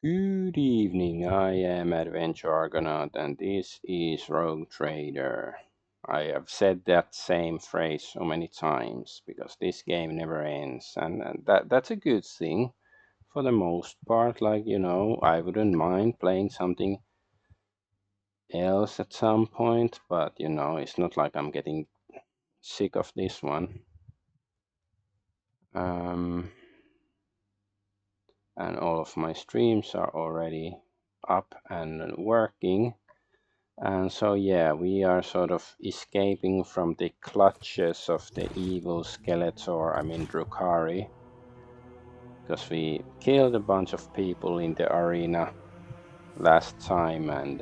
Good evening, I am Adventure Argonaut and this is Rogue Trader. I have said that same phrase so many times because this game never ends, and that's a good thing for the most part. Like, I wouldn't mind playing something else at some point, but it's not like I'm getting sick of this one. Um, and all of my streams are already up and working. And so, yeah, we are sort of escaping from the clutches of the evil Skeletor, I mean Drukhari, because we killed a bunch of people in the arena last time, and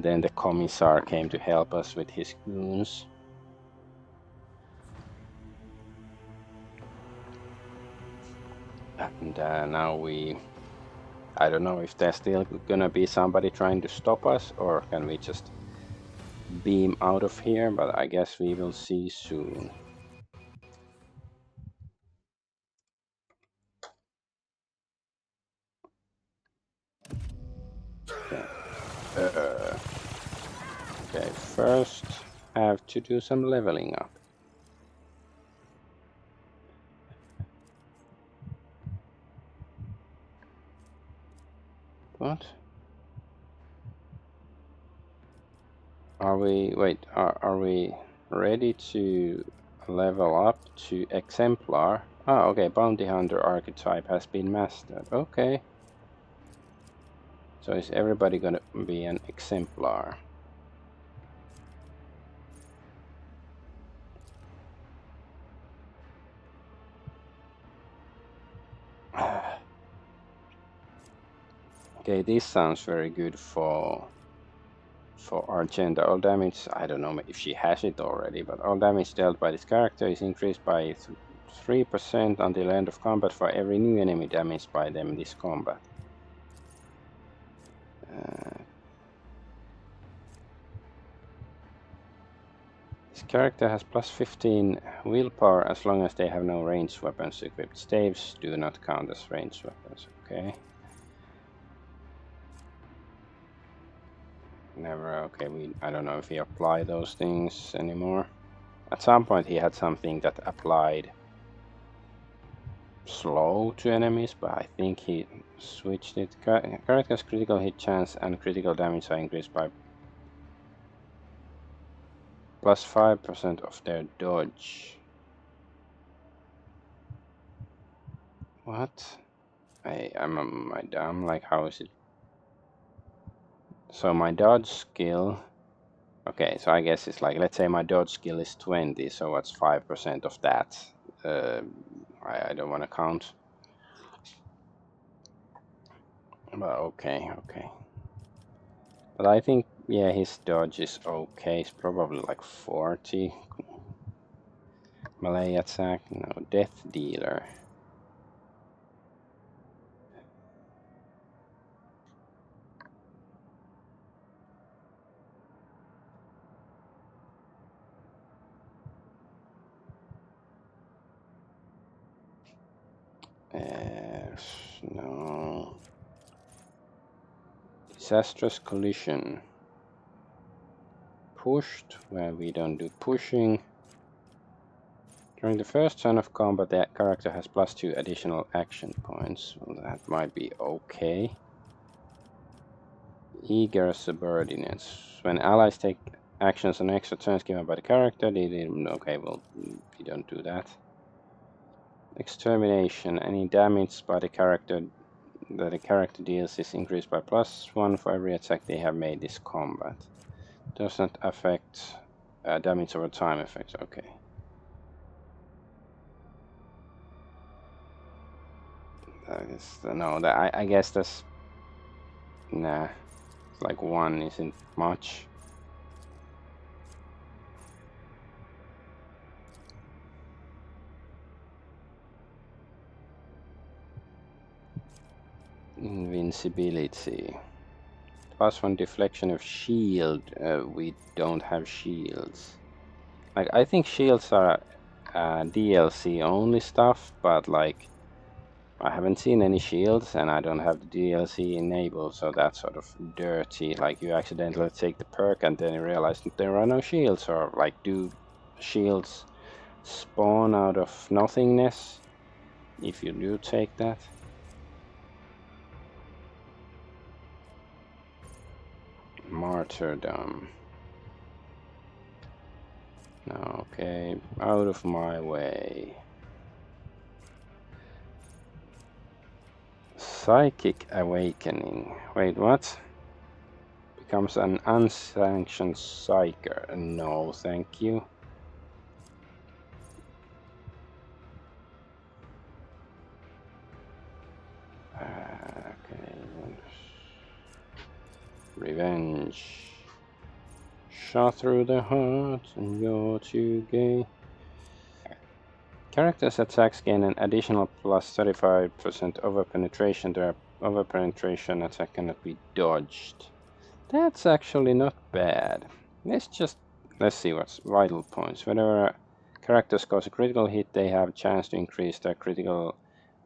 then the Commissar came to help us with his goons. And now I don't know if there's still gonna be somebody trying to stop us, or can we just beam out of here, but I guess we will see soon. Okay. Okay, first have to do some leveling up. What? Are we ready to level up to exemplar? Ah, okay, bounty hunter archetype has been mastered. Okay. So is everybody gonna be an exemplar? Okay, this sounds very good for Argenta. All damage, I don't know if she has it already, but all damage dealt by this character is increased by 3% until end of combat for every new enemy damaged by them this combat. This character has plus 15 willpower as long as they have no ranged weapons equipped. Staves do not count as ranged weapons. Okay. Never. Okay, I don't know if he applied those things anymore. At some point he had something that applied slow to enemies, but I think he switched it. Character's critical hit chance and critical damage are increased by plus 5% of their dodge. What? Am I dumb? Like, how is it? So my dodge skill. Okay, so I guess it's like, let's say my dodge skill is 20, so what's 5% of that? I don't want to count. But okay. But I think, yeah, his dodge is okay. It's probably like 40. Melee attack, no. Death dealer. No. Disastrous collision. Pushed, where we don't do pushing. During the first turn of combat, the character has +2 additional action points. Well, that might be okay. Eager subordinates. When allies take actions on extra turns given by the character, okay, well, you don't do that. Extermination. Any damage by the character that the character deals is increased by +1 for every attack they have made this combat. Does not affect damage over time effects. Okay. No, I guess that's... Nah. Like 1 isn't much. Invincibility. +1 deflection of shield. We don't have shields. Like, I think shields are DLC only stuff, but like, I haven't seen any shields, and I don't have the DLC enabled, so that's sort of dirty. Like you accidentally take the perk and then you realize that there are no shields, or like do shields spawn out of nothingness if you do take that? Martyrdom. Okay, out of my way. Psychic Awakening. Wait, what? Becomes an unsanctioned psyker. No, thank you. Okay. Revenge. Shot through the heart and you're too gay. Characters' attacks gain an additional plus 35% overpenetration. Their overpenetration attack cannot be dodged. That's actually not bad. Let's see what's vital points. Whenever a character scores a critical hit, they have a chance to increase their critical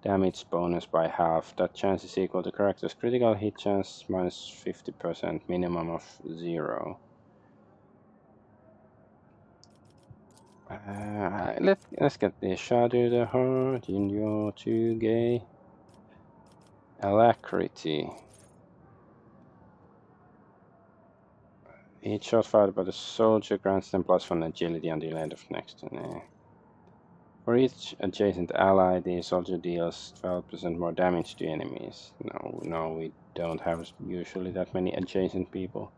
damage bonus by half. That chance is equal to character's critical hit chance minus 50%, minimum of 0. Let's get this. Shot to the heart, and you're too gay. Alacrity. Each shot fired by the soldier grants them +1 agility until the end of next turn. For each adjacent ally, the soldier deals 12% more damage to enemies. No, we don't have usually that many adjacent people.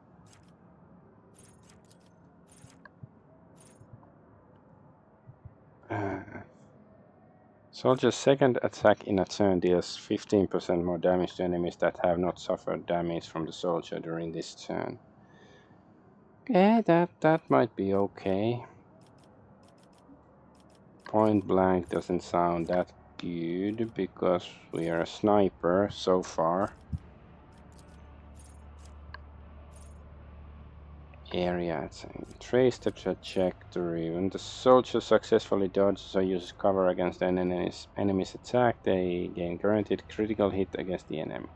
Soldier's second attack in a turn deals 15% more damage to enemies that have not suffered damage from the soldier during this turn. Okay, that might be okay. Point blank doesn't sound that good because we are a sniper so far. Area attack. Trace the trajectory. When the soldier successfully dodges or uses cover against an enemy's attack, they gain guaranteed critical hit against the enemy.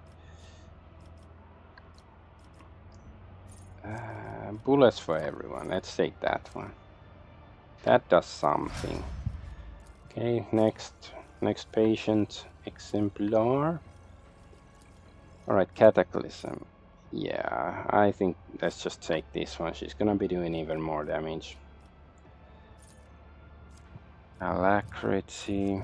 Bullets for everyone. Let's take that one. That does something. Okay, next patient exemplar. Alright, Cataclysm. Yeah, I think let's just take this one. She's gonna be doing even more damage. Alacrity.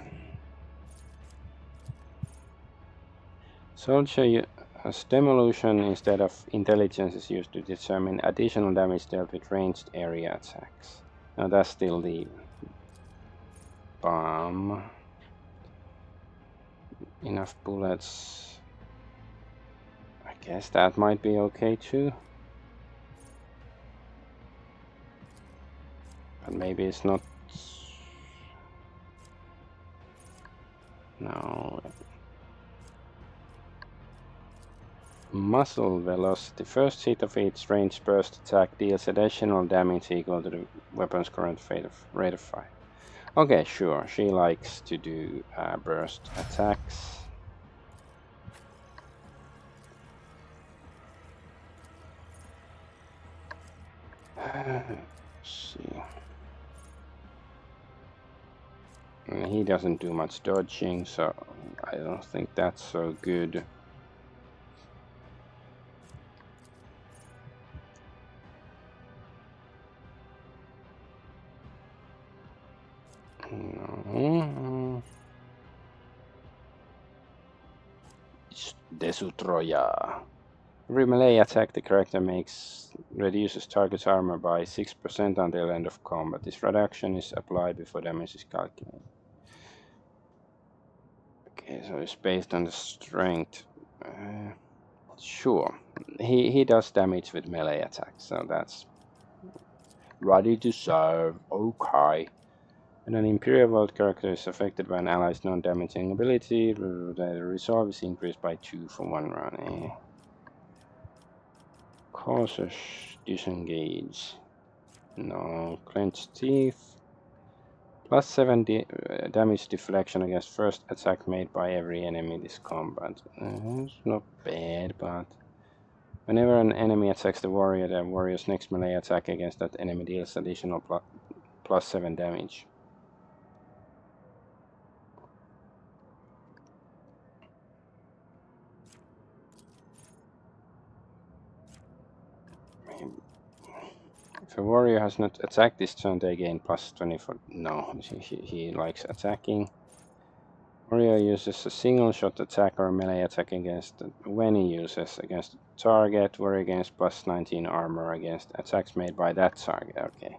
Soldier as demolition instead of intelligence is used to determine additional damage dealt with ranged area attacks. Now that's still the bomb. Enough bullets. I guess that might be okay too. But maybe it's not. No. Muzzle velocity. First hit of each ranged burst attack deals additional damage equal to the weapon's current rate of fire. Okay, sure. She likes to do burst attacks. Let's see. He doesn't do much dodging, so I don't think that's so good. No. Desutroya. Every melee attack the character makes reduces target's armor by 6% until end of combat. This reduction is applied before damage is calculated. Okay, so it's based on the strength. Sure, he does damage with melee attacks, so that's ready to serve. Okay. When an Imperial Vault character is affected by an ally's non-damaging ability, the resolve is increased by 2 for 1 round. Cautious disengage. No. Clenched teeth. Plus 7 damage deflection against first attack made by every enemy this combat. It's not bad, but whenever an enemy attacks the warrior's next melee attack against that enemy deals additional plus 7 damage. If a warrior has not attacked this turn, they gain plus 24. No, he likes attacking. Warrior uses a single shot attack or melee attack against when he uses against target. Warrior gains plus 19 armor against attacks made by that target. Okay.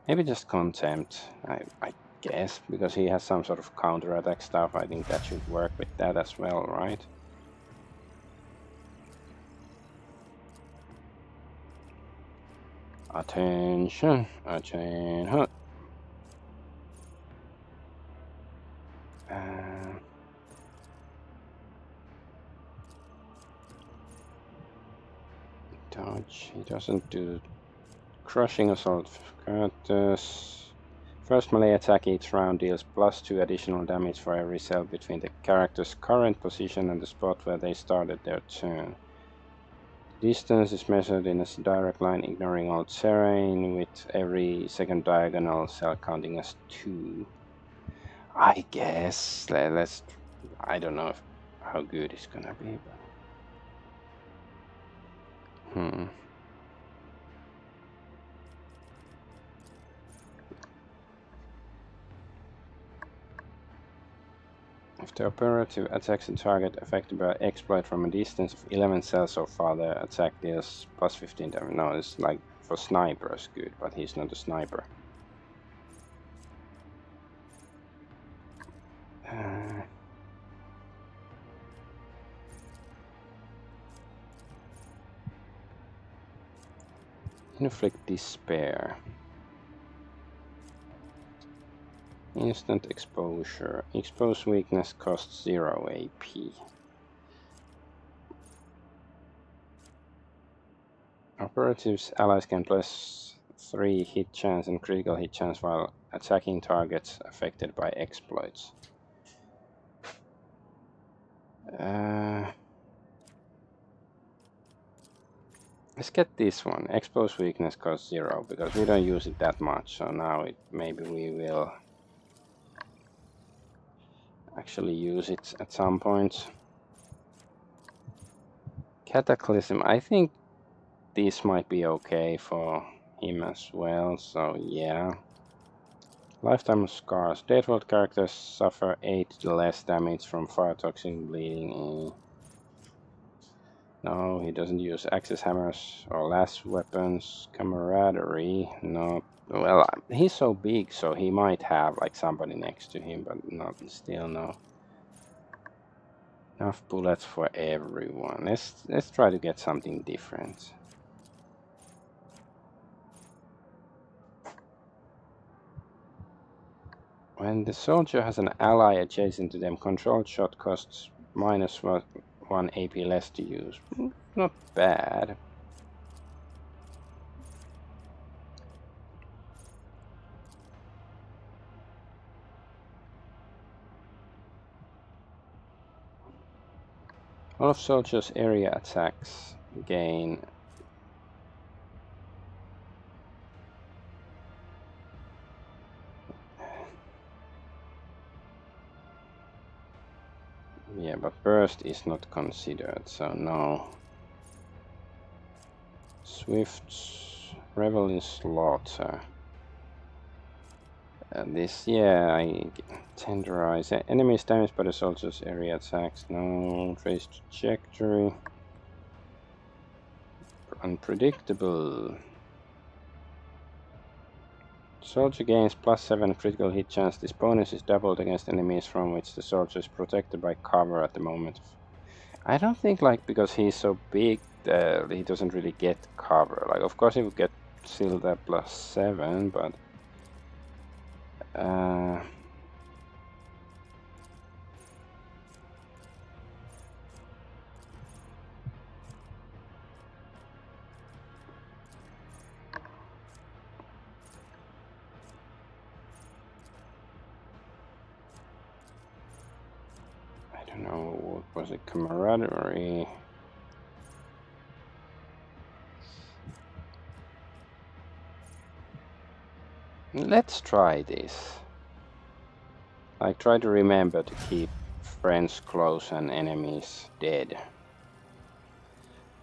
Maybe just contempt, I guess, because he has some sort of counter attack stuff. I think that should work with that as well, right? Attention, attention. Dodge. He doesn't do crushing assault. First melee attack each round deals plus 2 additional damage for every cell between the character's current position and the spot where they started their turn. Distance is measured in a direct line, ignoring all terrain, with every second diagonal cell counting as 2. I guess. Let's. I don't know how good it's gonna be, but. If the operative attacks a target affected by exploit from a distance of 11 cells so far, the attack deals plus 15 damage. No, it's like for snipers good, but he's not a sniper. Inflict despair. Instant exposure. Expose weakness costs 0 AP. Operatives' allies can plus 3 hit chance and critical hit chance while attacking targets affected by exploits. Let's get this one. Expose weakness costs 0 because we don't use it that much. So now maybe we will actually use it at some point. Cataclysm. I think this might be okay for him as well. So yeah. Lifetime of scars. Deadworld characters suffer 8 less damage from fire, toxin, bleeding. No, he doesn't use axis hammers or lash weapons. Camaraderie. No. Well, he's so big, so he might have like somebody next to him, but not still no. Enough bullets for everyone. Let's try to get something different. When the soldier has an ally adjacent to them, controlled shot costs minus 1 AP less to use. Not bad. All of soldiers' area attacks gain yeah, but burst is not considered, so no. Swift revel in slaughter. This, yeah, I tenderize. Enemies damaged by the soldier's area attacks. No. Trace trajectory. Unpredictable. Soldier gains plus 7 critical hit chance. This bonus is doubled against enemies from which the soldier is protected by cover at the moment. I don't think, like, because he's so big, he doesn't really get cover. Like, of course he would get still that plus 7, but No, what was it? Camaraderie. Let's try this. I try to remember to keep friends close and enemies dead.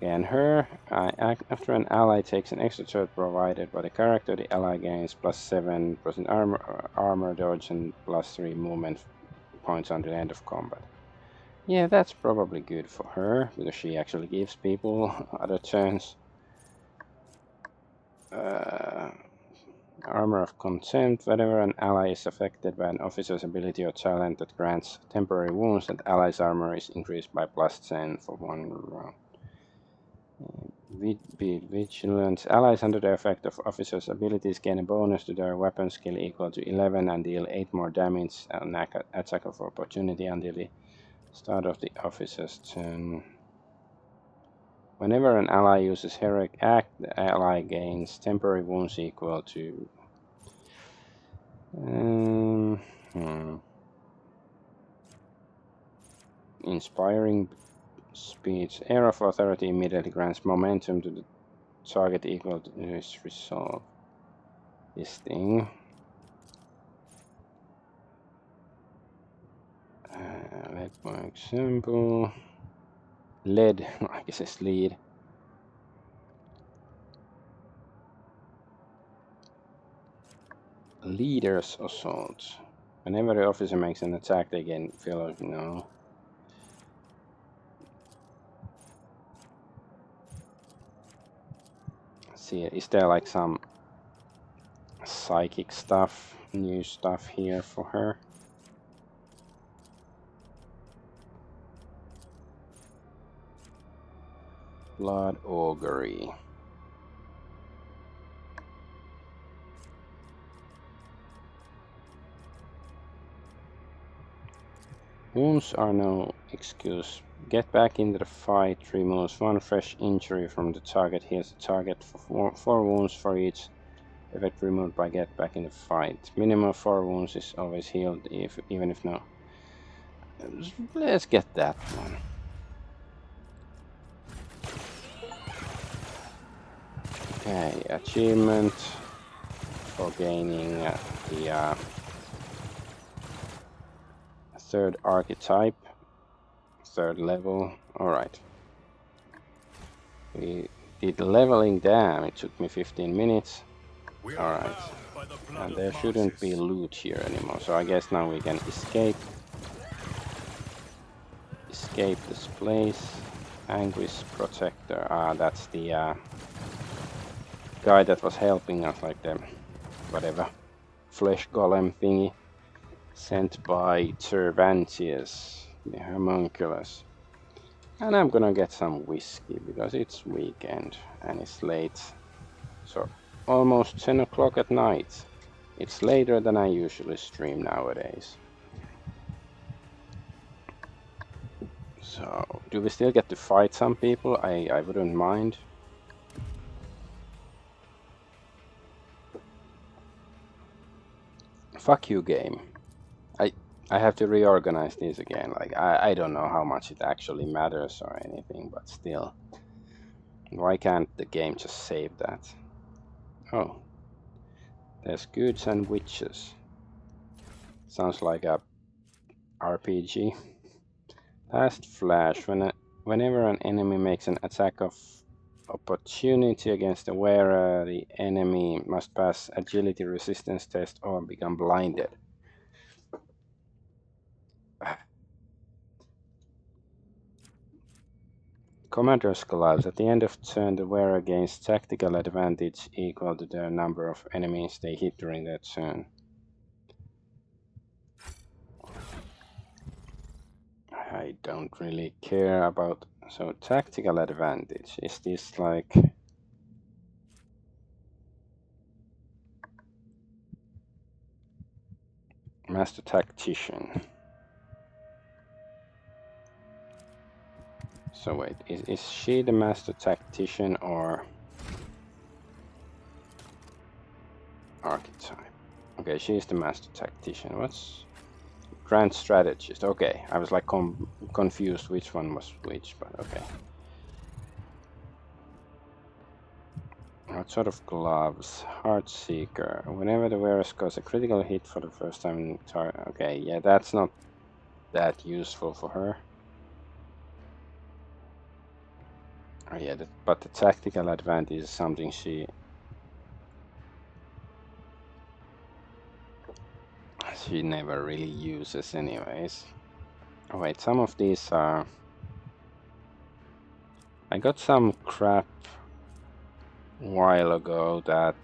And her, after an ally takes an extra shot provided by the character, the ally gains plus 7% armor dodge and plus 3 movement points until the end of combat. Yeah, that's probably good for her, because she actually gives people other turns. Armor of Contempt. Whenever an ally is affected by an officer's ability or talent that grants temporary wounds, that ally's armor is increased by plus 10 for 1 round. Be vigilant. Allies under the effect of officers' abilities gain a bonus to their weapon skill equal to 11 and deal 8 more damage on attack of opportunity until the start of the officer's turn. Whenever an ally uses Heroic Act, the ally gains temporary wounds equal to... Inspiring speech. Air of Authority immediately grants momentum to the target equal to its resolve. This thing. Let's for example. Lead, I guess it's lead. Leader's Assault. Whenever the officer makes an attack, they can feel like no. See, is there like some psychic stuff, new stuff here for her? Blood Augury. Wounds are no excuse. Get back into the fight, removes 1 fresh injury from the target, heals the target for 4 wounds for each effect removed by get back in the fight. Minimum 4 wounds is always healed, even if no. Let's get that one. Okay, achievement for gaining the 3rd archetype, 3rd level. Alright. We did leveling. Damn, it took me 15 minutes. Alright. And there shouldn't be loot here anymore, so I guess now we can escape. Escape this place. Anguish Protector. That's the guy that was helping us, like the whatever flesh golem thingy, sent by Cervantes, the homunculus. And I'm gonna get some whiskey because it's weekend and it's late, so almost 10 o'clock at night. It's later than I usually stream nowadays. So do we still get to fight some people? I wouldn't mind. Fuck you, game. I have to reorganize these again. Like, I don't know how much it actually matters or anything, but still. Why can't the game just save that? Oh. There's goods and witches. Sounds like a RPG. Last flash. Whenever an enemy makes an attack of opportunity against the wearer, the enemy must pass agility resistance test or become blinded. Commander's Gloves. At the end of turn, the wearer gains tactical advantage equal to the number of enemies they hit during that turn. I don't really care about... So, tactical advantage. Is this like... Master Tactician. So wait, is she the Master Tactician or archetype? Okay, she's the Master Tactician. What's Grand Strategist. Okay, I was like confused which one was which, but okay. What sort of gloves? Heartseeker. Whenever the wearer scores a critical hit for the first time. Okay, yeah, that's not that useful for her. Oh, yeah, but the tactical advantage is something she never really uses anyways. Oh wait, some of these are... I got some crap a while ago that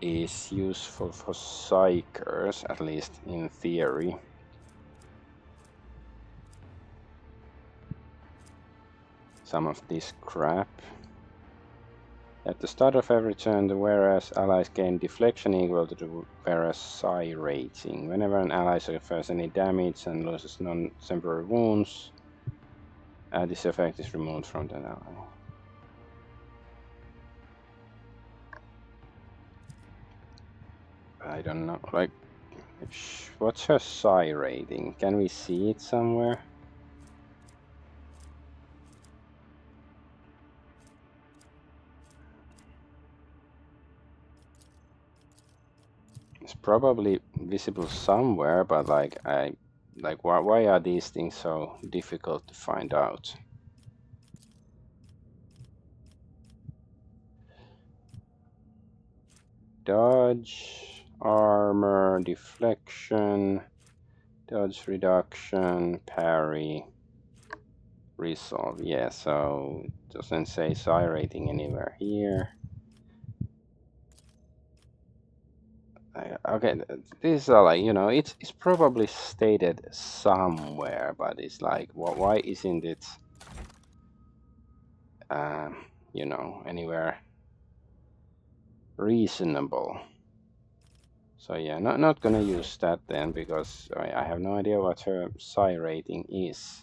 is useful for psychers, at least in theory. Some of this crap. At the start of every turn, the wearer's allies gain deflection equal to the wearer's psi rating. Whenever an ally suffers any damage and loses non-temporary wounds, this effect is removed from that ally. I don't know, like, what's her psi rating? Can we see it somewhere? It's probably visible somewhere, but like why are these things so difficult to find out? Dodge, armor, deflection, dodge reduction, parry, resolve. Yeah, so it doesn't say psi rating anywhere here. Okay, these are like, you know, it's probably stated somewhere, but it's like, why isn't it, you know, anywhere reasonable? So yeah, not gonna use that then, because I have no idea what her psi rating is.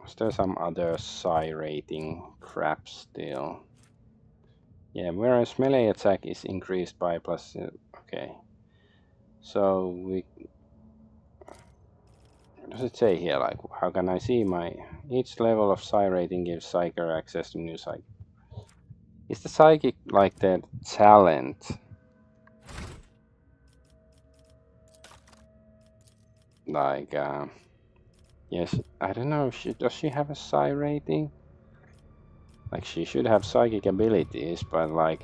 Is there some other psi rating crap still? Yeah, whereas melee attack is increased by plus... okay. So we... What does it say here? Like, how can I see my... Each level of psi rating gives psyker access to new psychic. Is the psychic like the talent? Like, yes, I don't know. Does she have a psi rating? Like, she should have psychic abilities, but like,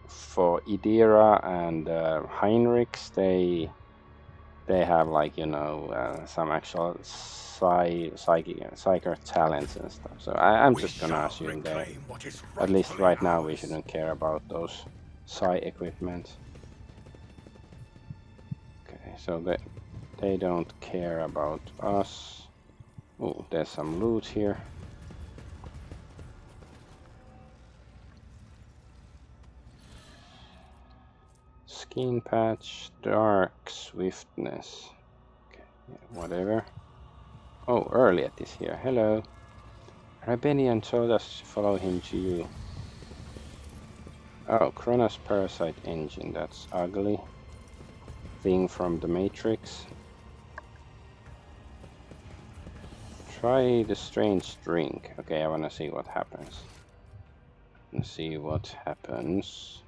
for Idira and Heinrichs, they have, like, you know, some actual psychic talents and stuff. So I'm just gonna assume that at least right now we shouldn't care about those psi equipment. Okay, so they don't care about us. Oh, there's some loot here. Skin patch, dark swiftness. Okay, yeah, whatever. Oh, Earliet is here. Hello. Rabenian told us to follow him to you. Oh, Kronos Parasite Engine. That's ugly. Thing from the Matrix. Try the strange drink. Okay, I wanna see what happens. Let's see what happens.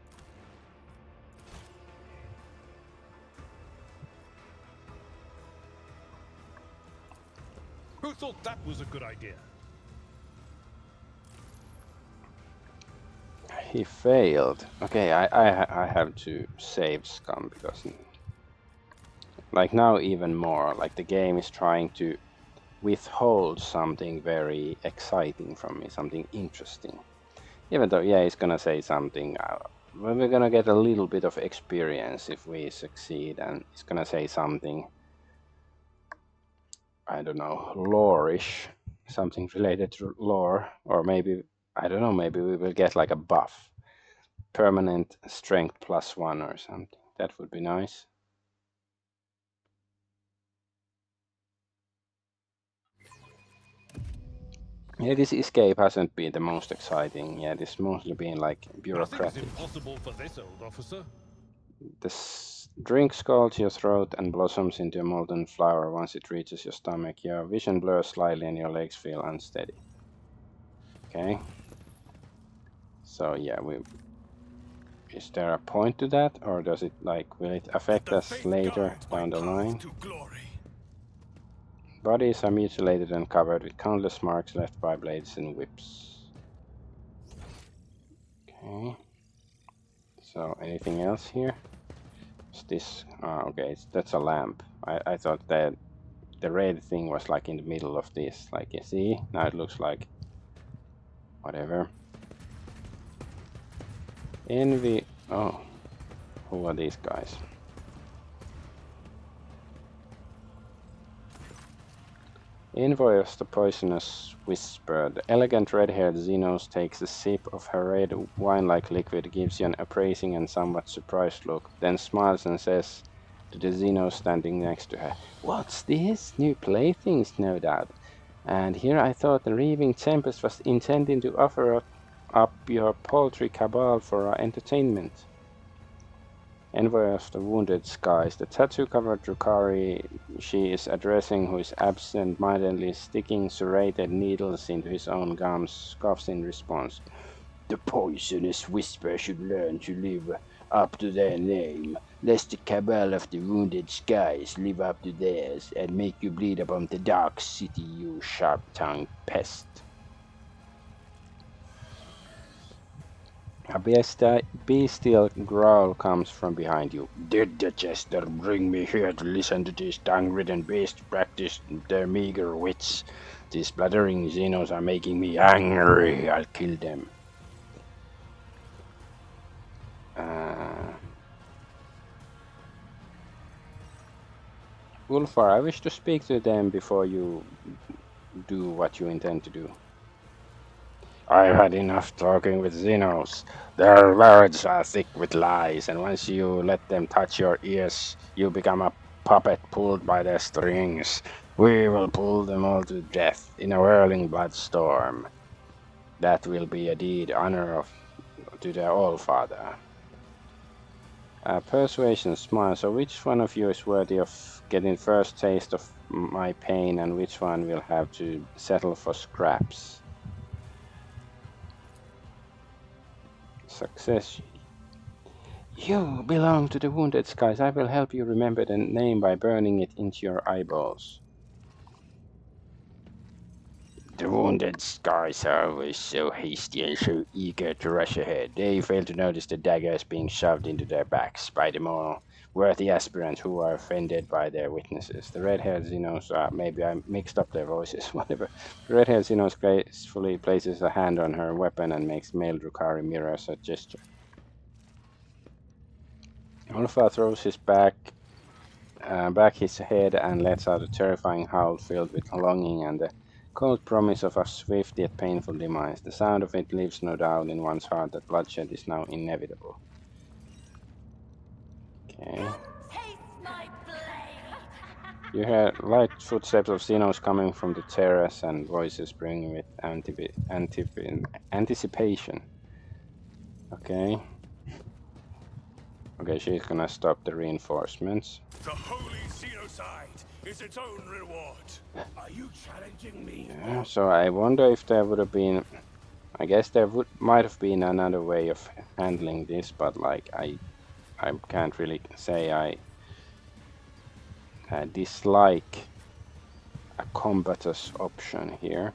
Who thought that was a good idea? He failed. Okay, I have to save Scum because, like, now even more, like, the game is trying to withhold something very exciting from me, something interesting. Even though, yeah, it's gonna say something, we're gonna get a little bit of experience if we succeed, and it's gonna say something, I don't know, lore-ish, something related to lore, or maybe, I don't know, maybe we will get like a buff. Permanent strength +1 or something. That would be nice. Yeah, this escape hasn't been the most exciting. Yeah, it's mostly been like Nothing is bureaucratic. impossible for this old officer. The drink scalds your throat and blossoms into a molten flower once it reaches your stomach. Your vision blurs slightly and your legs feel unsteady. Okay. So yeah, is there a point to that, or does it like will it Let affect the us faith later guide my down the path line? to glory. Bodies are mutilated and covered with countless marks left by blades and whips. Okay. So anything else here? Is this? Okay, that's a lamp. I thought that the red thing was like in the middle of this. Like you see, now it looks like whatever. Envy. Oh, who are these guys? Envoy of the poisonous whisper. The elegant red-haired Xenos takes a sip of her red wine-like liquid, gives you an appraising and somewhat surprised look, then smiles and says to the Xenos standing next to her, "What's this? New playthings, no doubt. And here I thought the raving tempest was intending to offer up your paltry cabal for our entertainment." Envoy of the Wounded Skies, the tattoo-covered Drukhari she is addressing, who is absent-mindedly sticking serrated needles into his own gums, scoffs in response. "The poisonous whisper should learn to live up to their name, lest the cabal of the Wounded Skies live up to theirs, and make you bleed upon the dark city, you sharp-tongued pest." A bestial growl comes from behind you. "Did the jester bring me here to listen to these tongue-ridden beasts practice their meager wits? These blathering Xenos are making me angry. I'll kill them." Ulfar, I wish to speak to them before you do what you intend to do. "I've had enough talking with Xenos. Their words are thick with lies, and once you let them touch your ears, you become a puppet pulled by their strings. We will pull them all to death in a whirling blood storm. That will be a deed to the All-Father." Persuasion smile. So which one of you is worthy of getting first taste of my pain, and which one will have to settle for scraps? Success. "You belong to the Wounded Skies. I will help you remember the name by burning it into your eyeballs." "The Wounded Skies are always so hasty and so eager to rush ahead. They fail to notice the daggers being shoved into their backs by the more worthy aspirants who are offended by their witnesses." The red-haired Xenos, maybe I mixed up their voices, whatever. The red-haired Xenos gracefully places a hand on her weapon and makes male Drukhari mirrors a gesture. Ulfa throws back his head and lets out a terrifying howl filled with longing and the cold promise of a swift yet painful demise. The sound of it leaves no doubt in one's heart that bloodshed is now inevitable. Okay. You hear light footsteps of Xenos coming from the terrace and voices bringing with anticipation. Okay. Okay, she's gonna stop the reinforcements. The holy Xenocide is its own reward. Are you challenging me? Yeah, so I wonder if there would have been. I guess there might have been another way of handling this, but like I can't really say I dislike a combatus option here.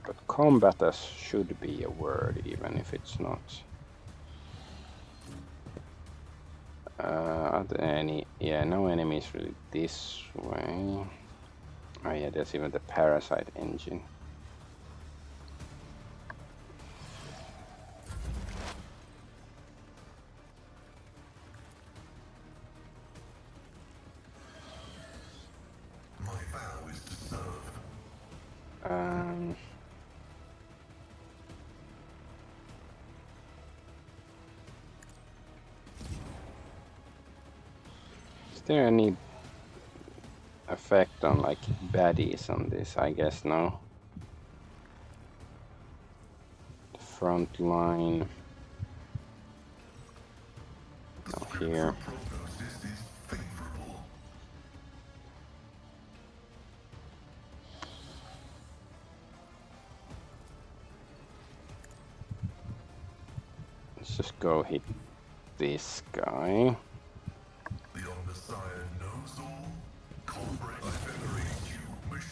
But combatus should be a word, even if it's not. Are there any? Yeah, no enemies really this way. Oh yeah, there's even the parasite engine. My vow is to serve. Um, there any effect on like baddies on this? I guess no. The front line. No, here. Let's just go hit this guy.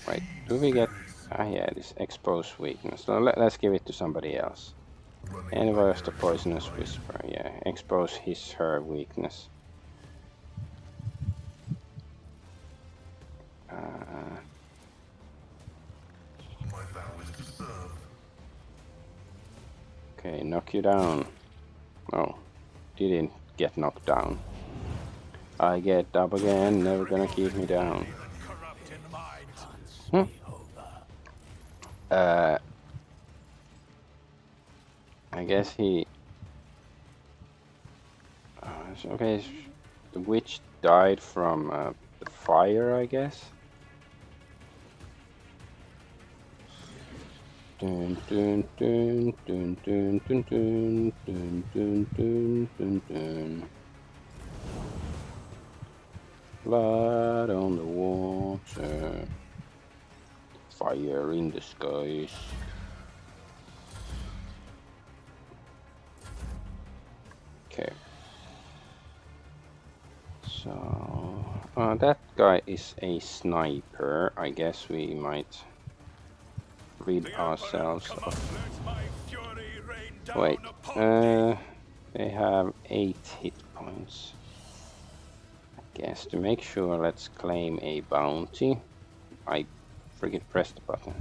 Wait, do we get... Ah yeah, this exposed weakness. So let's give it to somebody else. Envoy of the Poisonous Whisper, yeah. Expose her weakness. Okay, knock you down. Oh, didn't get knocked down. I get up again, never gonna keep me down. Hmm? I guess he... okay, the witch died from the fire, I guess. Dun dun dun dun dun dun dun dun dun dun dun dun. Blood on the water, fire in the skies. Okay. So that guy is a sniper. I guess we might rid ourselves of... Wait, they have 8 hit points. I guess to make sure, let's claim a bounty. I freaking pressed the button.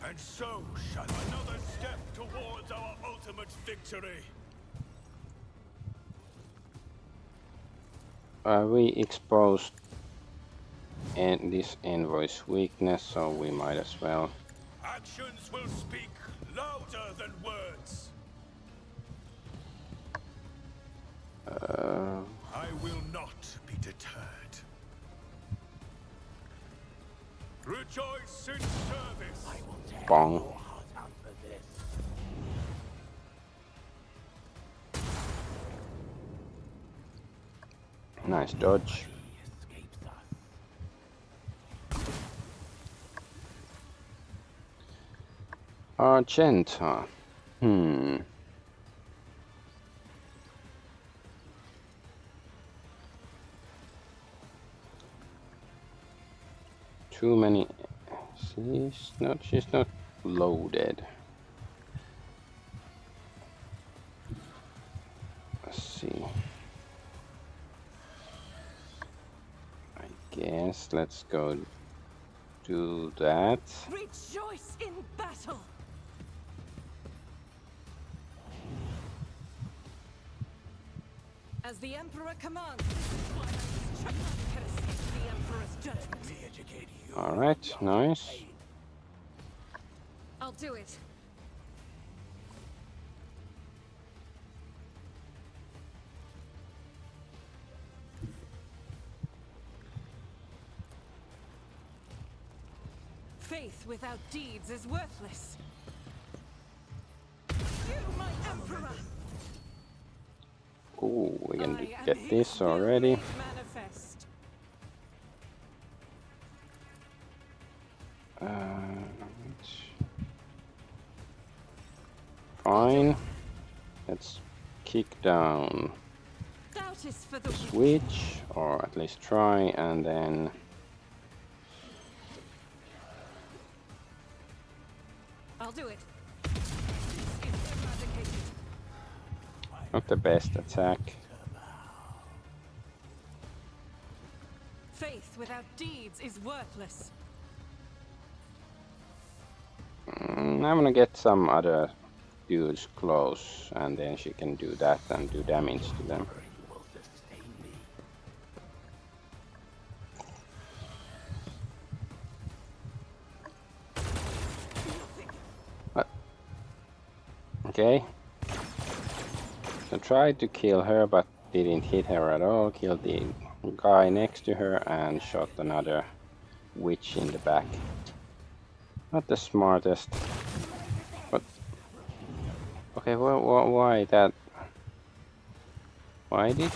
And so shall another step towards our ultimate victory. We exposed this envoy's weakness, so we might as well. Actions will speak louder than words. I will not be deterred. Rejoice in service. I will tear Bong. your heart out for this. Nice dodge. Argenta. Too many. She's not loaded. Let's see. I guess let's go do that. Rejoice in battle. As the Emperor commands, none can escape the Emperor's judgment. All right, nice. I'll do it. Faith without deeds is worthless. You, my Emperor! Ooh, we can get this already. Manifest. Fine. Let's kick down Doubt is for the switch, or at least try, and then I'll do it. It's eradicated. not the best attack. Faith without deeds is worthless. I'm gonna get some other dudes close, and then she can do that and do damage to them. What? Okay. So tried to kill her, but didn't hit her at all. Killed the guy next to her and shot another witch in the back. Not the smartest, but okay. Well, why that? Why did?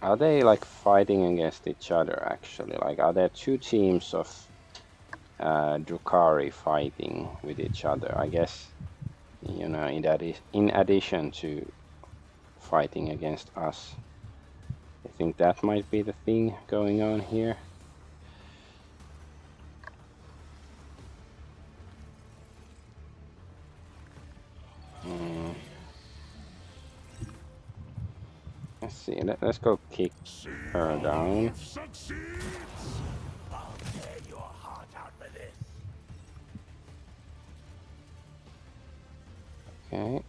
Are they like fighting against each other? Actually, like, are there two teams of Drukhari fighting with each other? I guess, you know, in addition to fighting against us. I think that might be the thing going on here. Let's see. Let's go kick her down. I'll tear your heart out for this. Okay.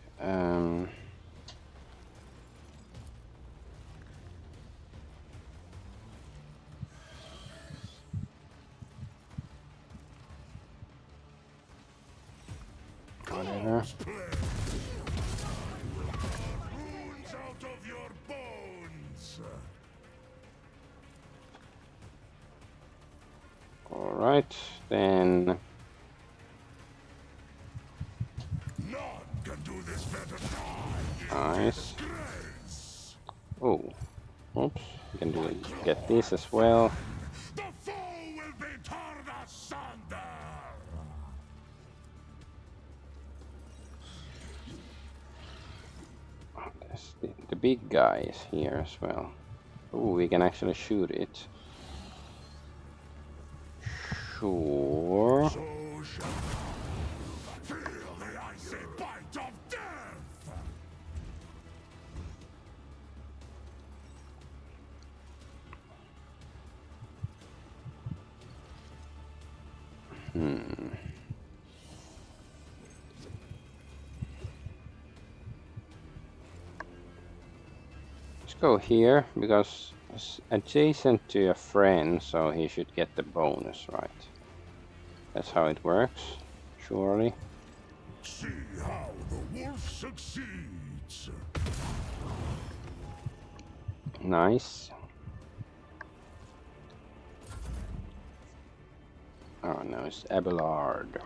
Whatever. Wounds out of your bones. All right, then. None can do this better. Nice. Oh, oops. You can do get this as well. The foe will be torn asunder. There's the big guy is here as well. Oh, we can actually shoot it. Sure. So shall feel the icy bite of death. Let's go here because it's adjacent to a friend, so he should get the bonus, right? That's how it works, surely. See how the wolf succeeds. Nice. Oh no, it's Abelard.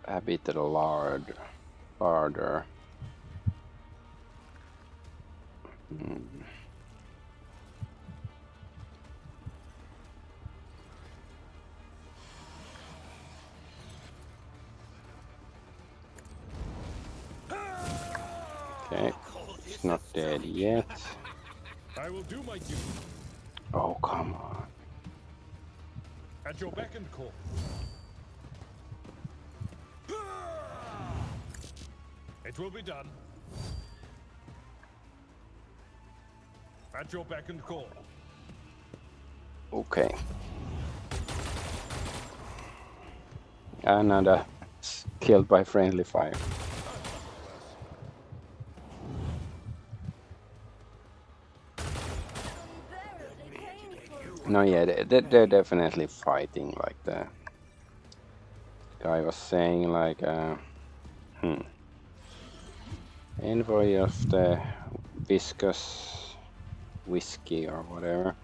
Abelard. Larder. Okay, it's not dead yet. I will do my duty. Oh, come on. At your beck and call. It will be done. At your beck and call. Okay. Another killed by friendly fire. No, yeah, they're definitely fighting, like the guy was saying, like, envoy of the viscous whiskey or whatever.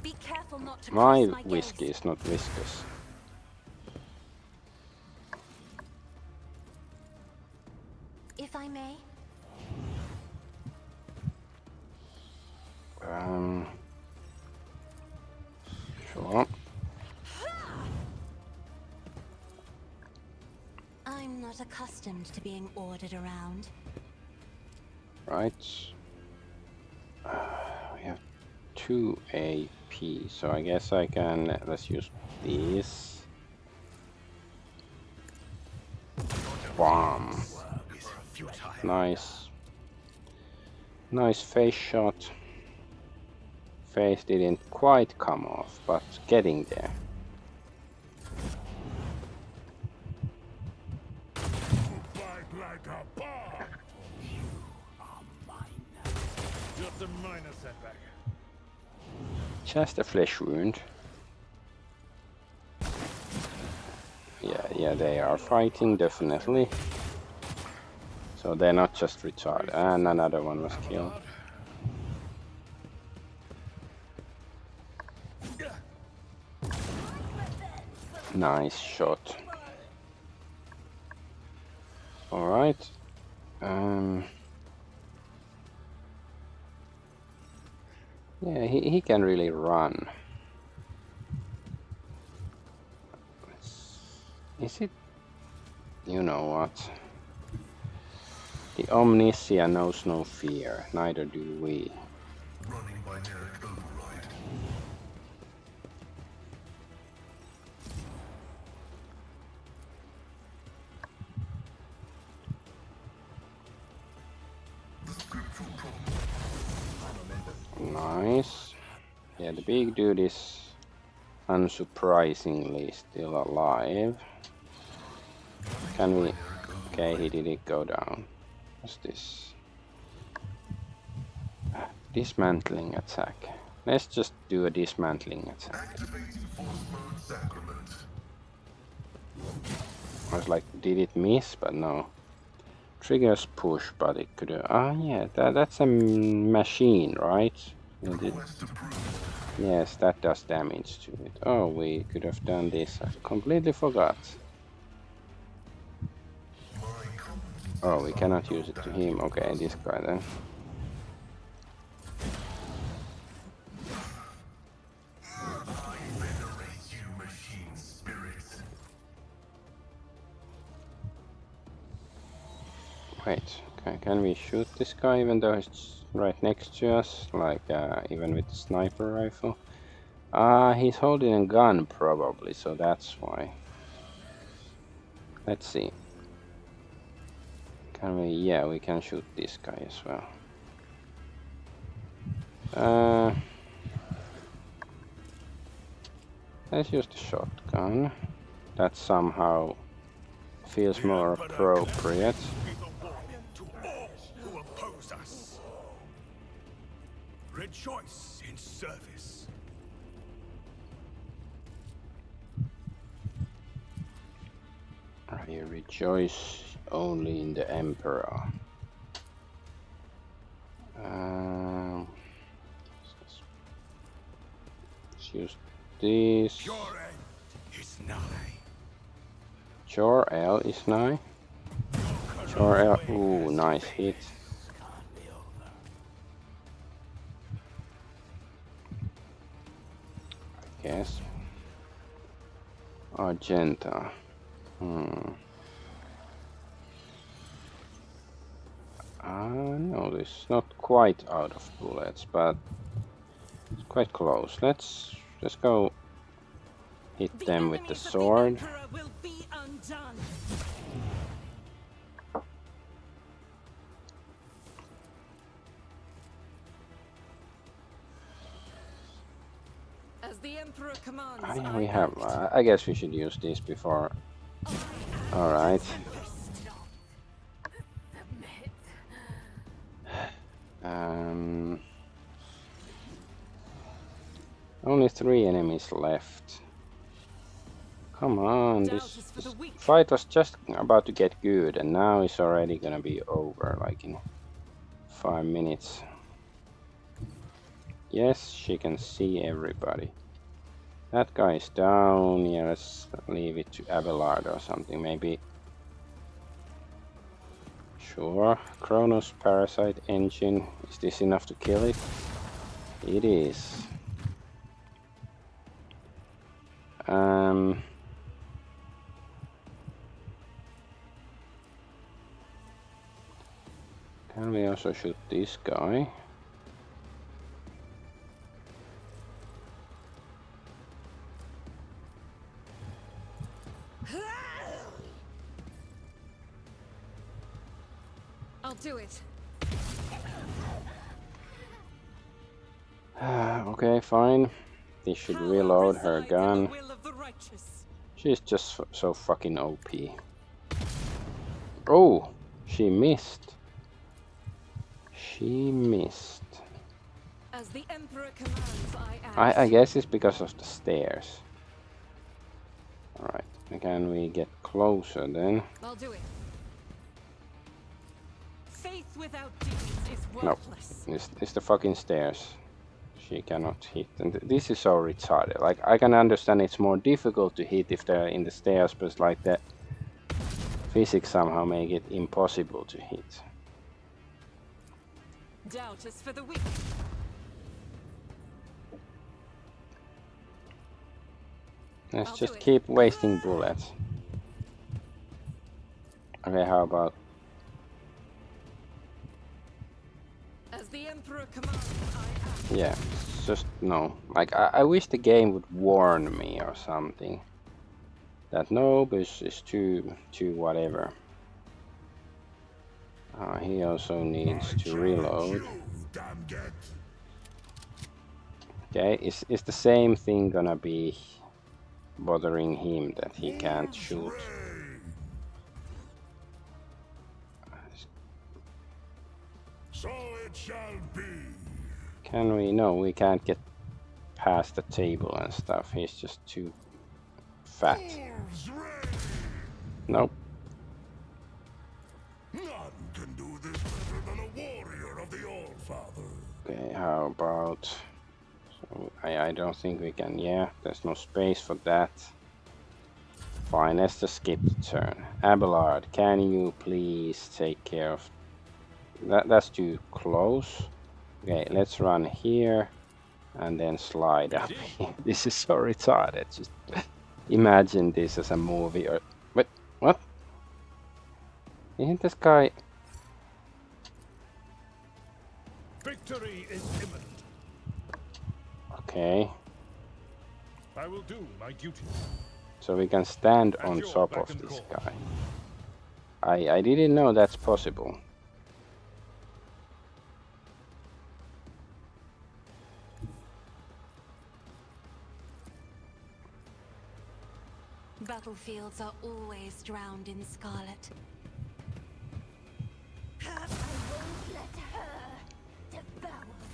Be careful not to My cross my whiskey gaze. is not viscous. If I may. Sure. I'm not accustomed to being ordered around. Right. We have 2 AP, so I guess I can, let's use these. Bomb. Nice. Nice face shot. Face didn't quite come off, but getting there. Bite like a bomb. You are mine. Just a minor setback. Just a flesh wound. Yeah, they are fighting, definitely. So they're not just retarded. And another one was killed. Nice shot. Alright. Yeah, he can really run. Is it? You know what? The Omnisia knows no fear, neither do we. Running binary override. Nice. Yeah, the big dude is unsurprisingly still alive. Can we... Okay, he didn't go down. What's this? Dismantling attack. Let's just do a dismantling attack. Activating force mode sacrament. I was like, did it miss? But no. Triggers push, but it could... yeah, that's a machine, right? Yes, that does damage to it. Oh, we could have done this. I completely forgot. Oh, we cannot use it to him. Okay, this guy then. Wait, can we shoot this guy even though he's right next to us? Like, even with the sniper rifle? He's holding a gun probably, so that's why. Let's see. Can we? Yeah, we can shoot this guy as well. Let's use the shotgun. That somehow feels more appropriate. To all who oppose us. Rejoice in service. I rejoice only in the Emperor. Let's use this. Your end is nigh. Jor-El is nigh. Jor-El, ooh, nice hit. I guess. Argenta. No, this is not quite out of bullets, but it's quite close. Let's just go hit them with the sword. As the Emperor commands, We have. I guess we should use this before. All right. Only 3 enemies left. Come on, this fight was just about to get good, and now it's already gonna be over, like in 5 minutes. Yes, she can see everybody. That guy is down. Yeah, let's leave it to Abelard or something, maybe. Sure. Kronos Parasite Engine. Is this enough to kill it? It is. Can we also shoot this guy? I'll do it. Okay, fine. This should reload her gun. She's just so fucking OP. Oh, she missed. She missed. As the Emperor commands, I guess it's because of the stairs. Alright. Can we get closer then? I'll do it. Faith without deeds is No, worthless. it's the fucking stairs. She cannot hit, and this is so retarded. Like, I can understand it's more difficult to hit if they're in the stairs, but it's like the physics somehow make it impossible to hit. Doubt is for the weak. Let's I'll just do it. keep wasting bullets. Okay, how about... As the Emperor commands, I act. Yeah, just no. Like, I wish the game would warn me or something. That no, this is too whatever. He also needs to reload. Okay, is the same thing gonna be bothering him that he can't shoot? So it shall be. Can we? No, we can't get past the table and stuff. He's just too fat. Nope. None can do this better than a warrior of the All-Father. Okay, how about... So I don't think we can... Yeah, there's no space for that. Fine, let's just skip the turn. Abelard, can you please take care of... That's too close. Okay, let's run here and then slide up here. This is so retarded. Just imagine this as a movie or... Wait, what? Isn't this guy... Victory is imminent. Okay, I will do my duty. so we can stand At on your top beck of and this call. guy. I didn't know that's possible. Battlefields are always drowned in scarlet.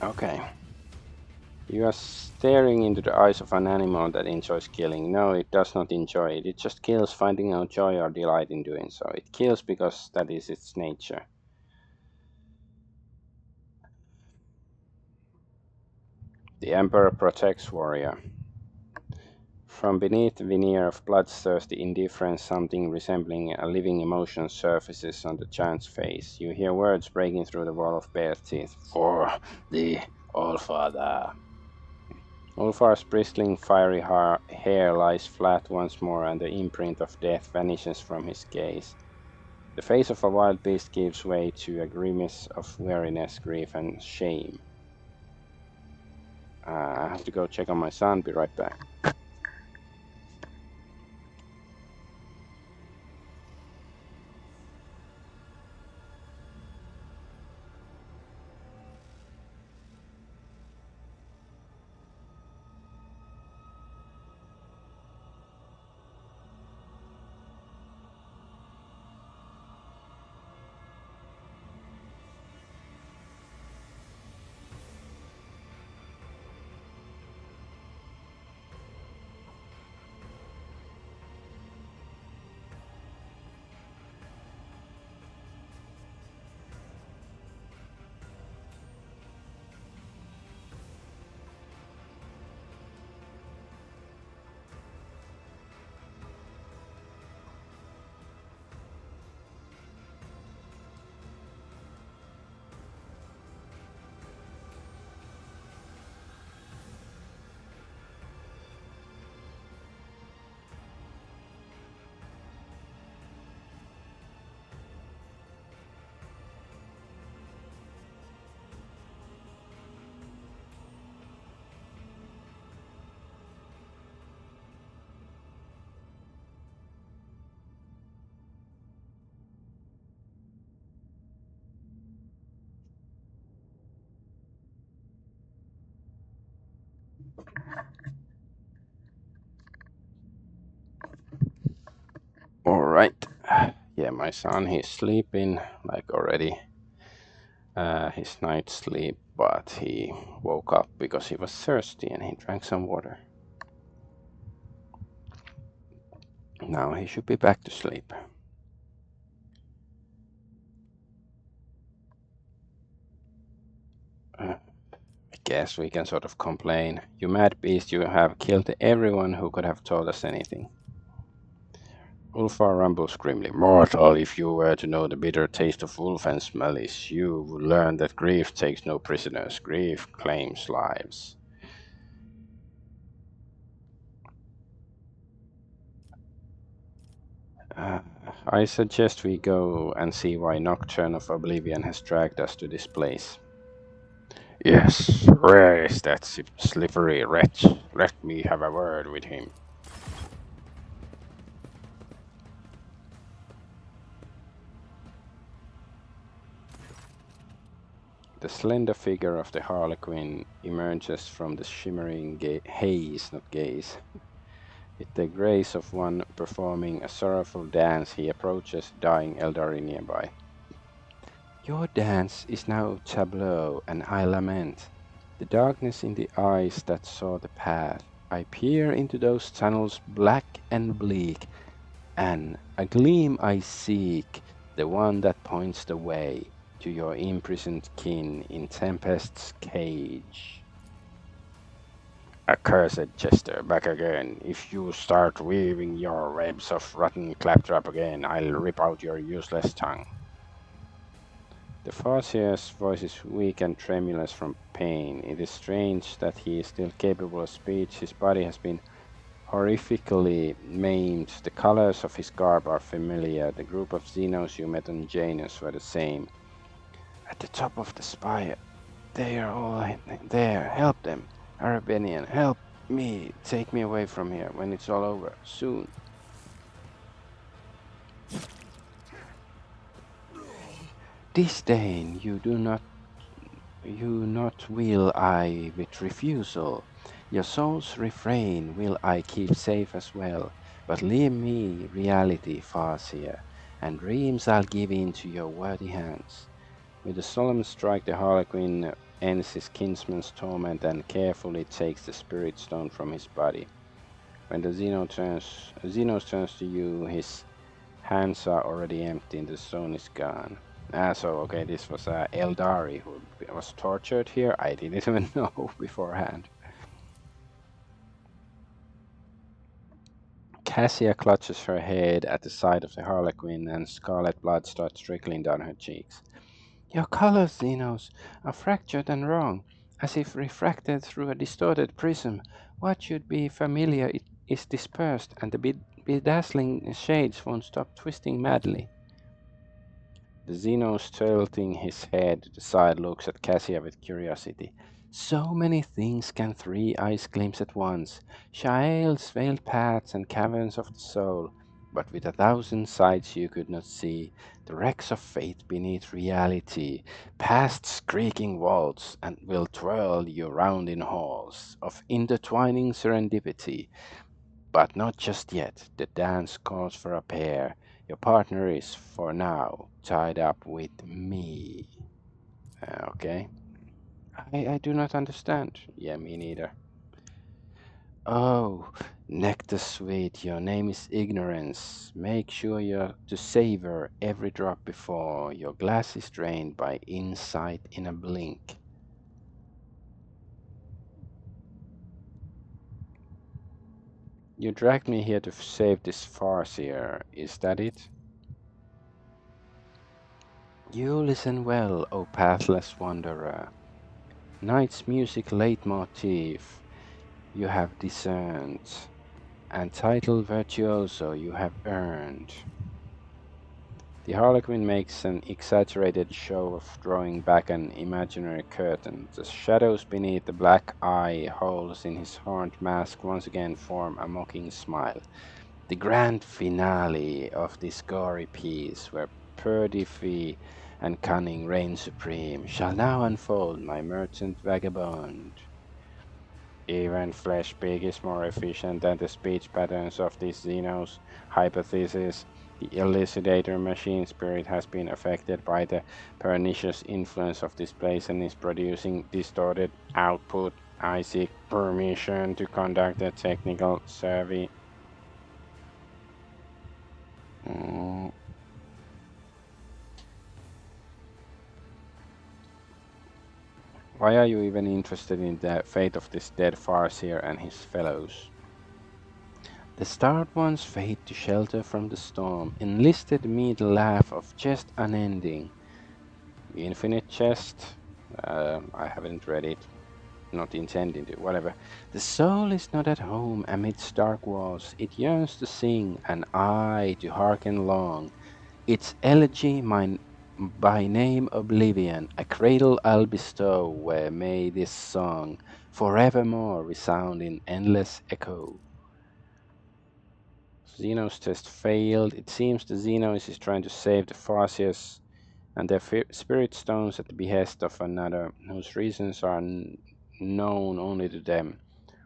Okay. You are staring into the eyes of an animal that enjoys killing. No, it does not enjoy it. It just kills, finding no joy or delight in doing so. It kills because that is its nature. The Emperor protects warrior. From beneath the veneer of bloodthirsty indifference, something resembling a living emotion surfaces on the giant's face. You hear words breaking through the wall of bare teeth. For the All-Father. Ulfar's bristling, fiery hair lies flat once more, and the imprint of death vanishes from his gaze. The face of a wild beast gives way to a grimace of weariness, grief, and shame. I have to go check on my son. Be right back. All right. Yeah, my son, he's sleeping like already his night sleep, but he woke up because he was thirsty and he drank some water. Now he should be back to sleep. I guess we can sort of complain. You mad beast, you have killed everyone who could have told us anything. Ulfar rumbles grimly. Mortal, if you were to know the bitter taste of wolf and smellies, you would learn that grief takes no prisoners. Grief claims lives. Uh, I suggest we go and see why Nocturne of Oblivion has dragged us to this place. Yes, where is that slippery wretch? Let me have a word with him. The slender figure of the Harlequin emerges from the shimmering haze, not gaze. With the grace of one performing a sorrowful dance, he approaches dying Eldari nearby. Your dance is no tableau, and I lament. The darkness in the eyes that saw the path. I peer into those tunnels black and bleak, and a gleam I seek, the one that points the way to your imprisoned kin in Tempest's cage. Accursed jester, back again. If you start weaving your webs of rotten claptrap again, I'll rip out your useless tongue. The Farseer's voice is weak and tremulous from pain. It is strange that he is still capable of speech. His body has been horrifically maimed. The colors of his garb are familiar. The group of Xenos you met on Janus were the same. At the top of the spire. They are all there. Help them. Arabenian, help me. Take me away from here when it's all over. Soon. Disdain, you not will I with refusal. Your soul's refrain will I keep safe as well. But leave me reality, Farseer, and dreams I'll give into your worthy hands. With a solemn strike, the Harlequin ends his kinsman's torment and carefully takes the spirit stone from his body. When the Xenos turns to you, his hands are already empty and the stone is gone. So okay, this was Eldari who was tortured here. I didn't even know beforehand. Cassia clutches her head at the sight of the Harlequin, and scarlet blood starts trickling down her cheeks. Your colors, Xenos, are fractured and wrong, as if refracted through a distorted prism. What should be familiar is dispersed, and the bedazzling shades won't stop twisting madly. The Xenos tilting his head to the side looks at Cassia with curiosity. So many things can three eyes glimpse at once. Shael's veiled paths and caverns of the soul. But with 1,000 sights you could not see the wrecks of fate beneath reality, past creaking vaults, and will twirl you round in halls of intertwining serendipity. But not just yet. The dance calls for a pair. Your partner is, for now, tied up with me. Okay. I do not understand. Yeah, me neither. Oh, nectar sweet, your name is ignorance. Make sure you're to savor every drop before your glass is drained by insight in a blink. You dragged me here to save this Farseer. Is that it? You listen well, O pathless wanderer. Night's music leitmotif you have discerned, and title virtuoso you have earned. The Harlequin makes an exaggerated show of drawing back an imaginary curtain. The shadows beneath the black eye holes in his horned mask once again form a mocking smile. The grand finale of this gory piece, where perfidy and cunning reign supreme, shall now unfold, my merchant vagabond. Even flesh pig is more efficient than the speech patterns of these Xenos. Hypothesis: the elucidator machine spirit has been affected by the pernicious influence of this place and is producing distorted output. I seek permission to conduct a technical survey. Mm. Why are you even interested in the fate of this dead Farseer and his fellows? The starved ones fade to shelter from the storm. Enlisted me the laugh of just unending. Infinite Chest? I haven't read it. Not intending to, whatever. The soul is not at home amidst dark walls. It yearns to sing, and I to hearken long. Its elegy mine by name Oblivion, a cradle I'll bestow, where may this song forevermore resound in endless echo. Xenos test failed. It seems the Xenos is trying to save the Farseers and their spirit stones at the behest of another, whose reasons are known only to them.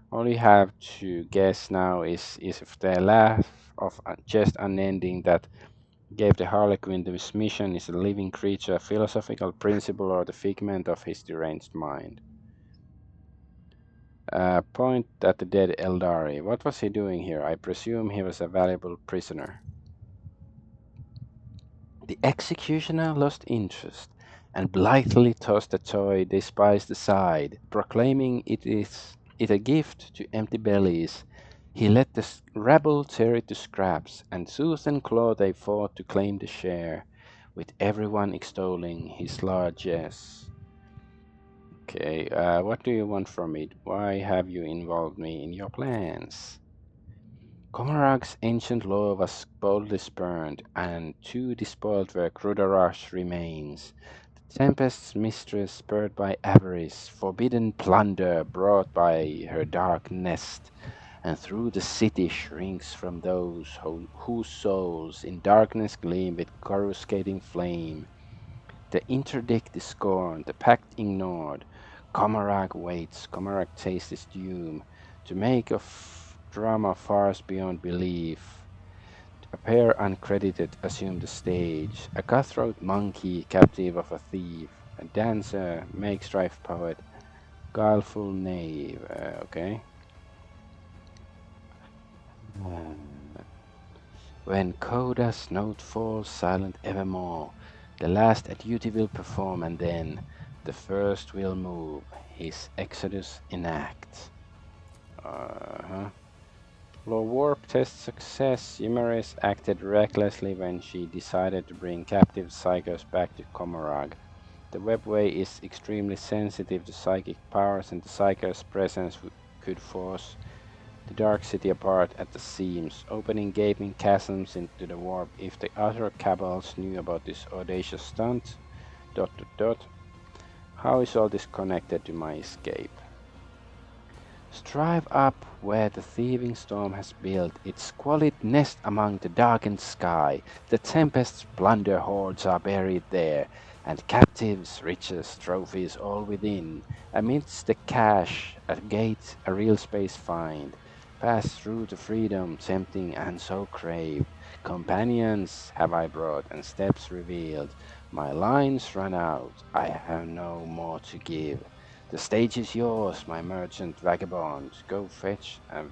All you have to guess now is if their laugh of just unending that gave the Harlequin this mission is a living creature, a philosophical principle, or the figment of his deranged mind. Point at the dead Eldari. What was he doing here? I presume he was a valuable prisoner. The executioner lost interest and blithely tossed the toy despised aside, proclaiming it a gift to empty bellies. He let the rabble tear it to scraps, and tooth and claw they fought to claim the share, with everyone extolling his largesse. Okay, what do you want from me? Why have you involved me in your plans? Comarag's ancient law was boldly spurned, and too despoiled were Crudarash remains. The Tempest's mistress, spurred by avarice, forbidden plunder brought by her dark nest, and through the city shrinks from those whose souls in darkness gleam with coruscating flame. The interdict is scorned, the pact ignored. Comarag waits, Comarag tastes his doom, to make of drama farce beyond belief. A pair uncredited assume the stage, a cutthroat monkey captive of a thief, a dancer, make strife poet, guileful knave. Okay. When Coda's note falls silent evermore, the last a duty will perform, and then the first will move, his exodus enact. Uh-huh. Low warp test success. Yumeris acted recklessly when she decided to bring captive psychos back to Comarag. The webway is extremely sensitive to psychic powers, and the psychos' presence could force the Dark City apart at the seams, opening gaping chasms into the warp. If the other cabals knew about this audacious stunt, ... How is all this connected to my escape? Strive up where the thieving storm has built its squalid nest among the darkened sky. The tempest's plunder hoards are buried there, and captives, riches, trophies all within. Amidst the cache, a gate, a real space find. Pass through to freedom, tempting and so craved. Companions have I brought, and steps revealed. My lines run out, I have no more to give. The stage is yours, my merchant vagabond. Go fetch a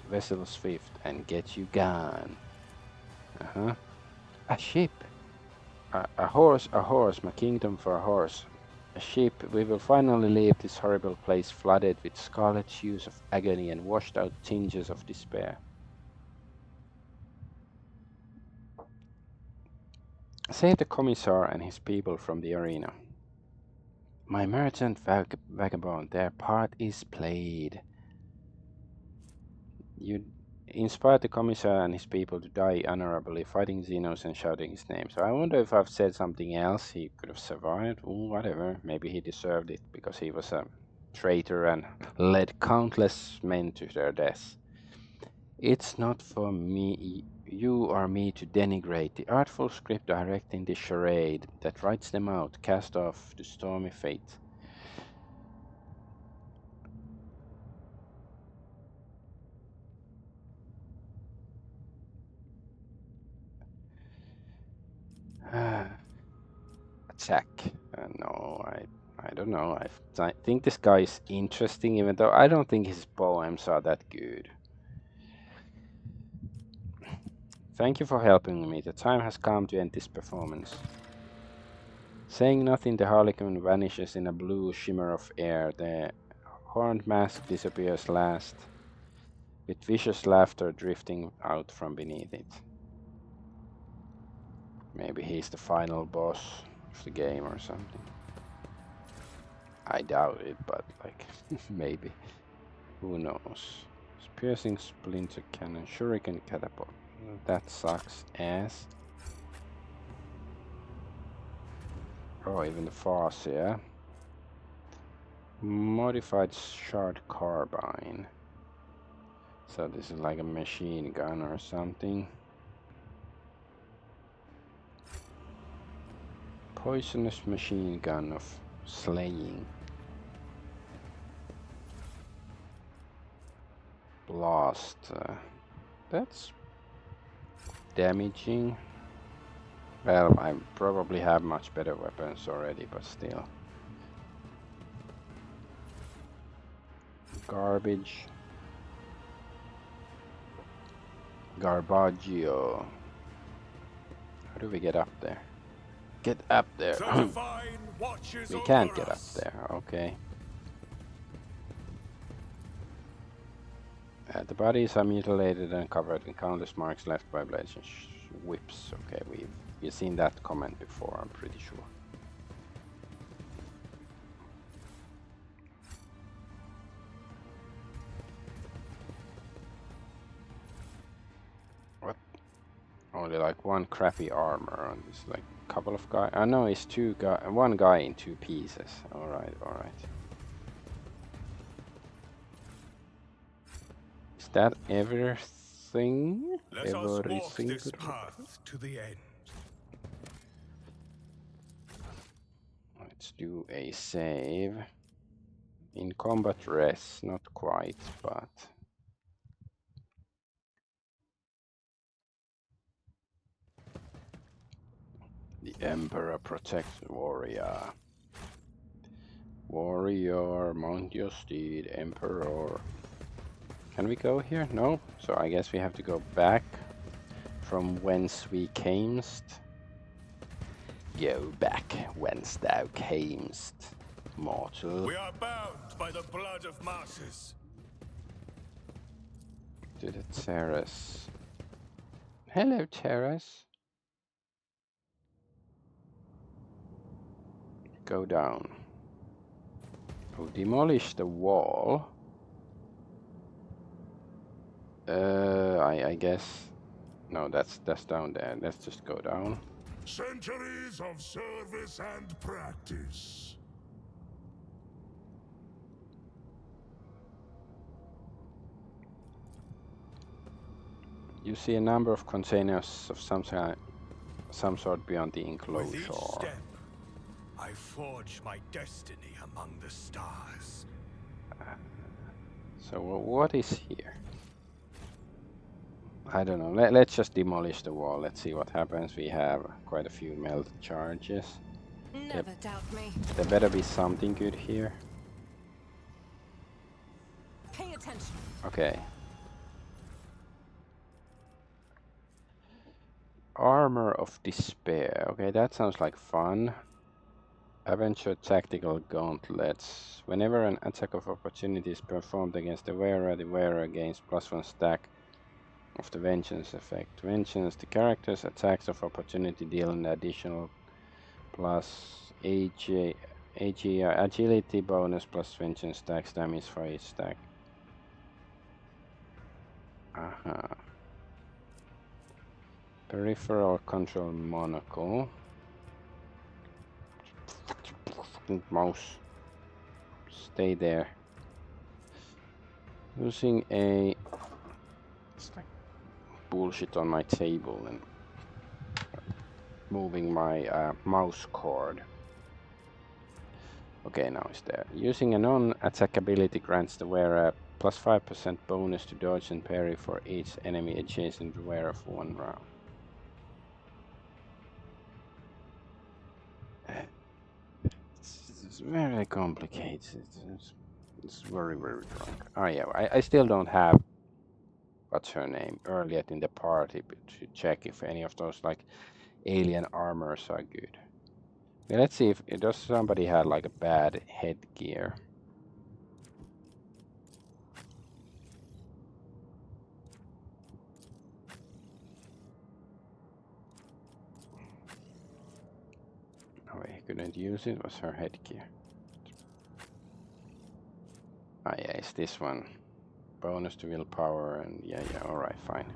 vessel swift and get you gone. Uh-huh. A ship. A horse, my kingdom for a horse. A ship. We will finally leave this horrible place flooded with scarlet hues of agony and washed out tinges of despair. Save the commissar and his people from the arena. My merchant vagabond, their part is played. You inspired the commissar and his people to die honorably, fighting Xenos and shouting his name. So I wonder if I've said something else he could have survived. Ooh, whatever. Maybe he deserved it because he was a traitor and led countless men to their deaths. It's not for me, you or me to denigrate the artful script directing the charade that writes them out, cast off to stormy fate. Attack. No, I don't know. I think this guy is interesting, even though I don't think his poems are that good. Thank you for helping me. The time has come to end this performance. Saying nothing, the Harlequin vanishes in a blue shimmer of air. The horned mask disappears last, with vicious laughter drifting out from beneath it. Maybe he's the final boss of the game or something. I doubt it, but like, maybe. Who knows? Piercing splinter cannon, shuriken catapult. That sucks ass. Oh, even the fast, yeah. Modified shard carbine. So this is like a machine gun or something. Poisonous machine gun of slaying. Blast. That's damaging. Well, I probably have much better weapons already, but still. Garbage. Garbaggio. How do we get up there? Get up there. We can't get up there, okay. The bodies are mutilated and covered in countless marks left by blades and whips. Okay, we've seen that comment before, I'm pretty sure. What? Only like one crappy armor on this, like couple of guys. I know it's one guy in two pieces. All right, all right. Is that everything? Let us walk this path to the end. Let's do a save. In combat rest, not quite, but the Emperor protects warrior. Warrior, mount your steed, Emperor. Can we go here? No. So I guess we have to go back from whence we camest. Go back whence thou camest, mortal. We are bound by the blood of masses. To the terrace. Hello, terrace. Go down. Oh, demolish the wall. I guess. No, that's down there. Let's just go down. Centuries of service and practice. You see a number of containers of some sort beyond the enclosure. With each step, I forge my destiny among the stars. So what is here? I don't know. Let's just demolish the wall. Let's see what happens. We have quite a few melt charges. Never doubt me. There better be something good here. Pay attention. Okay. Armor of Despair. Okay, that sounds like fun. Adventure Tactical Gauntlets. Whenever an attack of opportunity is performed against the wearer gains +1 stack of the Vengeance effect. Vengeance, the character's attacks of opportunity deal an additional plus agility bonus plus Vengeance stacks damage for each stack. Peripheral control monocle. Mouse. Stay there. Using a... It's like bullshit on my table and moving my mouse cord. Okay, now it's there. Using a non-attack ability grants the wearer a +5% bonus to dodge and parry for each enemy adjacent to the wearer for 1 round. It's very complicated. It's very, very drunk. Oh yeah, I still don't have what's her name, earlier in the party to check if any of those like alien armors are good. Okay, let's see if does somebody have like a bad headgear. Oh, he couldn't use it. Was her headgear? Ah, yeah, it's this one. Bonus to willpower and yeah, all right, fine.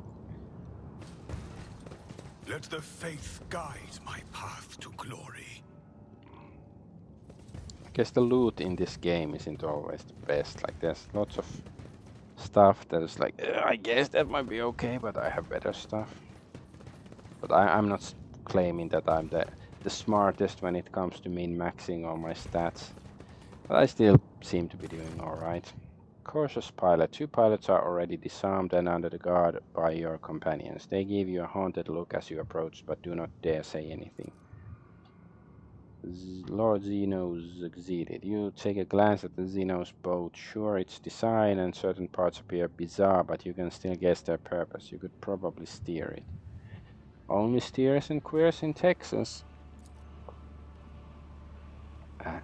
Let the faith guide my path to glory. I guess the loot in this game isn't always the best. Like there's lots of stuff that is like, I guess that might be okay, but I have better stuff. But I'm not claiming that I'm the smartest when it comes to min-maxing all my stats. But I still seem to be doing alright. Cautious pilot. 2 pilots are already disarmed and under the guard by your companions. They give you a haunted look as you approach, but do not dare say anything. Lord Xenos succeeded. You take a glance at the Xenos boat. Sure, its design and certain parts appear bizarre, but you can still guess their purpose. You could probably steer it. Only steers and queers in Texas.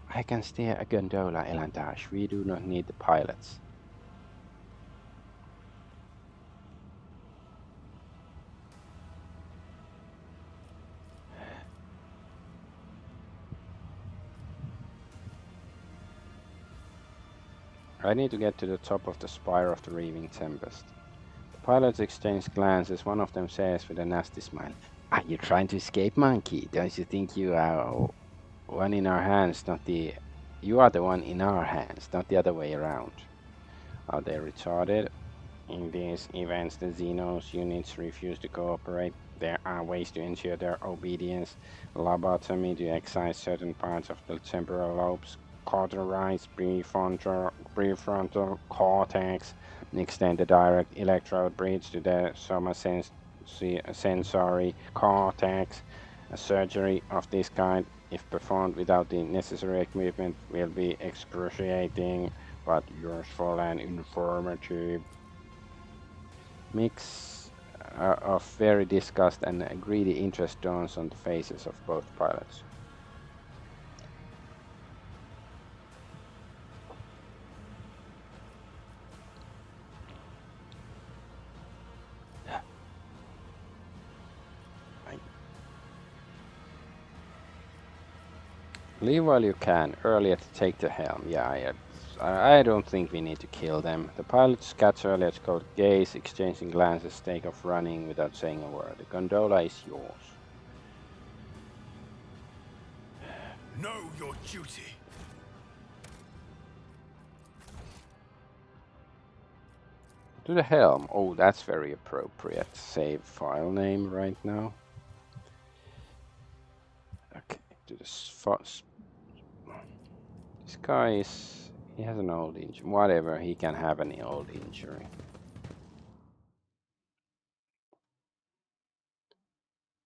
I can steer a gondola, Elandash. We do not need the pilots. I need to get to the top of the spire of the Reaving Tempest. The pilots exchange glances. One of them says with a nasty smile, "Are you trying to escape, monkey? Don't you think you are one in our hands, not the... You are the one in our hands, not the other way around." Are they retarded? In these events, the Xenos units refuse to cooperate. There are ways to ensure their obedience. Lobotomy to excise certain parts of the temporal lobes, cauterize prefrontal cortex, and extend the direct electrode bridge to the somatosensory cortex. A surgery of this kind, if performed without the necessary equipment, will be excruciating, but useful and informative. Mix of very disgust and greedy interest dawns on the faces of both pilots. Leave while you can. Earlier to take the helm. Yeah, I don't think we need to kill them. The pilots catch Elliot's code gaze, exchanging glances, take off running without saying a word. The gondola is yours. Know your duty. To the helm. Oh, that's very appropriate. Save file name right now. Okay, to the this guy is... He has an old injury. Whatever, he can have an old injury.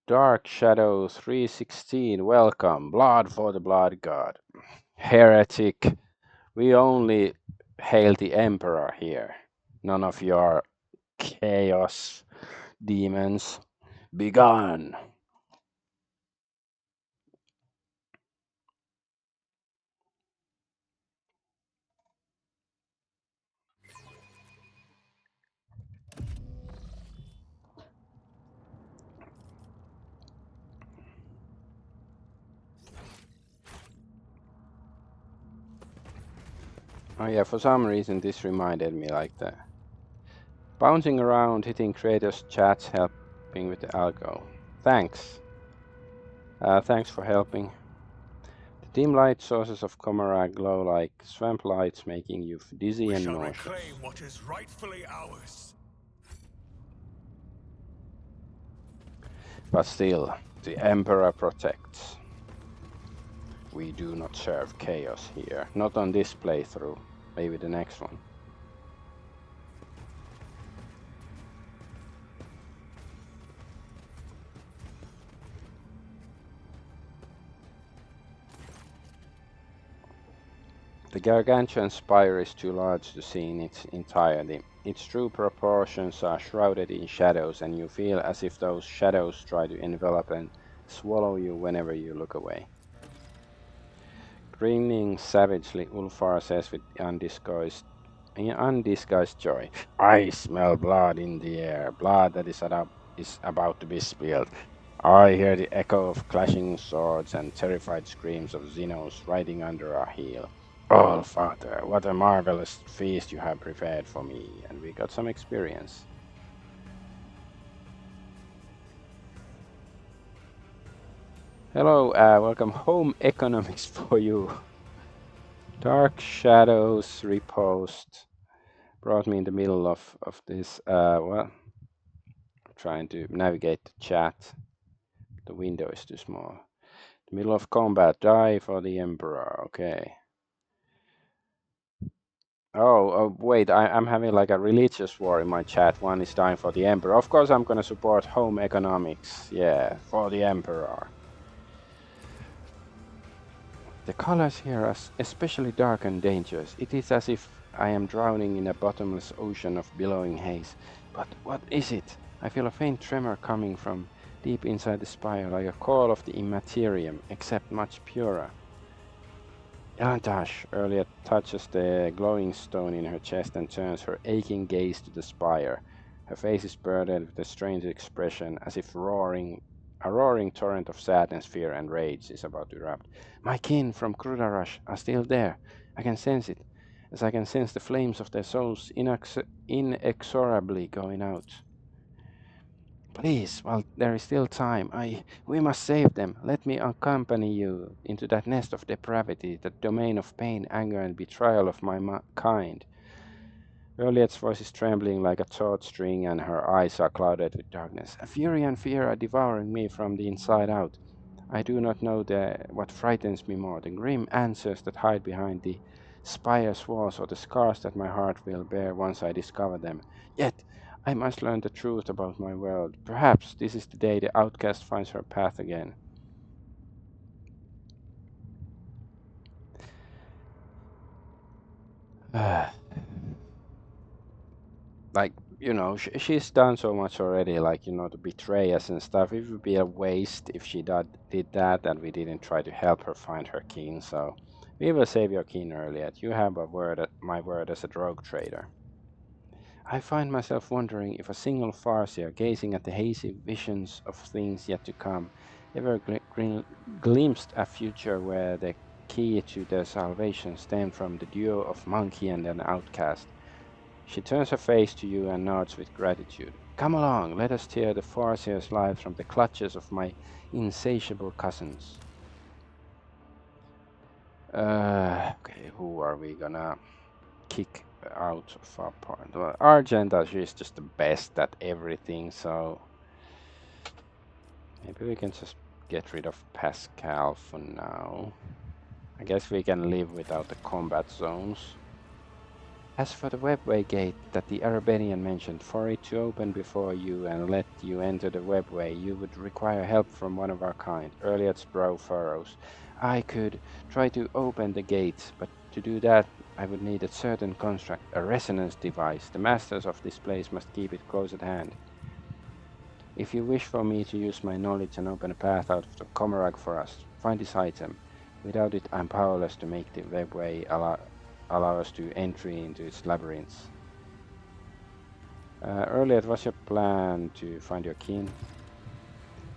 Dark Shadow 316, welcome. Blood for the Blood God. Heretic, we only hail the Emperor here. None of your chaos demons. Begone! Oh yeah, for some reason this reminded me like that. Bouncing around, hitting creators' chats, helping with the algo. Thanks. Thanks for helping. The dim light sources of Comara glow like swamp lights, making you dizzy We and shall nauseous. reclaim what is rightfully ours. But still, the Emperor protects. We do not serve chaos here. Not on this playthrough. Maybe the next one. The gargantuan spire is too large to see in its entirety. its true proportions are shrouded in shadows, and you feel as if those shadows try to envelop and swallow you whenever you look away. Grinning savagely, Ulfar says with undisguised joy, I smell blood in the air, blood that is about to be spilled. I hear the echo of clashing swords and terrified screams of Xenos riding under our heel. Oh, Father, what a marvelous feast you have prepared for me, and we got some experience. Hello, welcome home economics for you. Dark Shadows repost brought me in the middle of this, well, I'm trying to navigate the chat. The window is too small. The middle of combat, die for the Emperor, okay. Oh, wait, I'm having like a religious war in my chat. One is dying for the Emperor. Of course, I'm going to support home economics. Yeah, for the Emperor. The colors here are especially dark and dangerous. It is as if I am drowning in a bottomless ocean of billowing haze. But what is it? I feel a faint tremor coming from deep inside the spire, like a call of the immaterium, except much purer. Elantash earlier touches the glowing stone in her chest and turns her aching gaze to the spire. Her face is burdened with a strange expression, as if a roaring torrent of sadness, fear, and rage is about to erupt. My kin from Krudarash are still there. I can sense it, as I can sense the flames of their souls inexorably going out. Please, while there is still time, we must save them. Let me accompany you into that nest of depravity, that domain of pain, anger, and betrayal of my kind. Juliet's voice is trembling like a taut string, and her eyes are clouded with darkness. A fury and fear are devouring me from the inside out. I do not know what frightens me more, the grim answers that hide behind the spire's walls, or the scars that my heart will bear once I discover them. Yet, I must learn the truth about my world. Perhaps this is the day the outcast finds her path again. Like, she's done so much already, like, to betray us and stuff. It would be a waste if she did that and we didn't try to help her find her kin. So we will save your kin earlier. You have my word as a rogue trader. I find myself wondering if a single farseer, gazing at the hazy visions of things yet to come, ever glimpsed a future where the key to their salvation stemmed from the duo of monkey and an outcast. She turns her face to you and nods with gratitude. Come along, let us tear the Farseer's lives from the clutches of my insatiable cousins. Okay, who are we gonna kick out of our part? Well, Argenta, she's just the best at everything, so maybe we can just get rid of Pascal for now. I guess we can live without the combat zones. As for the webway gate that the Arabenian mentioned, for it to open before you and let you enter the webway, you would require help from one of our kind. Elliot's brow furrows. I could try to open the gate, but to do that, I would need a certain construct, a resonance device. The masters of this place must keep it close at hand. If you wish for me to use my knowledge and open a path out of the Comarag for us, find this item. Without it, I'm powerless to make the webway allow us to entry into its labyrinths. Earlier, what's your plan to find your kin?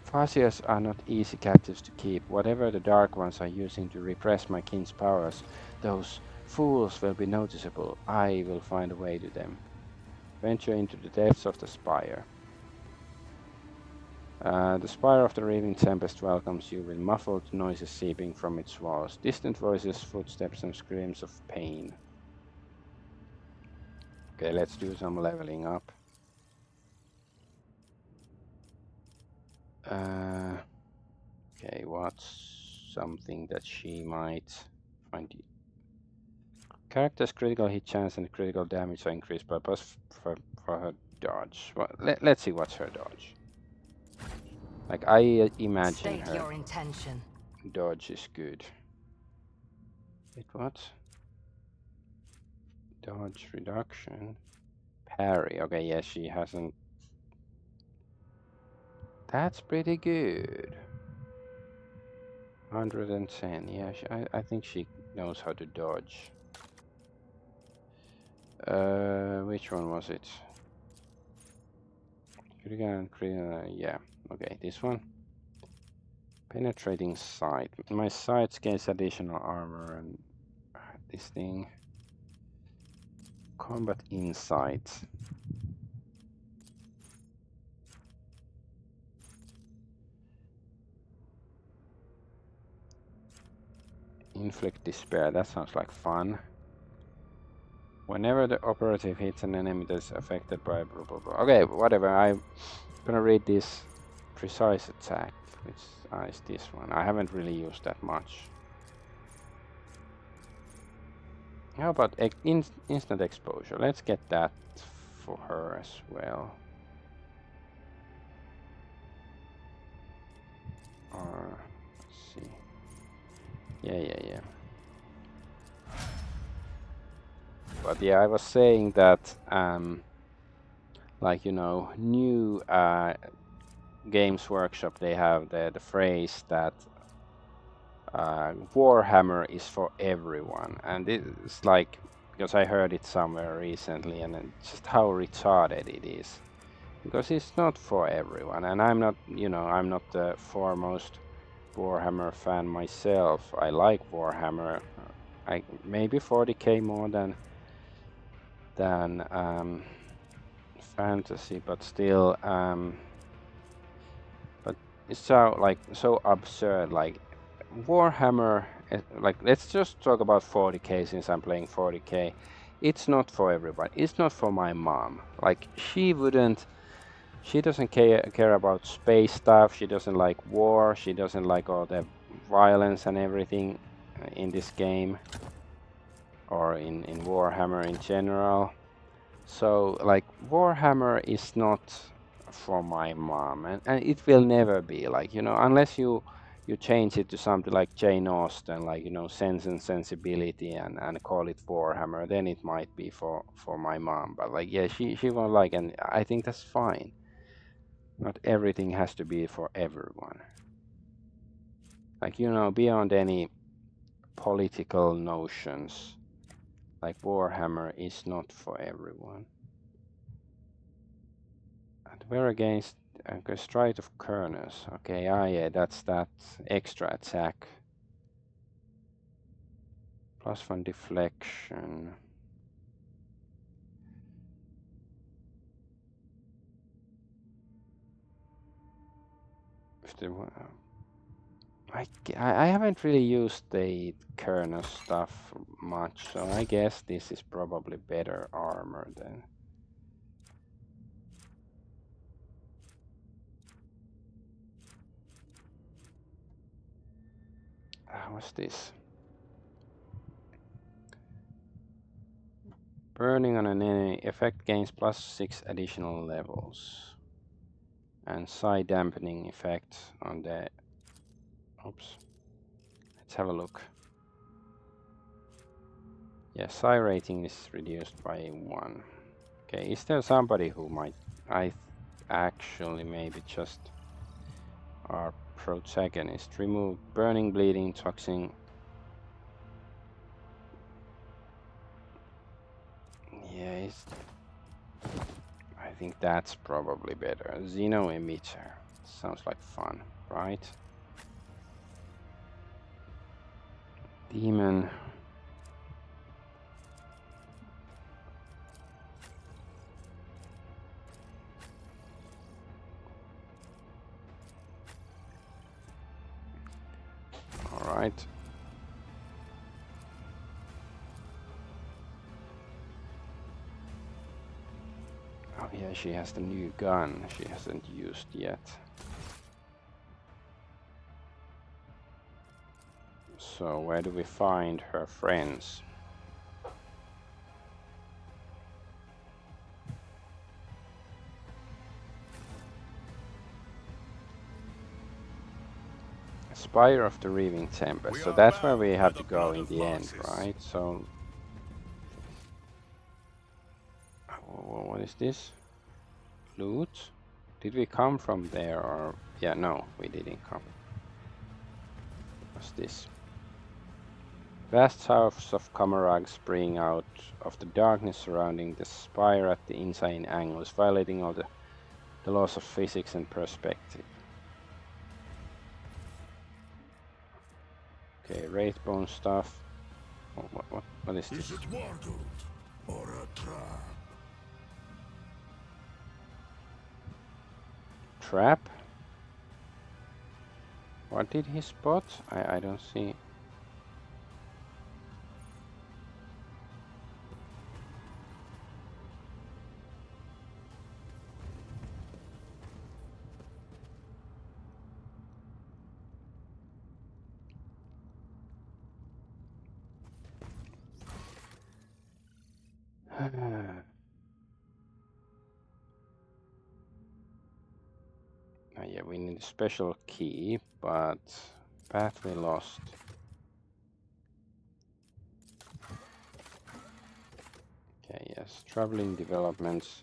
Farseers are not easy captives to keep. Whatever the Dark Ones are using to repress my kin's powers, those fools will be noticeable. I will find a way to them. Venture into the depths of the spire. The spire of the Raving Tempest welcomes you with muffled noises seeping from its walls, distant voices, footsteps, and screams of pain. Okay, let's do some leveling up. Okay, what's something that she might find? Character's critical hit chance and critical damage are increased by plus for her dodge. Well, let's see what's her dodge. Like, I imagine State her your intention. dodge is good. Wait, what? Dodge reduction. Parry. Okay, yeah, she hasn't. That's pretty good. 110. Yeah, I think she knows how to dodge. Which one was it? Yeah. Okay, this one. Penetrating sight. My sight gains additional armor and this thing. Combat insight. Inflict despair. That sounds like fun. Whenever the operative hits an enemy that's affected by blah blah blah. Okay, whatever. I'm gonna read this precise attack, which is this one. I haven't really used that much. How about instant exposure? Let's get that for her as well. Or let's see. Yeah. But yeah, I was saying that like, you know, new Games Workshop, they have the phrase that Warhammer is for everyone, and it's like, because I heard it somewhere recently, and just how retarded it is, because it's not for everyone. And I'm not, you know, I'm not the foremost Warhammer fan myself. I like Warhammer. I maybe 40k more than fantasy, but still, but it's so like so absurd. Like Warhammer, like let's just talk about 40k since I'm playing 40k. It's not for everybody. It's not for my mom. Like she doesn't care about space stuff. She doesn't like war. She doesn't like all the violence and everything in this game, or in Warhammer in general. So like Warhammer is not for my mom, and it will never be, like, you know, unless you change it to something like Jane Austen, like, you know, Sense and Sensibility, and call it Warhammer, then it might be for my mom. But like, yeah, she won't like, and I think that's fine. Not everything has to be for everyone. Like, you know, beyond any political notions, like Warhammer is not for everyone. And we're against a stride of Kerners. Okay, yeah, that's that extra attack. +1 deflection. If the, I haven't really used the Kerner stuff much, so I guess this is probably better armor than. What's this? Burning on an enemy effect gains +6 additional levels. And psi dampening effect on the. Oops. Let's have a look. Yeah, psi rating is reduced by 1. Okay, is there somebody who might. Actually maybe just our protagonist. Remove burning, bleeding, toxin. Yeah, I think that's probably better. Xeno emitter. Sounds like fun, right? Demon. All right. Oh yeah, she has the new gun she hasn't used yet. So where do we find her friends? Spire of the Reaving Tempest. So that's where we have to go in the end, right? So What is this? Loot? Did we come from there or... Yeah, no, we didn't come. What's this? Vast house of Camarag spring out of the darkness surrounding the spire at the insane angles, violating all the laws of physics and perspective. Okay, Wraithbone stuff. What is this? Is it Wargoat or a trap? Trap? What did he spot? I don't see. Yeah, we need a special key, but pathway lost. Okay, yes, traveling developments.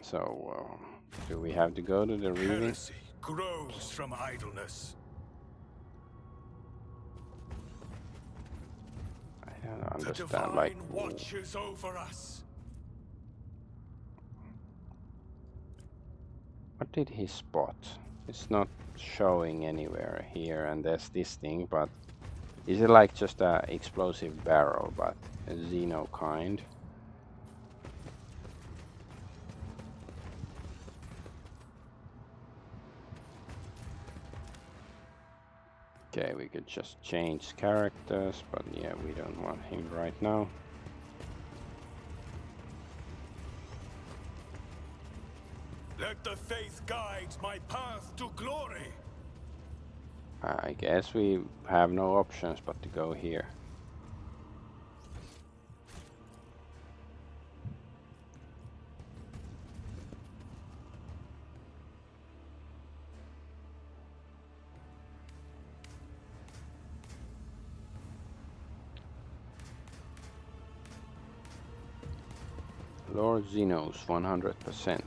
So, do we have to go to the reading? Heresy grows from idleness. I don't The understand, divine like... watches over us. What did he spot? It's not showing anywhere here, and there's this thing, but... Is it like just a explosive barrel, but a Xeno kind? Okay, we could just change characters, but yeah, we don't want him right now. Let the faith guide my path to glory. I guess we have no options but to go here. Lord Xenos, 100%.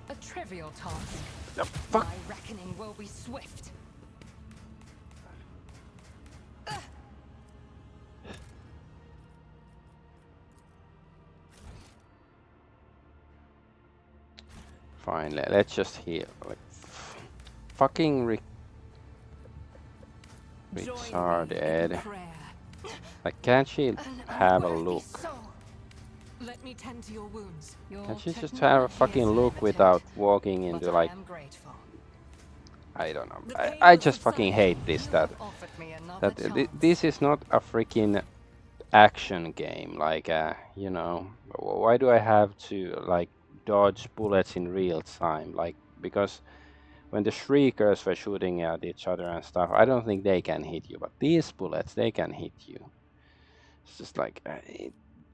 A trivial task. The fuck? My reckoning will be swift. Fine, let's just heal. Like, fucking retarded. Like, can't she have a look? Let me tend to your wounds. Can't she just have a fucking look without walking into like... I don't know. I just fucking hate this, that this is not a freaking action game. Like, you know, why do I have to like dodge bullets in real time? Like, because when the shriekers were shooting at each other and stuff, I don't think they can hit you, but these bullets, they can hit you. It's just like,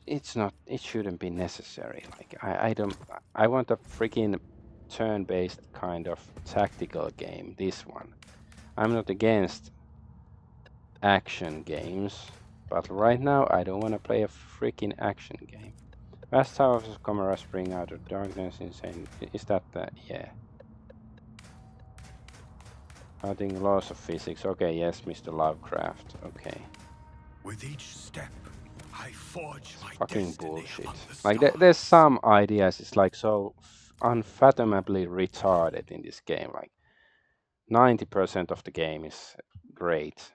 it's not, it shouldn't be necessary. Like, I want a freaking turn-based kind of tactical game, this one. I'm not against action games, but right now I don't want to play a freaking action game. Vast towers of Camera spring out of darkness, insane. Is that the... yeah. Fighting laws of physics. Okay, yes, Mr. Lovecraft. Okay. With each step, I forge my Fucking destiny bullshit. among the Like, stars. there's some ideas, it's like so unfathomably retarded in this game. Like, 90% of the game is great.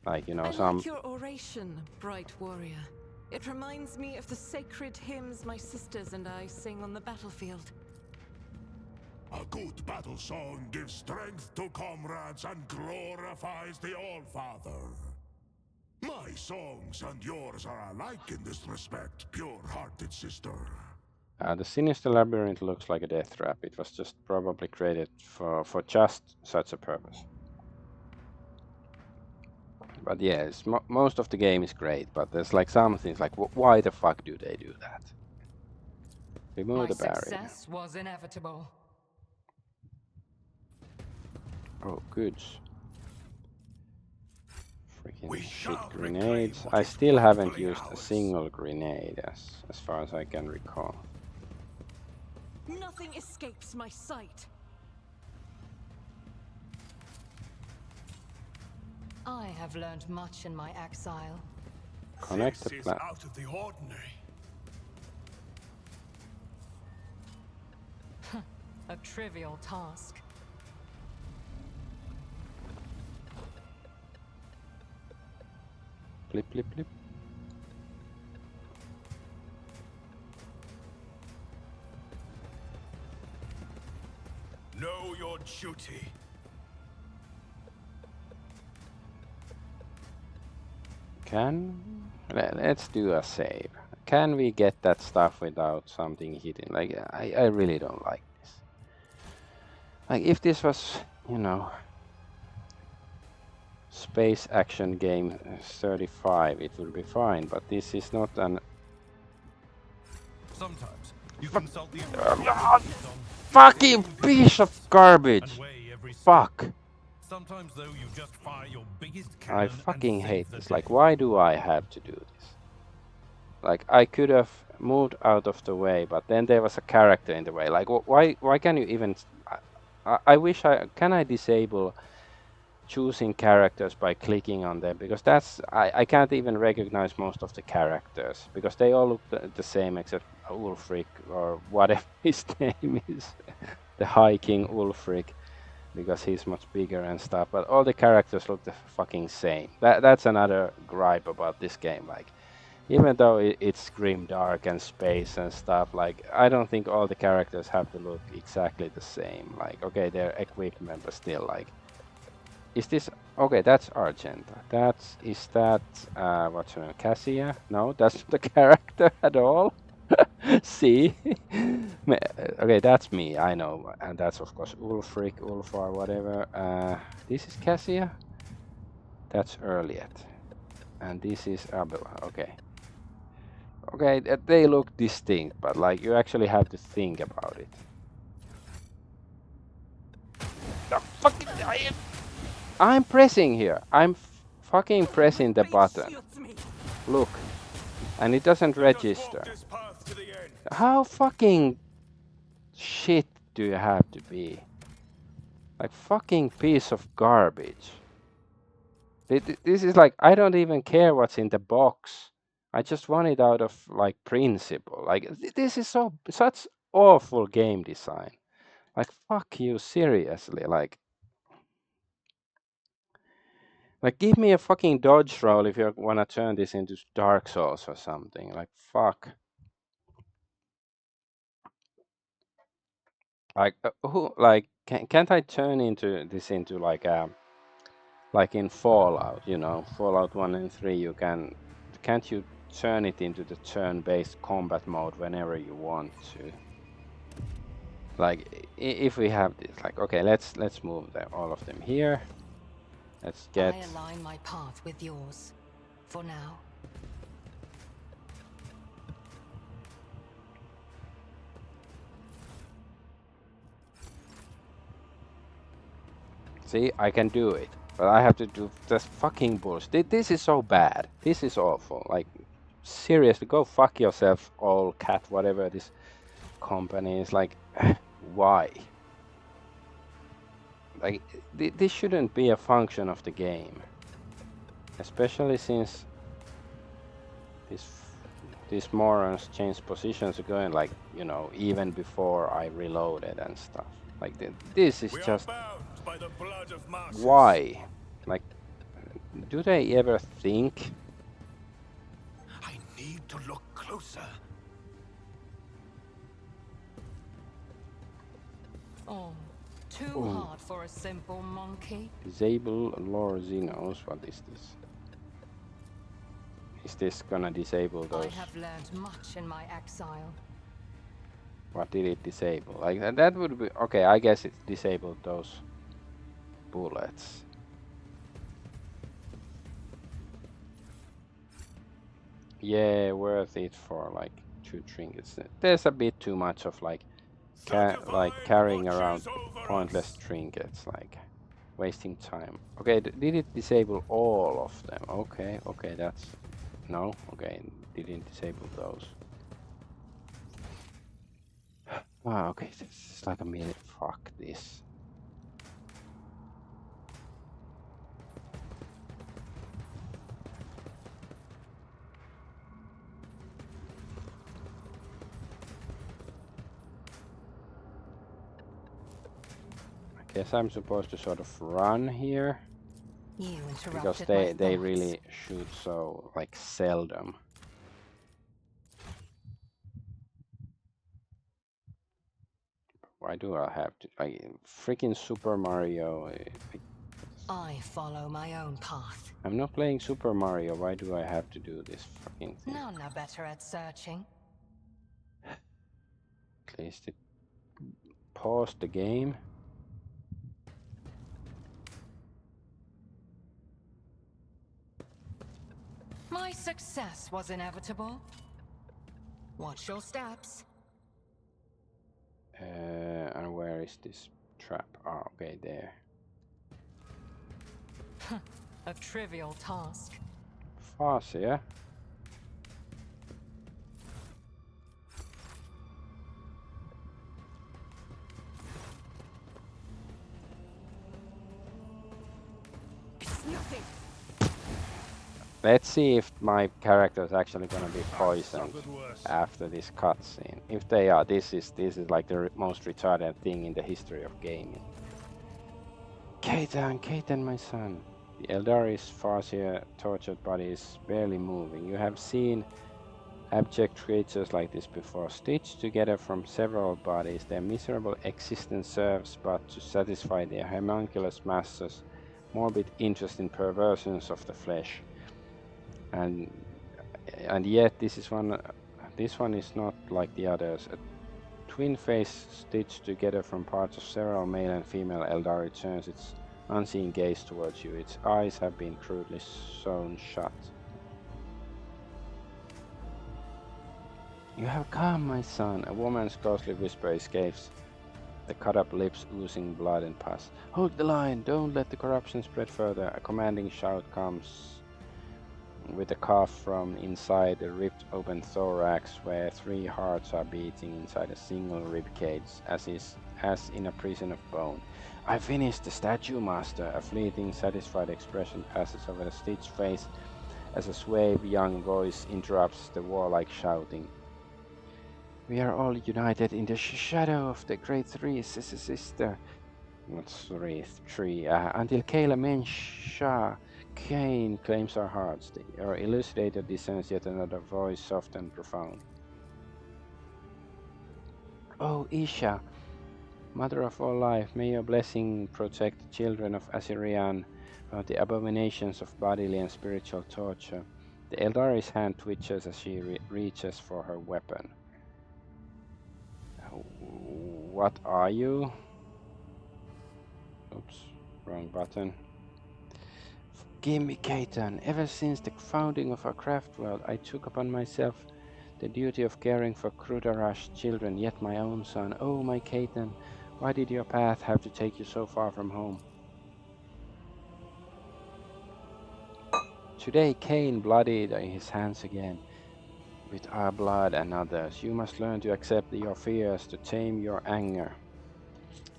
Like, you know, I some... like your oration, bright warrior. It reminds me of the sacred hymns my sisters and I sing on the battlefield. A good battle song gives strength to comrades and glorifies the All-Father. My songs and yours are alike in this respect, pure-hearted sister. The sinister labyrinth looks like a death trap. It was just probably created for just such a purpose. But yes, most of the game is great, but there's like some things like, why the fuck do they do that? Remove the barrier. Success was inevitable. Oh, goods. Freaking We shit shall reclaim grenades. what I is still haven't rightfully used a ours. single grenade as far as I can recall. Nothing escapes my sight. I have learned much in my exile. Connect This the is plat. out of the ordinary. A trivial task. Flip, flip, flip. Know your duty. Let's do a save. Can we get that stuff without something hidden? Like, I really don't like this. Like, if this was, you know, space action game 35, it would be fine, but this is not an... Sometimes you consult the Fucking piece of garbage! and weigh every step. Fuck! Sometimes though you just fire your biggest I cannon fucking and save hate the this. day. Like, why do I have to do this? Like, I could have moved out of the way, but then there was a character in the way. Like, why can you even... I wish can I disable choosing characters by clicking on them, because that's... I can't even recognize most of the characters, because they all look the same except Ulfric, or whatever his name is. The High King Ulfric, because he's much bigger and stuff, but all the characters look the fucking same. That's another gripe about this game. Like, even though it's grim dark and space and stuff, like, I don't think all the characters have to look exactly the same. Like, okay, they're equipment, but still, like, is this... Okay, that's Argenta. Is that what's her name, Cassia? No, that's not the character at all. See? Okay, that's me, I know, and that's of course Ulfric, Ulfar, whatever. This is Cassia. That's Earliet, and this is Abela. Okay. Okay, they look distinct, but like, you actually have to think about it. The fucking... I'm pressing here. I'm fucking pressing the button. Look, and it doesn't register. This path to the end. How fucking shit do you have to be? Like, fucking piece of garbage. This is like, I don't even care what's in the box. I just want it out of like principle. Like, this is such awful game design. Like, fuck you, seriously. Like, give me a fucking dodge roll if you wanna turn this into Dark Souls or something. Like, fuck. Like, who, like, can't I turn into this into like in Fallout, you know, Fallout 1 and 3, you can't you turn it into the turn-based combat mode whenever you want to? Like, if we have this, like, okay, let's move all of them here. Let's get... I align my path with yours. For now. See, I can do it, but I have to do this fucking bullshit. This is so bad. This is awful. Like, seriously, go fuck yourself, Owlcat, whatever this company is. Like, why? Like, this shouldn't be a function of the game, especially since these morons changed positions again, like, you know, even before I reloaded and stuff. Like, this is just... By the blood of masses. Why? Like, do they ever think? I need to look closer. Oh, too hard for a simple monkey. Disable Lore Xenos. What is this? Is this gonna disable I those? have learned much in my exile. What did it disable? Like, that would be... Okay, I guess it disabled those bullets. Yeah, worth it for like 2 trinkets. There's a bit too much of like carrying around pointless trinkets. Like, wasting time. Okay, did it disable all of them? Okay, okay, that's... No, okay, didn't disable those. Ah, okay, this is like a minute. Fuck this. I guess I'm supposed to sort of run here. You Because interrupted they my thoughts. really shoot so like seldom. Why do I have to like freaking Super Mario? I follow my own path. I'm not playing Super Mario. Why do I have to do this fucking thing? None are better at searching. At least it paused the game. My success was inevitable. Watch your steps. And where is this trap? Oh, okay, there. A trivial task. Fast, yeah? It's nothing. Let's see if my character is actually gonna be I've poisoned suffered worse. after this cutscene. If they are, this is like the most retarded thing in the history of gaming. Ketan, my son. The Eldaris Farseer tortured body is barely moving. You have seen abject creatures like this before, stitched together from several bodies. Their miserable existence serves but to satisfy their homunculus masters' morbid interest in perversions of the flesh. And yet this one is not like the others. A twin face stitched together from parts of several male and female Eldari turns its unseen gaze towards you. Its eyes have been crudely sewn shut. You have come, my son. A woman's ghostly whisper escapes, the cut-up lips oozing blood and pus. Hold the line! Don't let the corruption spread further. A commanding shout comes with a cough from inside the ripped open thorax, where 3 hearts are beating inside a single ribcage, as in a prison of bone. I finished the statue, master. A fleeting, satisfied expression passes over the stitched face as a suave young voice interrupts the warlike shouting. We are all united in the shadow of the great three, sister. Not three. Until Kayla Menshah Cain claims our hearts. Your elucidator discerns yet another voice, soft and profound. Oh, Isha, mother of all life, may your blessing protect the children of Assyrian from the abominations of bodily and spiritual torture. The Eldari's hand twitches as she reaches for her weapon. What are you? Oops, wrong button. Forgive me, Ketan. Ever since the founding of our craft world, I took upon myself the duty of caring for Krudara's children, yet my own son. Oh, my Ketan, why did your path have to take you so far from home? Today, Cain bloodied his hands again with our blood and others. You must learn to accept your fears, to tame your anger.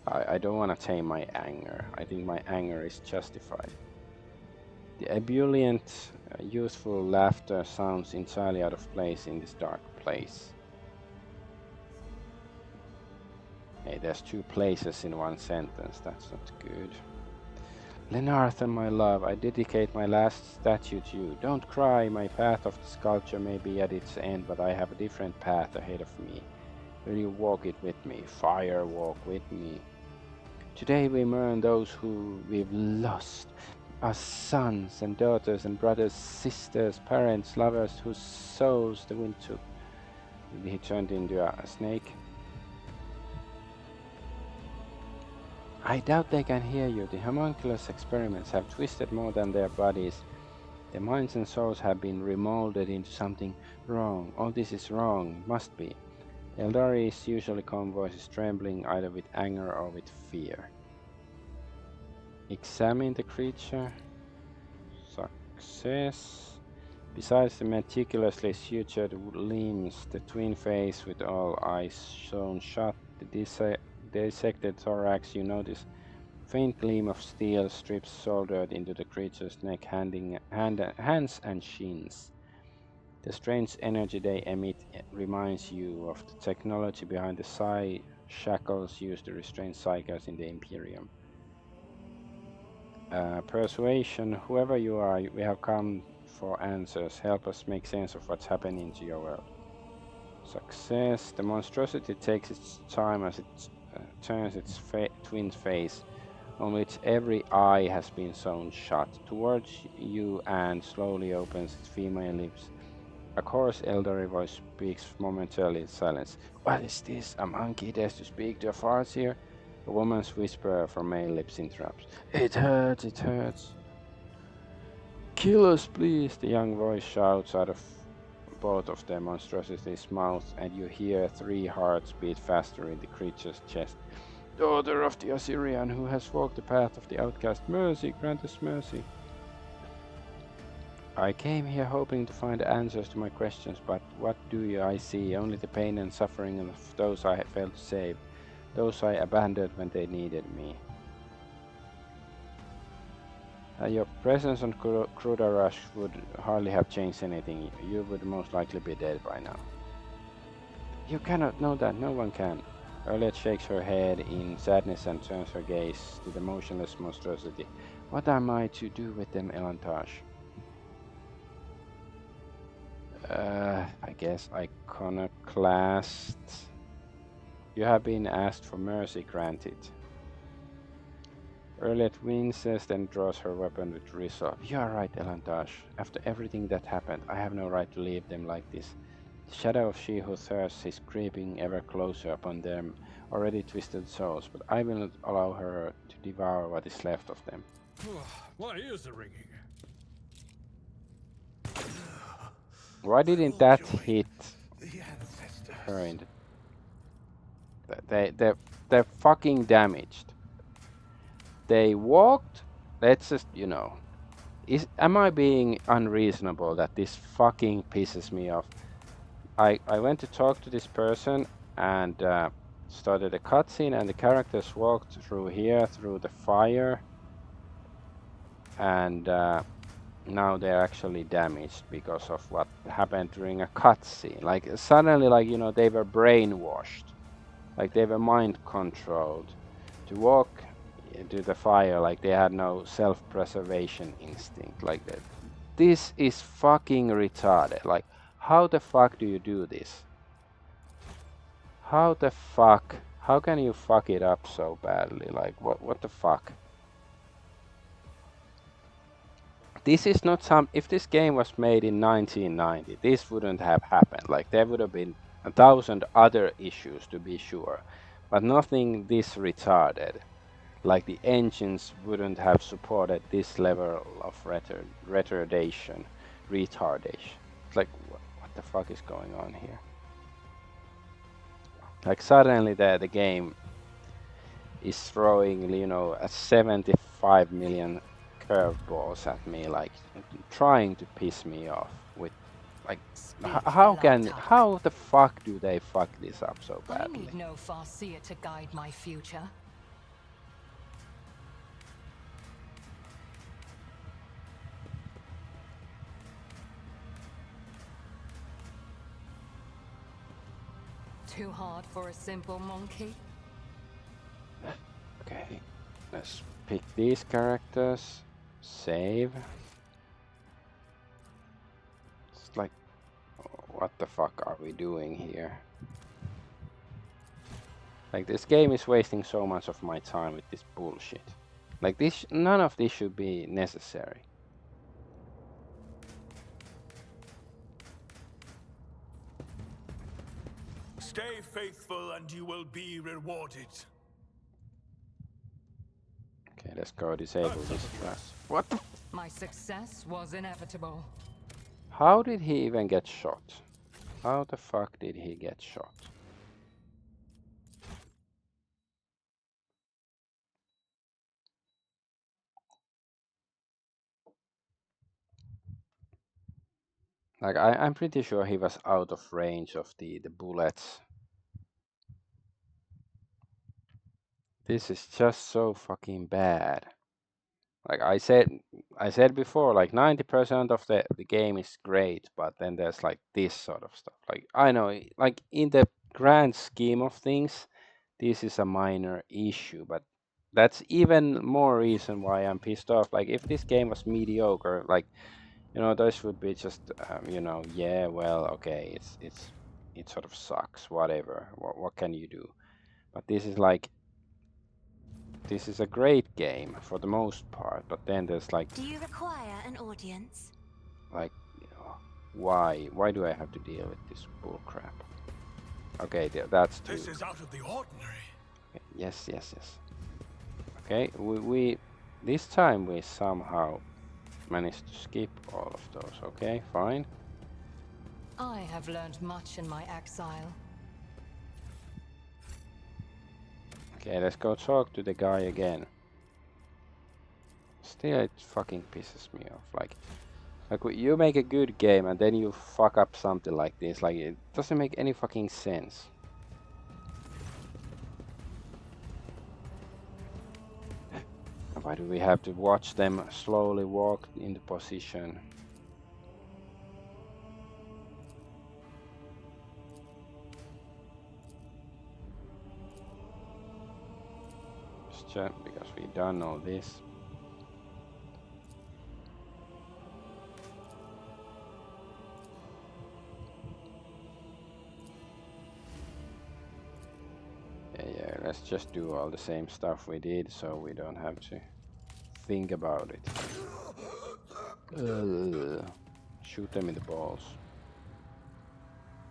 I don't want to tame my anger. I think my anger is justified. The ebullient, youthful laughter sounds entirely out of place in this dark place. Hey, there's 2 places in one sentence. That's not good. Lenarthan, my love, I dedicate my last statue to you. Don't cry, my path of sculpture may be at its end, but I have a different path ahead of me. Will you walk it with me? Fire, walk with me. Today we mourn those who we've lost. Our sons and daughters and brothers, sisters, parents, lovers, whose souls the wind took. He turned into a snake. I doubt they can hear you. The homunculus experiments have twisted more than their bodies. Their minds and souls have been remolded into something wrong. All this is wrong. Must be. Eldari's usually calm voice is trembling either with anger or with fear. Examine the creature. Success. Besides the meticulously sutured limbs, the twin face with all eyes shown shut, the dissected thorax, you notice faint gleam of steel strips soldered into the creature's neck, hands and shins. The strange energy they emit reminds you of the technology behind the psi shackles used to restrain psychers in the Imperium. Persuasion, whoever you are, we have come for answers. Help us make sense of what's happening to your world. Success. The monstrosity takes its time as it turns its twin face, on which every eye has been sewn shut, towards you and slowly opens its female lips. A coarse elderly voice speaks momentarily in silence. What is this? A monkey dares to speak to a farseer? A woman's whisper from male lips interrupts. It hurts, it hurts. Kill us, please, the young voice shouts out of both of their monstrosity's mouths, and you hear 3 hearts beat faster in the creature's chest. Daughter of the Assyrian, who has walked the path of the outcast, mercy, grant us mercy. I came here hoping to find answers to my questions, but what do I see? Only the pain and suffering of those I failed to save, those I abandoned when they needed me. Your presence on Krudarash would hardly have changed anything. You would most likely be dead by now. You cannot know that. No one can. Owlcat shakes her head in sadness and turns her gaze to the motionless monstrosity. What am I to do with them, Elantash? I guess iconoclast. You have been asked for mercy, granted. Owlcat winces, then draws her weapon with resolve. You are right, Elantash. After everything that happened, I have no right to leave them like this. The shadow of she who thirsts is creeping ever closer upon their already twisted souls, but I will not allow her to devour what is left of them. My ears are ringing. Why didn't that hit her in the... They're fucking damaged. They walked. Let's just, am I being unreasonable that this fucking pisses me off? I went to talk to this person and started a cutscene, and the characters walked through here, through the fire, and now they're actually damaged because of what happened during a cutscene. Like suddenly, they were brainwashed, like they were mind controlled to walk into the fire, like they had no self-preservation instinct. Like that. This is fucking retarded. Like, how the fuck do you do this? How the fuck? How can you fuck it up so badly? Like, what the fuck? This is not if this game was made in 1990, this wouldn't have happened. Like, there would have been 1,000 other issues to be sure, but nothing this retarded. Like, the engines wouldn't have supported this level of retardation. It's like, what the fuck is going on here? Like, suddenly the game is throwing, a 75 million curveballs at me, like trying to piss me off with, like, how the fuck do they fuck this up so badly? I need no farseer to guide my future. Too hard for a simple monkey? Okay, let's pick these characters, save. It's like, what the fuck are we doing here? Like, this game is wasting so much of my time with this bullshit. Like, none of this should be necessary. Stay faithful and you will be rewarded. Okay, let's go disable this trap. What the? My success was inevitable. How did he even get shot? How the fuck did he get shot? Like I'm pretty sure he was out of range of the bullets. This is just so fucking bad. Like I said before, like 90% of the game is great, but then there's like this sort of stuff. Like I know, like in the grand scheme of things, this is a minor issue, but that's even more reason why I'm pissed off. Like if this game was mediocre, like those would be just yeah, well, okay, it sort of sucks, whatever. What can you do? But this is like this is a great game for the most part, but then there's like Do you require an audience? like why do I have to deal with this bull crap? Okay, that's too. This is out of the ordinary. Okay, yes. Okay, we this time we somehow managed to skip all of those. Okay, fine. I have learned much in my exile. Okay, let's go talk to the guy again. Still, it fucking pisses me off. Like you make a good game and then you fuck up something like this. Like it doesn't make any fucking sense. Why do we have to watch them slowly walk into position? Just because we done all this. Yeah, let's just do all the same stuff we did so we don't have to think about it. Shoot them in the balls.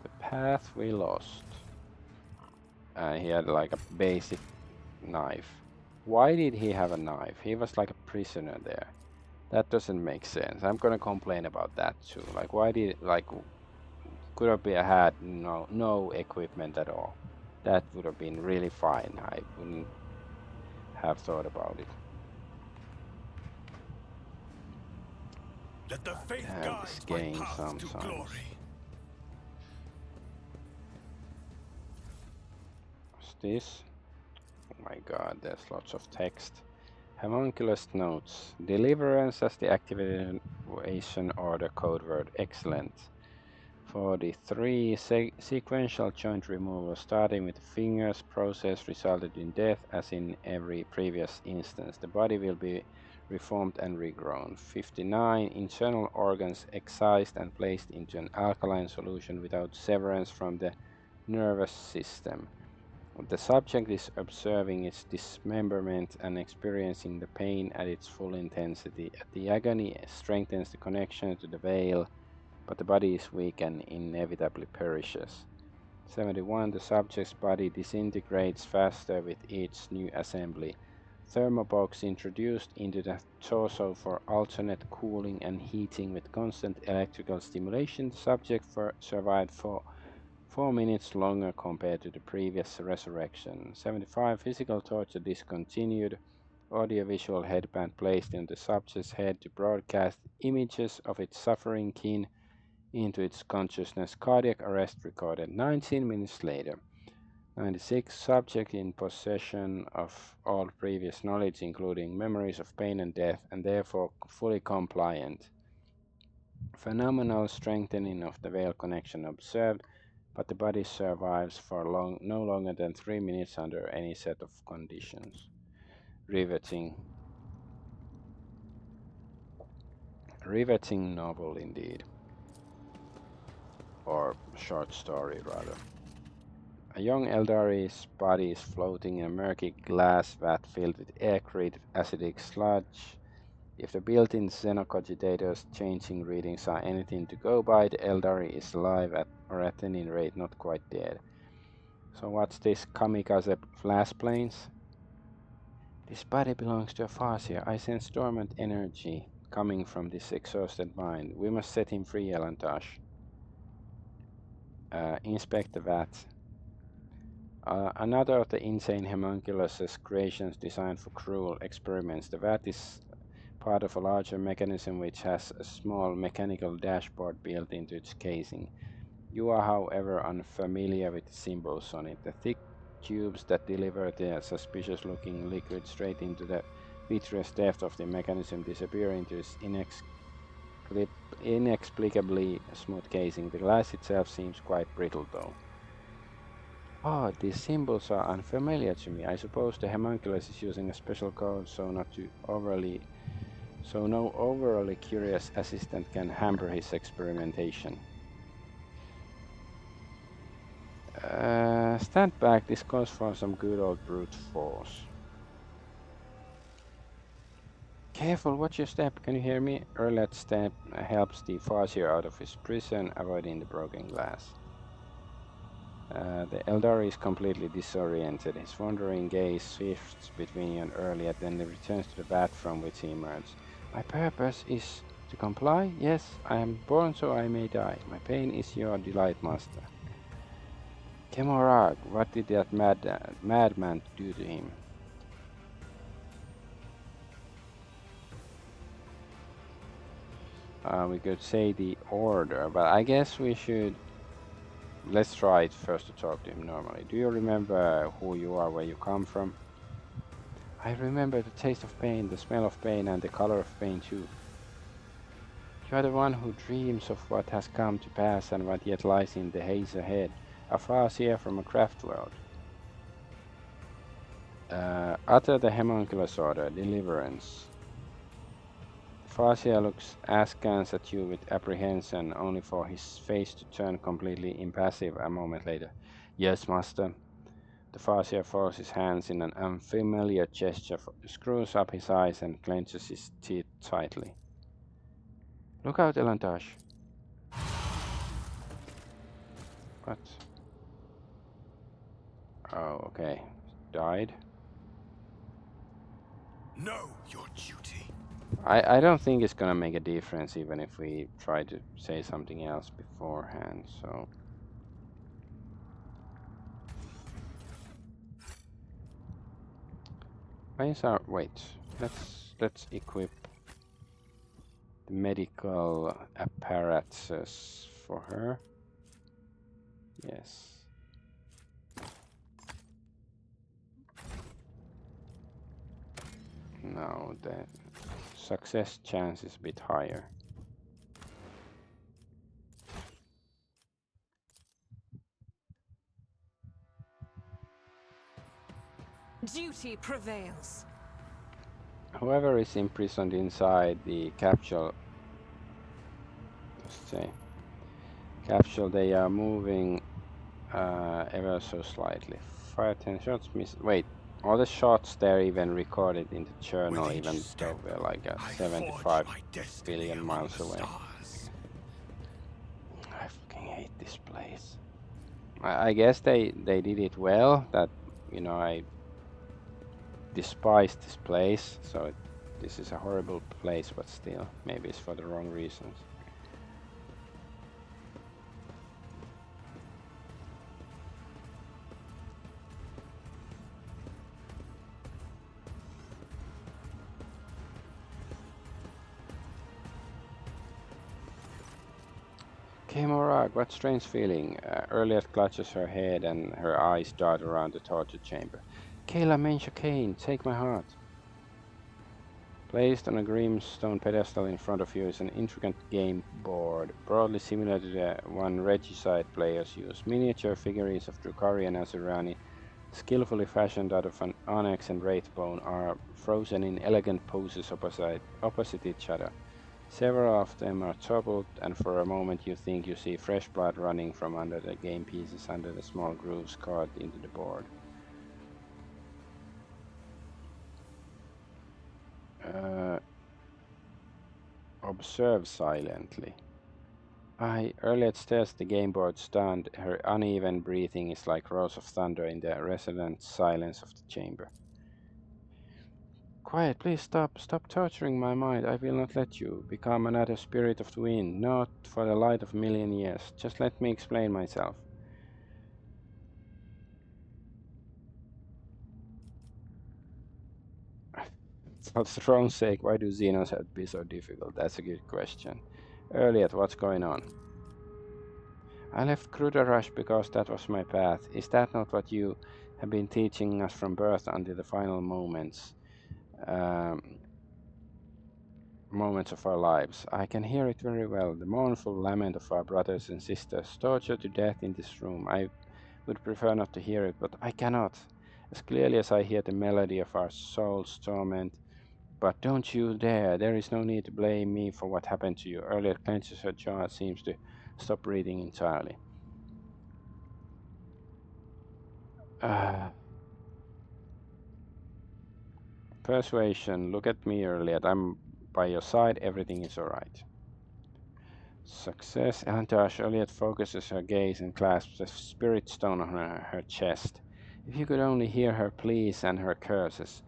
The path we lost. And he had like a basic knife. Why did he have a knife? He was like a prisoner there. That doesn't make sense. I'm gonna complain about that too. Like why did could have been had no equipment at all. That would have been really fine. I wouldn't have thought about it. Let the faith Damn, guide this my game path to sometimes. glory. What's this? Oh my god, there's lots of text. Homunculus notes. Deliverance as the activation order code word. Excellent. For the three sequential joint removal starting with the fingers, process resulted in death as in every previous instance. The body will be reformed and regrown. 59 internal organs excised and placed into an alkaline solution without severance from the nervous system. The subject is observing its dismemberment and experiencing the pain at its full intensity. The agony strengthens the connection to the veil, but the body is weak and inevitably perishes. 71. The subject's body disintegrates faster with each new assembly. Thermobox introduced into the torso for alternate cooling and heating with constant electrical stimulation. The subject survived for 4 minutes longer compared to the previous resurrection. 75. Physical torture discontinued. Audiovisual headband placed in the subject's head to broadcast images of its suffering kin into its consciousness. Cardiac arrest recorded 19 minutes later. 96. Subject in possession of all previous knowledge, including memories of pain and death, and therefore fully compliant. Phenomenal strengthening of the veil connection observed, but the body survives for no longer than 3 minutes under any set of conditions. Riveting. Riveting novel indeed. Or short story rather. A young Eldari's body is floating in a murky glass vat filled with air-created acidic sludge. If the built-in xenocogitators changing readings are anything to go by, the Eldari is alive or at any rate not quite dead. So what's this kamikaze flash planes? This body belongs to a Farseer. I sense dormant energy coming from this exhausted mind. We must set him free, Elantosh. Inspect the vat. Another of the insane homunculus's creations designed for cruel experiments. The vat is part of a larger mechanism which has a small mechanical dashboard built into its casing. You are, however, unfamiliar with the symbols on it. The thick tubes that deliver the suspicious-looking liquid straight into the vitreous depth of the mechanism disappear into its inexplicably smooth casing. The glass itself seems quite brittle, though. Oh, these symbols are unfamiliar to me. I suppose the homunculus is using a special code so no overly curious assistant can hamper his experimentation. Stand back, this calls for some good old brute force. Careful, watch your step, can you hear me? Erlet's step helps the Farseer out of his prison, avoiding the broken glass. The Eldari is completely disoriented. His wandering gaze shifts between you and Erlet, then returns to the vat from which he emerged. My purpose is to comply? Yes, I am born so I may die. My pain is your delight, master. Kemorag, what did that madman do to him? We could say the order, but I guess we should... Let's try it first to talk to him normally. Do you remember who you are, where you come from? I remember the taste of pain, the smell of pain, and the color of pain too. You are the one who dreams of what has come to pass and what yet lies in the haze ahead. A Farseer from a craft world. Utter the homunculus order, deliverance. Farseer looks askance at you with apprehension, only for his face to turn completely impassive a moment later. Yes, master. The Farseer folds his hands in an unfamiliar gesture, screws up his eyes and clenches his teeth tightly. Look out, Elantash. What? Oh, okay. Died? Know your duty. I don't think it's gonna make a difference even if we try to say something else beforehand, so... Wait, let's equip the medical apparatus for her. Yes. No, the success chance is a bit higher. Duty prevails. Whoever is imprisoned inside the capsule, let's say, capsule, they are moving ever so slightly. Fire 10 shots, miss. Wait, all the shots there even recorded in the journal, even though we're like 75 billion miles away. I fucking hate this place. I guess they did it well. That, you know, I despise this place, so this is a horrible place, but still, maybe it's for the wrong reasons. Okay, Morag, what strange feeling? Earlier clutches her head and her eyes dart around the torture chamber. Kayla Mensha Kane, take my heart. Placed on a grim stone pedestal in front of you is an intricate game board, broadly similar to the one Regicide players use. Miniature figurines of Drukhari and Azurani, skillfully fashioned out of an onyx and wraithbone, are frozen in elegant poses opposite each other. Several of them are toppled, and for a moment you think you see fresh blood running from under the game pieces under the small grooves carved into the board. Observe silently. Earlier stares the game board stunned. Her uneven breathing is like roars of thunder in the resonant silence of the chamber. Quiet, please stop. Stop torturing my mind. I will not let you become another spirit of the wind. Not for the light of a million years. Just let me explain myself. For the throne's sake, why do Xenos have to be so difficult? That's a good question. Elliot, what's going on? I left Cruda Rush because that was my path. Is that not what you have been teaching us from birth until the final um, moments of our lives? I can hear it very well, the mournful lament of our brothers and sisters, tortured to death in this room. I would prefer not to hear it, but I cannot. As clearly as I hear the melody of our soul's torment. But don't you dare. There is no need to blame me for what happened to you. Earlier clenches her jaw, seems to stop breathing entirely. Persuasion. Look at me, Elliot. I'm by your side. Everything is alright. Success. Elantage. Elliot focuses her gaze and clasps a spirit stone on her chest. If you could only hear her pleas and her curses.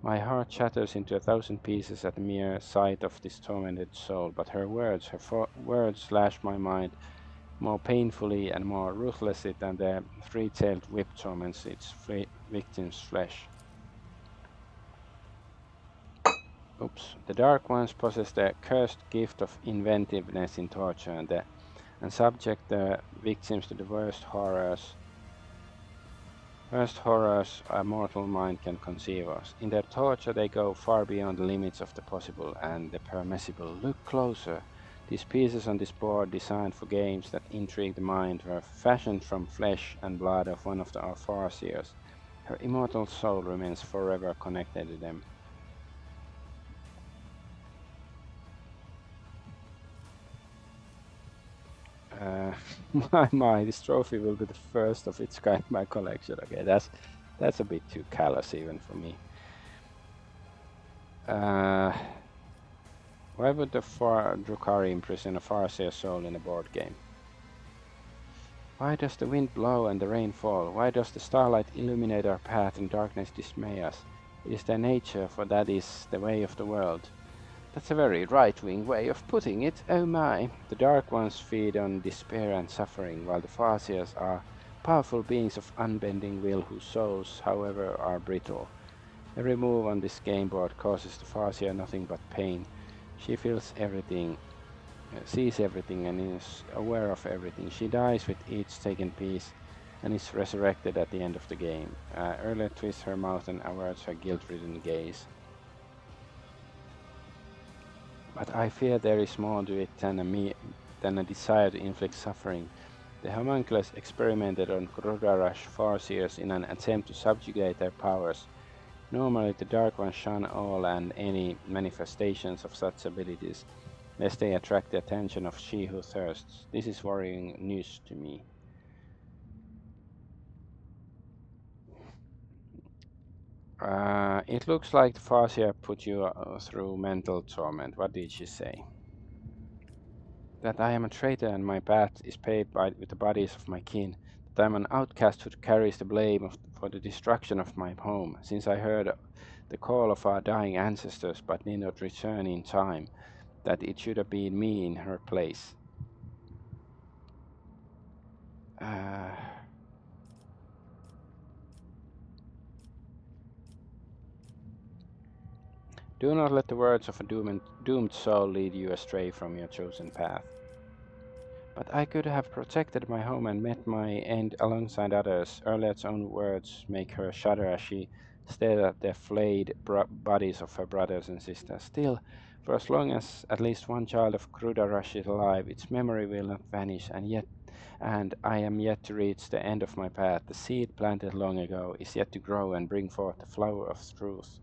My heart shatters into 1,000 pieces at the mere sight of this tormented soul, but her words slash my mind more painfully and more ruthlessly than the three-tailed whip torments its victim's flesh. Oops. The Dark Ones possess the cursed gift of inventiveness in torture and subject the victims to the worst horrors a mortal mind can conceive of. In their torture they go far beyond the limits of the possible and the permissible. Look closer. These pieces on this board, designed for games that intrigue the mind, were fashioned from flesh and blood of one of our Farseers. Her immortal soul remains forever connected to them. My, this trophy will be the first of its kind in my collection. Okay, that's a bit too callous even for me. Why would the Drukhari imprison a Farseer soul in a board game? Why does the wind blow and the rain fall? Why does the starlight illuminate our path and darkness dismay us? It is their nature, for that is the way of the world. That's a very right-wing way of putting it, oh my. The Dark Ones feed on despair and suffering, while the Farseers are powerful beings of unbending will whose souls, however, are brittle. Every move on this game board causes the Farseer nothing but pain. She feels everything, sees everything, and is aware of everything. She dies with each taken piece and is resurrected at the end of the game. Earlier twists her mouth and averts her guilt-ridden gaze. But I fear there is more to it than a desire to inflict suffering. The homunculus experimented on Krudarash Farseers in an attempt to subjugate their powers. Normally the Dark Ones shun all and any manifestations of such abilities, lest they attract the attention of she who thirsts. This is worrying news to me. It looks like the Farseer put you through mental torment. What did she say? That I am a traitor and my path is paved with the bodies of my kin, that I am an outcast who carries the blame for the destruction of my home, since I heard the call of our dying ancestors but did not return in time, that it should have been me in her place. Do not let the words of a doomed soul lead you astray from your chosen path. But I could have protected my home and met my end alongside others. Erlet's own words make her shudder as she stared at the flayed bodies of her brothers and sisters. Still, for as long as at least one child of Krudarash is alive, its memory will not vanish, and I am yet to reach the end of my path. The seed planted long ago is yet to grow and bring forth the flower of truth.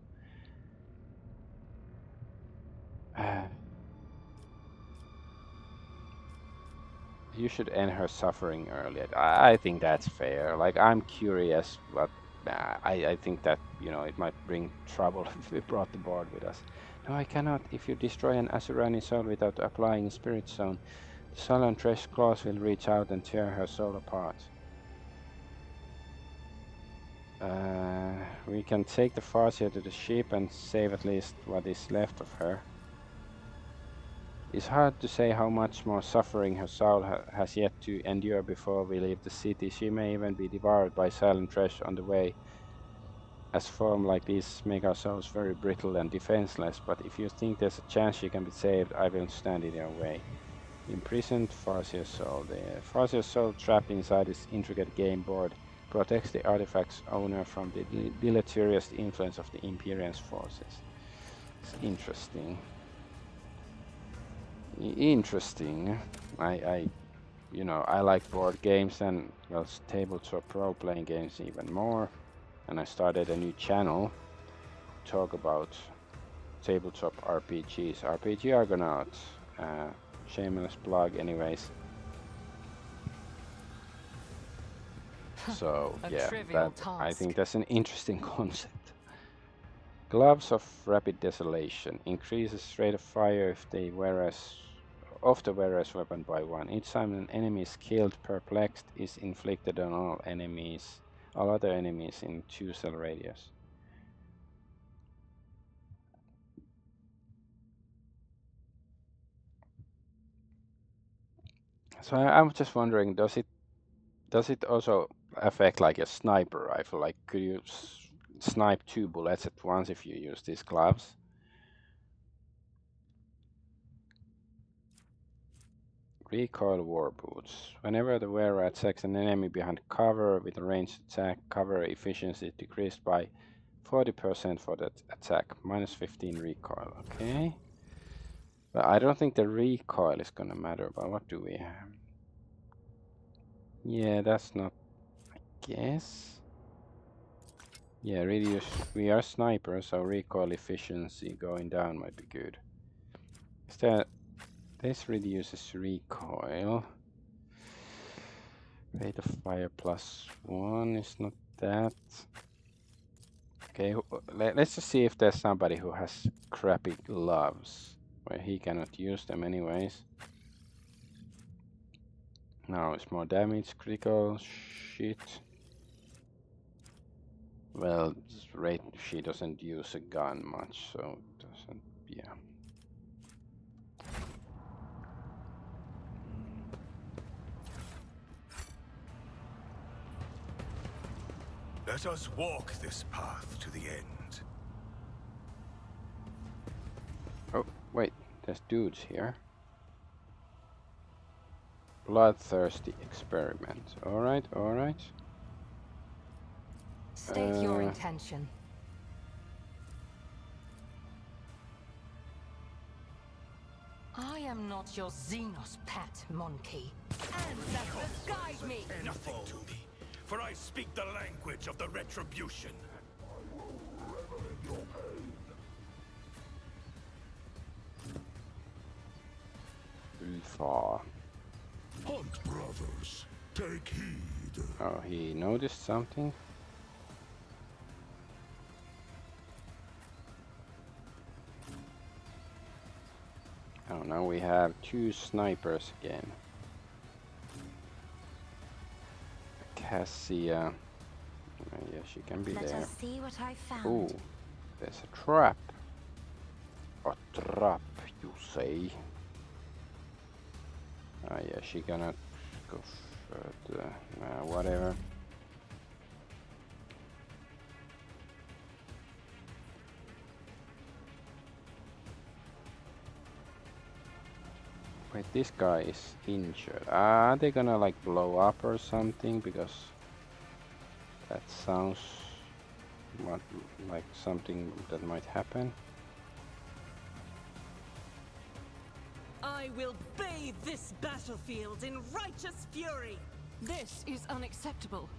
You should end her suffering earlier. I think that's fair. Like, I'm curious, but I think that, it might bring trouble if we brought the board with us. No, I cannot. If you destroy an Asurani soul without applying a spirit zone, the sullen Tresh claws will reach out and tear her soul apart. We can take the Farseer to the ship and save at least what is left of her. It's hard to say how much more suffering her soul has yet to endure before we leave the city. She may even be devoured by silent trash on the way. as form like these make ourselves very brittle and defenseless, but if you think there's a chance you can be saved, I will stand in your way. Imprisoned Farseer Soul. The Farseer Soul trapped inside this intricate game board protects the artifact's owner from the deleterious influence of the Imperium's forces. It's interesting. Interesting. You know, I like board games and, well, tabletop role-playing games even more. And I started a new channel to talk about tabletop RPGs. RPG Argonaut. Shameless plug, anyways. So yeah, I think that's an interesting concept. Gloves of Rapid Desolation increases rate of fire if the wearer's weapon by 1. Each time an enemy is killed, perplexed is inflicted on all other enemies in 2 cell radius. So I'm just wondering, does it also affect like a sniper rifle? Like, could you snipe 2 bullets at once if you use these gloves? Recoil War Boots. Whenever the wearer attacks an enemy behind cover with a ranged attack, cover efficiency decreased by 40% for that attack. Minus 15 recoil. Okay. But I don't think the recoil is gonna matter, but what do we have? Yeah, that's not, I guess. Yeah, we are snipers, so recoil efficiency going down might be good. This reduces recoil. Rate of fire +1 is not that. Okay, let's just see if there's somebody who has crappy gloves, where he cannot use them anyways. Now it's more damage, critical, shit. Well, she doesn't use a gun much, so it doesn't, yeah. Let us walk this path to the end. Oh, wait, there's dudes here. Bloodthirsty experiment. Alright, alright. State your intention. I am not your Xenos pet, monkey. Ancestors guide me! Nothing to me, for I speak the language of the retribution. Ulfa. Hunt, brothers. Take heed. Oh, he noticed something? Oh, now we have 2 snipers again. Cassia. Yeah, she can be Let there. us see what I found. Oh, there's a trap. A trap, you say? Ah, yeah, she cannot go further. Whatever. Wait, this guy is injured. Are they gonna like blow up or something? Because that sounds like something that might happen. I will bathe this battlefield in righteous fury. This is unacceptable.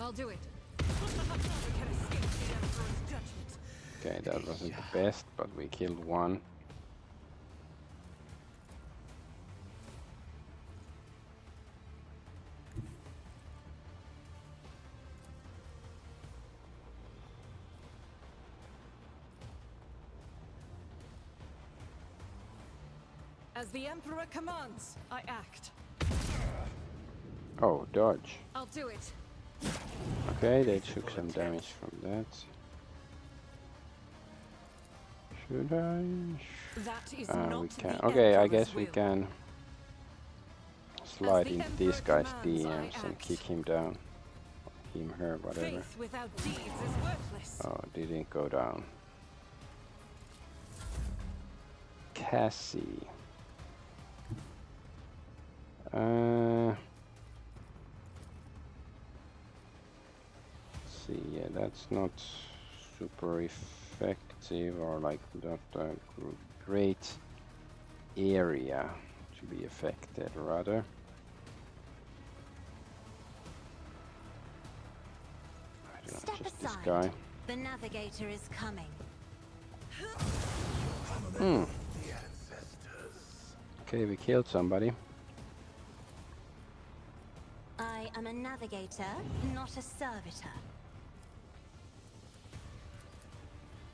I'll do it. We can escape the Emperor's judgment. Okay, that wasn't the best, but we killed one. As the Emperor commands, I act. Oh, dodge. I'll do it. Okay, they took some damage from that. Should I? That is We not can. the Okay, I Emperor's guess we will. can slide the into Emperor these guys' commands, I DMs and act. kick him down. him, her, whatever. Faith without deeds is worthless. Oh, didn't go down. Cassie. See, yeah, that's not super effective, or like not a great area to be affected, rather. I don't know, Step just this aside. guy. The navigator is coming. Okay, we killed somebody. I am a navigator, not a servitor.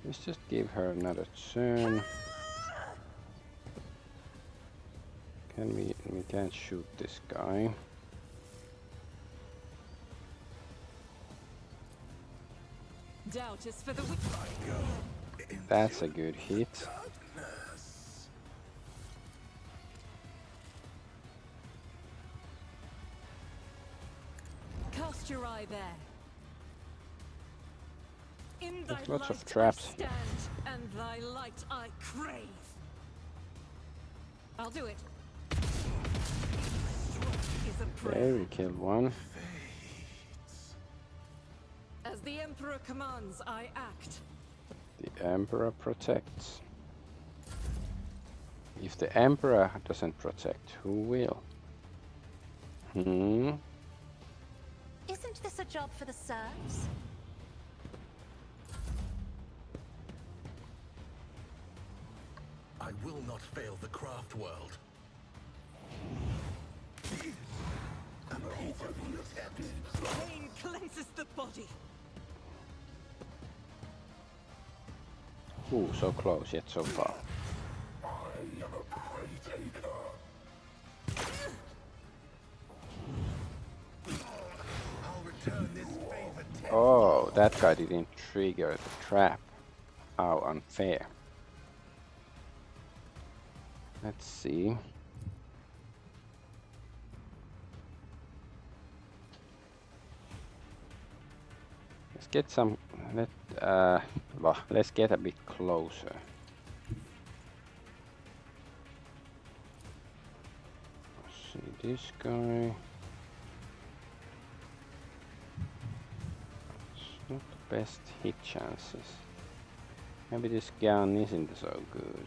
Let's just give her another turn. Can we can't shoot this guy. Doubt is for the weak. That's a good hit. Cast your eye there. In thy There's lots of light traps I stand, and thy light I crave. I'll do it. Stroke is a Okay, prayer. we killed one. As the Emperor commands, I act. The Emperor protects. If the Emperor doesn't protect, who will? Isn't this a job for the serfs? I will not fail the craft world. Pain cleanses the body. Ooh, so close yet so far. Oh, that guy didn't trigger the trap. How unfair. Let's see. Let's get some. Let's get a bit closer. See this guy. It's not the best hit chances. Maybe this gun isn't so good.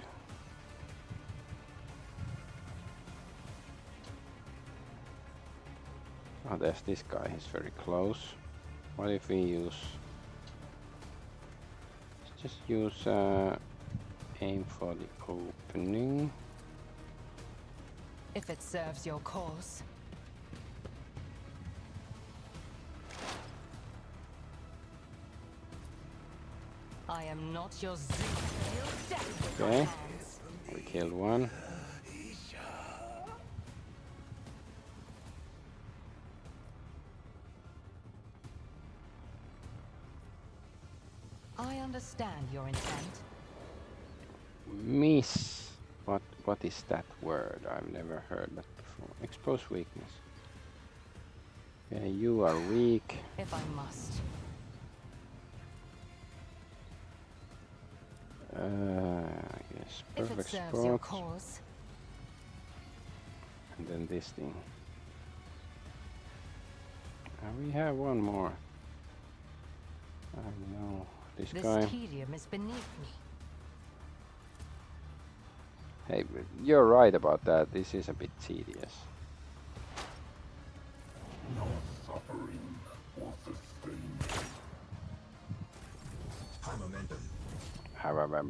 Oh, there's this guy. He's very close. What if we use? Let's just use aim for the opening. If it serves your cause. I am not your Okay, we killed one. I understand your intent. Miss. What is that word? I've never heard that before. Expose weakness. Okay, you are weak. If I must. I guess If it perfect serves your spot. cause. And then this thing. We have one more. I know this This guy. tedium is beneath me. Hey, you're right about that. This is a bit tedious. High momentum. However,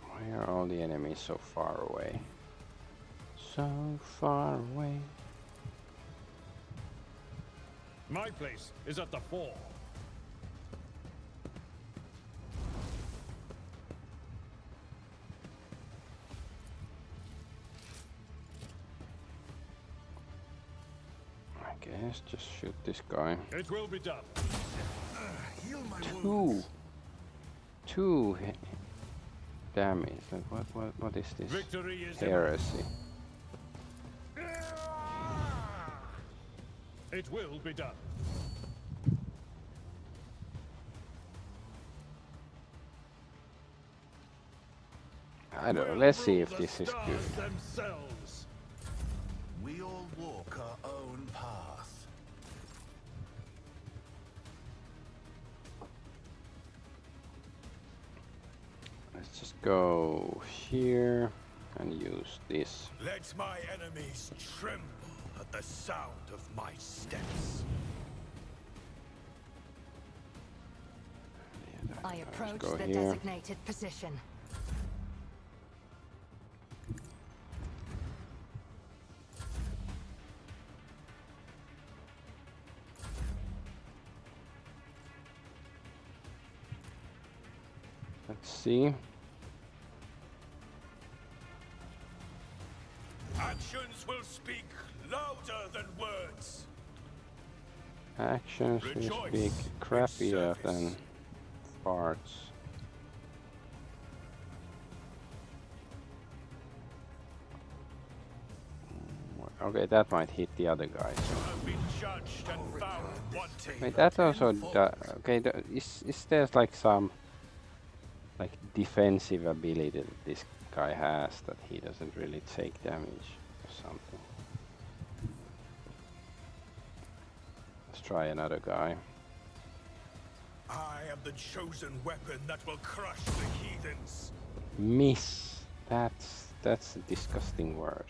why are all the enemies so far away? So far away. My place is at the fore. I guess just shoot this guy. It will be done. Heal my Two. Two damage. Like what is this? Victory is Heresy. It will be done. I don't know. We'll Let's see rule if the this is stars good. themselves. We all walk our own path. Let's just go here and use this. Let my enemies tremble at the sound of my steps. I approach go the here. designated position. Let's see. Actions will speak louder than words. Actions will Rejoice speak in crappier service. than farts. Okay, that might hit the other guy. So. I've been judged and found wanting. Wait, that also okay. Is there like some like defensive ability that this guy has that he doesn't really take damage or something? Let's try another guy. I am the chosen weapon that will crush the heathens. Miss. That's a disgusting word.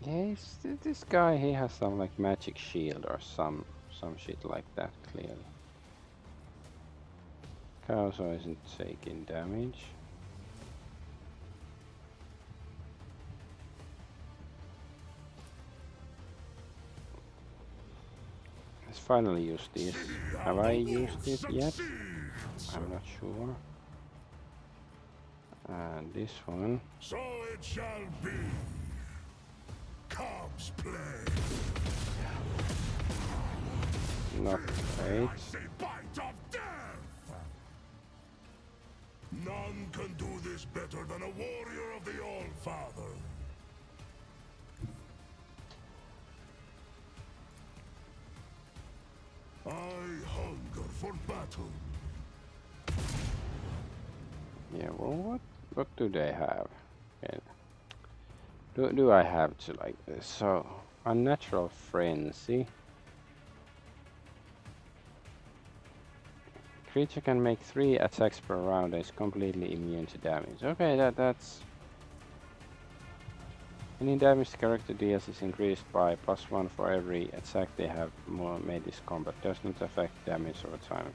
Yes, this guy, he has some like magic shield or some shit like that, clearly. Kauso isn't taking damage. Let's finally use this. Have I used it yet? I'm not sure. And this one. So it shall be. Comes play. Not great. I say bite of death. None can do this better than a warrior of the All-Father. I hunger for battle. Yeah, well, what do they have? Okay. Do I have to like this? So, unnatural frenzy. Creature can make 3 attacks per round and is completely immune to damage. Okay, that's... Any damage the character deals is increased by +1 for every attack they have more made this combat. Does not affect damage over time.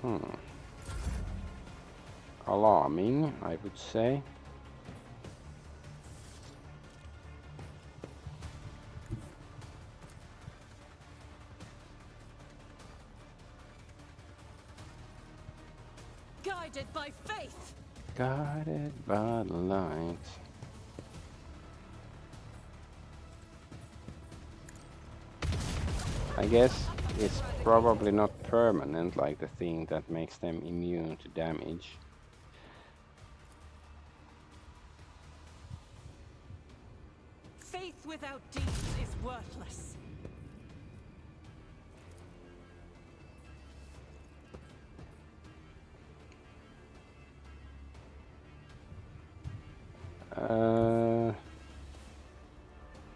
Okay. Alarming, I would say. Guided by faith. Guided by the light. I guess it's probably not permanent, like the thing that makes them immune to damage. Faith without deeds is worthless.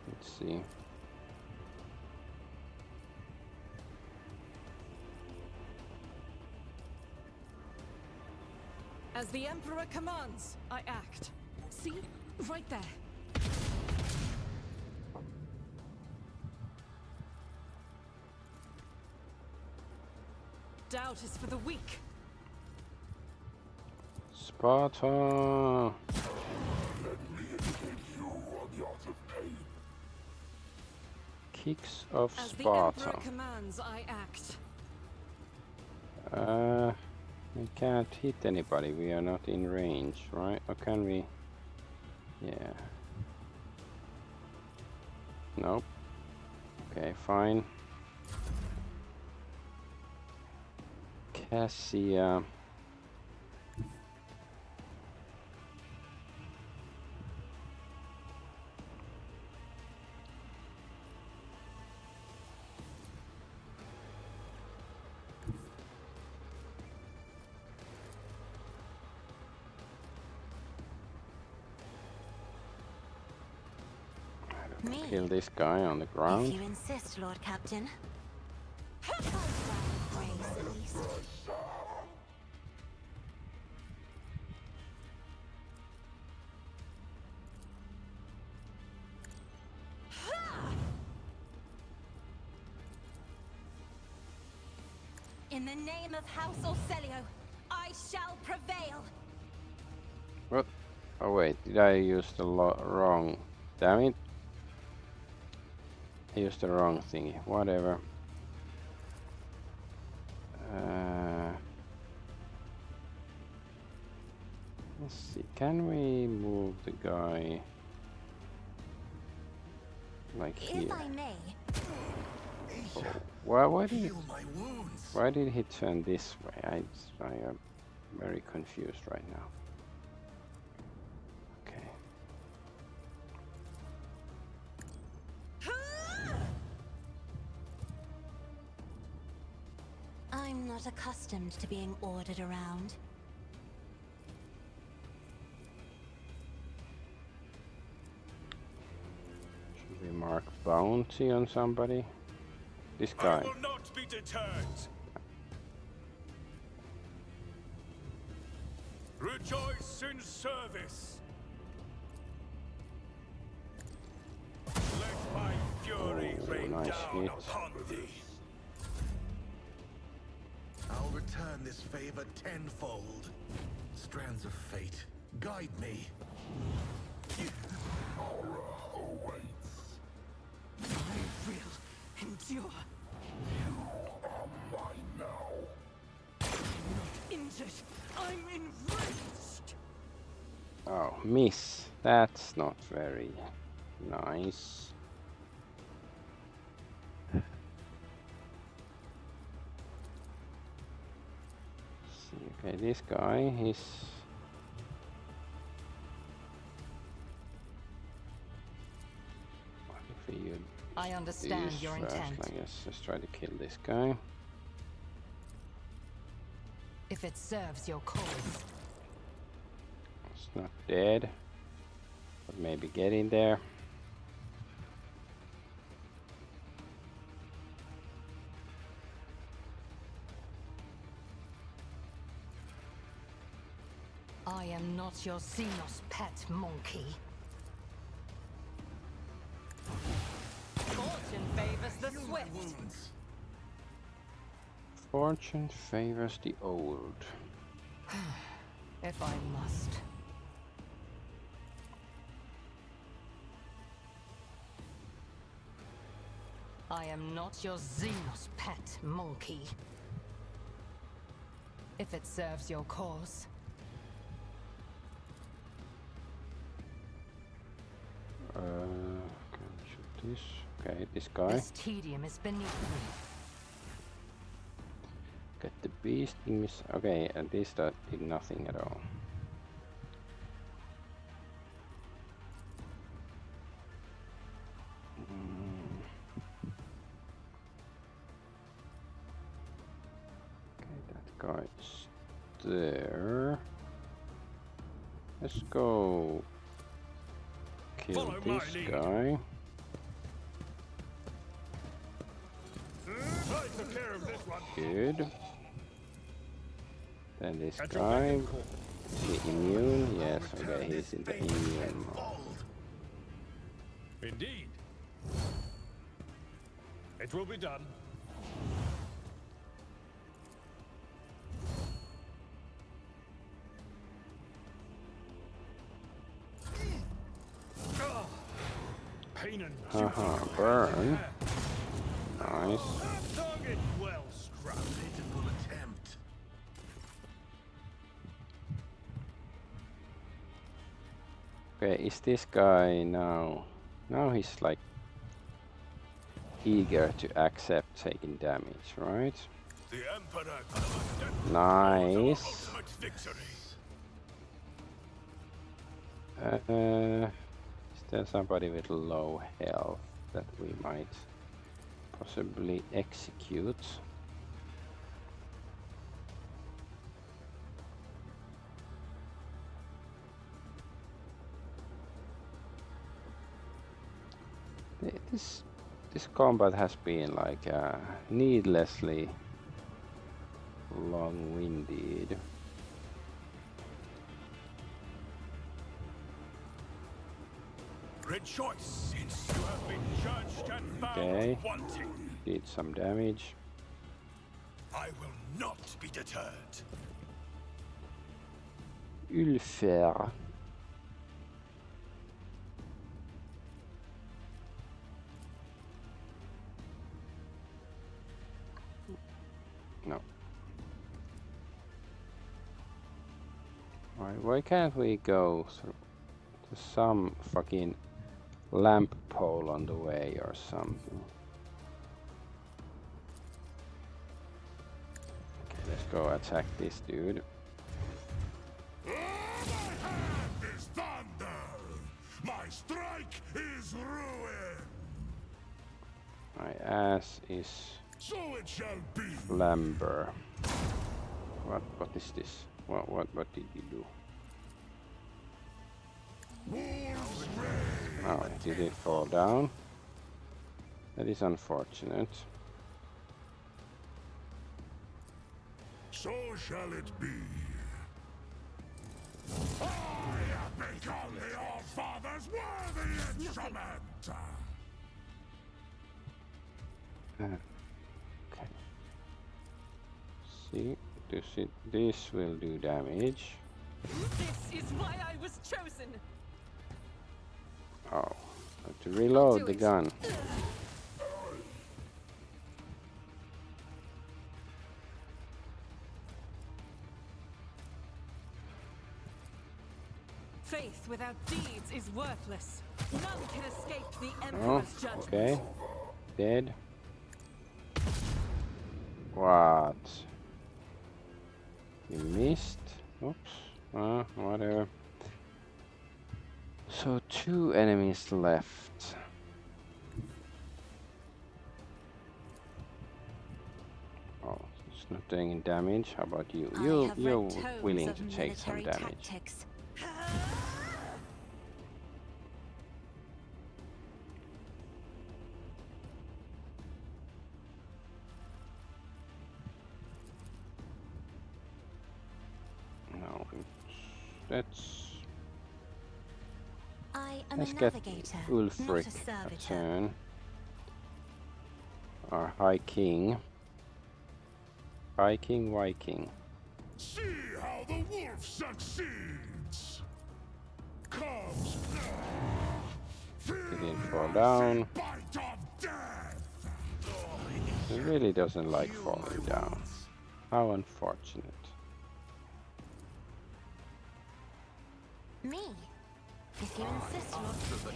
Let's see. As the Emperor commands, I act. See? Right there. Doubt is for the weak. Sparta! Let me educate you on the art of pain. Kicks of As the Sparta. Emperor commands, I act. We can't hit anybody, we are not in range, right? Or can we? Yeah. Nope. Okay, fine. Cassia. Me? Kill this guy on the If ground. you insist, Lord Captain. Grace, at least. In the name of House Orselio, I shall prevail. What? Oh wait, did I use the wrong? Damn it! I used the wrong thingy. Whatever. Let's see. Can we move the guy like here? If I may. Oh, why did he turn this way? I am very confused right now. Okay. I'm not accustomed to being ordered around. Should we mark bounty on somebody? This guy. I will not be deterred. Rejoice in service. Let my fury rain nice down hit. upon thee. I'll return this favor tenfold. Strands of fate, guide me. Horror awaits. I will endure. You are mine now. I'm not injured. I'm enraged. Oh, miss. That's not very nice. See, okay, this guy, he's... What if we use I understand this your first? intent. I guess let's try to kill this guy. If it serves your cause. It's not dead, but maybe getting there. I am not your Xenos pet monkey. Fortune favors the swift. Wounds. Fortune favors the old. If I must. I am not your Xenos pet monkey. If it serves your cause. Can I shoot this? Okay, this guy. This tedium is beneath me. Get the beast in this. Okay, and this that did nothing at all. Okay, that guy's there. Let's go kill Follow my this lead. guy. I took care of this one. Good. Then this At your guy. beck and call. Is he immune? Yes, okay, he's in the immune mode. Indeed. It will be done. Pain and Haha, burn. Nice. target well struck. Pitiful attempt. Okay, is this guy now? Now he's like eager to accept taking damage, right? The Emperor commanded Nice. ultimate victory. Is there somebody with low health that we might possibly execute? This combat has been like needlessly long-winded. Rejoice, since you have been judged and found Okay. wanting. Did some damage. I will not be deterred. Ulfer. No. Why can't we go through to some fucking lamp pole on the way or something? Okay, let's go attack this dude. My hand is thunder. My strike is ruin. My ass is So it shall be. Flamber. What is this? What did you do? Wolves reign. Oh, did it fall down? That is unfortunate. So shall it be. I have become the All-Father's worthy instrument. Okay. See, this will do damage. This is why I was chosen. Oh, have to reload the gun. Faith without deeds is worthless. None can escape the Oh, Emperor's judgment. okay. Dead. What? You missed? Oops. Whatever. So 2 enemies left. Oh, it's not doing any damage. How about you? You're willing to take some damage. Tactics. No, let's I am let's a get navigator, Ulfric not a a servitor. turn. Our High King. High King, Viking. See how the wolf succeeds. Comes. Didn't fall down. Bite of death. He really doesn't like falling down. How unfortunate. Me? If you insist, Lord.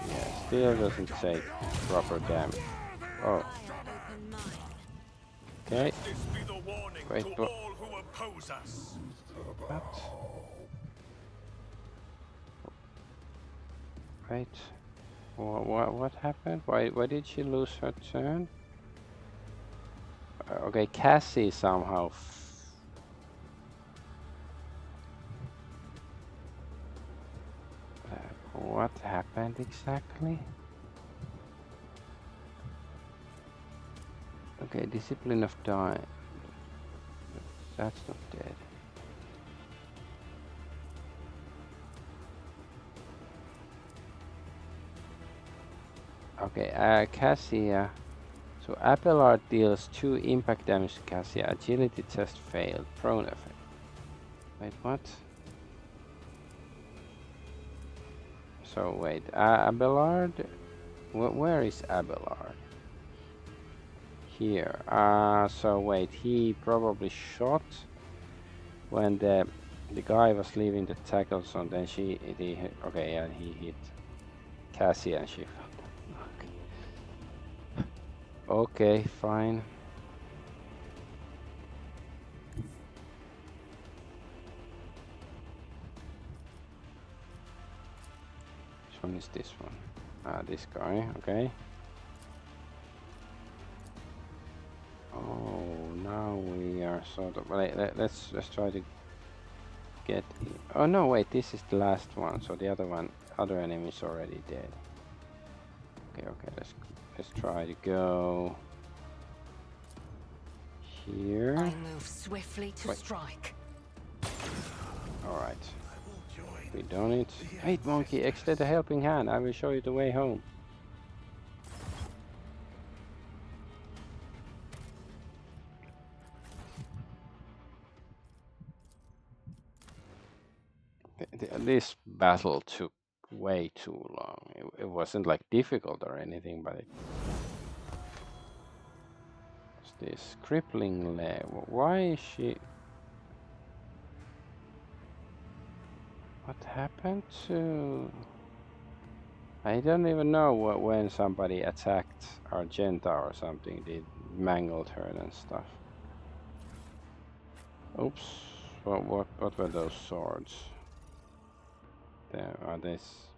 Yeah, still doesn't take proper damage. Oh, I open mine. okay. This be the warning Wait, to but- all who oppose us. What? Wait. What happened? Why did she lose her turn? Okay, Cassie somehow. What happened exactly? Okay, Discipline of Time. That's not dead. Okay, Cassia. So Abelard deals 2 impact damage to Cassia. Agility test failed. Prone effect. Wait, what? So wait, Abelard? Where is Abelard? Here. So wait, he probably shot when the guy was leaving the tackle zone. Then okay, yeah, he hit Cassie and she fell. Okay. Okay, fine. Which one is this one? Ah, this guy, okay. Oh, now we are sort of... Let's try to get... Oh no, wait, this is the last one, so the other enemy is already dead. Okay, let's try to go... here. I move swiftly to strike. Alright. We done it. Wait, monkey, extend a helping hand. I will show you the way home. This battle took way too long. It wasn't like difficult or anything, but it... What's this? Crippling leg. Why is she... What happened to... I don't even know when somebody attacked Argenta or something. They mangled her and stuff. Oops. What were those swords? There are this.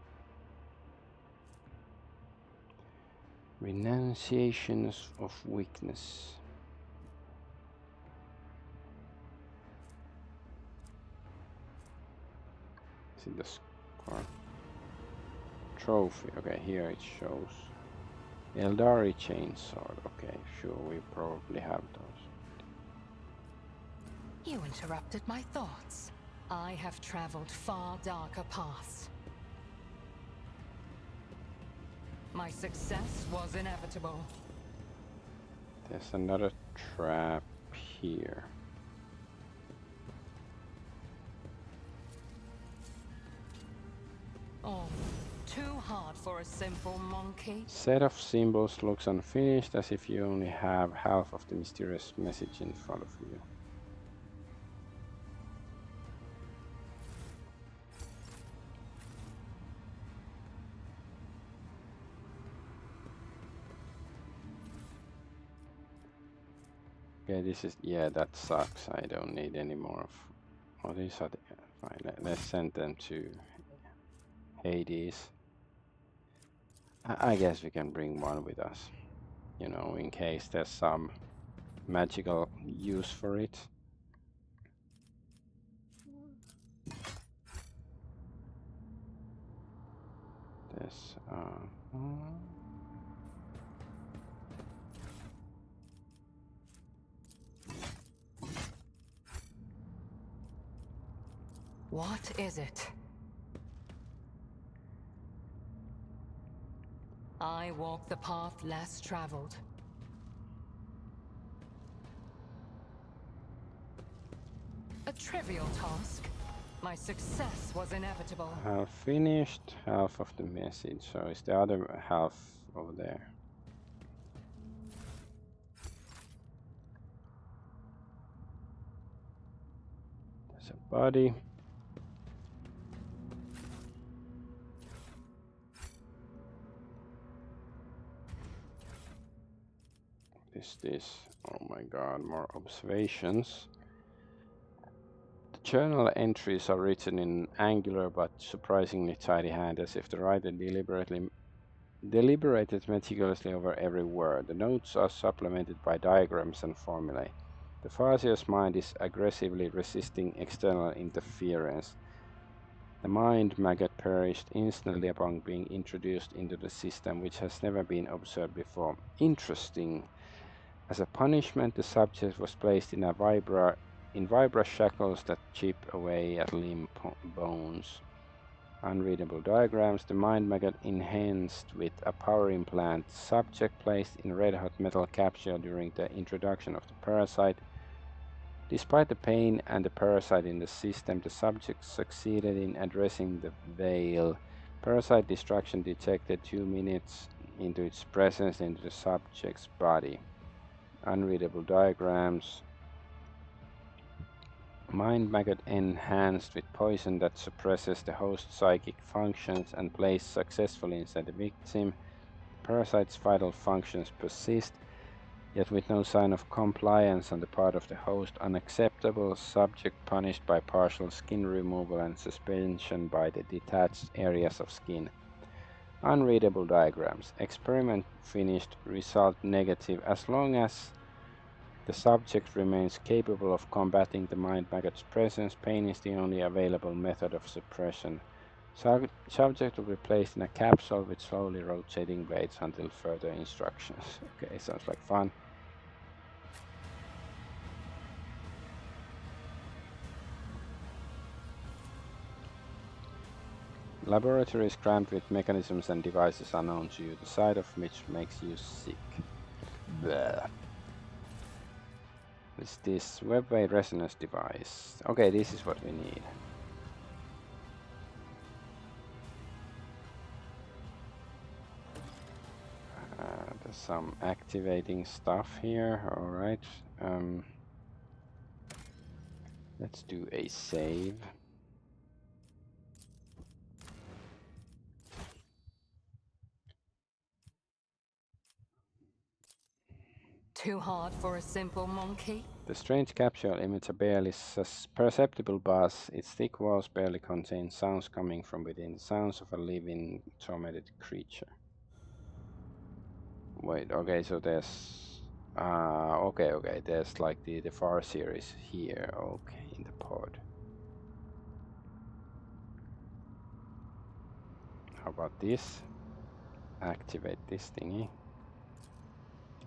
Renunciations of weakness. Is it the scar? Trophy. Okay, here it shows. Eldari chainsword. Okay, sure, we probably have those. You interrupted my thoughts. I have traveled far darker paths. My success was inevitable. There's another trap here. Oh, too hard for a simple monkey. Set of symbols looks unfinished, as if you only have half of the mysterious message in front of you. Okay, this is... yeah, that sucks. I don't need any more of... oh, these are the... fine, let's send them to Hades. I guess we can bring one with us, you know, in case there's some magical use for it. There's What is it? I walk the path less traveled. A trivial task. My success was inevitable. half finished, half of the message. So is the other half over there? There's a body. This? Oh my god, more observations. The journal entries are written in angular but surprisingly tidy hand, as if the writer deliberated meticulously over every word. The notes are supplemented by diagrams and formulae. The Farseer's mind is aggressively resisting external interference. The mind maggot perished instantly upon being introduced into the system, which has never been observed before. Interesting. As a punishment, the subject was placed in vibra shackles that chip away at limb bones. Unreadable diagrams. The mind maggot enhanced with a power implant. Subject placed in red-hot metal capsule during the introduction of the parasite. Despite the pain and the parasite in the system, the subject succeeded in addressing the veil. Parasite destruction detected 2 minutes into its presence into the subject's body. Unreadable diagrams. Mind maggot enhanced with poison that suppresses the host's psychic functions and placed successfully inside the victim. Parasite's vital functions persist. Yet with no sign of compliance on the part of the host, unacceptable, subject punished by partial skin removal and suspension by the detached areas of skin. Unreadable diagrams. Experiment finished, result negative. As long as the subject remains capable of combating the mind maggot's presence, pain is the only available method of suppression. Subject will be placed in a capsule with slowly rotating blades until further instructions. Okay, sounds like fun. Laboratory is crammed with mechanisms and devices unknown to you, the sight of which makes you sick. Bleh. It's this web-wave resonance device. Okay, this is what we need. There's some activating stuff here. All right. Let's do a save. Too hard for a simple monkey? The strange capsule emits a barely perceptible buzz. Its thick walls barely contain sounds coming from within, the sounds of a living, tormented creature. Wait, okay, so there's... okay, there's like the FAR series here, okay, in the pod. How about this? Activate this thingy.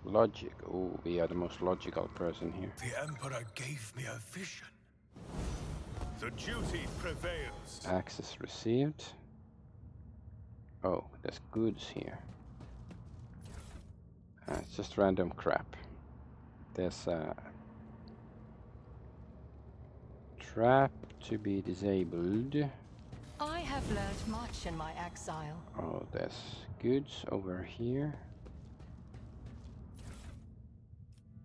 Logic. Oh, we are the most logical person here. The Emperor gave me a vision. The duty prevails. Access received. Oh, there's goods here. It's just random crap. There's a trap to be disabled. I have learned much in my exile. Oh, there's goods over here.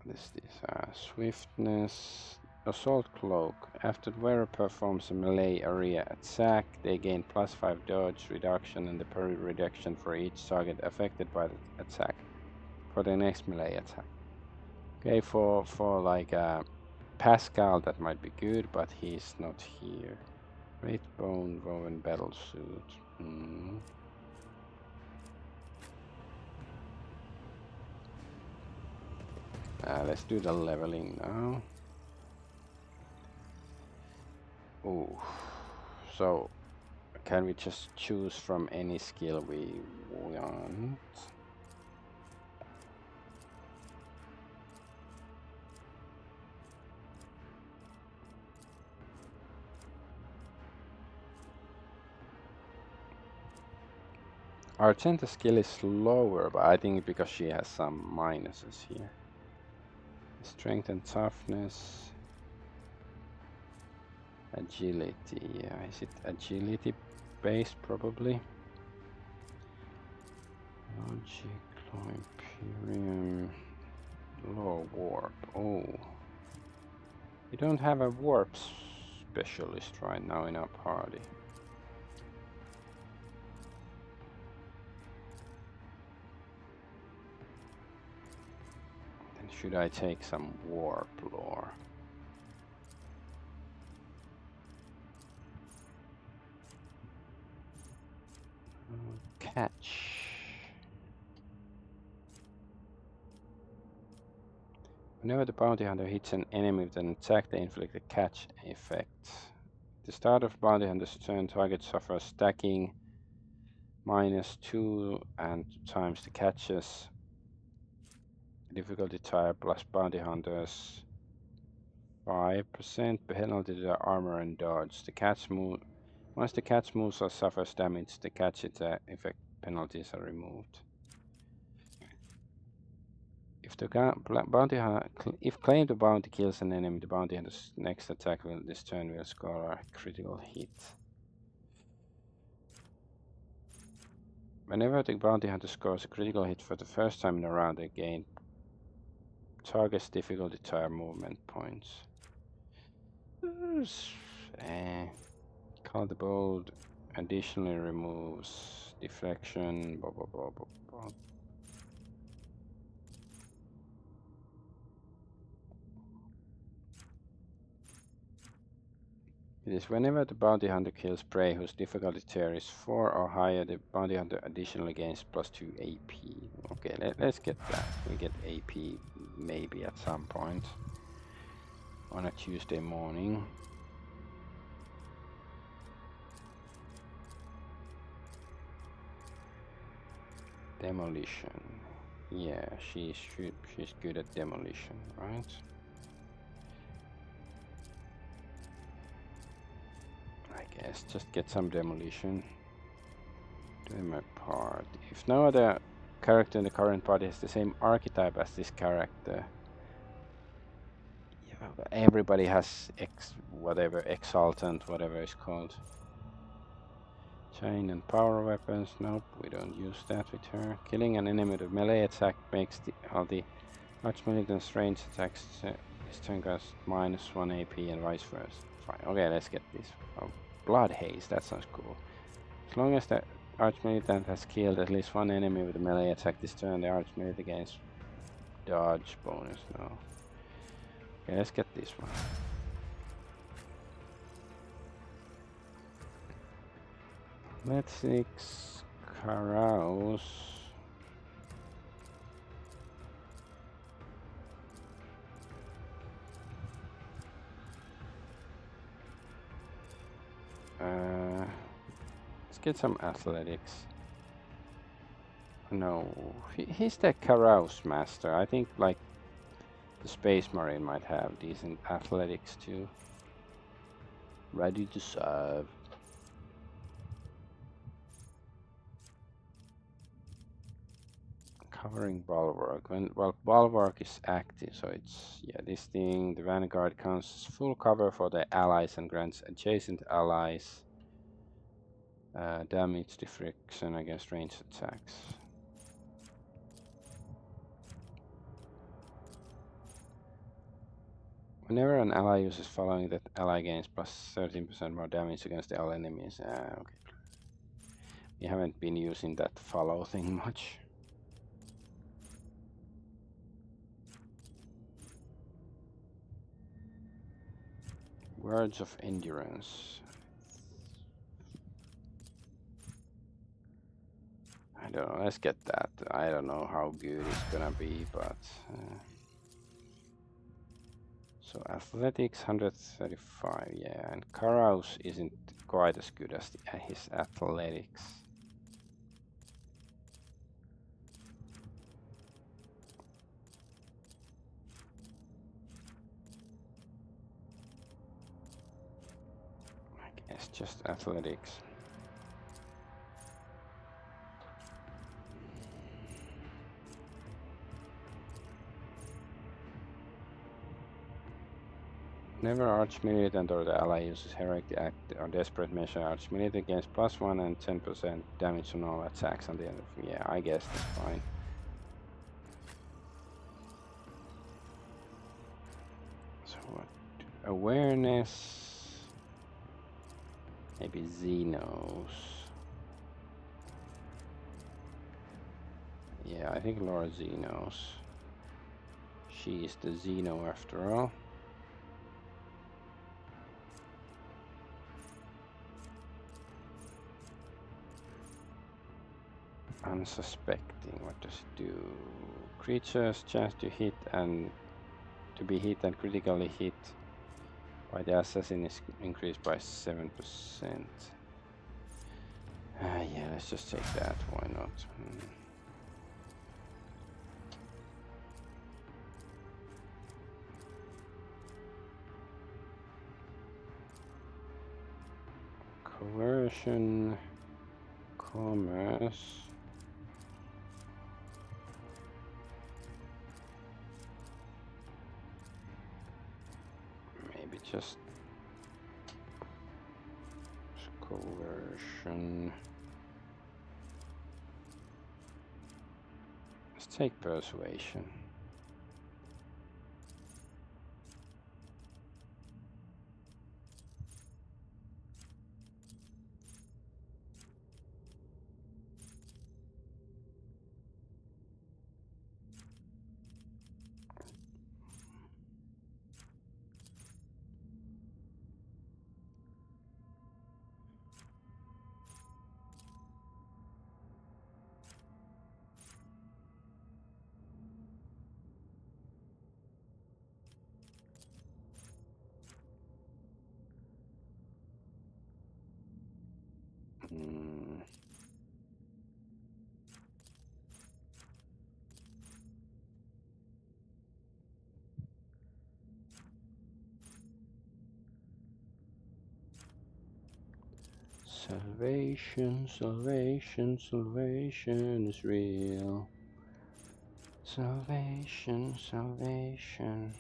What is this? Swiftness. Assault cloak. After the wearer performs a melee area attack, they gain +5 dodge reduction and the parry reduction for each target affected by the attack for the next melee attack. Okay, for like Pascal that might be good, but he's not here. Great bone woven battle suit. Let's do the leveling now. Oh, so can we just choose from any skill we want? Argenta's skill is lower, but I think because she has some minuses here. Strength and toughness. Agility, yeah. Is it agility based probably? Logic, low Imperium, low warp. Oh. We don't have a warp specialist right now in our party. Then should I take some warp lore? Catch. Whenever the bounty hunter hits an enemy with an attack, they inflict a catch effect. At the start of bounty hunter's turn, target suffers stacking -2 and times the catches. Difficulty tier plus bounty hunters 5% penalty to the armor and dodge. The catch move. Once the catch moves or suffers damage, the catch effect penalties are removed. If the bounty hunter, if claimed the bounty kills an enemy, the bounty hunter's next attack this turn will score a critical hit. Whenever the bounty hunter scores a critical hit for the first time in a round, they gain target's difficulty tier movement points. Call the bolt additionally removes deflection. Blah, blah, blah, blah, blah. It is whenever the bounty hunter kills prey whose difficulty tier is 4 or higher, the bounty hunter additionally gains +2 AP. Okay, let's get that. We get AP maybe at some point on a Tuesday morning. Demolition. Yeah, she's good at demolition, right? I guess just get some demolition. Doing my part. If no other character in the current party has the same archetype as this character, yeah, everybody has whatever exaltant, whatever it's called. Chain and power weapons. Nope, we don't use that with her. Killing an enemy with a melee attack makes all the arch-militant's range attacks this turn cost -1 AP and vice versa. Fine. Okay, let's get this. Oh, blood haze. That sounds cool. As long as the arch-militant has killed at least one enemy with a melee attack this turn, the arch-militant gains dodge bonus. No. Okay, let's get this one. Let's carouse. Let's get some athletics. No, he's the carouse master. I think like the Space Marine might have decent athletics too. Ready to serve. Covering bulwark. Bulwark is active, so it's this thing. The Vanguard counts as full cover for the allies and grants adjacent allies damage deflection against ranged attacks. Whenever an ally uses following, that ally gains +13% more damage against all enemies. Okay. We haven't been using that follow thing much. Words of endurance. I don't know, let's get that. I don't know how good it's gonna be, but so athletics 135, yeah, and Karaus isn't quite as good as his athletics. I guess just athletics. Whenever Arch-Militant or the ally uses Heroic Act or Desperate Measure, Arch-Militant gains +1 and 10% damage on all attacks on the end of. Yeah, I guess that's fine. So what? Awareness. Maybe Xenos. Yeah, I think Laura Xenos. She is the Xeno after all. Unsuspecting. What does it do? Creatures chance to hit and to be hit and critically hit by the assassin is increased by 7%. Yeah, let's just take that. Why not? Coercion, commerce. Maybe just coercion. Let's take persuasion. Salvation, salvation, salvation is real. Salvation, salvation.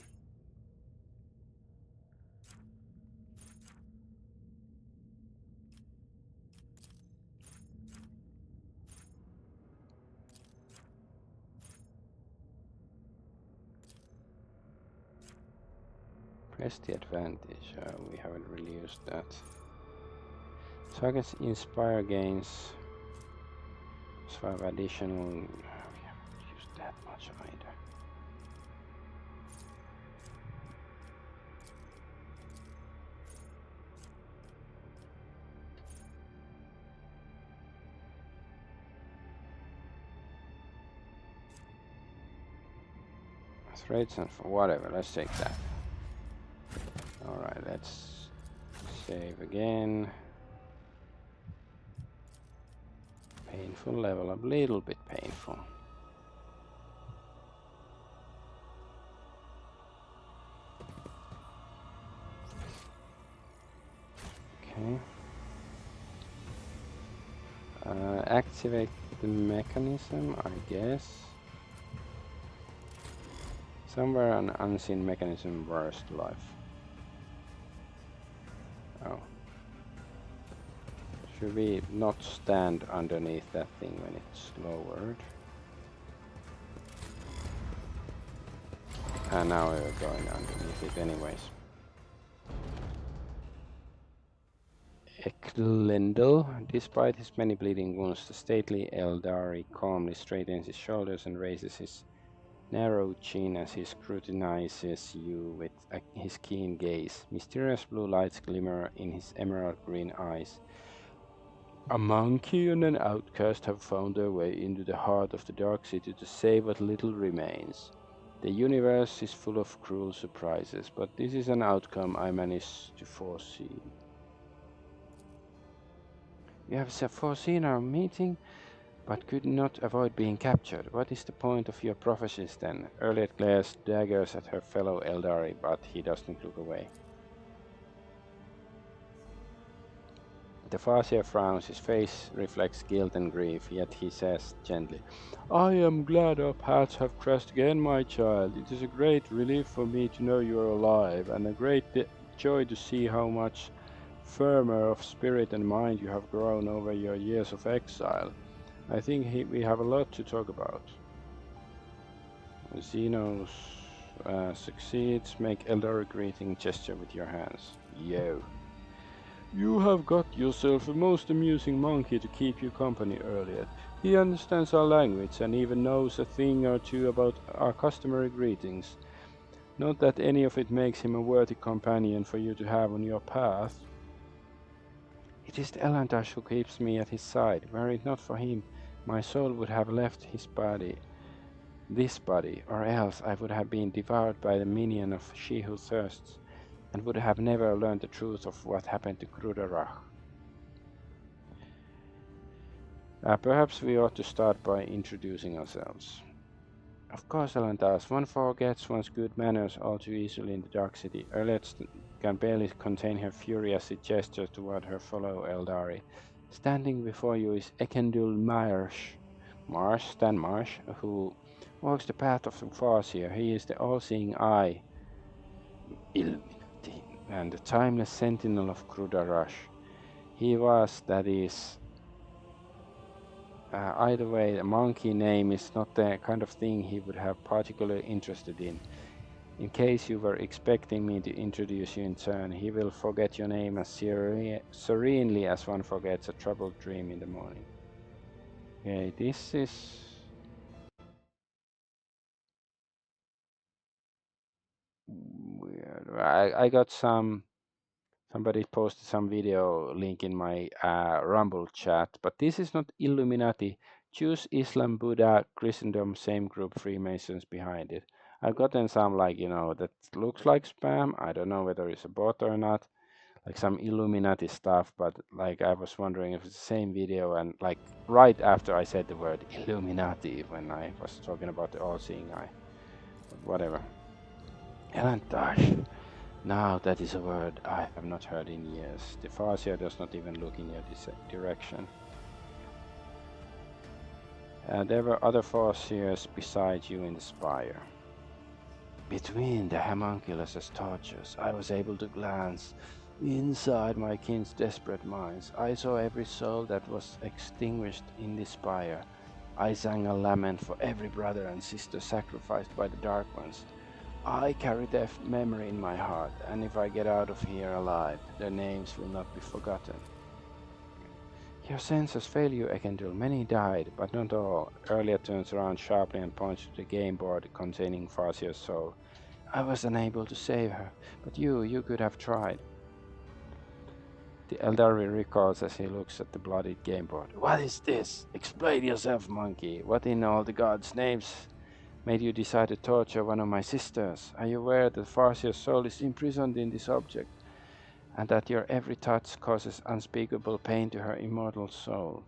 Press the advantage. We haven't really used that. Targets inspire gains. 5 additional. We haven't used that much either. Threats and for whatever. Let's take that. Alright, let's save again. Painful level up, little bit painful. Okay. Activate the mechanism, I guess. Somewhere an unseen mechanism burst life. Oh. Should we not stand underneath that thing when it's lowered? And now we're going underneath it anyways. Eklendel, despite his many bleeding wounds, the stately Eldari calmly straightens his shoulders and raises his narrow chin as he scrutinizes you with his keen gaze. Mysterious blue lights glimmer in his emerald green eyes. A monkey and an outcast have found their way into the heart of the Dark City to save what little remains. The universe is full of cruel surprises, but this is an outcome I managed to foresee. You have foreseen our meeting, but could not avoid being captured. What is the point of your prophecies then? Owlcat glares daggers at her fellow Eldari, but he doesn't look away. The Farseer frowns, his face reflects guilt and grief, yet he says gently, I am glad our paths have crossed again, my child. It is a great relief for me to know you are alive, and a great joy to see how much firmer of spirit and mind you have grown over your years of exile. I think we have a lot to talk about. Xenos succeeds. Make Eldari greeting gesture with your hands. Yo. You have got yourself a most amusing monkey to keep you company, Owlcat. He understands our language and even knows a thing or two about our customary greetings. Not that any of it makes him a worthy companion for you to have on your path. It is the Elandash who keeps me at his side. Were it not for him, my soul would have left his body, this body, or else I would have been devoured by the minion of She Who Thirsts, and would have never learned the truth of what happened to Krudarach. Perhaps we ought to start by introducing ourselves. Of course, Elandas, one forgets one's good manners all too easily in the Dark City. Owlcat can barely contain her fury as she gestures toward her fellow Eldari. Standing before you is Ekendul Stan Marsh, who walks the path of the Farseer. He is the all-seeing eye, Illuminati, and the timeless sentinel of Krudarach. He was, that is... either way, the monkey name is not the kind of thing he would have particularly interested in. In case you were expecting me to introduce you in turn, he will forget your name as serenely as one forgets a troubled dream in the morning. Okay, this is... weird. I got somebody posted some video link in my Rumble chat, but this is not Illuminati. Choose Islam, Buddha, Christendom, same group, Freemasons behind it. I've gotten some that looks like spam. I don't know whether it's a bot or not. Like some Illuminati stuff, but I was wondering if it's the same video, and right after I said the word Illuminati when I was talking about the all-seeing eye. But whatever. Elandash. Now that is a word I have not heard in years. The Farseer does not even look in your direction. There were other Farseers beside you in the spire. Between the homunculus' torches, I was able to glance inside my kin's desperate minds. I saw every soul that was extinguished in this spire. I sang a lament for every brother and sister sacrificed by the Dark Ones. I carry their memory in my heart, and if I get out of here alive, their names will not be forgotten. Your senses fail you, Ekendil. Many died, but not all. Earlier turns around sharply and points to the game board containing Farseer's soul. I was unable to save her, but you could have tried. The Eldari recalls as he looks at the bloodied game board. What is this? Explain yourself, monkey. What in all the gods' names made you decide to torture one of my sisters? Are you aware that Farseer's soul is imprisoned in this object, and that your every touch causes unspeakable pain to her immortal soul?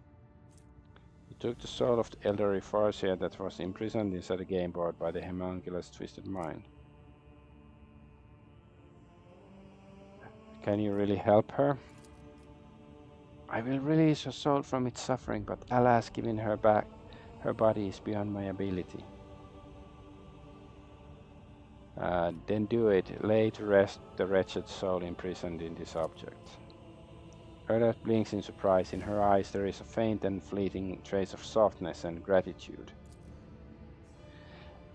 You took the soul of the elderly Farseer that was imprisoned inside the game board by the homunculus' twisted mind. Can you really help her? I will release her soul from its suffering, but alas, giving her back her body is beyond my ability. Then do it. Lay to rest the wretched soul imprisoned in this object. Earth blinks in surprise. In her eyes there is a faint and fleeting trace of softness and gratitude.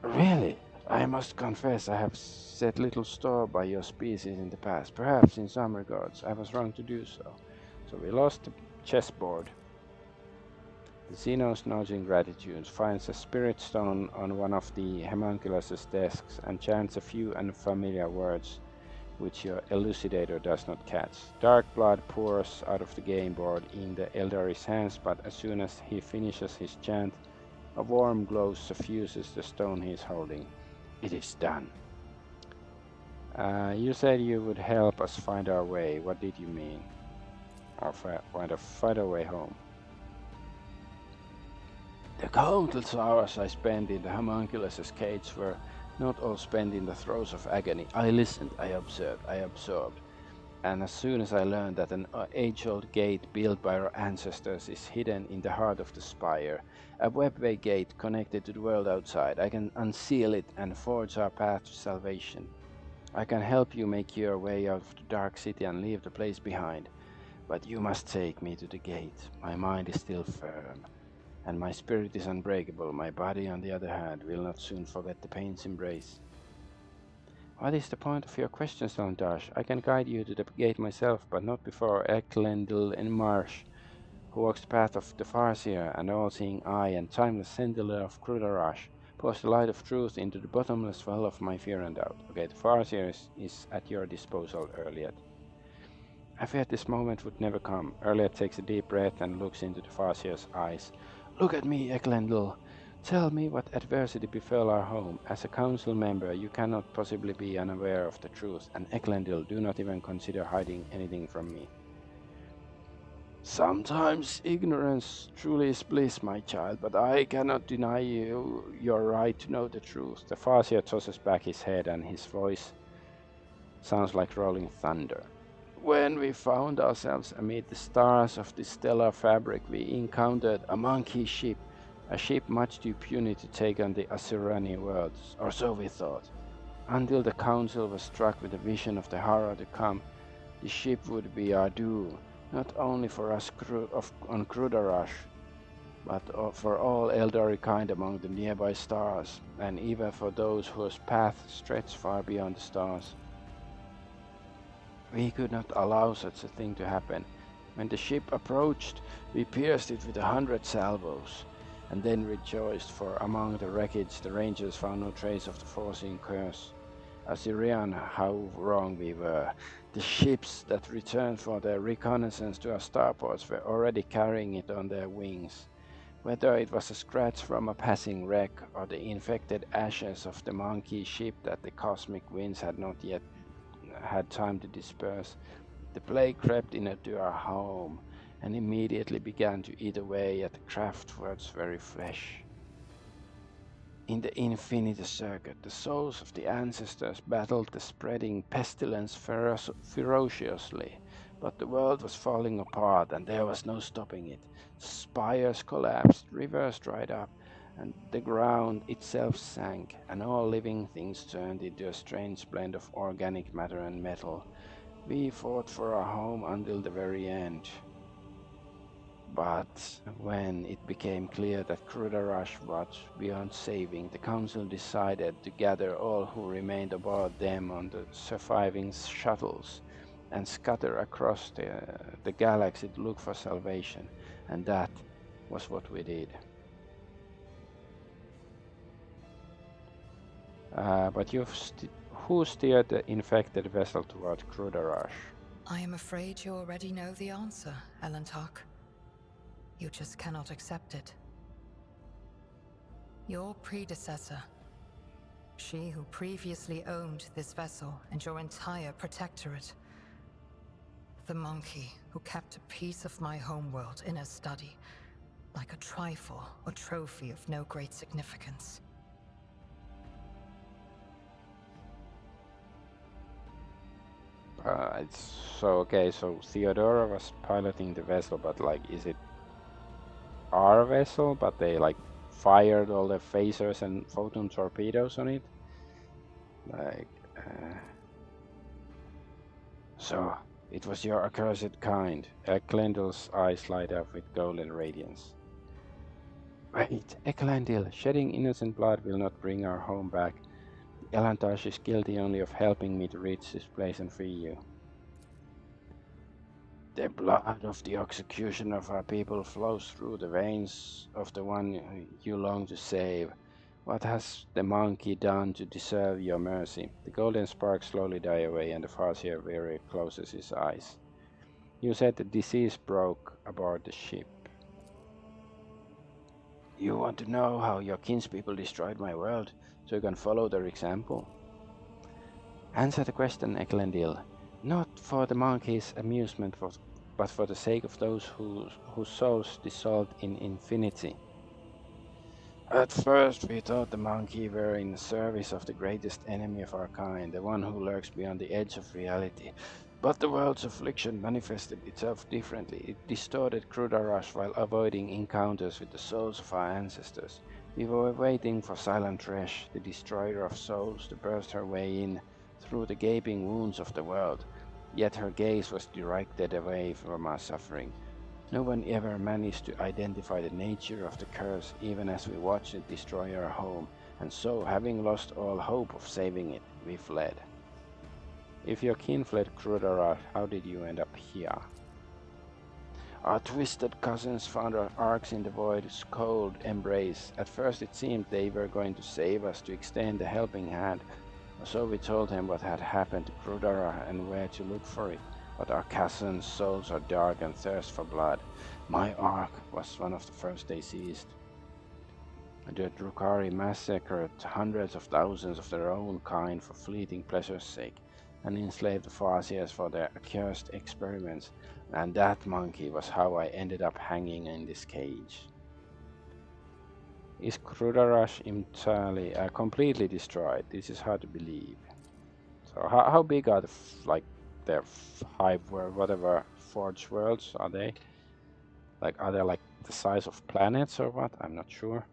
Really? I must confess I have set little store by your species in the past. Perhaps in some regards I was wrong to do so. So we lost the chessboard. The Xenos nods in gratitude, finds a spirit stone on one of the homunculus' desks, and chants a few unfamiliar words which your elucidator does not catch. Dark blood pours out of the game board in the Eldari's hands, but as soon as he finishes his chant, a warm glow suffuses the stone he is holding. It is done. You said you would help us find our way. What did you mean? Or find our way home? The countless hours I spent in the homunculus' cage were not all spent in the throes of agony. I listened, I observed, I absorbed. And as soon as I learned that an age-old gate built by our ancestors is hidden in the heart of the spire, a webway gate connected to the world outside, I can unseal it and forge our path to salvation. I can help you make your way out of the dark city and leave the place behind. But you must take me to the gate. My mind is still firm, and my spirit is unbreakable. My body, on the other hand, will not soon forget the pain's embrace. What is the point of your question, Dash? I can guide you to the gate myself, but not before Eklendil and Marsh, who walks the path of the Farseer, and all-seeing eye and timeless sentinel of Krudarash, pours the light of truth into the bottomless well of my fear and doubt. Okay, the Farseer is at your disposal, Earliet. I feared this moment would never come. Earliet takes a deep breath and looks into the Farseer's eyes. Look at me, Eklendil. Tell me what adversity befell our home. As a council member, you cannot possibly be unaware of the truth, and Eklendil, do not even consider hiding anything from me. Sometimes ignorance truly is bliss, my child, but I cannot deny you your right to know the truth. The Farseer tosses back his head, and his voice sounds like rolling thunder. When we found ourselves amid the stars of the stellar fabric, we encountered a monkey ship, a ship much too puny to take on the Asurani worlds, or so we thought. Until the council was struck with a vision of the horror to come, the ship would be our doom, not only for us on Krudarash, but for all Eldari kind among the nearby stars, and even for those whose path stretched far beyond the stars. We could not allow such a thing to happen. When the ship approached, we pierced it with 100 salvos, and then rejoiced, for among the wreckage the Rangers found no trace of the foreseen curse. Assyrian, how wrong we were. The ships that returned for their reconnaissance to our starports were already carrying it on their wings. Whether it was a scratch from a passing wreck, or the infected ashes of the monkey ship that the cosmic winds had not yet had time to disperse, the plague crept into our home and immediately began to eat away at the craftwork's very flesh. In the Infinity Circuit, the souls of the ancestors battled the spreading pestilence ferociously, but the world was falling apart and there was no stopping it. Spires collapsed, rivers dried up, and the ground itself sank, and all living things turned into a strange blend of organic matter and metal. We fought for our home until the very end. But when it became clear that Krudarash was beyond saving, the council decided to gather all who remained aboard them on the surviving shuttles and scatter across the galaxy to look for salvation, and that was what we did. But who steered the infected vessel toward Krudarash? I am afraid you already know the answer, Elantark. You just cannot accept it. Your predecessor, she who previously owned this vessel and your entire protectorate. The monkey who kept a piece of my homeworld in her study, like a trifle or trophy of no great significance. It's so okay. So Theodora was piloting the vessel, but like, is it our vessel? But they like fired all the phasers and photon torpedoes on it. Like, so it was your accursed kind. Eklendil's eyes light up with golden radiance. Wait, Eklendil, shedding innocent blood will not bring our home back. Elantash is guilty only of helping me to reach this place and free you. The blood of the execution of our people flows through the veins of the one you long to save. What has the monkey done to deserve your mercy? The golden sparks slowly die away and the Farseer wearily closes his eyes. You said the disease broke aboard the ship. You want to know how your kinspeople destroyed my world, so you can follow their example? Answer the question, Eklendil. Not for the monkey's amusement, but for the sake of those whose souls dissolved in infinity. At first we thought the monkey were in service of the greatest enemy of our kind, the one who lurks beyond the edge of reality. But the world's affliction manifested itself differently. It distorted Krudarash while avoiding encounters with the souls of our ancestors. We were waiting for Silent Resh, the destroyer of souls, to burst her way in through the gaping wounds of the world. Yet her gaze was directed away from our suffering. No one ever managed to identify the nature of the curse, even as we watched it destroy our home, and so, having lost all hope of saving it, we fled. If your kin fled Krudarash, how did you end up here? Our twisted cousins found our arcs in the void's cold embrace. At first it seemed they were going to save us, to extend a helping hand, so we told them what had happened to Krudarash and where to look for it. But our cousins' souls are dark and thirst for blood. My ark was one of the first they seized. The Drukhari massacred hundreds of thousands of their own kind for fleeting pleasure's sake, and enslaved the Farseers for their accursed experiments, and that monkey was how I ended up hanging in this cage. Is Krudarash entirely, completely destroyed? This is hard to believe. So how big are the hive world, whatever forge worlds are they? Like, are they like the size of planets or what? I'm not sure.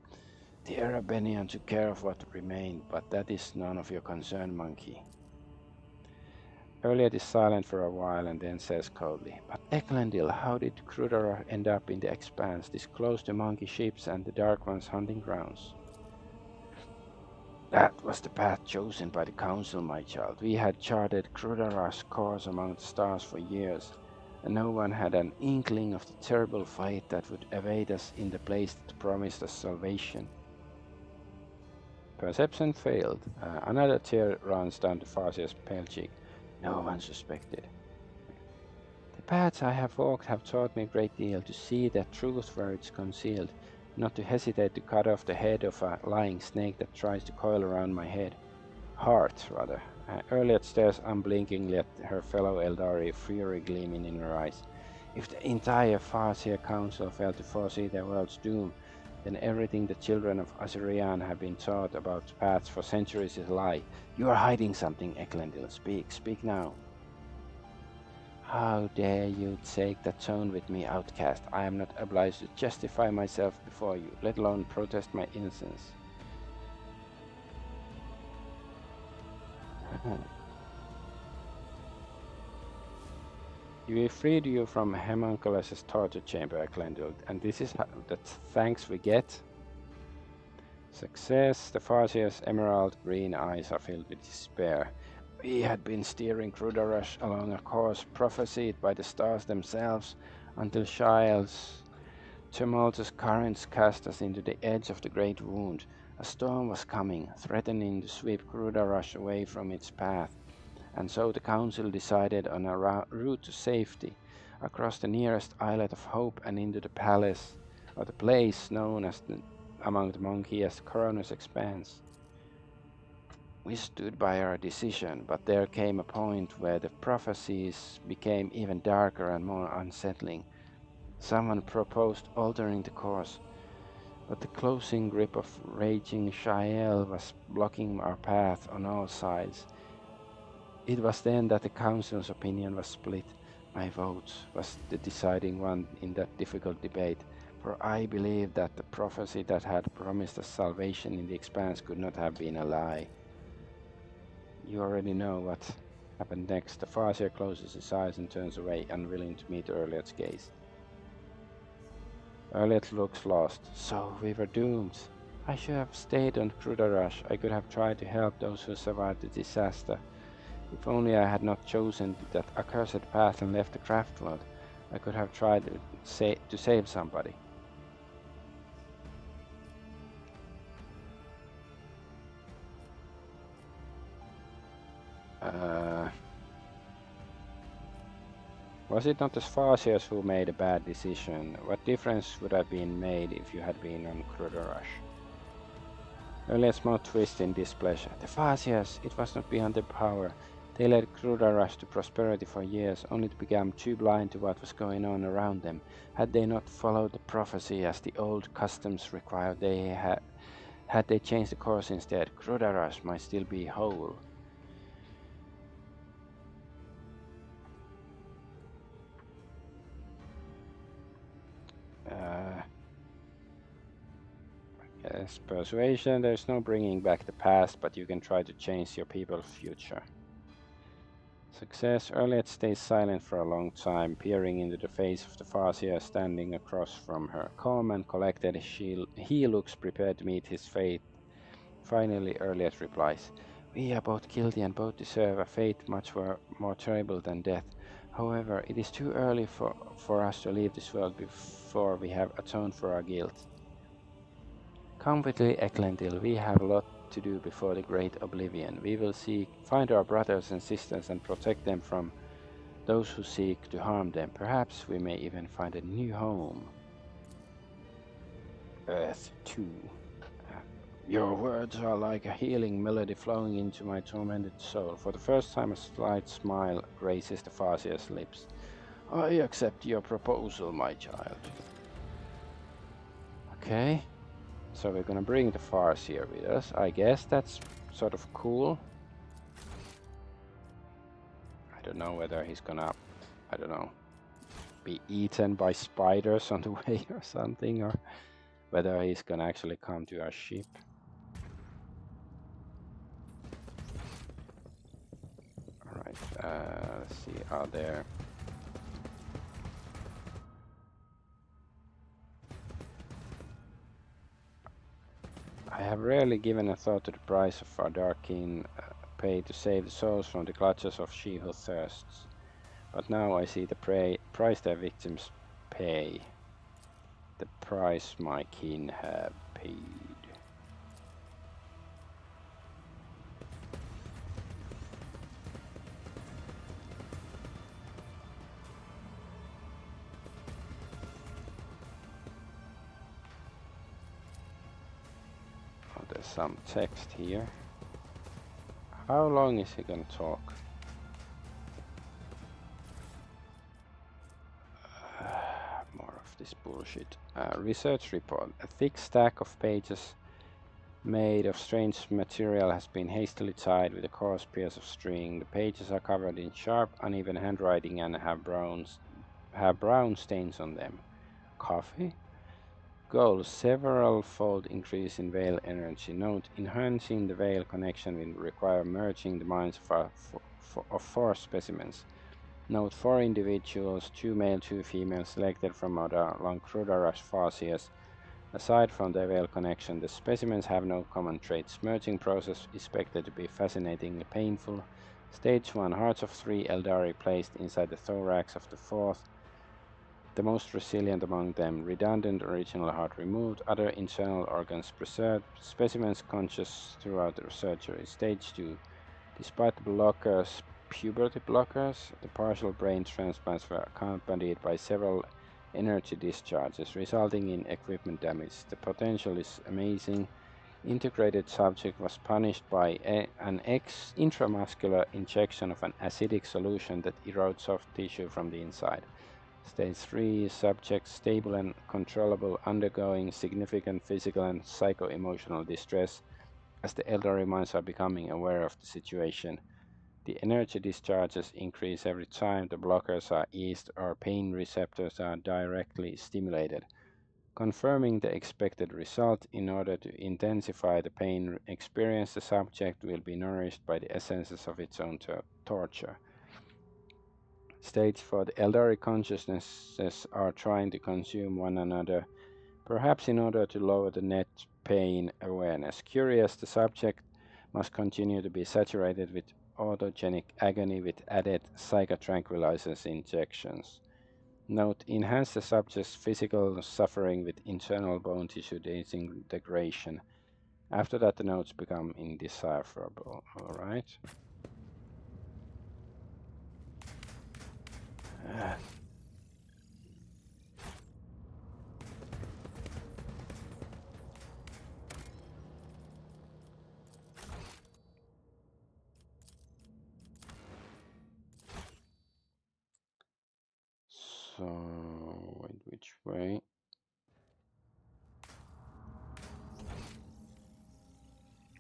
The Erebenian took care of what remained, but that is none of your concern, monkey. Elliot is silent for a while and then says coldly, but Eklendil, how did Krudarash end up in the expanse, this close to monkey ships and the Dark One's hunting grounds? That was the path chosen by the Council, my child. We had charted Krudarash's course among the stars for years, and no one had an inkling of the terrible fate that would await us in the place that promised us salvation. Perception failed. Another tear runs down the Farseer's pale cheek. No one suspected. The paths I have walked have taught me a great deal, to see that truth where it's concealed, not to hesitate to cut off the head of a lying snake that tries to coil around my head. Heart, rather. Elliot stares unblinkingly at her fellow Eldari, fury gleaming in her eyes. If the entire Farseer Council failed to foresee their world's doom, then everything the children of Assyrian have been taught about paths for centuries is a lie. You are hiding something, Eklendil. Speak now. How dare you take that tone with me, outcast? I am not obliged to justify myself before you, let alone protest my innocence. We freed you from Homunculus' torture chamber, Eklendil, and this is the thanks we get? Success. The Farseer's emerald green eyes are filled with despair. We had been steering Krudarash along a course prophesied by the stars themselves until Shiel's tumultuous currents cast us into the edge of the Great Wound. A storm was coming, threatening to sweep Krudarash away from its path, and so the Council decided on a route to safety, across the nearest islet of Hope and into the palace, or the place known as among the Monkey as Coroner's Expanse. We stood by our decision, but there came a point where the prophecies became even darker and more unsettling. Someone proposed altering the course, but the closing grip of raging Shael was blocking our path on all sides. It was then that the Council's opinion was split. My vote was the deciding one in that difficult debate, for I believed that the prophecy that had promised us salvation in the Expanse could not have been a lie. You already know what happened next. The Farseer closes his eyes and turns away, unwilling to meet Erliot's gaze. Erliot looks lost. So we were doomed. I should have stayed on Krudarash. I could have tried to help those who survived the disaster. If only I had not chosen that accursed path and left the craft world, I could have tried to save somebody. Was it not the Farseers who made a bad decision? What difference would have been made if you had been on Krudarash? Erliot's mouth twists in displeasure. The Farseers, it was not beyond their power. They led Krudarash to prosperity for years, only to become too blind to what was going on around them. Had they not followed the prophecy as the old customs required, had they changed the course instead, Krudarash might still be whole. Yes, persuasion, there's no bringing back the past, but you can try to change your people's future. Success. Erliot stays silent for a long time, peering into the face of the Farseer standing across from her. Calm and collected, he looks prepared to meet his fate. Finally, Erliot replies, We are both guilty and both deserve a fate much more terrible than death. However, it is too early for us to leave this world before we have atoned for our guilt. Come with me, Eklendil. We have a lot to do before the great oblivion. We will find our brothers and sisters and protect them from those who seek to harm them. Perhaps we may even find a new home. Earth 2. Your words are like a healing melody flowing into my tormented soul. For the first time, a slight smile graces the Farseer's lips. I accept your proposal, my child. Okay. So we're gonna bring the Farseer with us. I guess that's sort of cool. I don't know whether he's gonna, I don't know, be eaten by spiders on the way or something, or whether he's gonna actually come to our ship. Alright, let's see, are there... I have rarely given a thought to the price of our dark kin paid to save the souls from the clutches of she who thirsts. But now I see the price their victims pay. The price my kin have paid. Oh, there's some text here. How long is he gonna talk? More of this bullshit? Research report. A thick stack of pages made of strange material has been hastily tied with a coarse piece of string. The pages are covered in sharp, uneven handwriting and have brown stains on them. Coffee? Goal: several-fold increase in Veil energy. Note: enhancing the Veil connection will require merging the minds of 4 specimens. Note: 4 individuals, 2 male, 2 female, selected from along Crudarash Fascias. Aside from the Veil connection, the specimens have no common traits. Merging process expected to be fascinatingly painful. Stage 1: Hearts of 3 Eldari placed inside the thorax of the 4th. The most resilient among them. Redundant original heart removed. Other internal organs preserved. Specimens conscious throughout the surgery. Stage 2: Despite the blockers, puberty blockers, the partial brain transplants were accompanied by several energy discharges, resulting in equipment damage. The potential is amazing. Integrated subject was punished by an intramuscular injection of an acidic solution that erodes soft tissue from the inside. Stage 3: Subject stable and controllable, undergoing significant physical and psycho-emotional distress as the Eldari minds are becoming aware of the situation. The energy discharges increase every time the blockers are eased or pain receptors are directly stimulated. Confirming the expected result, in order to intensify the pain experience, the subject will be nourished by the essences of its own torture. Stage 4: The Eldari consciousnesses are trying to consume one another, perhaps in order to lower the net pain awareness. Curious, the subject must continue to be saturated with autogenic agony with added psychotranquilizers injections. Note: enhance the subject's physical suffering with internal bone tissue disintegration. After that, the notes become indecipherable. Alright. So, wait, which way?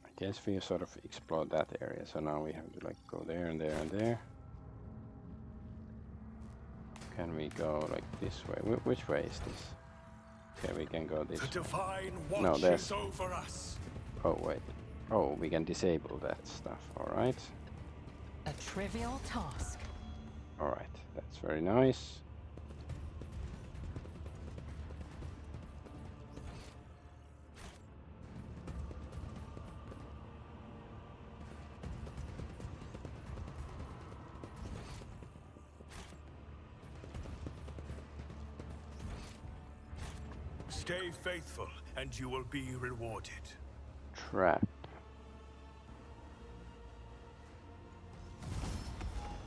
I guess we sort of explored that area, so now we have to like go there and there and there. Can we go like this way? Which way is this? Okay, we can go this way. The divine watch No, there's... is over us. Oh, wait. Oh, we can disable that stuff. Alright. A trivial task. Alright, that's very nice. Stay faithful, and you will be rewarded. Trap.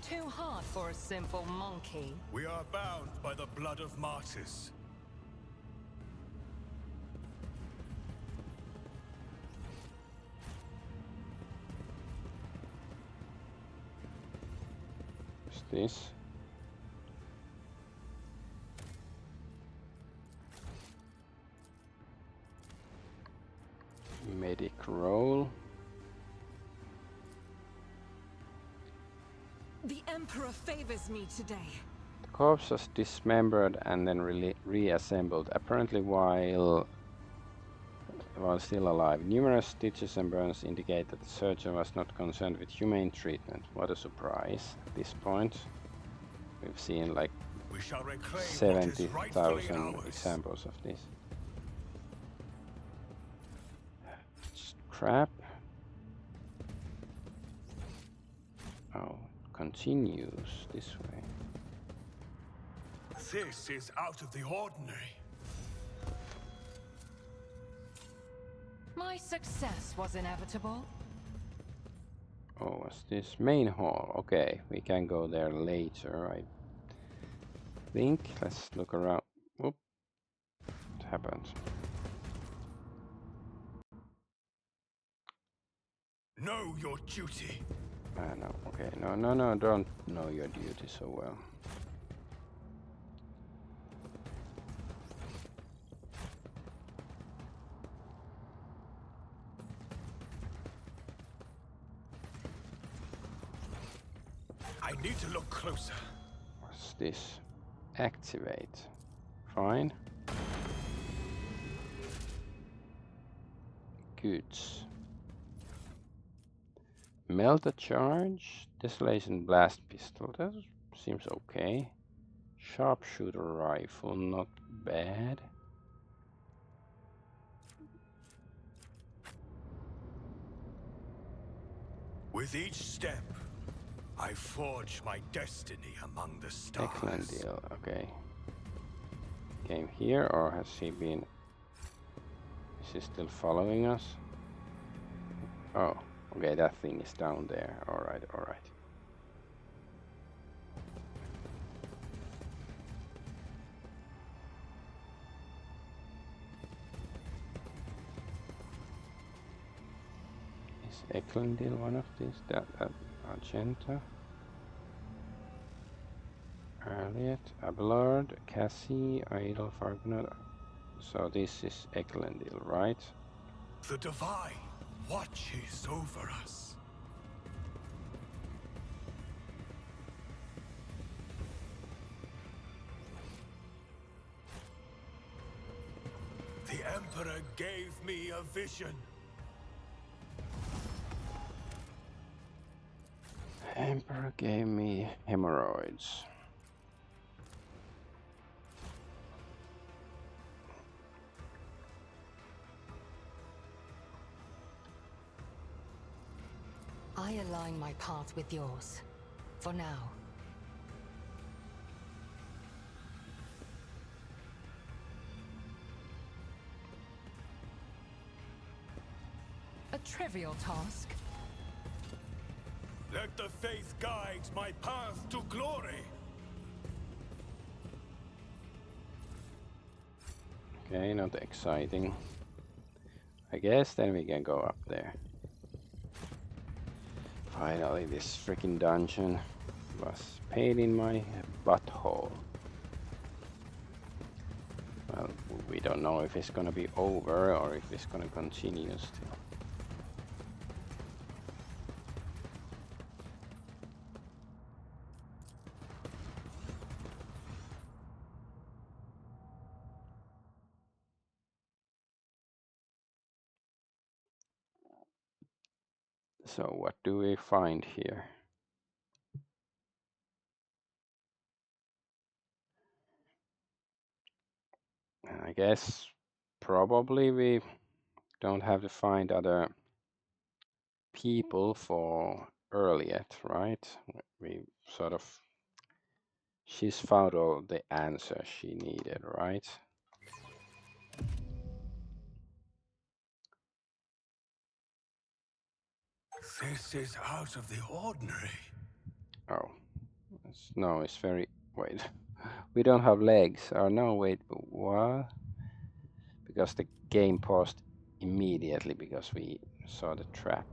Too hard for a simple monkey. We are bound by the blood of martyrs. What's this? Medic roll. The Emperor favors me today. The corpse was dismembered and then reassembled, apparently while still alive. Numerous stitches and burns indicate that the surgeon was not concerned with humane treatment. What a surprise at this point. We've seen like 70,000 examples of this. Trap. Oh, continues this way. This is out of the ordinary. My success was inevitable. Oh, what's this? Main hall. Okay, we can go there later, I think. Let's look around. Whoop. What happened? Know your duty. No, okay. No, don't know your duty so well. I need to look closer. What's this? Activate. Fine. Goods. Melt a charge. Desolation blast pistol. That seems okay. Sharpshooter rifle. Not bad. With each step, I forge my destiny among the stars. Excellent deal. Okay. Game here, or has he been? Is he still following us? Oh, okay. That thing is down there. All right. All right. Is Eklundil one of these? That Argenta. Elliot, Abelard, Cassie, Idol, Argonaut. So this is Eklundil, right? The Divine watches over us. The Emperor gave me a vision. Emperor gave me hemorrhoids. I align my path with yours. For now. A trivial task. Let the faith guide my path to glory. Okay, not exciting. I guess then we can go up there. Finally, this freaking dungeon was pain in my butthole. Well, we don't know if it's gonna be over or if it's gonna continue still. So what do we find here? I guess probably we don't have to find other people for Earliet, right? We sort of, she's found all the answers she needed, right? This is out of the ordinary. Oh, no, it's very, wait, we don't have legs. Oh no, wait, what? Because the game paused immediately because we saw the trap.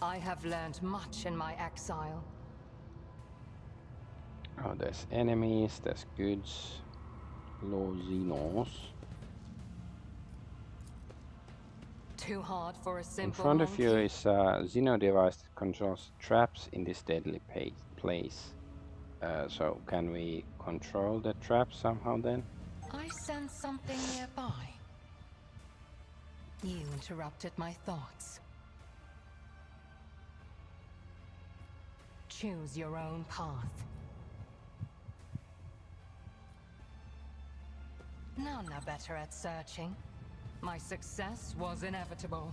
I have learned much in my exile. Oh, there's enemies, there's goods. Lozinos. Too hard for a simple In front of you monkey? is a Xeno device that controls traps in this deadly place. So can we control the trap somehow then? I sense something nearby. You interrupted my thoughts. Choose your own path. None are better at searching. My success was inevitable.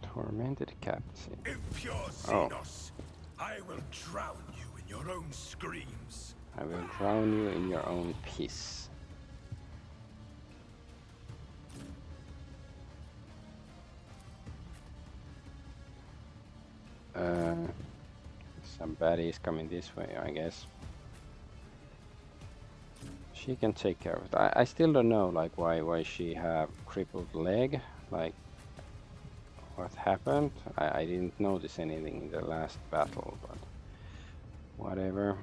Tormented captain. Impure Oh. Xenos, I will drown you in your own screams. I will drown you in your own piss. Some baddies coming this way, I guess. She can take care of it. I still don't know, like, why she have crippled leg. Like, what happened? I didn't notice anything in the last battle, but whatever.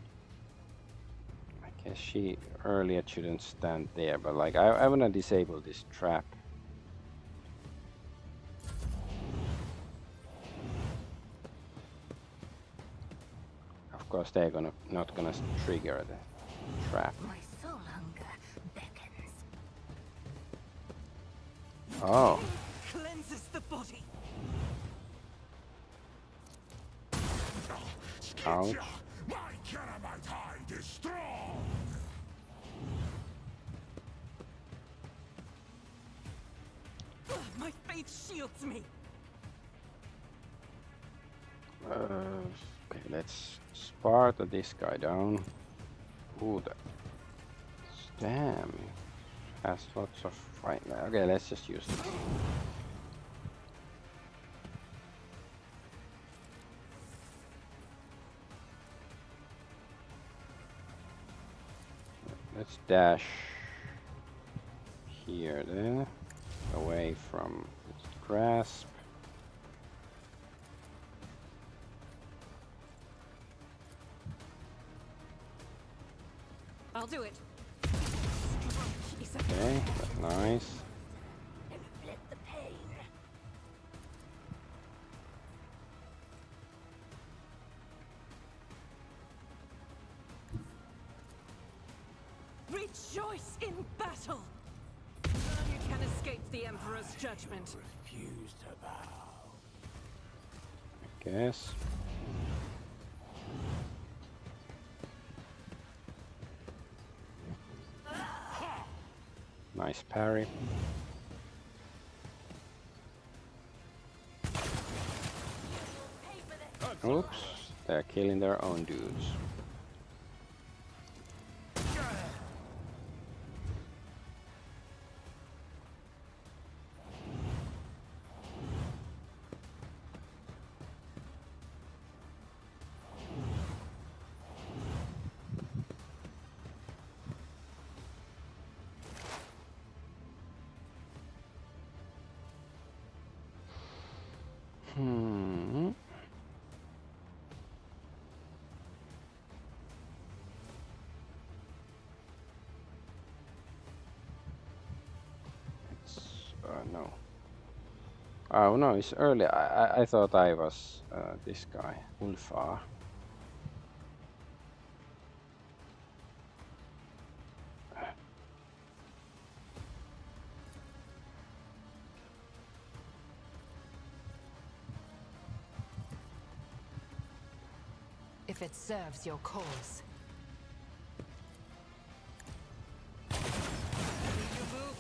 I guess she earlier shouldn't stand there, but like, I wanna disable this trap. of course they're not gonna trigger the trap. My soul hunger beckons. Oh, Cleanses the body. ouch. My Keramite hide is strong! My faith shields me. Okay, let's Sparta this guy down. Ooh, that damn has lots of fight. Okay, let's just use this. Let's dash here then, away from its grasp. I'll do it. Okay, that's nice. Inflict the pain. Rejoice in battle. None can escape the Emperor's judgment. Refuse to bow. I guess. Nice parry. Oops, they're killing their own dudes. Hmm. It's no. Oh no, it's early. I thought I was this guy, Ulfar. If it serves your cause.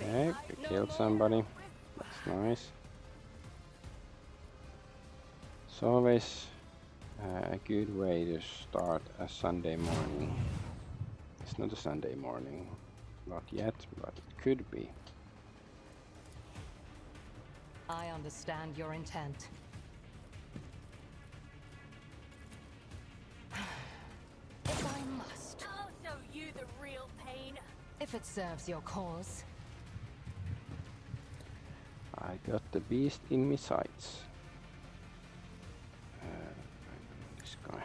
Okay, we killed somebody. That's nice. It's always a good way to start a Sunday morning. It's not a Sunday morning, not yet, but it could be. I understand your intent. If I must. I'll show you the real pain. If it serves your cause. I got the beast in my sights. This guy.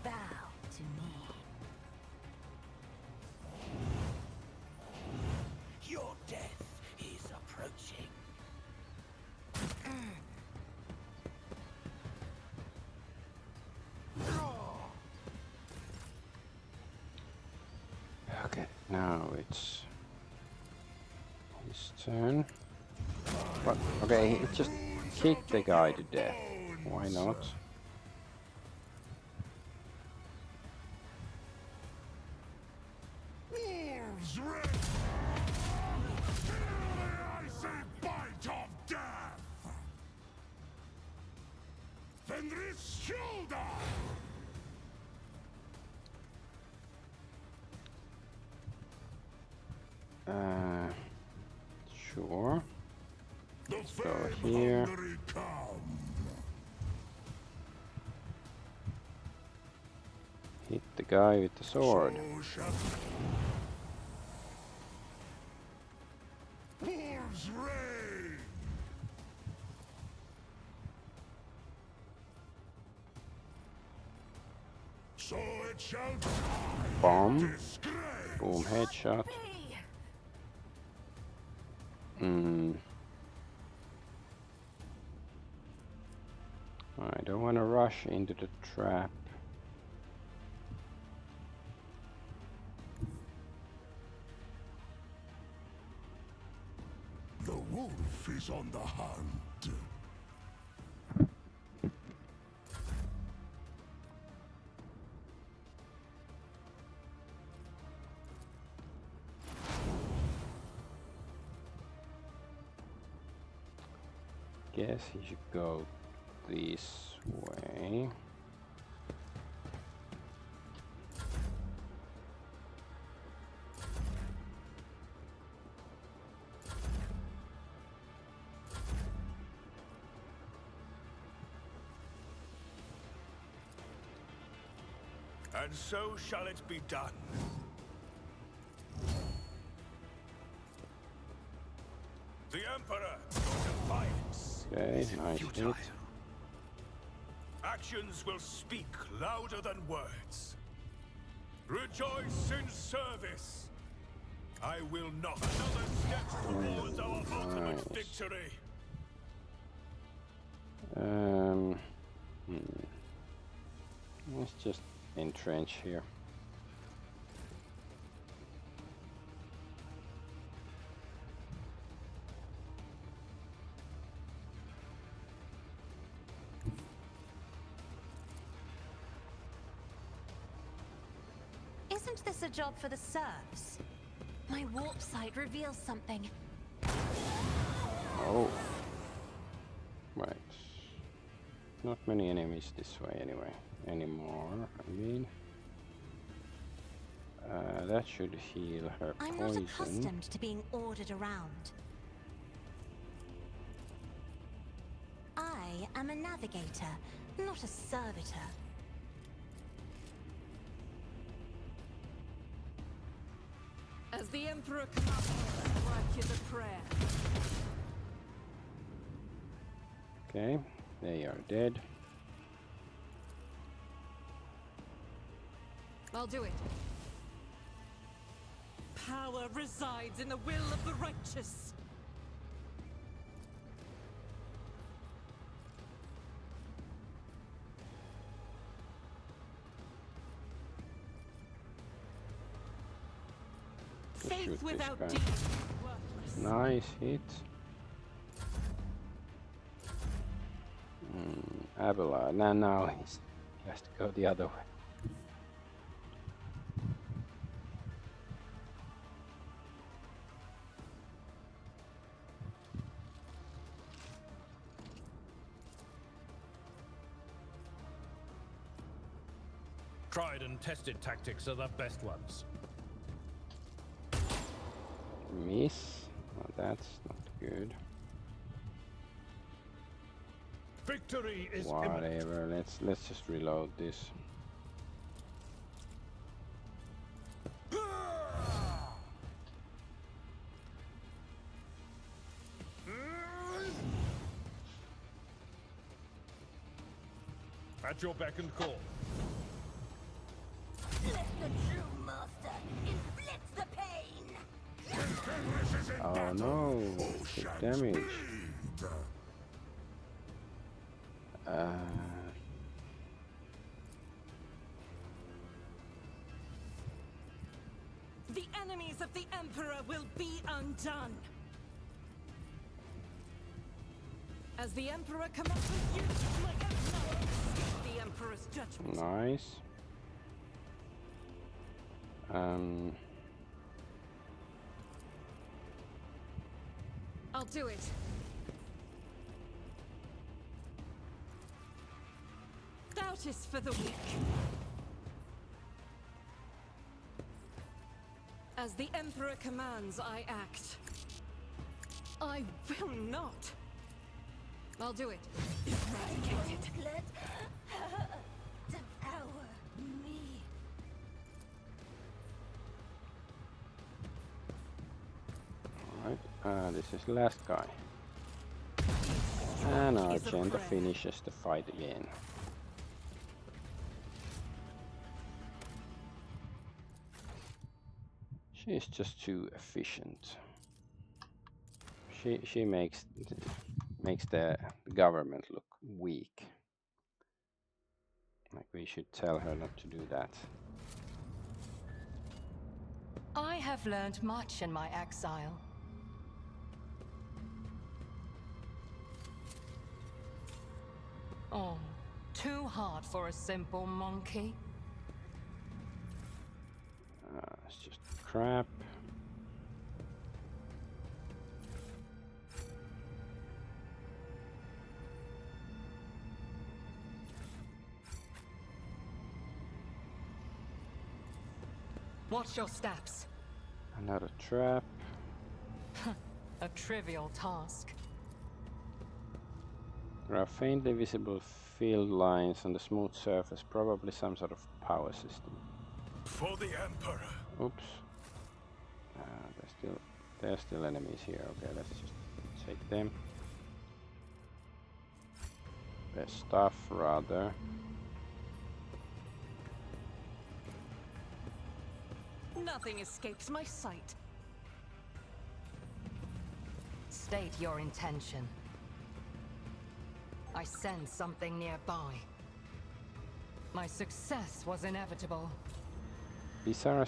Bow to me. Your death is approaching. Okay, now it's his turn. What? Okay, he just kicked the guy to death. Why not? Wolves red! I say bite of death! Fenris shoulder! Sure. The Go fame here. hungry come. Hit the guy with the sword. So shall Wolves reign! So it shall die. Bomb. Disgrace. Boom, headshot. Be. I don't want to rush into the trap. The wolf is on the hunt. Guess he should go this way. And so shall it be done. The Emperor, defiance. Okay, nice hit. Actions will speak louder than words. Rejoice in service. I will not. Another step towards our ultimate victory. Let's just entrench here. Isn't this a job for the serfs? My warp sight reveals something. Oh. Right. Not many enemies this way anyway. Anymore, I mean. That should heal her I'm poison. not accustomed to being ordered around. I am a navigator, not a servitor. As the Emperor commands, work is a prayer. Okay, they are dead. I'll do it. Power resides in the will of the righteous. Shoot Faith this without guy. deeds is worthless. Nice hit. Abelard. Now he has to go the other way. Tried and tested tactics are the best ones. Miss. Well, that's not good. Victory is imminent. Whatever. Let's just reload this. At your beck and call. Let the true master inflict the pain! Oh no! Big damage. The enemies of the Emperor will be undone. As the Emperor commands you, my Argonaut, the Emperor's judgment. Nice. I'll do it. Doubt is for the weak. As the Emperor commands, I act. I will not. I'll do it. Eradicate it. Let her devour me. Alright, this is the last guy. And Argenta finishes the fight again. She's just too efficient. She makes the government look weak. Like we should tell her not to do that. I have learned much in my exile. Oh, too hard for a simple monkey. It's just crap. Watch your steps. Another trap. A trivial task. There are faintly visible field lines on the smooth surface, probably some sort of power system. For the Emperor. Oops. There's still enemies here. Okay, let's just take them. Their stuff, rather. Nothing escapes my sight. State your intention. I sense something nearby. My success was inevitable. Bizarre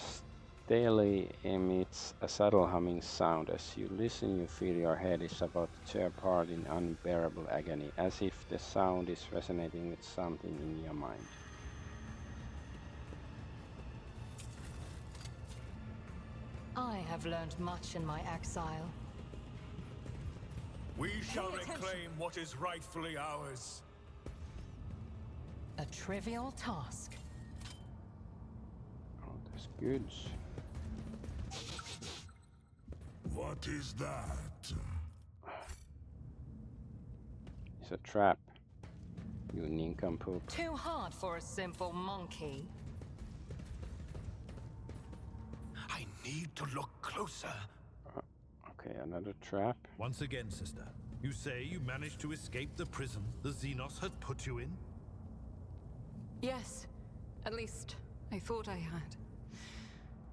daily emits a subtle humming sound. As you listen, you feel your head is about to tear apart in unbearable agony, as if the sound is resonating with something in your mind. I have learned much in my exile. We shall attention. reclaim what is rightfully ours. A trivial task. Oh, that's goods. What is that? It's a trap. You nincompoop. Too hard for a simple monkey. I need to look closer. Okay, another trap. Once again, sister, you say you managed to escape the prison the Xenos had put you in? Yes, at least I thought I had.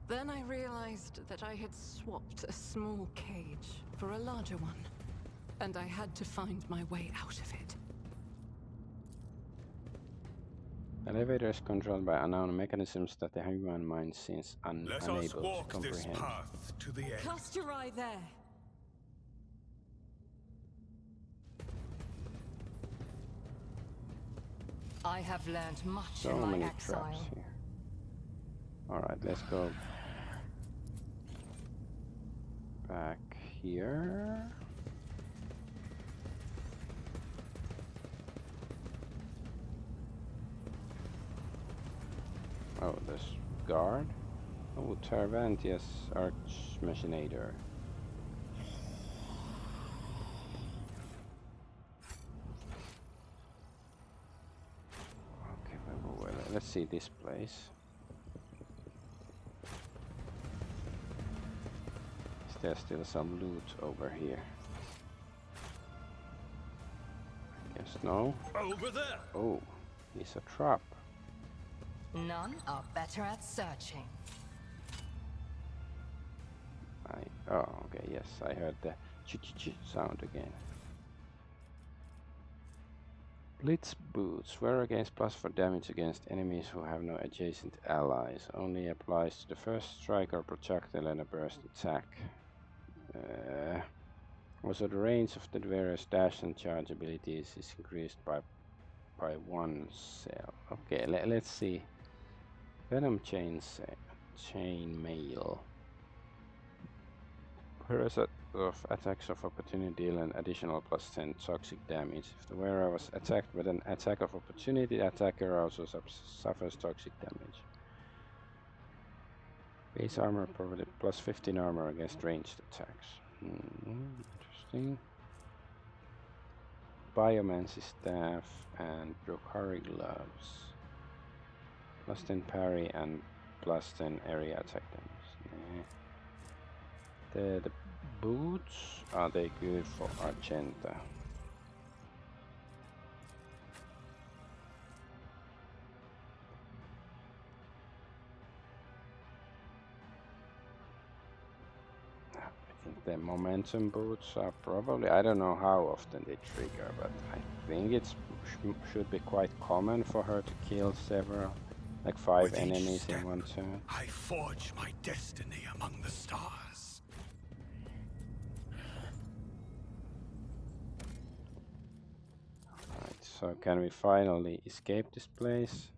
Then I realized that I had swapped a small cage for a larger one, and I had to find my way out of it. The elevator is controlled by unknown mechanisms that the human mind seems Let unable us to walk this comprehend. path to the end. Cast your eye there. I have learned much So in my many exile. traps here. Alright, let's go back here. Oh, this guard. Oh, Tervantius Archmachinator. Okay, well, let's see this place. Is there still some loot over here? Guess no. Over there! Oh, it's a trap. None are better at searching. Oh, okay, yes, I heard the ch-ch-ch sound again. Blitz boots. Wear against plus for damage against enemies who have no adjacent allies. Only applies to the first strike or projectile and a burst attack. Also, the range of the various dash and charge abilities is increased by one cell. Okay, let's see. Venom chainmail. Per set of attacks of opportunity deal an additional plus 10 toxic damage. If the wearer was attacked with an attack of opportunity, the attacker also suffers toxic damage. Base armor provided plus 15 armor against ranged attacks. Interesting. Biomancy staff and Brokari gloves. Plus 10 parry and plus 10 area attack damage. The boots, are they good for Argenta? I think the momentum boots are probably, I don't know how often they trigger, but I think it's should be quite common for her to kill several, like 5 With each enemies step, in one turn. I forge my destiny among the stars. Right, so can we finally escape this place?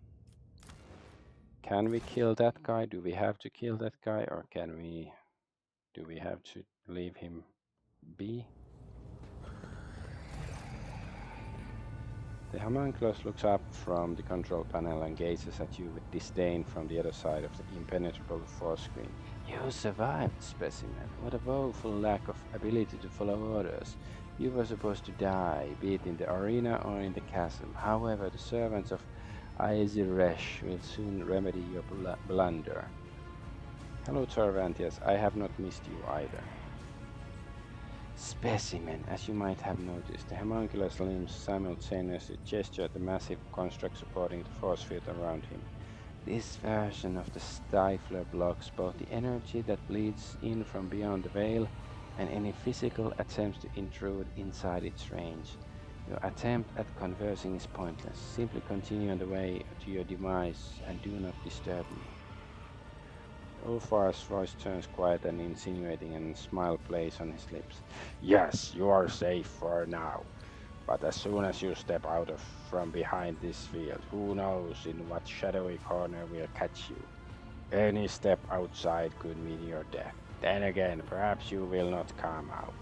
Can we kill that guy? Do we have to kill that guy, or do we have to leave him be? The homunculus looks up from the control panel and gazes at you with disdain from the other side of the impenetrable force screen. You survived, specimen. What a woeful lack of ability to follow orders. You were supposed to die, be it in the arena or in the chasm. However, the servants of Aeziresh will soon remedy your blunder. Hello, Cervantes. I have not missed you either. Specimen, as you might have noticed, the homunculus limbs simultaneously gesture at the massive construct supporting the force field around him. This version of the stifler blocks both the energy that bleeds in from beyond the veil and any physical attempts to intrude inside its range. Your attempt at conversing is pointless. Simply continue on the way to your demise and do not disturb me. Ulfar's voice turns quiet and insinuating, and a smile plays on his lips. Yes, you are safe for now. But as soon as you step out from behind this field, who knows in what shadowy corner will catch you. Any step outside could mean your death. Then again, perhaps you will not come out.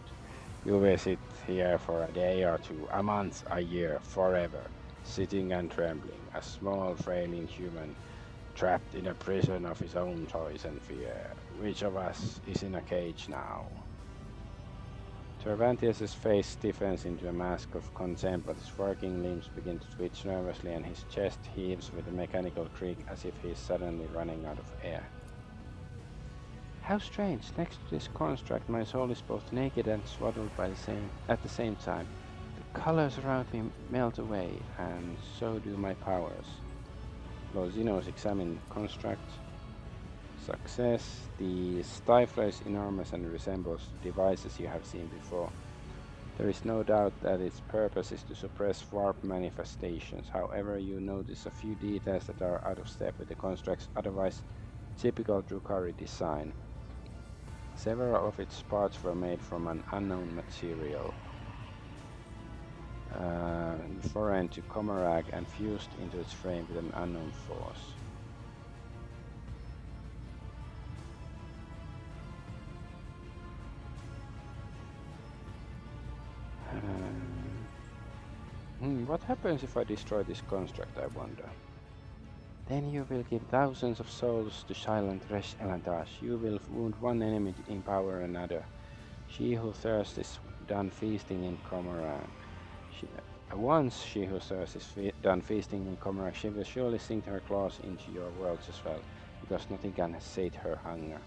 You will sit here for a day or two, a month, a year, forever, sitting and trembling, a small frail inhuman trapped in a prison of his own toys and fear. Which of us is in a cage now? Cervantes' face stiffens into a mask of contempt, but his working limbs begin to twitch nervously and his chest heaves with a mechanical creak as if he is suddenly running out of air. How strange, next to this construct my soul is both naked and swaddled at the same time. The colors around me melt away, and so do my powers. Los Xenos examine construct. Success. The stifler is enormous and resembles devices you have seen before. There is no doubt that its purpose is to suppress warp manifestations. However, you notice a few details that are out of step with the construct's otherwise typical Drukhari design. Several of its parts were made from an unknown material, foreign to Comarag, and fused into its frame with an unknown force. What happens if I destroy this construct, I wonder? Then you will give thousands of souls to silent Resh Elantash. You will wound one enemy to empower another. She who thirsts is done feasting in Comarag. Once she who thirsts is done feasting in Comarag, she will surely sink her claws into your worlds as well, because nothing can sate her hunger.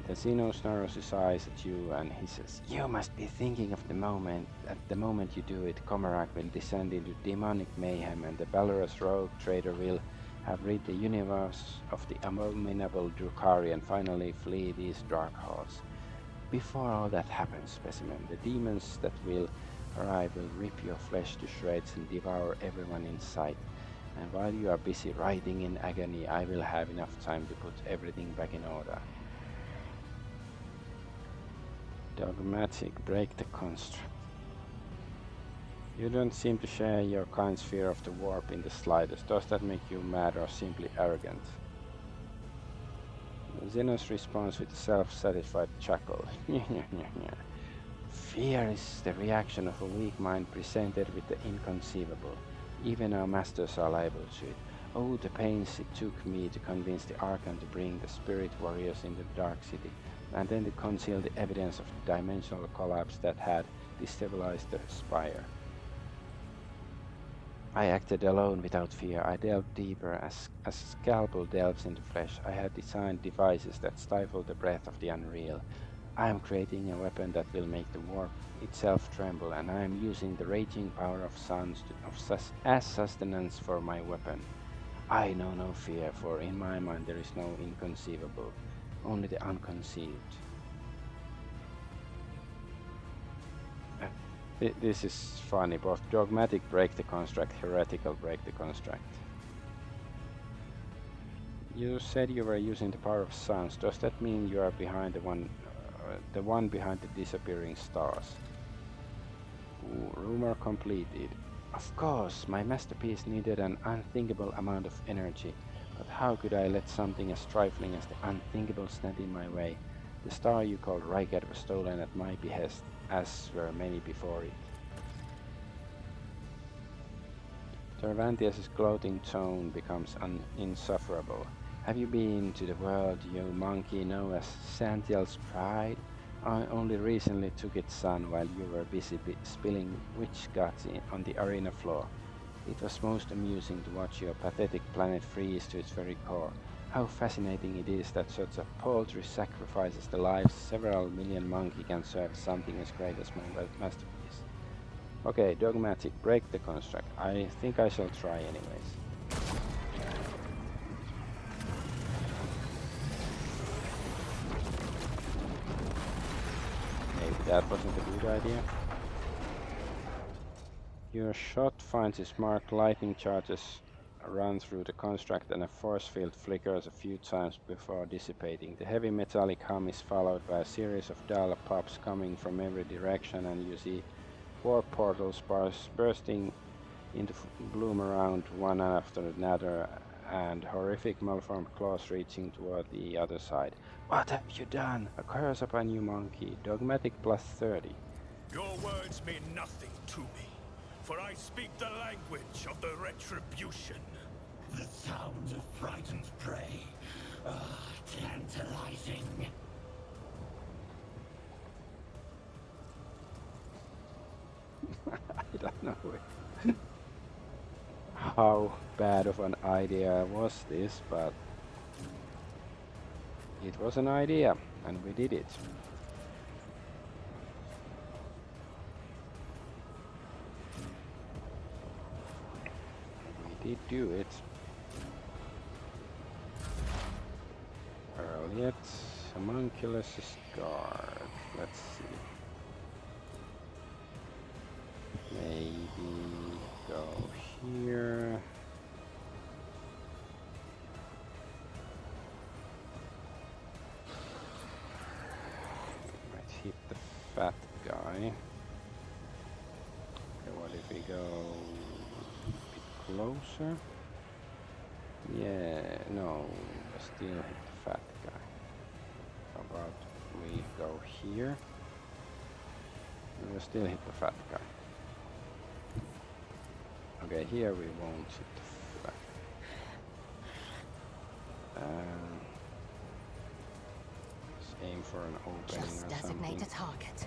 The Xeno snarls his eyes at you and he says, You must be thinking of the moment. At the moment you do it, Comarag will descend into demonic mayhem and the valorous rogue trader will have rid the universe of the abominable Drukhari and finally flee these dark halls. Before all that happens, specimen, the demons that will arrive will rip your flesh to shreds and devour everyone in sight. And while you are busy writhing in agony, I will have enough time to put everything back in order. Dogmatic, break the construct. You don't seem to share your kind's fear of the warp in the slightest. Does that make you mad or simply arrogant? Xenos responds with a self-satisfied chuckle. Fear is the reaction of a weak mind presented with the inconceivable. Even our masters are liable to it. Oh, the pains it took me to convince the Archon to bring the spirit warriors into the Dark City, and then to conceal the evidence of the dimensional collapse that had destabilized the spire. I acted alone without fear. I delved deeper as a scalpel delves into flesh. I had designed devices that stifle the breath of the unreal. I am creating a weapon that will make the warp itself tremble, and I am using the raging power of suns as sustenance for my weapon. I know no fear, for in my mind there is no inconceivable, only the unconceived. This is funny. Both dogmatic break the construct, heretical break the construct. You said you were using the power of sounds. Does that mean you are behind the one behind the disappearing stars? Ooh, rumor completed. Of course, my masterpiece needed an unthinkable amount of energy, but how could I let something as trifling as the unthinkable stand in my way? The star you called Rygat was stolen at my behest, as were many before it. Cervantes' gloating tone becomes insufferable. Have you been to the world you monkey know as Santiel's Pride? I only recently took its son while you were busy spilling witch guts on the arena floor. It was most amusing to watch your pathetic planet freeze to its very core. How fascinating it is that such a paltry sacrifice as the lives several million monkey can serve something as great as my masterpiece. Okay, dogmatic, break the construct. I think I shall try anyways. Maybe that wasn't a good idea. Your shot finds its mark. Lightning charges run through the construct and a force field flickers a few times before dissipating. The heavy metallic hum is followed by a series of dull pops coming from every direction, and you see warp portals bursting into bloom around one after another, and horrific malformed claws reaching toward the other side. What have you done? A curse upon you, monkey. Dogmatic plus 30. Your words mean nothing to me, for I speak the language of the retribution. The sound of frightened prey. Tantalizing. I don't know how bad of an idea was this, but it was an idea, and we did it. We did do it. Earlier, homunculus guard. Let's see. Maybe go here. Might hit the fat guy. Okay, what if we go a bit closer? Yeah, no, still hit the fat guy. How about we go here? We'll still hit the fat guy. Okay, here we won't hit the fat. Let's aim for an opening Just or designate something. a target.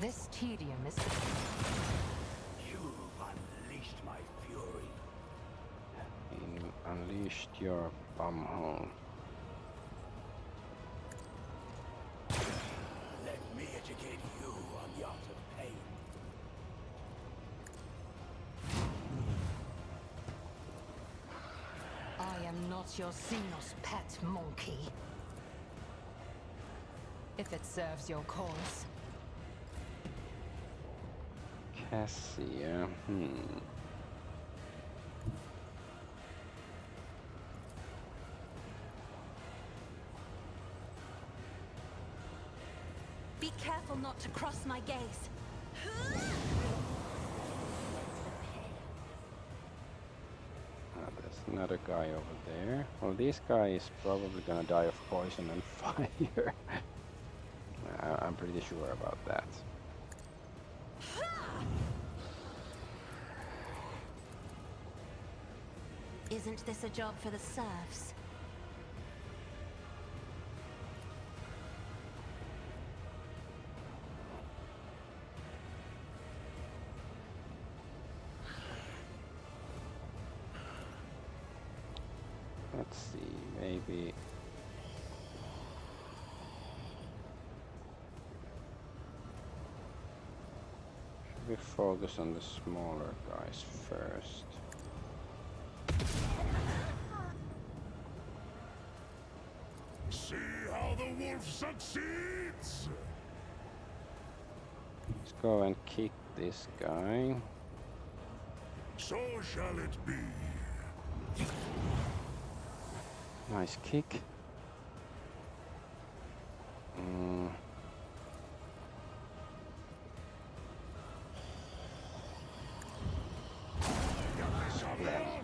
This tedium is... You've unleashed my fury. Unleashed your bumhole. Let me educate you on the art of pain. I am not your Xenos pet, monkey. If it serves your cause. Cassia, Be careful not to cross my gaze. There's another guy over there. Well, this guy is probably gonna die of poison and fire. I'm pretty sure about that. Isn't this a job for the serfs? Let's see, maybe... we focus on the smaller guys first. See how the wolf succeeds! Let's go and kick this guy. So shall it be. Nice kick.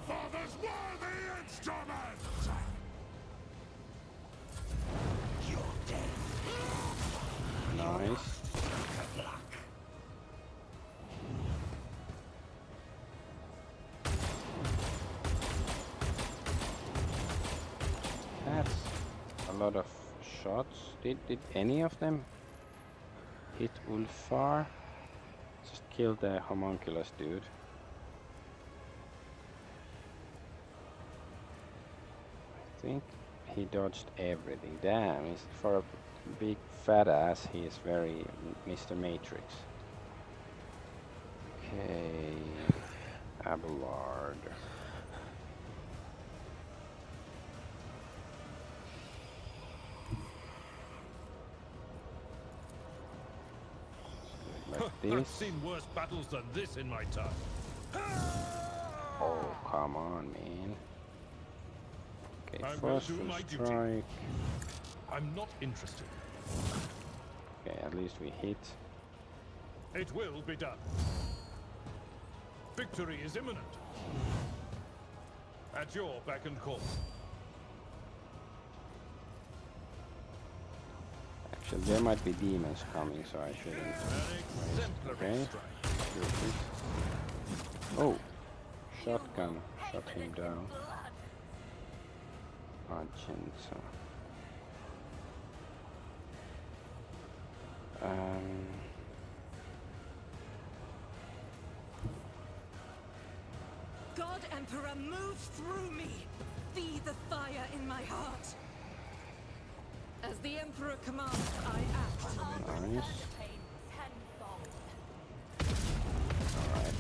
Father's worthy instrument! You're dead. Nice. That's a lot of shots. Did any of them hit Ulfar? Just kill the homunculus dude. I think he dodged everything. Damn, he's for a big fat ass. He is very Mr. Matrix. Okay, Abhorrent. Like I've this. seen worse battles than this in my time. Oh, come on, man. Okay, I will forceful do my duty. strike. I'm not interested. Okay, at least we hit. It will be done. Victory is imminent. At your beck and call. Actually, there might be demons coming, so I shouldn't An waste. exemplary Okay. strike. Oh, shotgun. Shot him down. Argenta. God Emperor, move through me! Be the fire in my heart! As the Emperor commands, I act. Nice. Alright.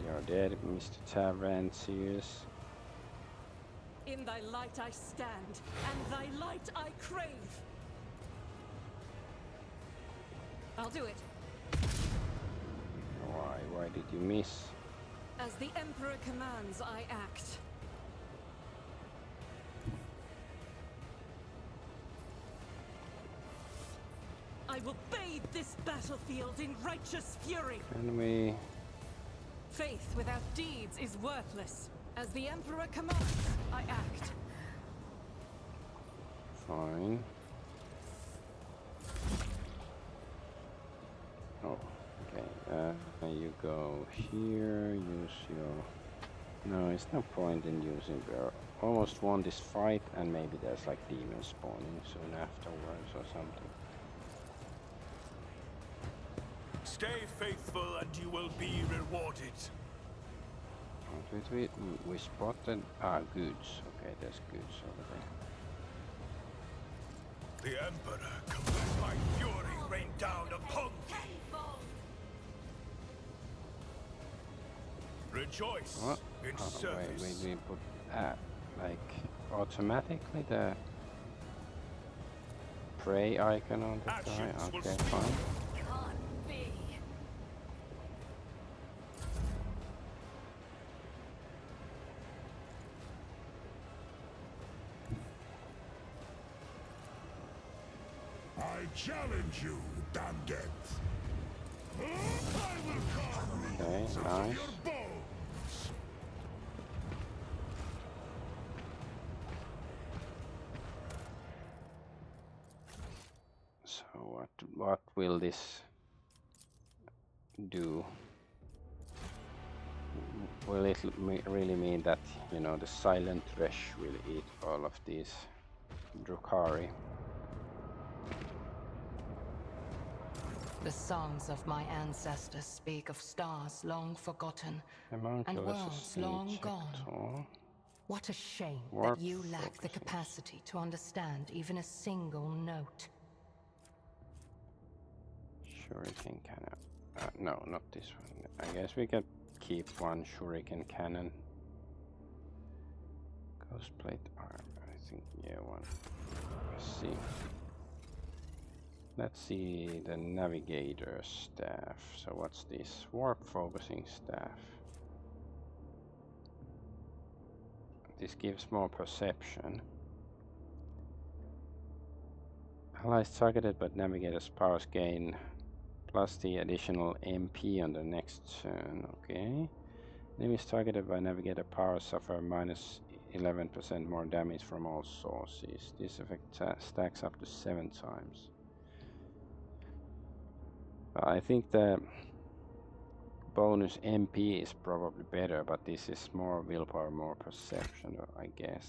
You're dead, Mr. Tavrantzius. In thy light I stand, and thy light I crave. I'll do it. Why did you miss? As the Emperor commands, I act. I will bathe this battlefield in righteous fury. Can we... Faith without deeds is worthless. As the Emperor commands, I act. Fine. Oh, okay. You go here, use your... No, it's no point in using... We almost won this fight, and maybe there's like demons spawning soon afterwards or something. Stay faithful and you will be rewarded. We spotted... goods. Okay, there's goods over there. The Emperor commands my fury rain down upon thee. Rejoice What? in Oh, service. wait, we put like automatically the prey icon on the guy. Actions will Okay, speak. fine. Can't be. I challenge you, damned it. I will come. Okay, Your nice. bones. So what will this do? Will it really mean that, you know, the silent Resh will eat all of these Drukhari? The songs of my ancestors speak of stars long forgotten and Homunculus worlds is long gone. Injector. What a shame Warp that you lack the focusing. capacity to understand even a single note. Shuriken cannon. No, not this one. I guess we can keep one shuriken cannon. Ghost plate armor, I think, yeah, one. Let's see. Let's see the navigator staff. So what's this? Warp focusing staff. This gives more perception. Allies targeted but navigator's powers gain plus the additional MP on the next turn. Okay. Enemies targeted by navigator powers suffer minus 11% more damage from all sources. This effect stacks up to 7 times. I think the bonus MP is probably better, but this is more willpower, more perception, I guess.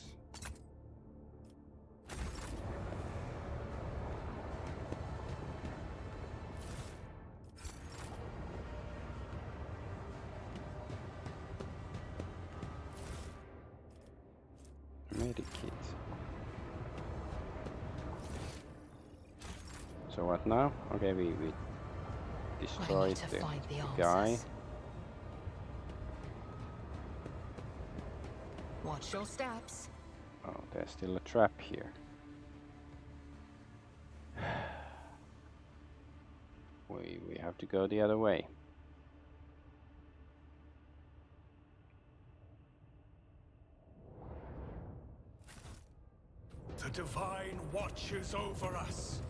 Medikit. So what now? Okay, we destroyed the guy. Watch your steps. Oh, there's still a trap here. We have to go the other way. The divine watches over us.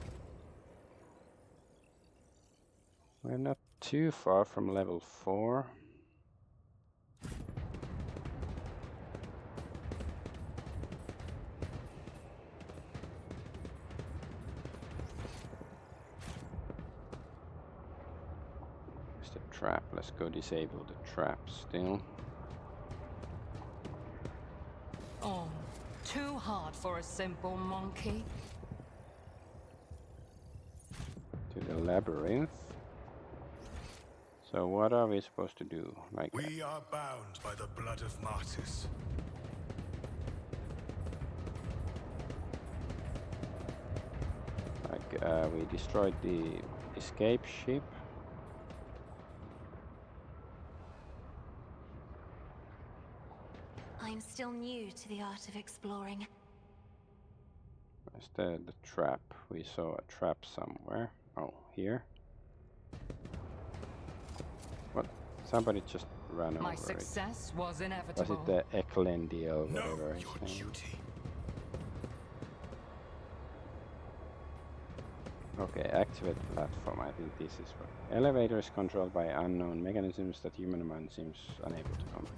We're not too far from level 4. Where's the trap? Let's go disable the trap still. Oh, too hard for a simple monkey. To the labyrinth. So what are we supposed to do? Like We are bound by the blood of martyrs. we destroyed the escape ship. I'm still new to the art of exploring. Where's the trap? We saw a trap somewhere. Oh, here. What? Somebody just ran My over success was Was inevitable. it the Eklendiel, Know whatever his your name? duty. Okay, activate platform. I think this is what. Elevator is controlled by unknown mechanisms that human mind seems unable to comprehend.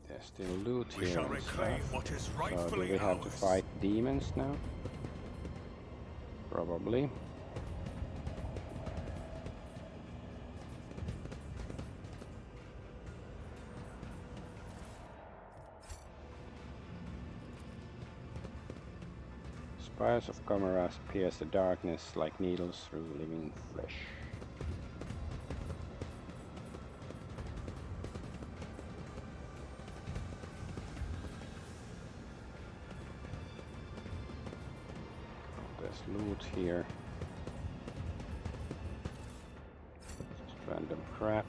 There's still loot We here shall and reclaim stuff. what is So do rightfully we have to ours. fight demons now? Probably. Spires of Comoras pierce the darkness like needles through living flesh. There's loot here. Just random crap.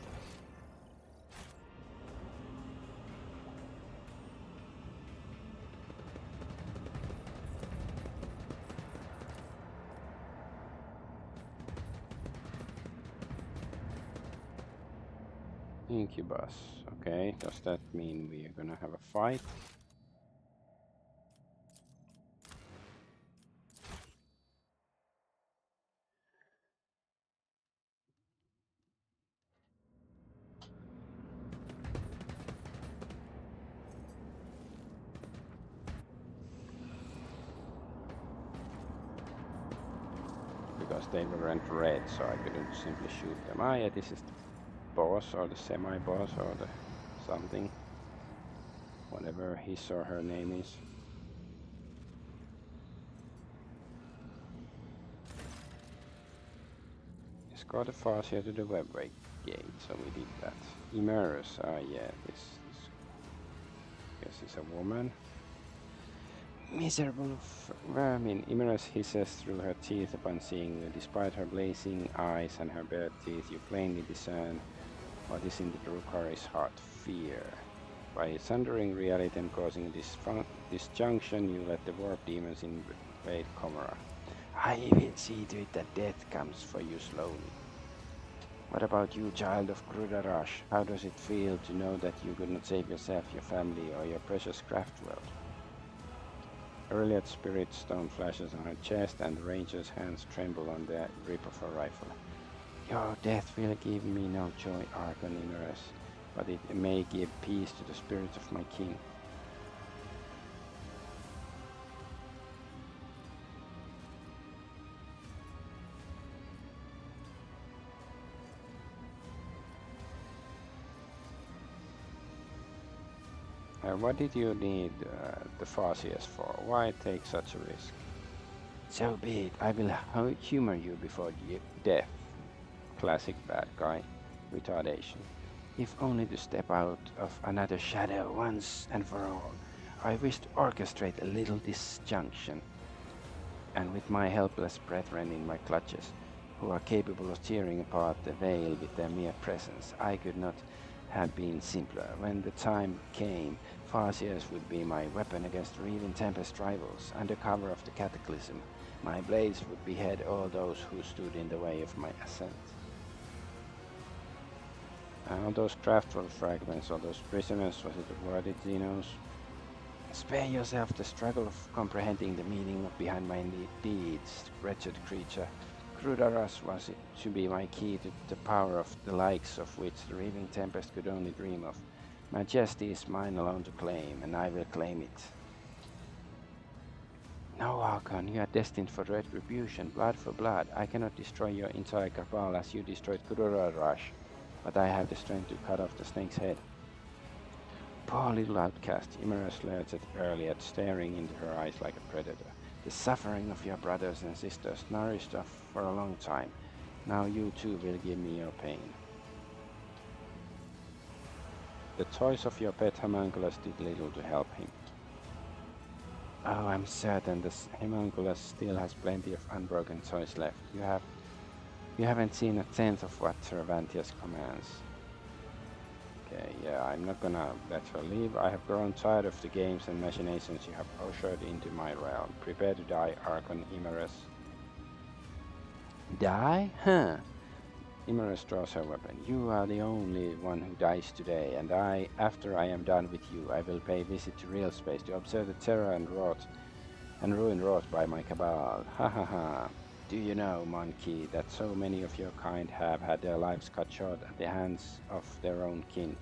Incubus. Okay, does that mean we are gonna have a fight? because they weren't red, so I couldn't simply shoot them. Ah, yeah, this is the boss or the semi-boss or the something, whatever his or her name is. Escort the Farsia to the webway gate, so we did that. Immerse, yeah, this guess is a woman. Miserable vermin, Immerse hisses through her teeth upon seeing you. Despite her blazing eyes and her bared teeth, you plainly discern what is in the Drukari's heart, fear. By sundering reality and causing disjunction, you let the warp demons invade Comora. I will see to it that death comes for you slowly. What about you, child of Grudarash? How does it feel to know that you could not save yourself, your family, or your precious craft world? Earlier spirit stone flashes on her chest, and the ranger's hands tremble on the grip of her rifle. Your death will give me no joy, Argonaut, but it may give peace to the spirit of my king. What did you need the Farsias for? Why take such a risk? So be it. I will humor you before death. Classic bad guy. Retardation. If only to step out of another shadow once and for all. I wish to orchestrate a little disjunction. And with my helpless brethren in my clutches, who are capable of tearing apart the veil with their mere presence, I could not have been simpler. When the time came, Farsias would be my weapon against Reaving Tempest rivals. Under cover of the cataclysm, my blades would behead all those who stood in the way of my ascent. All those craftful fragments, all those prisoners, was it worth it, Xenos? Spare yourself the struggle of comprehending the meaning behind my deeds, wretched creature. Crudaras was to be my key to the power of the likes of which the Reaving Tempest could only dream of. Majesty is mine alone to claim, and I will claim it. No, Archon, you are destined for retribution, blood for blood. I cannot destroy your entire cabal as you destroyed Crudaras, but I have the strength to cut off the snake's head. Poor little outcast, Immerse glared at Earliet, staring into her eyes like a predator. The suffering of your brothers and sisters nourished us for a long time. Now you too will give me your pain. The toys of your pet homunculus did little to help him. Oh, I'm certain the homunculus still has plenty of unbroken toys left. You haven't seen a tenth of what Cervantes commands. Okay, yeah, I'm not gonna let her leave. I have grown tired of the games and machinations you have ushered into my realm. Prepare to die, Archon Immerse. Die? Huh. Immerse draws her weapon. You are the only one who dies today, and after I am done with you, I will pay visit to real space to observe the terror and ruin wrought by my cabal. Ha ha ha. Do you know, monkey, that so many of your kind have had their lives cut short at the hands of their own kin?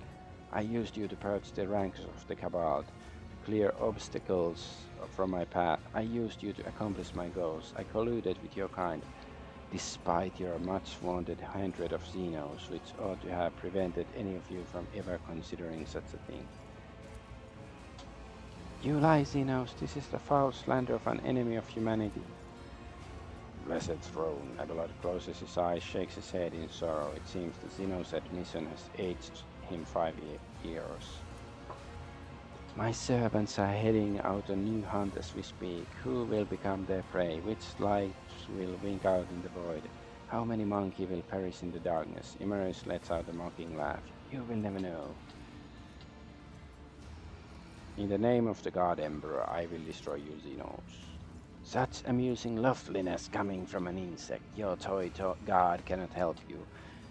I used you to purge the ranks of the cabal, to clear obstacles from my path. I used you to accomplish my goals. I colluded with your kind, despite your much-vaunted 100 of Xenos, which ought to have prevented any of you from ever considering such a thing. You lie, Xenos. This is the foul slander of an enemy of humanity. Blessed throne. Abelard closes his eyes, shakes his head in sorrow. It seems the Xenos' admission has aged him 5 years. My servants are heading out a new hunt as we speak. Who will become their prey? Which lights will wink out in the void? How many monkey will perish in the darkness? Immerse lets out a mocking laugh. You will never know. In the name of the God Emperor, I will destroy you, Xenos. Such amusing loveliness coming from an insect. Your toy god cannot help you,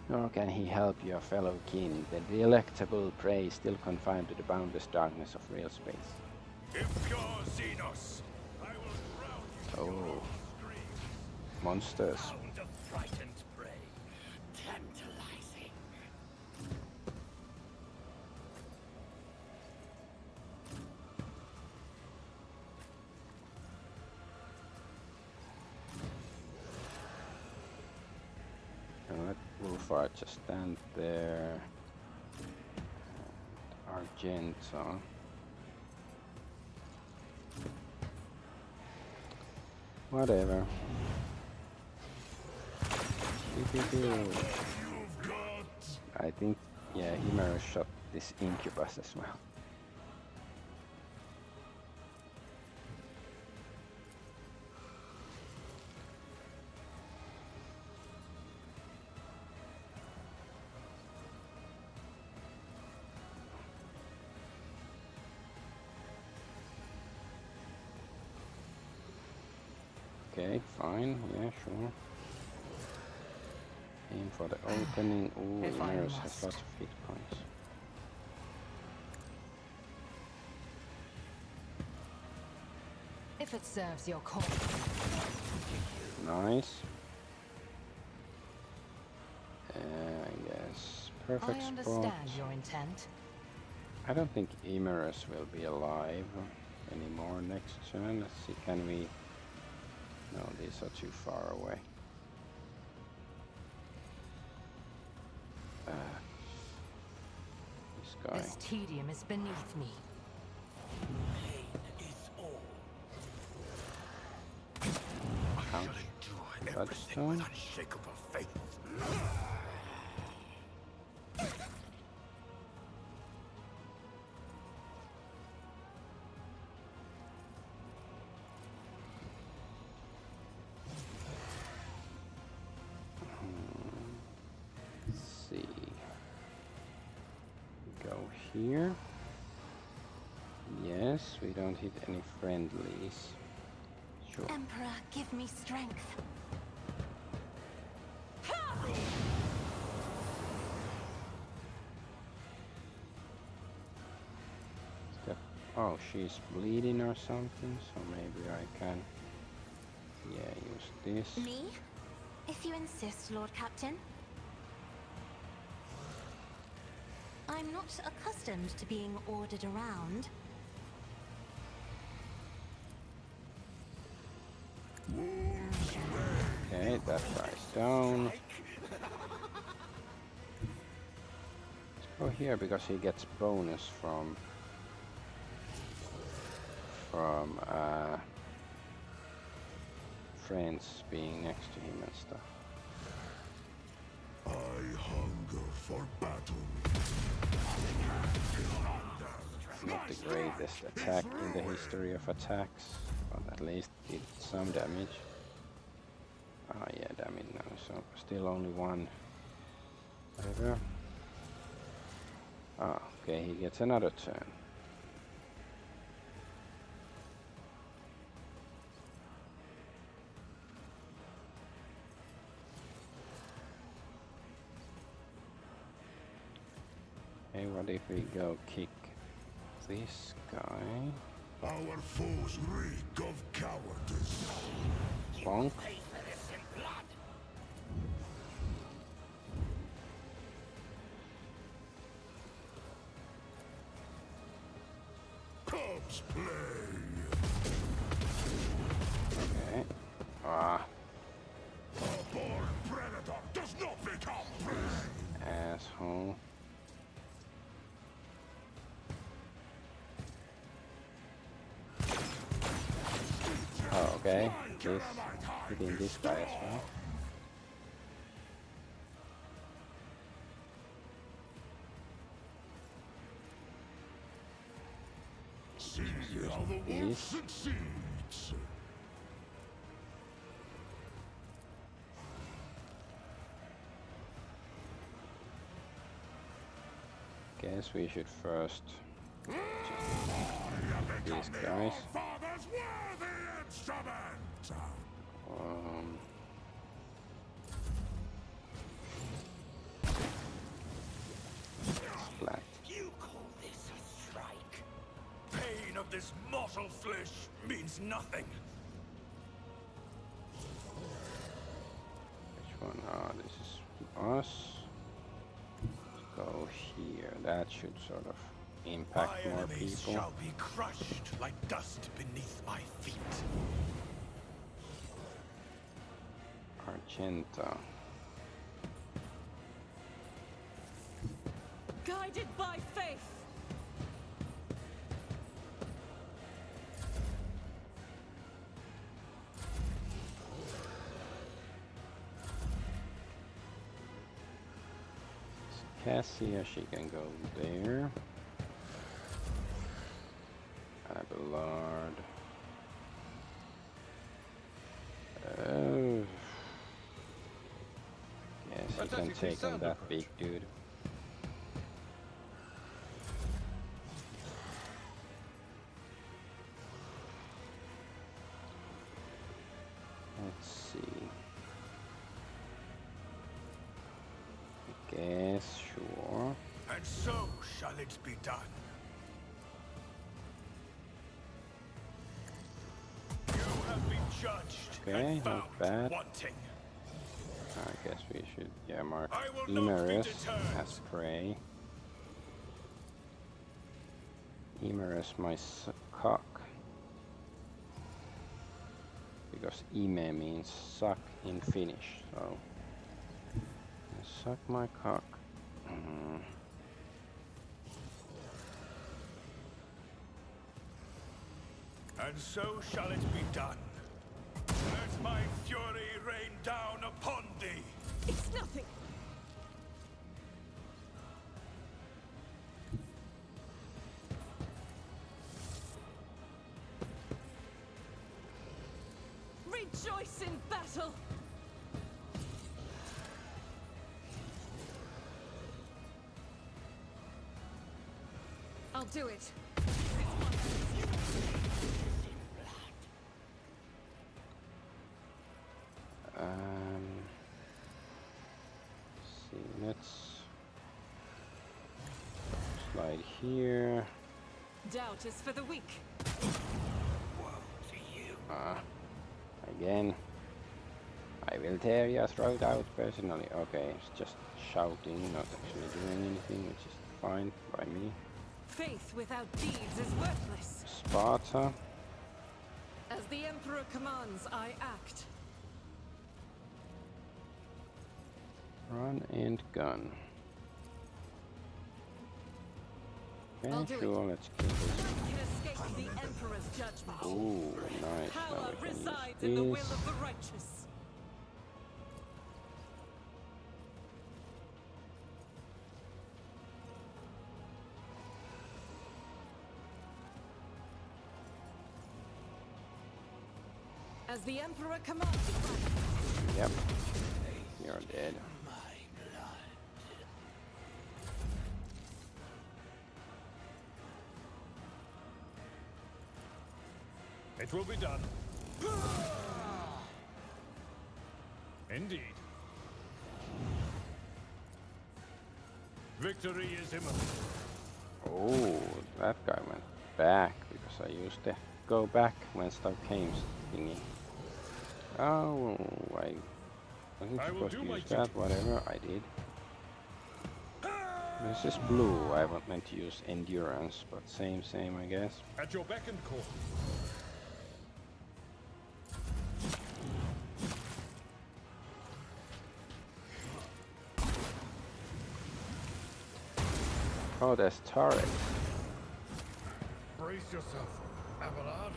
nor can he help your fellow kin, the delectable prey still confined to the boundless darkness of real space. Impure Xenos, I will drown you. Oh, monsters. Sound of frightened prey. Tantalizing. Alright, just stand there. Argenta. Whatever. I think, yeah, Himera shot this incubus as well. Okay, fine, yeah, sure. Aim for the opening. Ooh, Imerus has lots of hit points. If it serves your cause. Nice. I guess perfect I spot. understand your intent. I don't think Imerus will be alive anymore next turn. Let's see, can we... No, these are too far away. This guy. This tedium is beneath me. Pain is all. Ouch. Enjoy everything with unshakable faith. Let's see. Go here. Yes, we don't hit any friendlies. Sure. Emperor, give me strength. Oh, she's bleeding or something, so maybe I can, yeah, use this. Me? If you insist, Lord Captain. I'm not accustomed to being ordered around. Okay, that guy's down. Let's go here because he gets bonus from friends being next to him and stuff. I hunger for battle. Not the greatest attack in the history of attacks, but at least did some damage. Ah, yeah, damage now, so still only one. Whatever. Ah, okay, he gets another turn. Okay, what if we go kick this guy? Our foes reek of cowardice. Bonk. Cubs play. Okay. Ah, A born predator does not become prey. asshole. Oh, okay. This hitting this guy as well. See how the wolf These. succeeds. Guess we should first just these guys. Father's worthy instrument. Um, flat. You call this a strike? Pain of this mortal flesh means nothing. Which one? Ah, this is us. Go here. That should sort of impact My more enemies people. shall be crushed like dust beneath my feet. Argenta. guided by faith. Cassia, she can go there. Abelard. Yes, he can take on that big dude. Let's see. I guess, sure. And so shall it be done. You have been judged Okay, and found not bad. wanting. I guess we should, yeah, mark I will not be Emerus deterred. as prey. Emerus, my cock. Because Ime means suck in Finnish, so suck my cock. And so shall it be done. Let my fury rain down upon thee. It's nothing. Rejoice in battle. I'll do it. See, let's slide here. Doubt is for the weak. Again. I will tear your throat out personally. Okay, it's just shouting, not actually doing anything, which is fine by me. Faith without deeds is worthless. Sparta. As the Emperor commands, I act. Run and gun. I'll Okay, do sure, it. let's kill this. None can escape the Emperor's judgment. Ooh, nice. Now Power we can resides use in the will this. of the righteous. As the Emperor commands. Yep. You're dead. It will be done. Indeed. Victory is imminent. Oh, that guy went back because I used the go back when stuff came thingy. Oh, I wasn't I will supposed do to my use that. duty. Whatever, I did. This is blue. I was meant to use endurance, but same, I guess. At your beck and call. Oh, there's turret. Brace yourself, Abelard.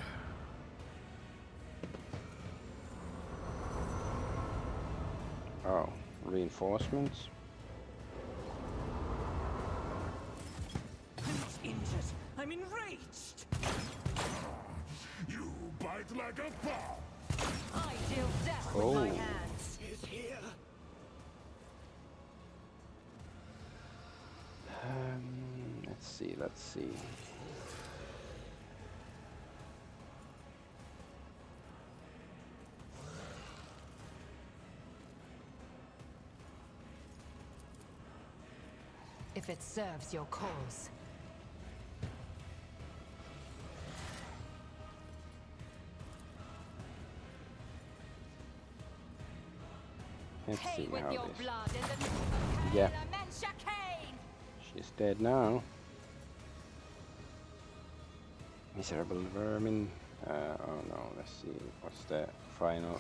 Oh, reinforcements. I'm not injured. I'm enraged. You bite like a paw. I deal death with Oh. my hands. Is here. Let's see. If it serves your cause. Let's see With how your this. blood in the name of Yeah. Hail Amencia Cain! She's dead now. Miserable vermin. Oh no, let's see. What's the final?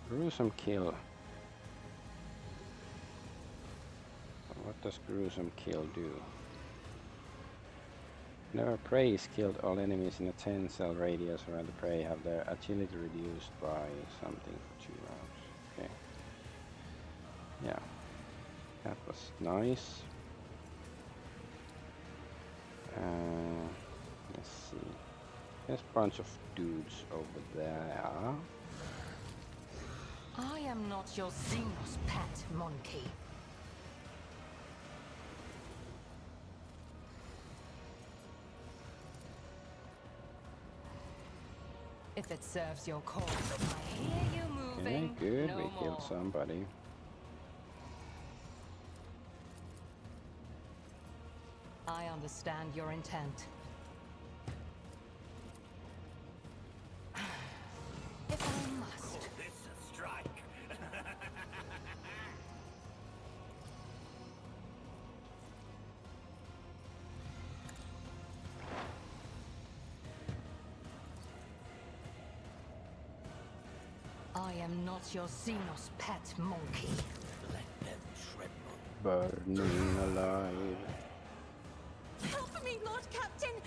Gruesome kill. What does gruesome kill do? Whenever prey is killed, all enemies in a 10-cell radius around the prey have their agility reduced by something for 2 rounds. Okay. Yeah. That was nice. Let's see. There's a bunch of dudes over there. I am not your Xenos pet, monkey. If it serves your cause, I hear you Okay, moving. good. No We more. killed somebody. I understand your intent. If I must. This a strike. I am not your Xenos pet, monkey. Let them tremble. Burning alive. Help me, Lord Captain!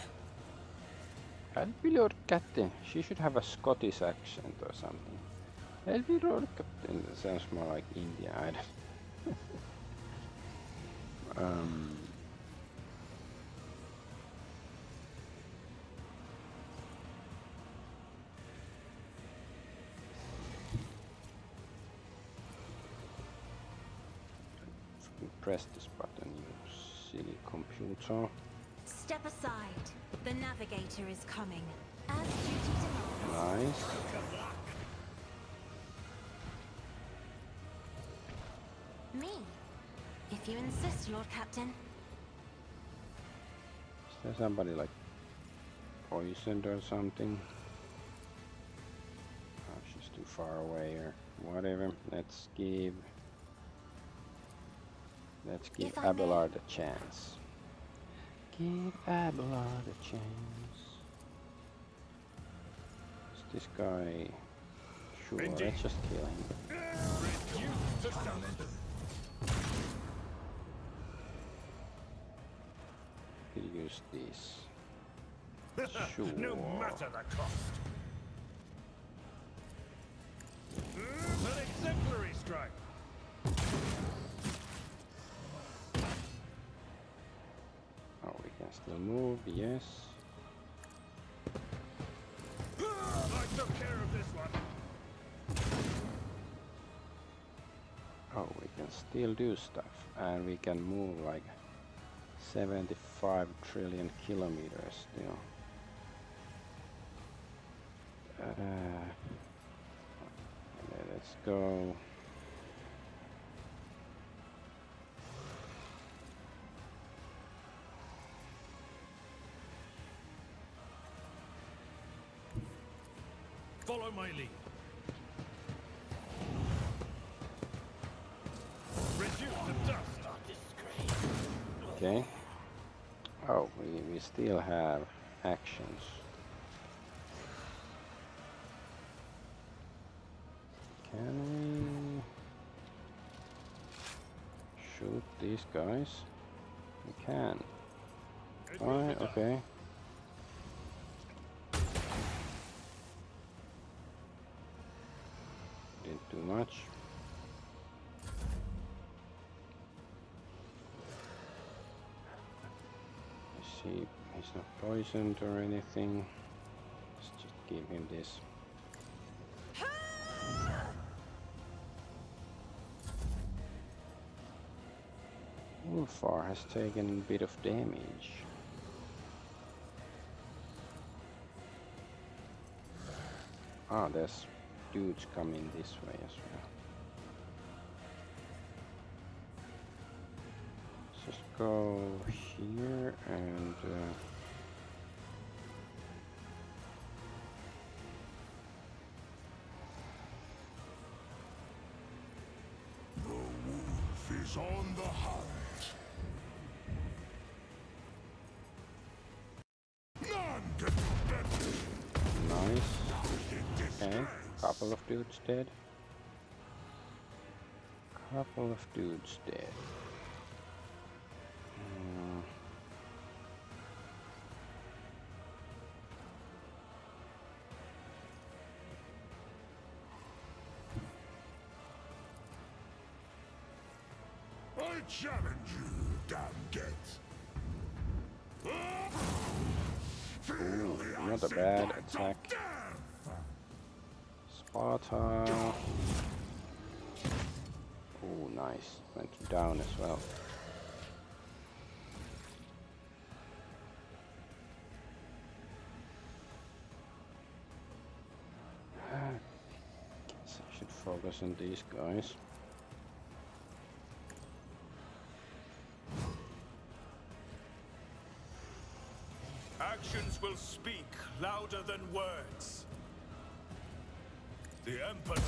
Help me, Lord Captain. She should have a Scottish accent or something. Help me, Lord Captain. That sounds more like Indian. I don't. Press this button, you silly computer. Step aside. The navigator is coming. As duty demands. Nice. Me. If you insist, Lord Captain. Is there somebody like poisoned or something? Oh, she's too far away or whatever. Let's give If I may. Abelard a chance. Give Abelard a chance. Is this guy? Sure, Indeed. let's just kill him. Reduced to dust. We'll use this. Sure. No matter the cost. An exemplary strike. Oh, we can still move, yes. I took care of this one. Oh, we can still do stuff, and we can move like 75 trillion kilometers still. Let's go. Follow my lead. Reduced to dust. Okay. Oh, we still have actions. Can we shoot these guys? We can. Alright, okay. Didn't do much. I see he's not poisoned or anything. Let's just give him this. Ulfar has taken a bit of damage. Ah, there's dudes coming this way as well. Let's just go here and The wolf is on the hunt. None can prevent me. nice. In Okay, disgrace. couple of dudes dead. Couple of dudes dead. challenge you, damn get. Feel the Not a icy bad bite attack. of death. Sparta. Oh, nice. Went down as well. Guess I should focus on these guys. Actions will speak louder than words. The Emperor.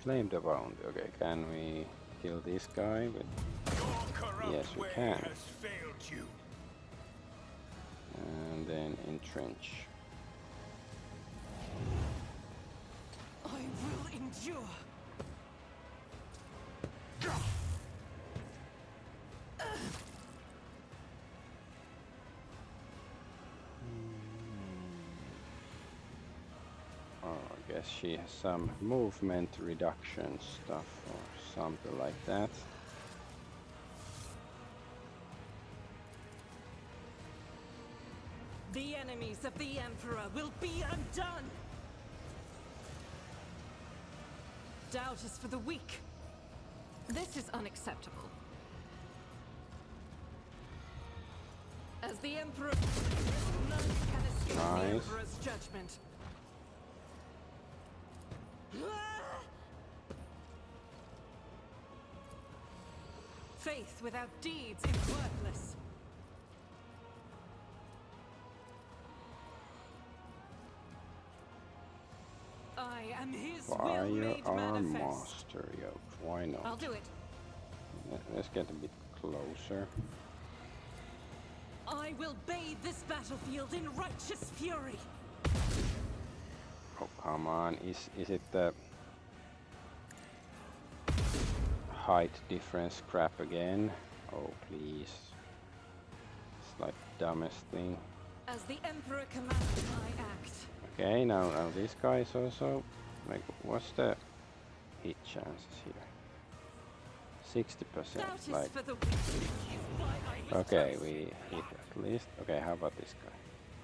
Claim the wound. Okay, can we kill this guy with... Your corrupt Yes, we way can. has failed you. And then entrench. I will endure. Oh, I guess she has some movement reduction stuff or something like that. The enemies of the Emperor will be undone! Doubt is for the weak. This is unacceptable. As the Emperor, none can escape the Nice. Emperor's judgment. Faith without deeds is worthless. I am his will Fire made our manifest. master yoke. Why I'll not? do it. Let's get a bit closer. I will bathe this battlefield in righteous fury. Oh, come on. Is it the height difference crap again? Oh, please. It's like the dumbest thing. As the Emperor commands, I act. Okay, now this guy is also... Like, what's the hit chances here? 60%. Doubt is Like, for the weak. okay, we hit at least. Okay, how about this guy?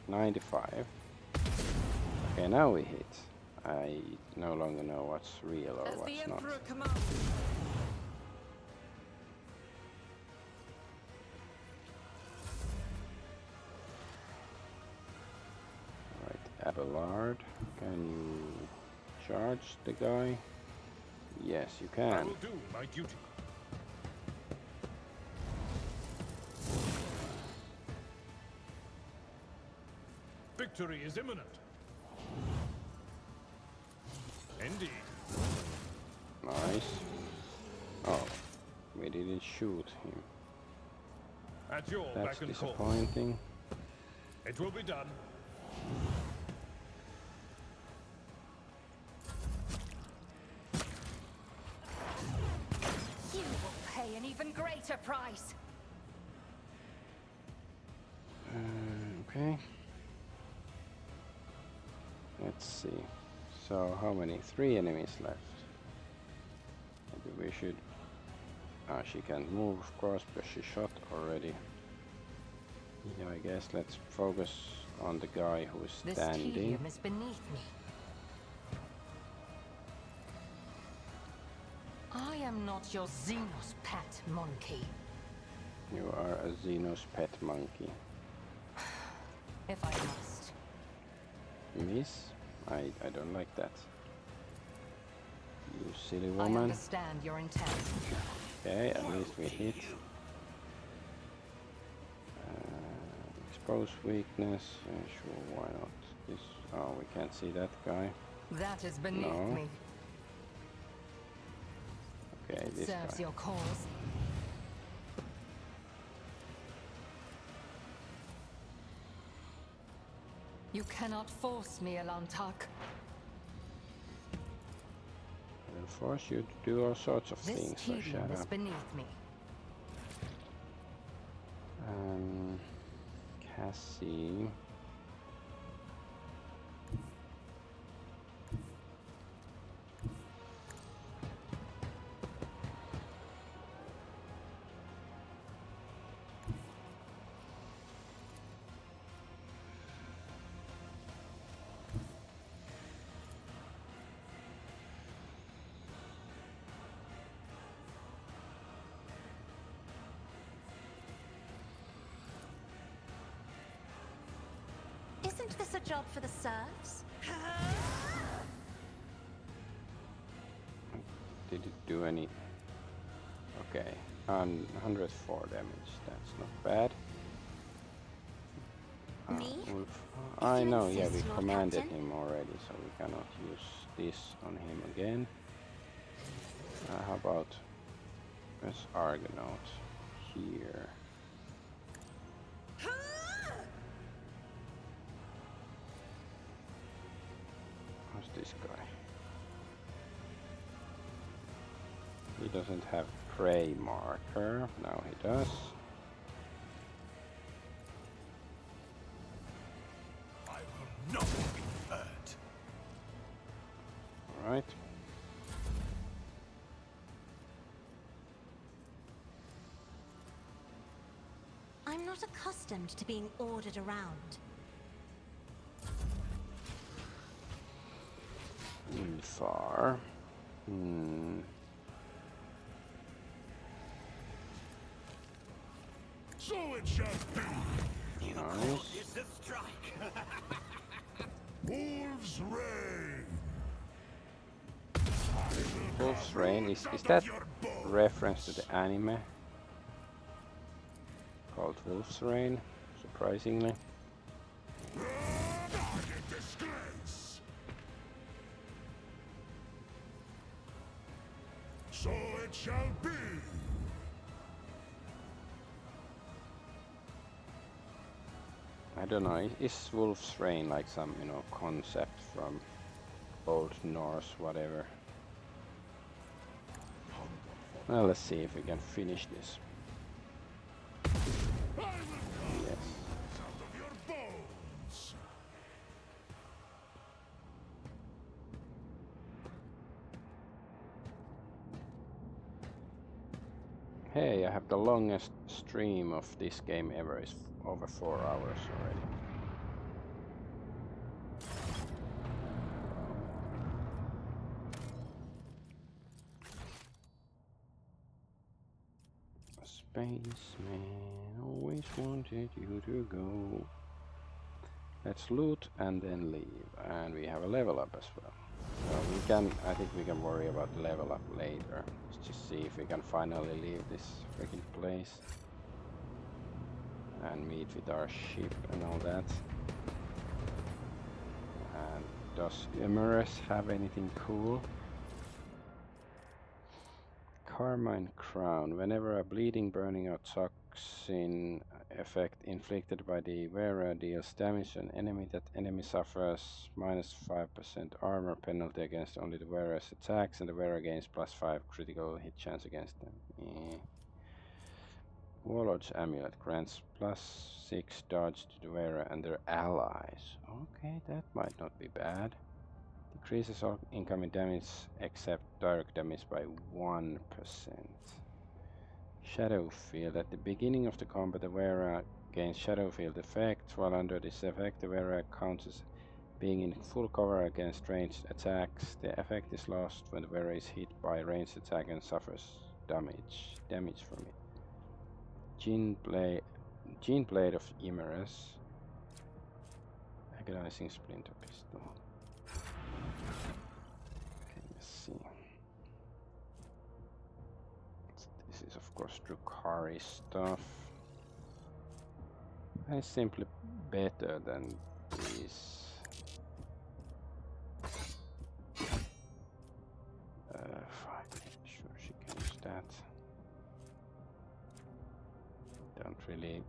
95. Okay, now we hit. I no longer know what's real or As the what's not. Emperor commands. Right, Abelard, can you charge the guy? Yes, you I can. will do my duty. Victory is imminent. Indeed. Nice. Oh, we didn't shoot him. At your That's beck and call. disappointing. It will be done. You will pay an even greater price. Okay. Let's see. So how many? 3 enemies left. Maybe we should... she can't move, of course, because she shot already. Yeah, I guess let's focus on the guy who's This standing. tedium is beneath me. I am not your Xenos pet monkey. You are a Xenos pet monkey. If I must. Miss? I don't like that. You silly I woman. understand your intent. Okay, at least we hit. Expose weakness. Sure, why not? This. Oh, we can't see that guy. That is beneath No. me. Okay, this Serves guy. your cause. You cannot force me, Elantak. I'll force you to do all sorts of This things, so tedium shut is up. beneath me. Cassie. a job for the serfs? Did it do any? Okay, 104 damage. That's not bad. Me? Wolf. If I you know, yeah, we insist, Lord commanded Captain. him already, so we cannot use this on him again. How about this Argonaut here? Who's this guy? He doesn't have prey marker. Now he does. I will not be hurt. Alright. I'm not accustomed to being ordered around. Far. So it shall be. Nice. Is the strike? Wolves reign. Wolf's Rain, is that reference to the anime called Wolf's Rain, surprisingly? Disgrace. So it shall be. I don't know, is Wolf's Rain like some, you know, concept from Old Norse, whatever? Well, let's see if we can finish this. Yes. Out of your bones. Hey, I have the longest stream of this game ever, is over 4 hours already. Spaceman, always wanted you to go. Let's loot and then leave, and we have a level up as well. So we can, I think we can worry about the level up later. Let's just see if we can finally leave this freaking place and meet with our ship and all that. And does Emerus have anything cool? Carmine Crown. Whenever a bleeding, burning or toxin effect inflicted by the wearer deals damage to an enemy, that enemy suffers minus 5% armor penalty against only the wearer's attacks, and the wearer gains plus 5 critical hit chance against them. Warlord's Amulet grants plus 6 dodge to the wearer and their allies. Okay, that might not be bad. Decreases all incoming damage except direct damage by 1%. Shadow Field. At the beginning of the combat, the wearer gains Shadow Field effect. While under this effect, the wearer counts as being in full cover against ranged attacks. The effect is lost when the wearer is hit by a ranged attack and suffers damage from it. Gene Blade of Imerus. Agonizing Splinter Pistol. Let's see. This is of course Drukhari stuff. It's simply better than these. Fine, sure she can use that. Don't really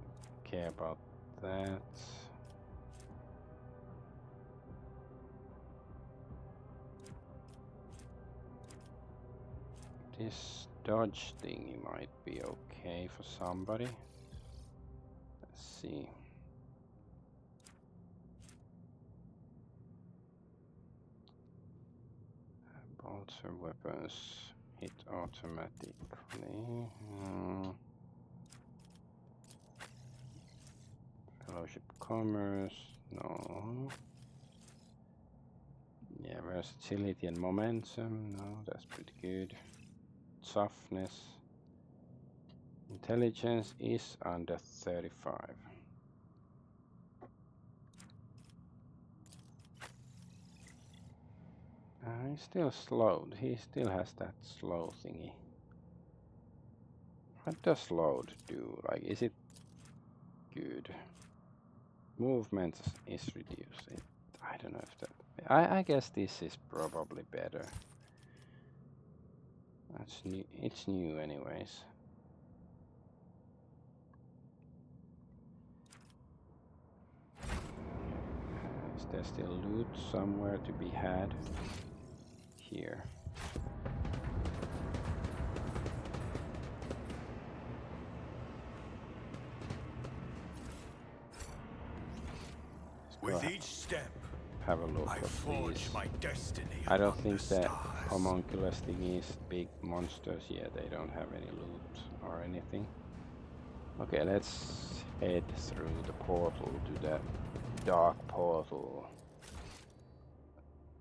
care about that. This dodge thingy might be okay for somebody. Let's see. Bolter weapons hit automatically. Fellowship Commerce, no. Yeah, versatility and momentum, no, that's pretty good. Toughness. Intelligence is under 35. He's still slowed. He still has that slow thingy. What does slowed do? Like, is it good? Movement is reduced. I don't know if that... I guess this is probably better. That's new. It's new anyways. Is there still loot somewhere to be had? Here. With each step, have a look I at forge these. my destiny. I don't among think the that stars. homunculus thingies, big monsters, yeah, they don't have any loot or anything. Okay, let's head through the portal to the dark portal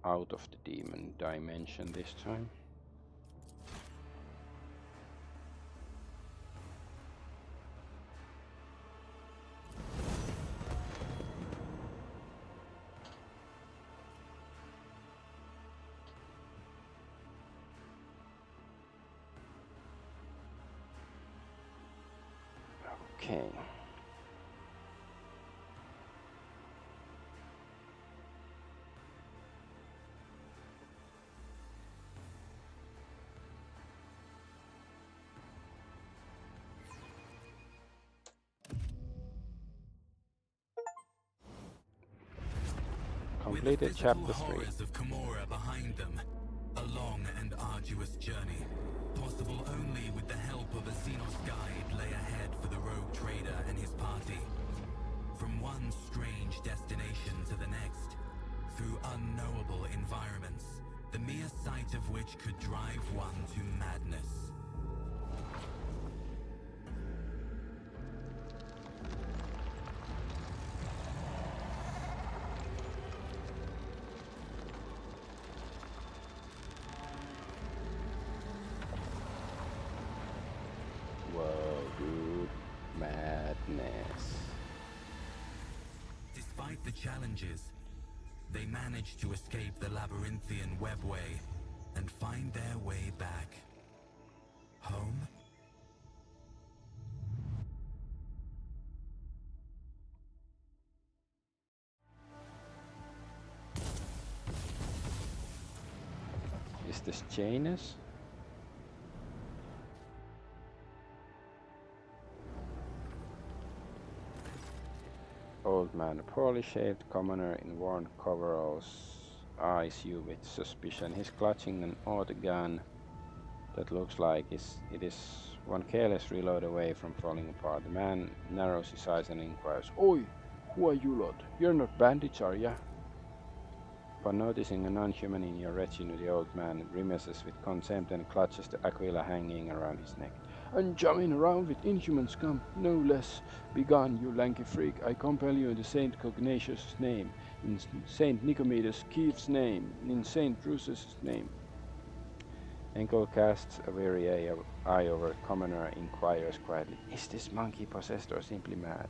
out of the demon dimension this time. Okay. Completed chapter 3. Horrors of Camorra behind them, a long and arduous journey, possible only with the help of a Xenos guide lay ahead for the rogue trader and his party. From one strange destination to the next, through unknowable environments, the mere sight of which could drive one to madness. Whoa, dude. Madness. Despite the challenges, they managed to escape the labyrinthian webway and find their way back home. Is this Janus? Old man, a poorly shaved commoner in worn coveralls, eyes you with suspicion. He's clutching an auto gun that looks like it is one careless reload away from falling apart. The man narrows his eyes and inquires, "Oi, who are you lot? You're not bandits, are ya?" Upon noticing a non-human in your retinue, the old man grimaces with contempt and clutches the aquila hanging around his neck. "And jamming around with inhuman scum, no less. Begone, you lanky freak. I compel you in Saint Cognatius' name, in Saint Nicomedes Keith's name, in Saint Drusus' name." Enkel casts a weary eye over commoner and inquires quietly, "Is this monkey possessed or simply mad?"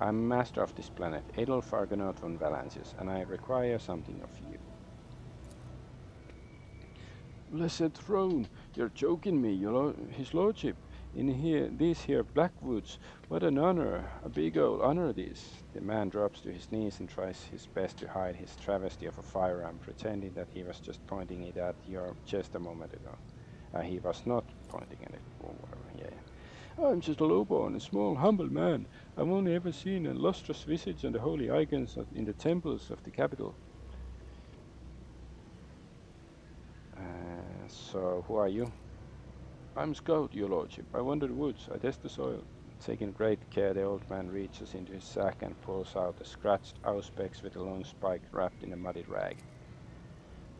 "I'm master of this planet, Adolf Argonaut von Valancius, and I require something of you." "Blessed throne, you're joking me, his lordship. In here, these here Blackwoods, what an honor, a big old honor this." The man drops to his knees and tries his best to hide his travesty of a firearm, pretending that he was just pointing it at your chest a moment ago. He was not pointing at it, or whatever, yeah. "I'm just a lowborn, a small, humble man. I've only ever seen a lustrous visage and the holy icons in the temples of the capital." So, who are you? "I'm Scout, your lordship. I wander the woods, I test the soil." Taking great care, the old man reaches into his sack and pulls out a scratched auspex with a long spike wrapped in a muddy rag.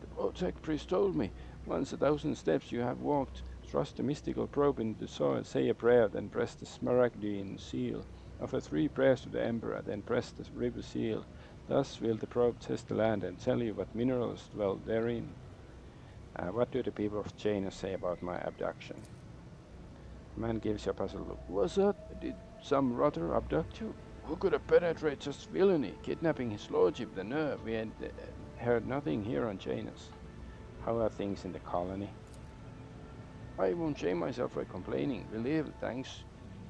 "The Owlcat priest told me, once 1,000 steps you have walked, thrust the mystical probe into the soil, say a prayer, then press the smaragdine seal. Offer 3 prayers to the emperor, then press the river seal. Thus will the probe test the land and tell you what minerals dwell therein." What do the people of Janus say about my abduction? The man gives you a puzzled look. "What's that? Did some rotter abduct you? Who could have perpetrated such villainy, kidnapping his lordship? The nerve. We heard nothing here on Janus. How are things in the colony? I won't shame myself by complaining. We live, thanks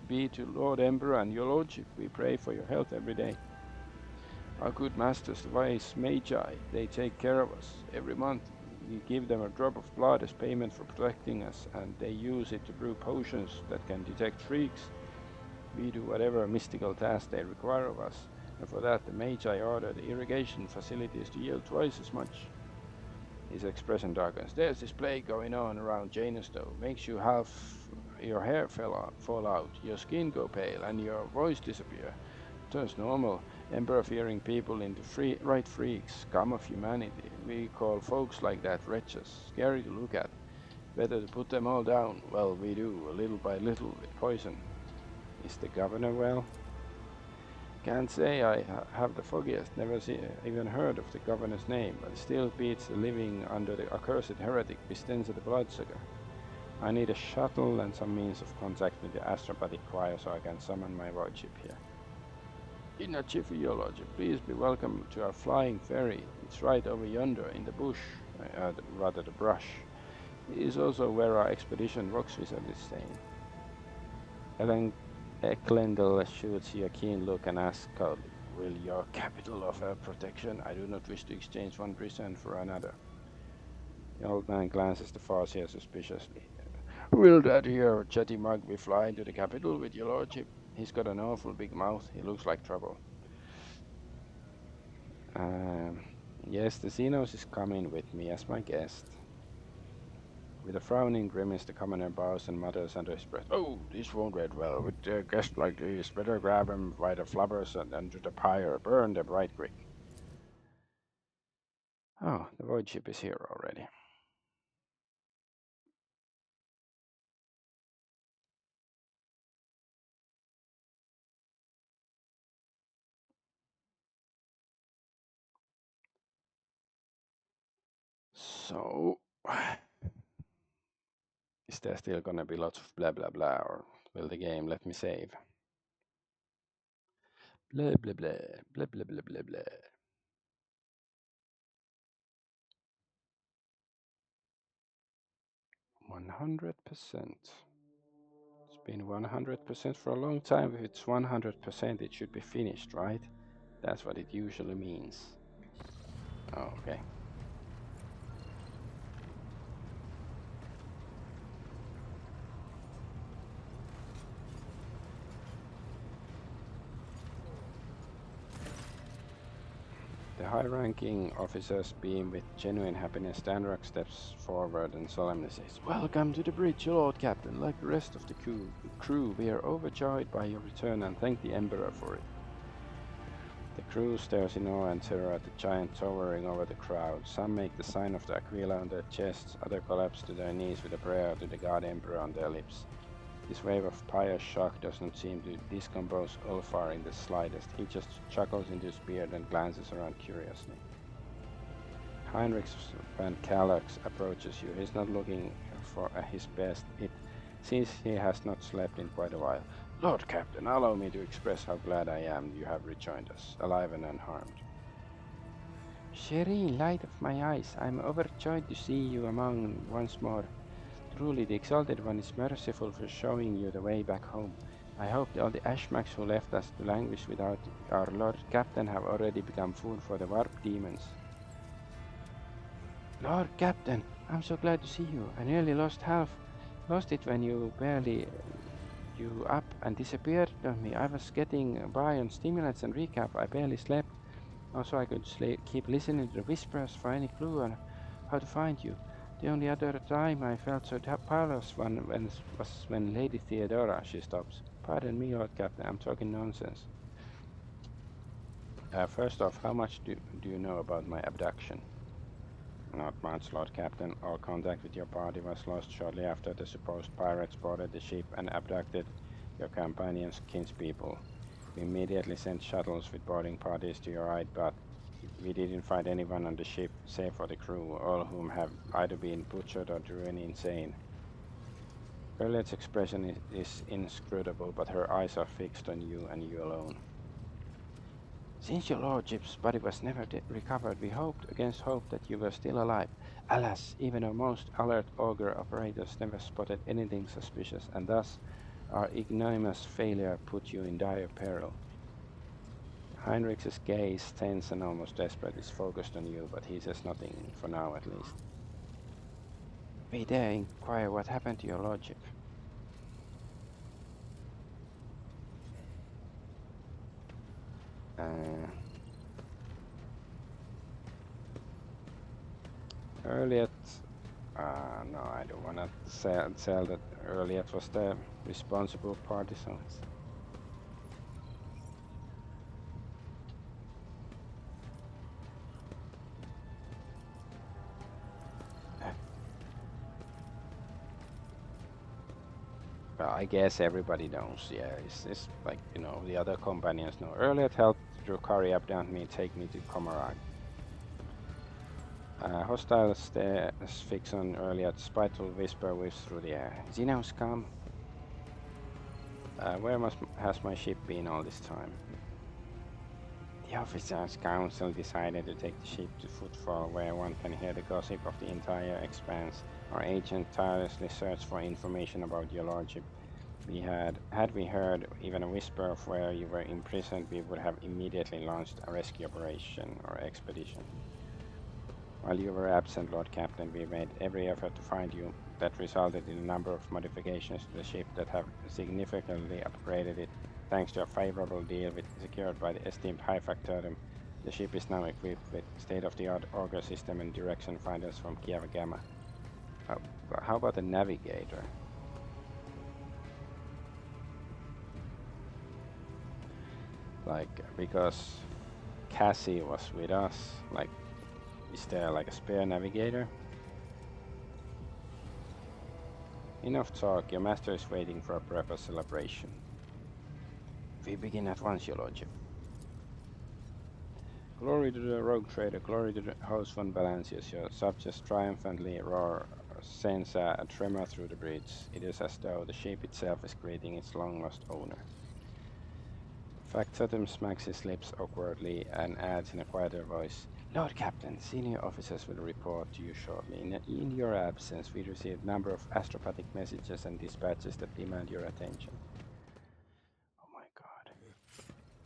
be to Lord Emperor and your lordship. We pray for your health every day. Our good masters, the wise magi, they take care of us. Every month we give them a drop of blood as payment for protecting us, and they use it to brew potions that can detect freaks. We do whatever mystical task they require of us, and for that the magi order the irrigation facilities to yield twice as much. His expression darkens. There's this plague going on around Janus though. Makes you half your hair fall out, your skin go pale, and your voice disappear. Turns normal. Emperor-fearing people into right freaks, scum of humanity. We call folks like that wretches. Scary to look at. Better to put them all down. Well, we do, little by little, with poison. Is the governor well? Can't say I have the foggiest. Never even heard of the governor's name, but it still beats the living under the accursed heretic Vistenza the Bloodsucker. I need a shuttle and some means of contact with the astropathic choir so I can summon my void here. Inachifi, your lordship, please be welcome to our flying ferry. It's right over yonder in the bush, rather the brush. It is also where our expedition rocks wizard is staying. Eklendel shoots you a keen look and asks coldly, will your capital offer protection? I do not wish to exchange one prison for another. The old man glances the Farseer suspiciously. Will that here chatty mug be flying to the capital with your lordship? He's got an awful big mouth. He looks like trouble. Yes, the Xenos is coming with me as my guest. With a frowning grimace, the commoner bows and mutters under his breath, oh, this won't end well. With a guest like this, better grab him by the flubbers and under the pyre. Burn them right quick. Oh, the void ship is here already. So, is there still gonna be lots of blah blah blah, or will the game let me save? Blah blah blah, blah blah blah blah blah. 100%. It's been 100% for a long time. If it's 100%, it should be finished, right? That's what it usually means. Oh, okay. The high-ranking officers beam with genuine happiness. Standrock steps forward and solemnly says, welcome to the bridge, Lord Captain. Like the rest of the crew, we are overjoyed by your return and thank the Emperor for it. The crew stares in awe and terror at the giant towering over the crowd. Some make the sign of the Aquila on their chests, others collapse to their knees with a prayer to the God Emperor on their lips. This wave of pious shock doesn't seem to discompose Ulfar in the slightest. He just chuckles into his beard and glances around curiously. Heinrich van Kallax approaches you. He's not looking for his best. It seems he has not slept in quite a while. Lord Captain, allow me to express how glad I am you have rejoined us, alive and unharmed. Cherie, light of my eyes, I am overjoyed to see you among once more. Truly, the Exalted One is merciful for showing you the way back home. I hope all the Ashmaks who left us to languish without our Lord Captain have already become food for the warp demons. Lord Captain, I'm so glad to see you. I nearly lost it when you barely you up and disappeared on me. I was getting by on stimulants and recap. I barely slept. Also, I could keep listening to the whispers for any clue on how to find you. The only other time I felt so powerless was when Lady Theodora, she stops. Pardon me, Lord Captain, I'm talking nonsense. First off, how much do you know about my abduction? Not much, Lord Captain. All contact with your party was lost shortly after the supposed pirates boarded the ship and abducted your companion's kinspeople. We immediately sent shuttles with boarding parties to your right, but we didn't find anyone on the ship, save for the crew, all of whom have either been butchered or driven insane. Perlet's expression is inscrutable, but her eyes are fixed on you and you alone. Since your lordship's body was never recovered, we hoped against hope that you were still alive. Alas, even our most alert auger operators never spotted anything suspicious, and thus our ignominious failure put you in dire peril. Heinrich's gaze, tense and almost desperate, is focused on you, but he says nothing, for now at least. We dare inquire what happened to your lordship. Earlier, no, I don't want to tell that Earlier was the responsible party, so it's... Well, I guess everybody knows, yeah, it's like, you know, the other companions know. Earlier helped Drukari abduct me, take me to Komarag. Hostile stares fix on Earlier, spiteful whisper whips through the air. Xenos come! Where has my ship been all this time? The officers' council decided to take the ship to Footfall, where one can hear the gossip of the entire expanse. Our agent tirelessly searched for information about your lordship. Had we heard even a whisper of where you were imprisoned, we would have immediately launched a rescue operation or expedition. While you were absent, Lord Captain, we made every effort to find you. That resulted in a number of modifications to the ship that have significantly upgraded it. Thanks to a favorable deal secured by the esteemed High Factotum, the ship is now equipped with state-of-the-art auger system and direction finders from Kiev Gamma. How about the navigator? Like, because Cassie was with us, like, is there like a spare navigator? Enough talk, your master is waiting for a proper celebration. We begin at once, your lordship. Glory to the rogue trader, glory to the host von Valancius, your subjects triumphantly roar, sends a tremor through the bridge. It is as though the ship itself is greeting its long-lost owner. Factotum smacks his lips awkwardly and adds in a quieter voice, Lord Captain, senior officers will report to you shortly. In your absence, we received a number of astropathic messages and dispatches that demand your attention. Oh my god.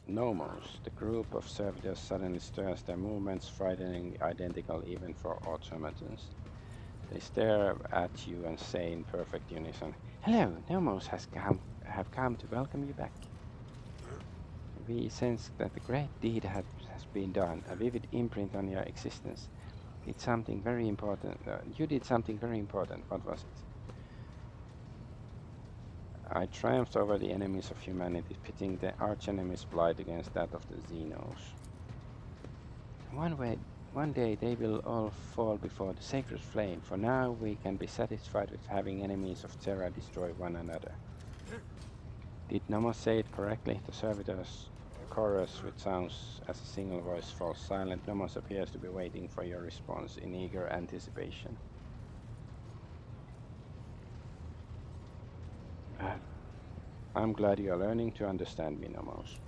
Nomos, the group of servitors suddenly stirs their movements, frightening identical even for automatons. They stare at you and say in perfect unison, Hello, Nomos have come to welcome you back. We sense that the great deed has been done, a vivid imprint on your existence. It's something very important. You did something very important. What was it? I triumphed over the enemies of humanity, pitting the arch-enemy's plight against that of the Xenos. One day they will all fall before the sacred flame, for now we can be satisfied with having enemies of Terra destroy one another. Did Nomos say it correctly? The servitors chorus, which sounds as a single voice, falls silent. Nomos appears to be waiting for your response in eager anticipation. I'm glad you are learning to understand me, Nomos.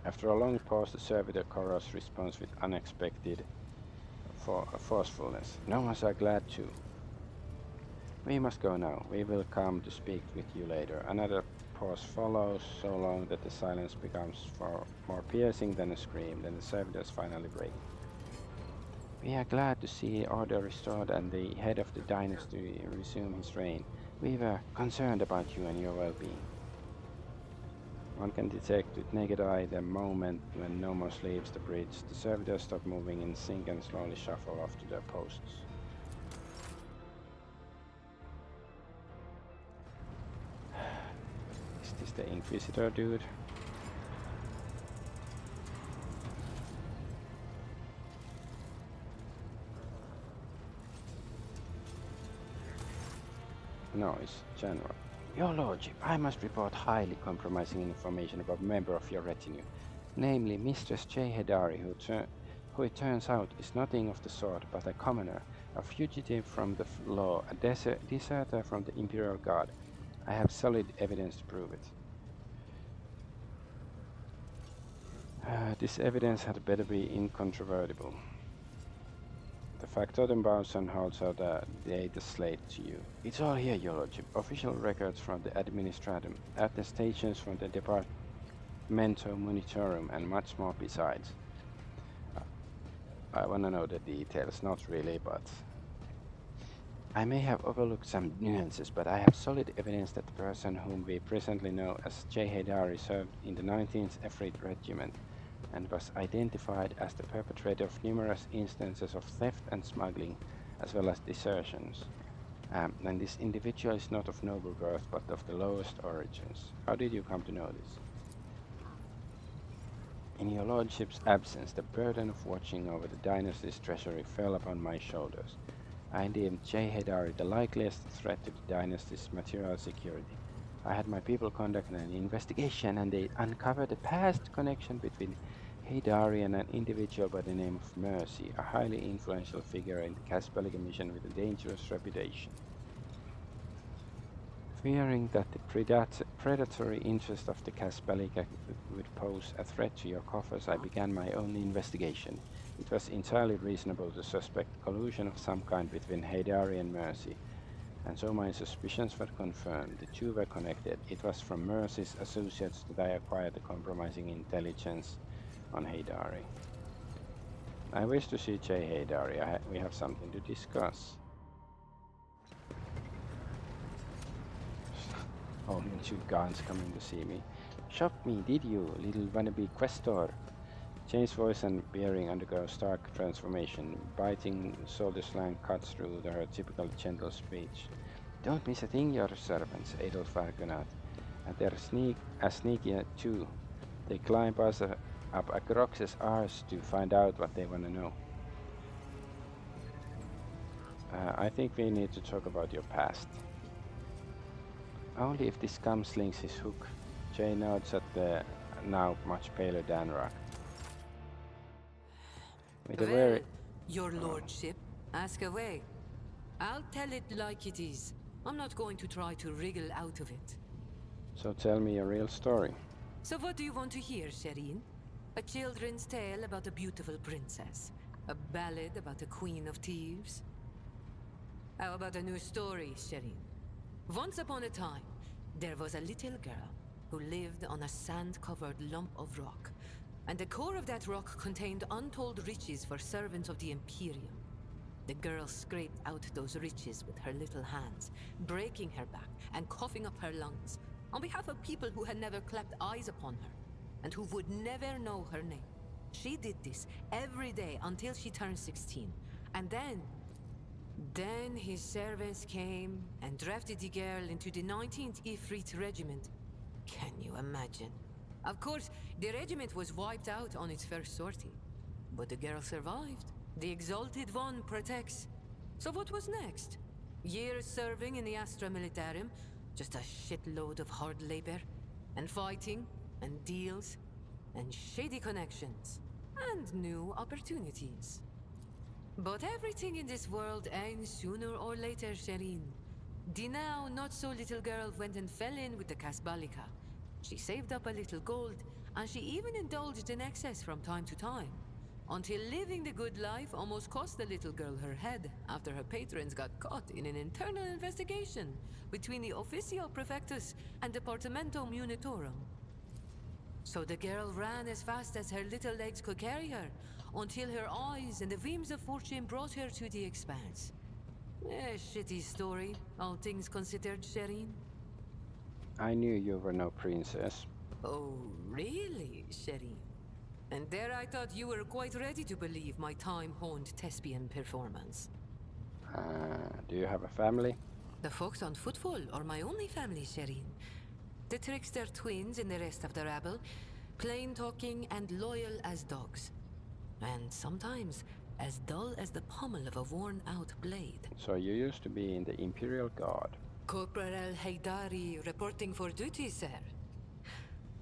After a long pause, the servitor chorus responds with unexpected forcefulness. Nomos are glad too. We must go now. We will come to speak with you later. Another pause follows, so long that the silence becomes far more piercing than a scream. Then the servitors finally break. We are glad to see order restored and the head of the dynasty resume his reign. We were concerned about you and your well-being. One can detect with naked eye the moment when Nomos leaves the bridge. The servitors stop moving in sync and slowly shuffle off to their posts. Is this the Inquisitor dude? No, it's General. Your Lordship, I must report highly compromising information about a member of your retinue, namely Mistress J. Hedari, who it turns out is nothing of the sort but a commoner, a fugitive from the law, a deserter from the Imperial Guard. I have solid evidence to prove it. This evidence had better be incontrovertible. The factotum bows and holds out a data slate to you. It's all here, Your Lordship. Official records from the Administratum, attestations from the Departamento Monitorum, and much more besides. I wanna know the details, not really, but... I may have overlooked some nuances, but I have solid evidence that the person whom we presently know as J. Haydari served in the 19th Efreet Regiment and was identified as the perpetrator of numerous instances of theft and smuggling, as well as desertions. And this individual is not of noble birth, but of the lowest origins. How did you come to know this? In your lordship's absence, the burden of watching over the dynasty's treasury fell upon my shoulders. I deemed J. Haydari the likeliest threat to the dynasty's material security. I had my people conduct an investigation, and they uncovered a past connection between Haydari and an individual by the name of Mercy, a highly influential figure in the Caspalica mission with a dangerous reputation. Fearing that the predatory interest of the Caspalica would pose a threat to your coffers, I began my own investigation. It was entirely reasonable to suspect collusion of some kind between Haydari and Mercy, and so my suspicions were confirmed. The two were connected. It was from Mercy's associates that I acquired the compromising intelligence on Haydari. I wish to see J. Haydari. We have something to discuss. Only two guards coming to see me. Shot me, did you, little wannabe questor? Jane's voice and bearing undergo stark transformation. Biting soldier slang cuts through her typical gentle speech. Don't miss a thing, your servants, Adolf Argonaut. And they're sneaky too. They climb us up a Grox's arse to find out what they want to know. I think we need to talk about your past. Only if this scum slings his hook. Jay nods at the now much paler Danrock. Well, your lordship, ask away. I'll tell it like it is. I'm not going to try to wriggle out of it. So tell me a real story. So what do you want to hear, Shireen? A children's tale about a beautiful princess? A ballad about a queen of thieves? How about a new story, Shireen? Once upon a time, there was a little girl who lived on a sand-covered lump of rock, and the core of that rock contained untold riches for servants of the Imperium. The girl scraped out those riches with her little hands, breaking her back and coughing up her lungs, on behalf of people who had never clapped eyes upon her, and who would never know her name. She did this every day until she turned 16, and then his servants came and drafted the girl into the 19th Efreet Regiment. Can you imagine? Of course, the regiment was wiped out on its first sortie. But the girl survived. The Exalted One protects. So what was next? Years serving in the Astra Militarum, just a shitload of hard labor, and fighting, and deals, and shady connections, and new opportunities. But everything in this world ends sooner or later, Shireen. The now not-so-little girl went and fell in with the Caspalica. She saved up a little gold, and she even indulged in excess from time to time, until living the good life almost cost the little girl her head after her patrons got caught in an internal investigation between the Officio Prefectus and Departamento Munitorum. So the girl ran as fast as her little legs could carry her, until her eyes and the beams of fortune brought her to the expanse. A shitty story, all things considered, Shireen. I knew you were no princess. Oh, really, Shireen? And there I thought you were quite ready to believe my time-honed thespian performance. Do you have a family? The folks on Footfall are my only family, Shireen. The trickster twins and the rest of the rabble, plain-talking and loyal as dogs. And sometimes as dull as the pommel of a worn-out blade. So you used to be in the Imperial Guard. Corporal Haydari reporting for duty, sir.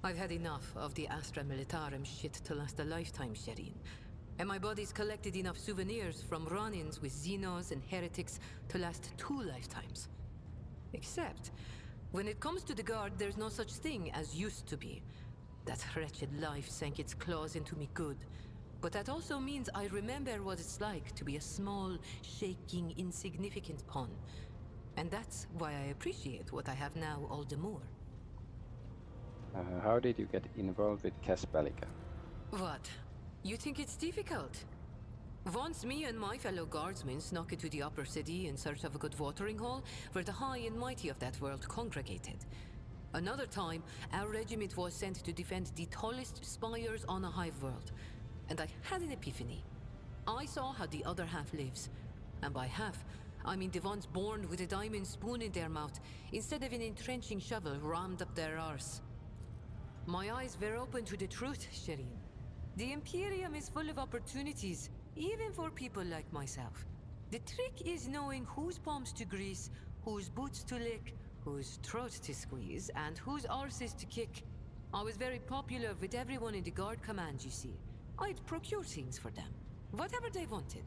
I've had enough of the Astra Militarum shit to last a lifetime, Shireen. And my body's collected enough souvenirs from run-ins with Xenos and heretics to last 2 lifetimes. Except, when it comes to the Guard, there's no such thing as used to be. That wretched life sank its claws into me good. But that also means I remember what it's like to be a small, shaking, insignificant pawn. And that's why I appreciate what I have now all the more. How did you get involved with Casbalica? What? You think it's difficult? Once me and my fellow guardsmen snuck into the upper city in search of a good watering hole, where the high and mighty of that world congregated. Another time, our regiment was sent to defend the tallest spires on a hive world. And I had an epiphany. I saw how the other half lives. And by half, I mean the ones born with a diamond spoon in their mouth, instead of an entrenching shovel rammed up their arse. My eyes were open to the truth, Shireen. The Imperium is full of opportunities, even for people like myself. The trick is knowing whose palms to grease, whose boots to lick, whose throat to squeeze, and whose arses to kick. I was very popular with everyone in the guard command, you see. I'd procure things for them, whatever they wanted.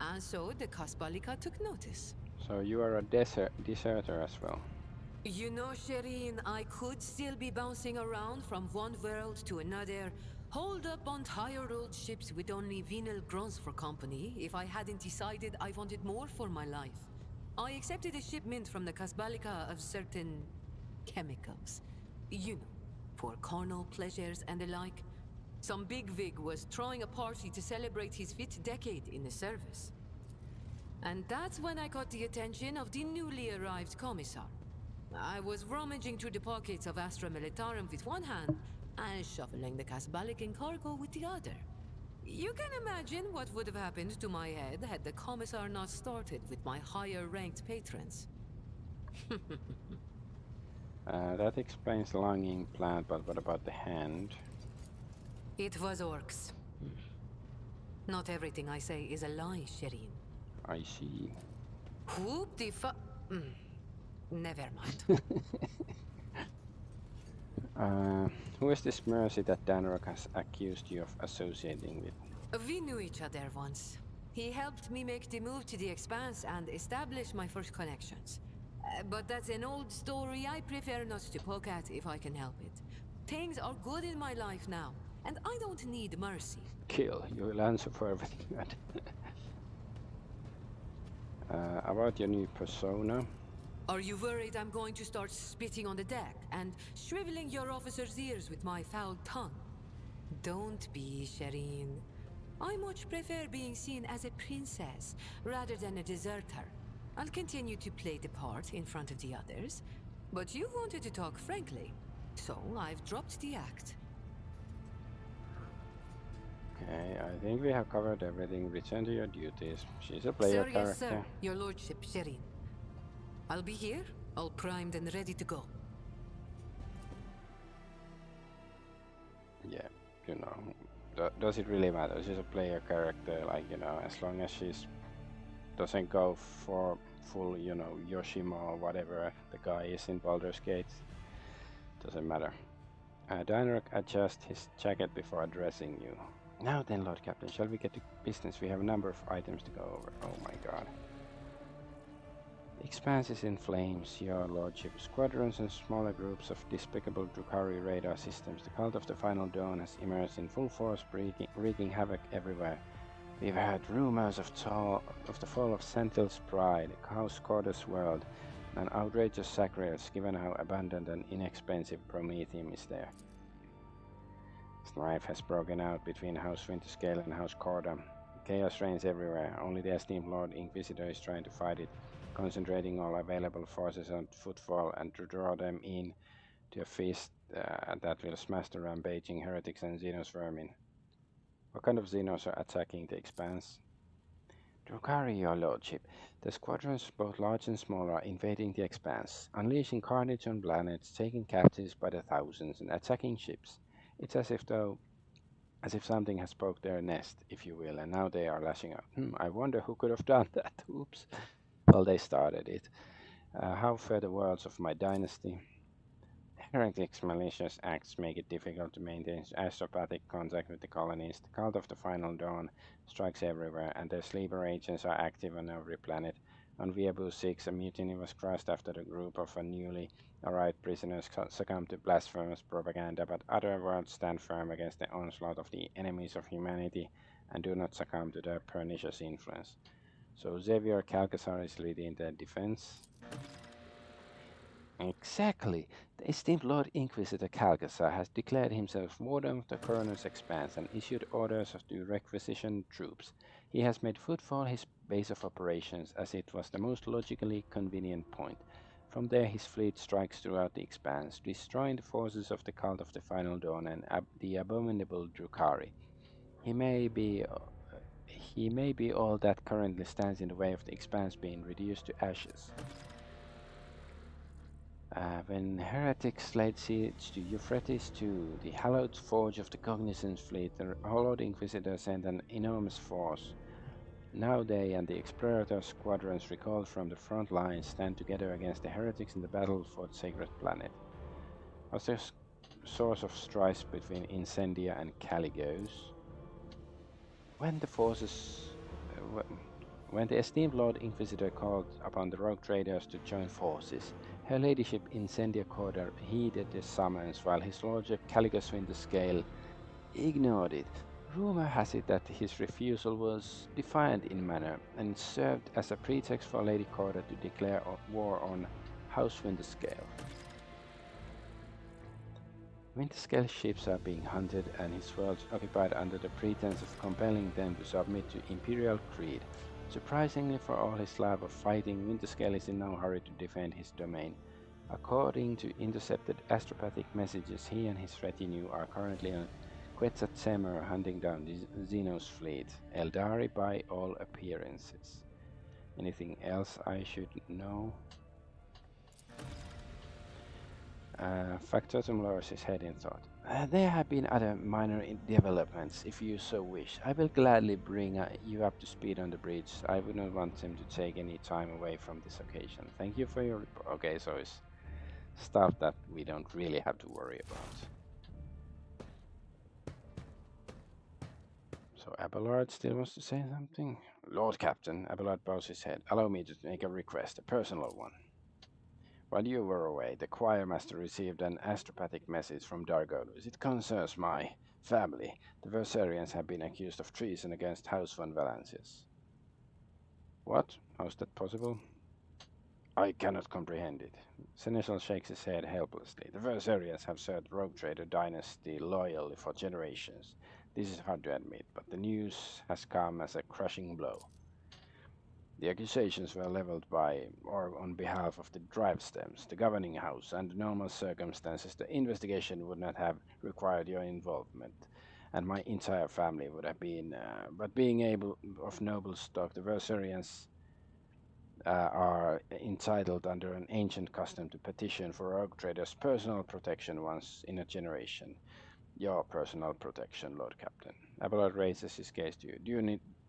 And so the Kasbalika took notice. So you are a deserter as well. You know, Shireen, I could still be bouncing around from one world to another, holed up on tired old ships with only venal grunts for company, if I hadn't decided I wanted more for my life. I accepted a shipment from the Kasbalika of certain chemicals. You know, for carnal pleasures and the like. Some bigwig was throwing a party to celebrate his 5th decade in the service. And that's when I got the attention of the newly arrived commissar. I was rummaging through the pockets of Astra Militarum with one hand and shuffling the Kasbalican cargo with the other. You can imagine what would have happened to my head had the commissar not started with my higher-ranked patrons. That explains the longing plant, but what about the hand? It was orcs. Not everything I say is a lie, Shireen. I see. Whoop the fu- Never mind. Who is this mercy that Danrock has accused you of associating with? We knew each other once. He helped me make the move to the Expanse and establish my first connections. But that's an old story I prefer not to poke at if I can help it. Things are good in my life now, and I don't need mercy. Kill. You will answer for everything. About your new persona. Are you worried I'm going to start spitting on the deck and shriveling your officers' ears with my foul tongue? Don't be, Shireen. I much prefer being seen as a princess rather than a deserter. I'll continue to play the part in front of the others, but you wanted to talk frankly, so I've dropped the act. Okay, I think we have covered everything. Return to your duties. She's a player Sir, character. yes, sir. Your lordship, Shireen. I'll be here, all primed and ready to go. Yeah, you know, does it really matter? She's a player character, like, you know, as long as she's doesn't go for full, you know, Yoshima or whatever the guy is in Baldur's Gate, doesn't matter. Dynarch adjusts his jacket before addressing you. Now then, Lord Captain, shall we get to business? We have a number of items to go over. Oh my god. The Expanse is in flames, your lordship. Squadrons and smaller groups of despicable Drukhari radar systems. The cult of the Final Dawn has emerged in full force, wreaking havoc everywhere. We've heard rumors of the fall of Sentil's pride, Chaos Corda's world, an outrageous sacrifice given how abundant and inexpensive Prometheum is there. Strife has broken out between House Winterscale and House Corda. Chaos reigns everywhere. Only the esteemed Lord Inquisitor is trying to fight it, concentrating all available forces on footfall and to draw them in to a feast that will smash the rampaging heretics and Xenos vermin. What kind of Xenos are attacking the Expanse? Drukhari, your lordship. The squadrons, both large and small, are invading the Expanse, unleashing carnage on planets, taking captives by the thousands, and attacking ships. It's as if something has broke their nest, if you will, and now they are lashing out. I wonder who could have done that. Oops. Well, they started it. How fare the worlds of my dynasty? Heretics' malicious acts make it difficult to maintain astropathic contact with the colonies. The cult of the Final Dawn strikes everywhere, and their sleeper agents are active on every planet. On Viabu 6, a mutiny was crushed after the group of newly arrived prisoners succumbed to blasphemous propaganda, but other worlds stand firm against the onslaught of the enemies of humanity and do not succumb to their pernicious influence. So Xavier Calcasar is leading the defense. Exactly. The esteemed Lord Inquisitor Calcasar has declared himself Warden of the Coroner's Expanse and issued orders to requisition troops. He has made Footfall his base of operations, as it was the most logically convenient point. From there his fleet strikes throughout the Expanse, destroying the forces of the Cult of the Final Dawn and the abominable Drukhari. He may be all that currently stands in the way of the Expanse being reduced to ashes. When heretics laid siege to Euphrates II, the hallowed forge of the Cognizance fleet, the Lord Inquisitor sent an enormous force. Now they and the explorator squadrons recalled from the front lines stand together against the heretics in the battle for the sacred planet. Was there source of strife between Incendia and Caligos? When the forces... When the esteemed Lord Inquisitor called upon the rogue traders to join forces, Her Ladyship Incendia Corder heeded the summons, while his lordship Caligos Winterscale ignored it. Rumor has it that his refusal was defiant in manner, and served as a pretext for Lady Corder to declare war on House Winterscale. Winterscale ships are being hunted, and his worlds occupied under the pretense of compelling them to submit to Imperial Creed. Surprisingly, for all his love of fighting, Winterscale is in no hurry to defend his domain. According to intercepted astropathic messages, he and his retinue are currently on Quetzaltemur hunting down Xenos fleet, Eldari by all appearances. Anything else I should know? Factotum lowers his head in thought. There have been other minor developments, if you so wish. I will gladly bring you up to speed on the bridge. I would not want him to take any time away from this occasion. Thank you for your report. Okay, so it's stuff that we don't really have to worry about. So Abelard still wants to say something? Lord Captain, Abelard bows his head. Allow me to make a request, a personal one. While you were away, the choirmaster received an astropathic message from Dargonus. It concerns my family. The Versarians have been accused of treason against House von Valancius. What? How's that possible? I cannot comprehend it. Seneschal shakes his head helplessly. The Versarians have served Rogue Trader Dynasty loyally for generations. This is hard to admit, but the news has come as a crushing blow. The accusations were leveled by, or on behalf of the drive stems, the governing house. Under normal circumstances, the investigation would not have required your involvement, and my entire family would have been. But being able of noble stock, the Versarians are entitled under an ancient custom to petition for rogue traders' personal protection once in a generation. Your personal protection, Lord Captain. Abelard raises his gaze to you.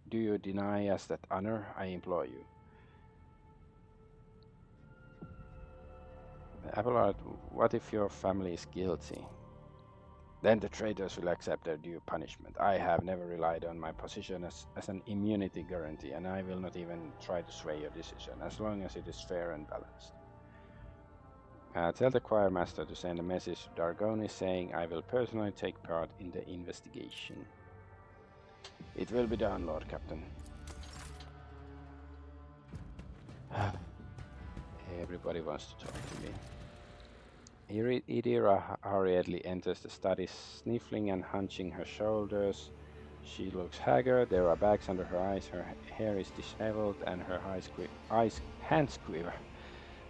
Do you deny us that honor? I implore you. Abelard, what if your family is guilty? Then the traitors will accept their due punishment. I have never relied on my position as an immunity guarantee, and I will not even try to sway your decision, as long as it is fair and balanced. Tell the choirmaster to send a message to Dargonis saying I will personally take part in the investigation. It will be done, Lord Captain. Everybody wants to talk to me. Idira hurriedly enters the study, sniffling and hunching her shoulders. She looks haggard, there are bags under her eyes, her hair is disheveled, and her hands quiver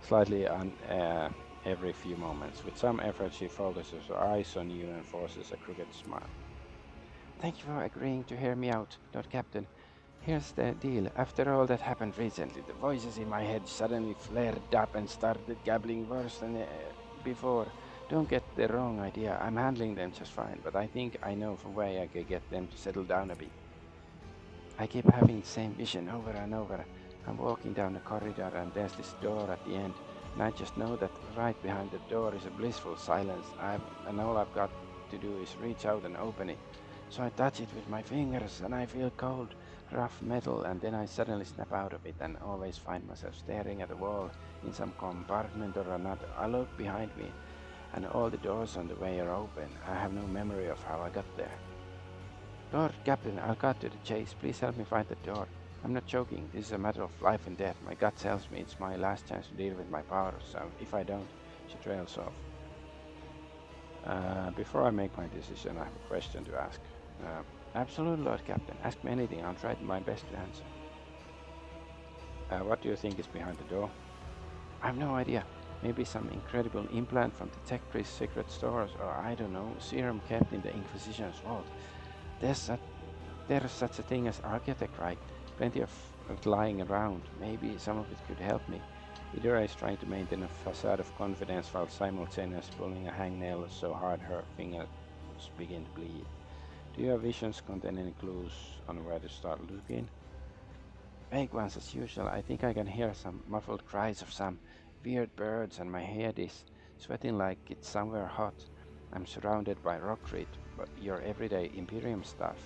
slightly every few moments. With some effort, she focuses her eyes on you and forces a crooked smile. Thank you for agreeing to hear me out, Lord Captain. Here's the deal. After all that happened recently, the voices in my head suddenly flared up and started gabbling worse than before. Don't get the wrong idea. I'm handling them just fine, but I think I know a way I could get them to settle down a bit. I keep having the same vision over and over. I'm walking down a corridor and there's this door at the end, and I just know that right behind the door is a blissful silence, and all I've got to do is reach out and open it. So I touch it with my fingers and I feel cold, rough metal, and then I suddenly snap out of it and always find myself staring at a wall in some compartment or another. I look behind me, and all the doors on the way are open. I have no memory of how I got there. Lord Captain, I'll cut to the chase. Please help me find the door. I'm not joking. This is a matter of life and death. My gut tells me it's my last chance to deal with my powers, so if I don't, she trails off. Before I make my decision, I have a question to ask. Absolutely, Lord Captain. Ask me anything. I'll try my best to answer. What do you think is behind the door? I have no idea. Maybe some incredible implant from the tech priest's secret stores, or I don't know, serum kept in the Inquisition's vault. There's such a thing as architect, right? Plenty of it lying around. Maybe some of it could help me. Idora is trying to maintain a facade of confidence while simultaneously pulling a hangnail so hard her fingers begin to bleed. Do your visions contain any clues on where to start looking? Vague ones as usual. I think I can hear some muffled cries of some weird birds, and my head is sweating like it's somewhere hot. I'm surrounded by rockcrete, but your everyday Imperium stuff,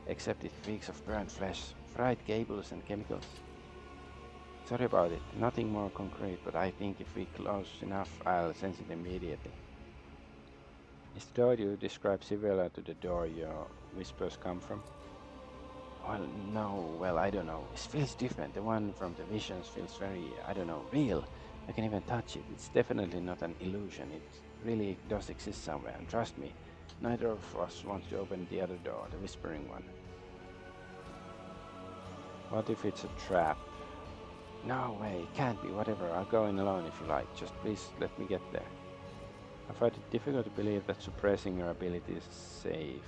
except it reeks of burnt flesh, fried cables and chemicals. Sorry about it, nothing more concrete, but I think if we close enough, I'll sense it immediately. Is the door you describe similar to the door your whispers come from? Well, no, I don't know. It feels different. The one from the visions feels very, I don't know, real. I can even touch it. It's definitely not an illusion. It really does exist somewhere. And trust me, neither of us wants to open the other door, the whispering one. What if it's a trap? No way, it can't be. Whatever, I'll go in alone if you like. Just please let me get there. I find it difficult to believe that suppressing your abilities is safe.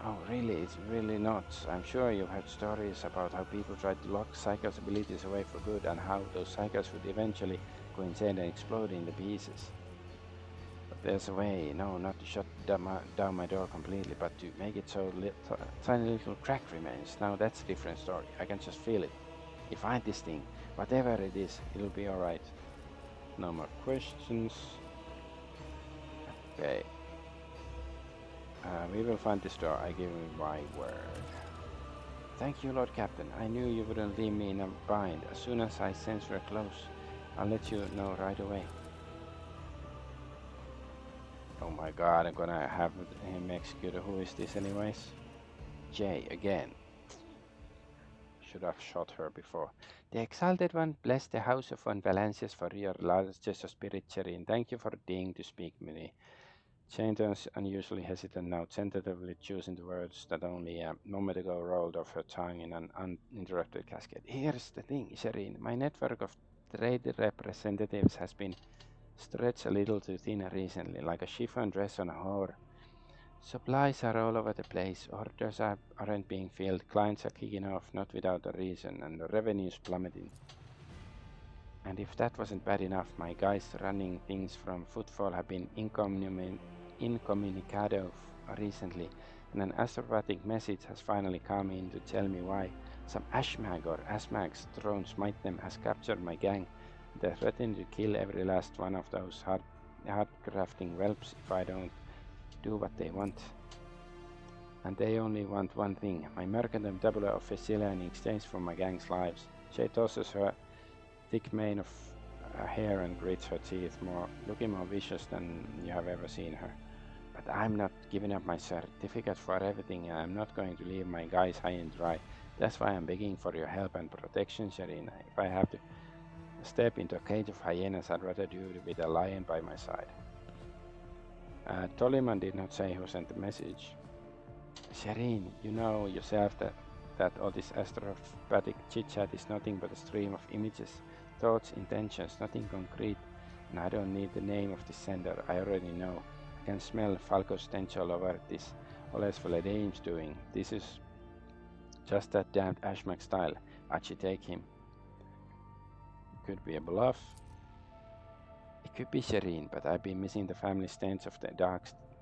Oh, really? It's really not. I'm sure you've heard stories about how people tried to lock Psycho's abilities away for good and how those Psychos would eventually go insane and explode into pieces. But there's a way, no, not to shut down my door completely, but to make it so tiny little crack remains. Now that's a different story. I can just feel it. You find this thing, whatever it is, it'll be alright. No more questions. Okay. We will find this door, I give you my word. Thank you, Lord Captain. I knew you wouldn't leave me in a bind. As soon as I sense we're close, I'll let you know right away. Oh my god, I'm gonna have him executed. Who is this anyways? Jay, again. Should have shot her before. The Exalted One, bless the House of Von Valencias for your largest spirit, Cherin. Thank you for deigning to speak to me. Jane turns unusually hesitant now, tentatively choosing the words that only a moment ago rolled off her tongue in an uninterrupted cascade. Here's the thing, Shireen. My network of trade representatives has been stretched a little too thin recently, like a chiffon dress on a whore. Supplies are all over the place, orders aren't being filled, clients are kicking off not without a reason, and the revenue's plummeting. And if that wasn't bad enough, my guys running things from Footfall have been incommunicado recently, and an astropathic message has finally come in to tell me why some Ashmag or Asmags thrown smite them has captured my gang. They're threatening to kill every last one of those hard-crafting whelps if I don't do what they want. And they only want one thing, my mercantile doubler of Vesilia in exchange for my gang's lives. She tosses her thick mane of hair and grits her teeth, looking more vicious than you have ever seen her. But I'm not giving up my certificate for everything, and I'm not going to leave my guys high and dry. That's why I'm begging for your help and protection, Sharina. If I have to step into a cage of hyenas, I'd rather do it with a lion by my side. Toliman did not say who sent the message. Shireen, you know yourself that all this astropathic chit-chat is nothing but a stream of images, thoughts, intentions, nothing concrete, and I don't need the name of the sender, I already know. I can smell Falco's stench all over this. All else Valedaim's doing. This is just that damned Ashmak style. I'd take him. Could be a bluff. It could be Shireen, but I've been missing the family stench of the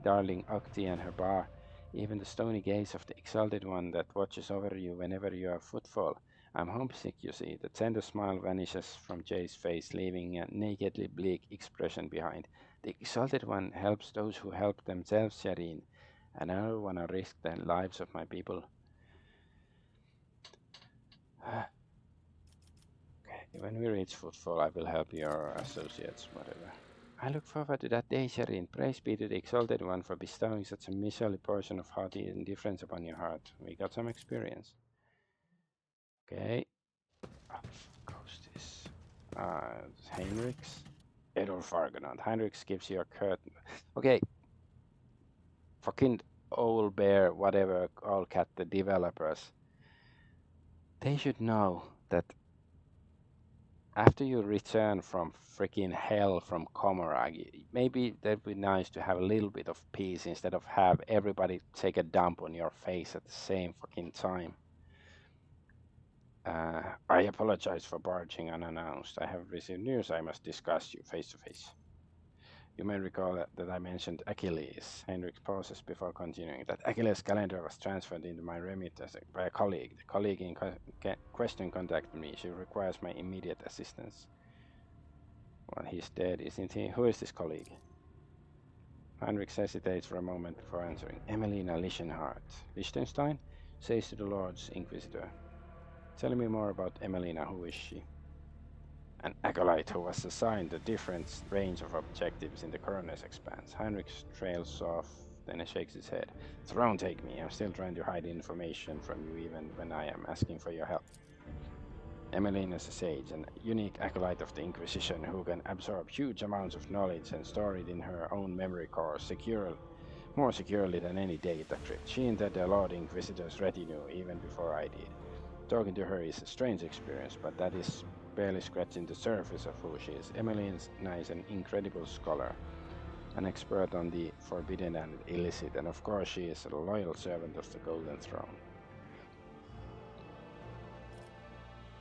darling Octi and her bar. Even the stony gaze of the Exalted One that watches over you whenever you have footfall. I'm homesick, you see. The tender smile vanishes from Jay's face, leaving a nakedly bleak expression behind. The Exalted One helps those who help themselves, Shireen. I don't want to risk the lives of my people. Okay, when we reach Footfall, I will help your associates, whatever. I look forward to that day, Sherin. Praise be to the Exalted One for bestowing such a miserly portion of hearty indifference upon your heart. We got some experience. Okay. Oh, goes this. Heinrichs. Adolf Argonaut. Heinrichs gives you a curtain. Okay. Fucking old bear, whatever, Owlcat, the developers. They should know that after you return from freaking hell from Komorag, maybe that'd be nice to have a little bit of peace instead of have everybody take a dump on your face at the same fucking time. I apologize for barging unannounced. I have received news I must discuss you face to face. You may recall that I mentioned Achilles. Hendrik pauses before continuing. That Achilles' calendar was transferred into my remit by a colleague. The colleague in question contacted me. She requires my immediate assistance. Well, he's dead, isn't he? Who is this colleague? Heinrich hesitates for a moment before answering. Emelina Lichtenhardt. Liechtenstein? Says to the Lord's Inquisitor. Tell me more about Emelina. Who is she? An acolyte who was assigned a different range of objectives in the Coroner's Expanse. Heinrich trails off, then he shakes his head. Throne take me. I'm still trying to hide information from you even when I am asking for your help. Emmeline is a sage, an unique acolyte of the Inquisition who can absorb huge amounts of knowledge and store it in her own memory core more securely than any data crypt. She entered the Lord Inquisitor's retinue even before I did. Talking to her is a strange experience, but that is barely scratching the surface of who she is. Emmeline is an incredible scholar, an expert on the forbidden and illicit, and of course she is a loyal servant of the Golden Throne.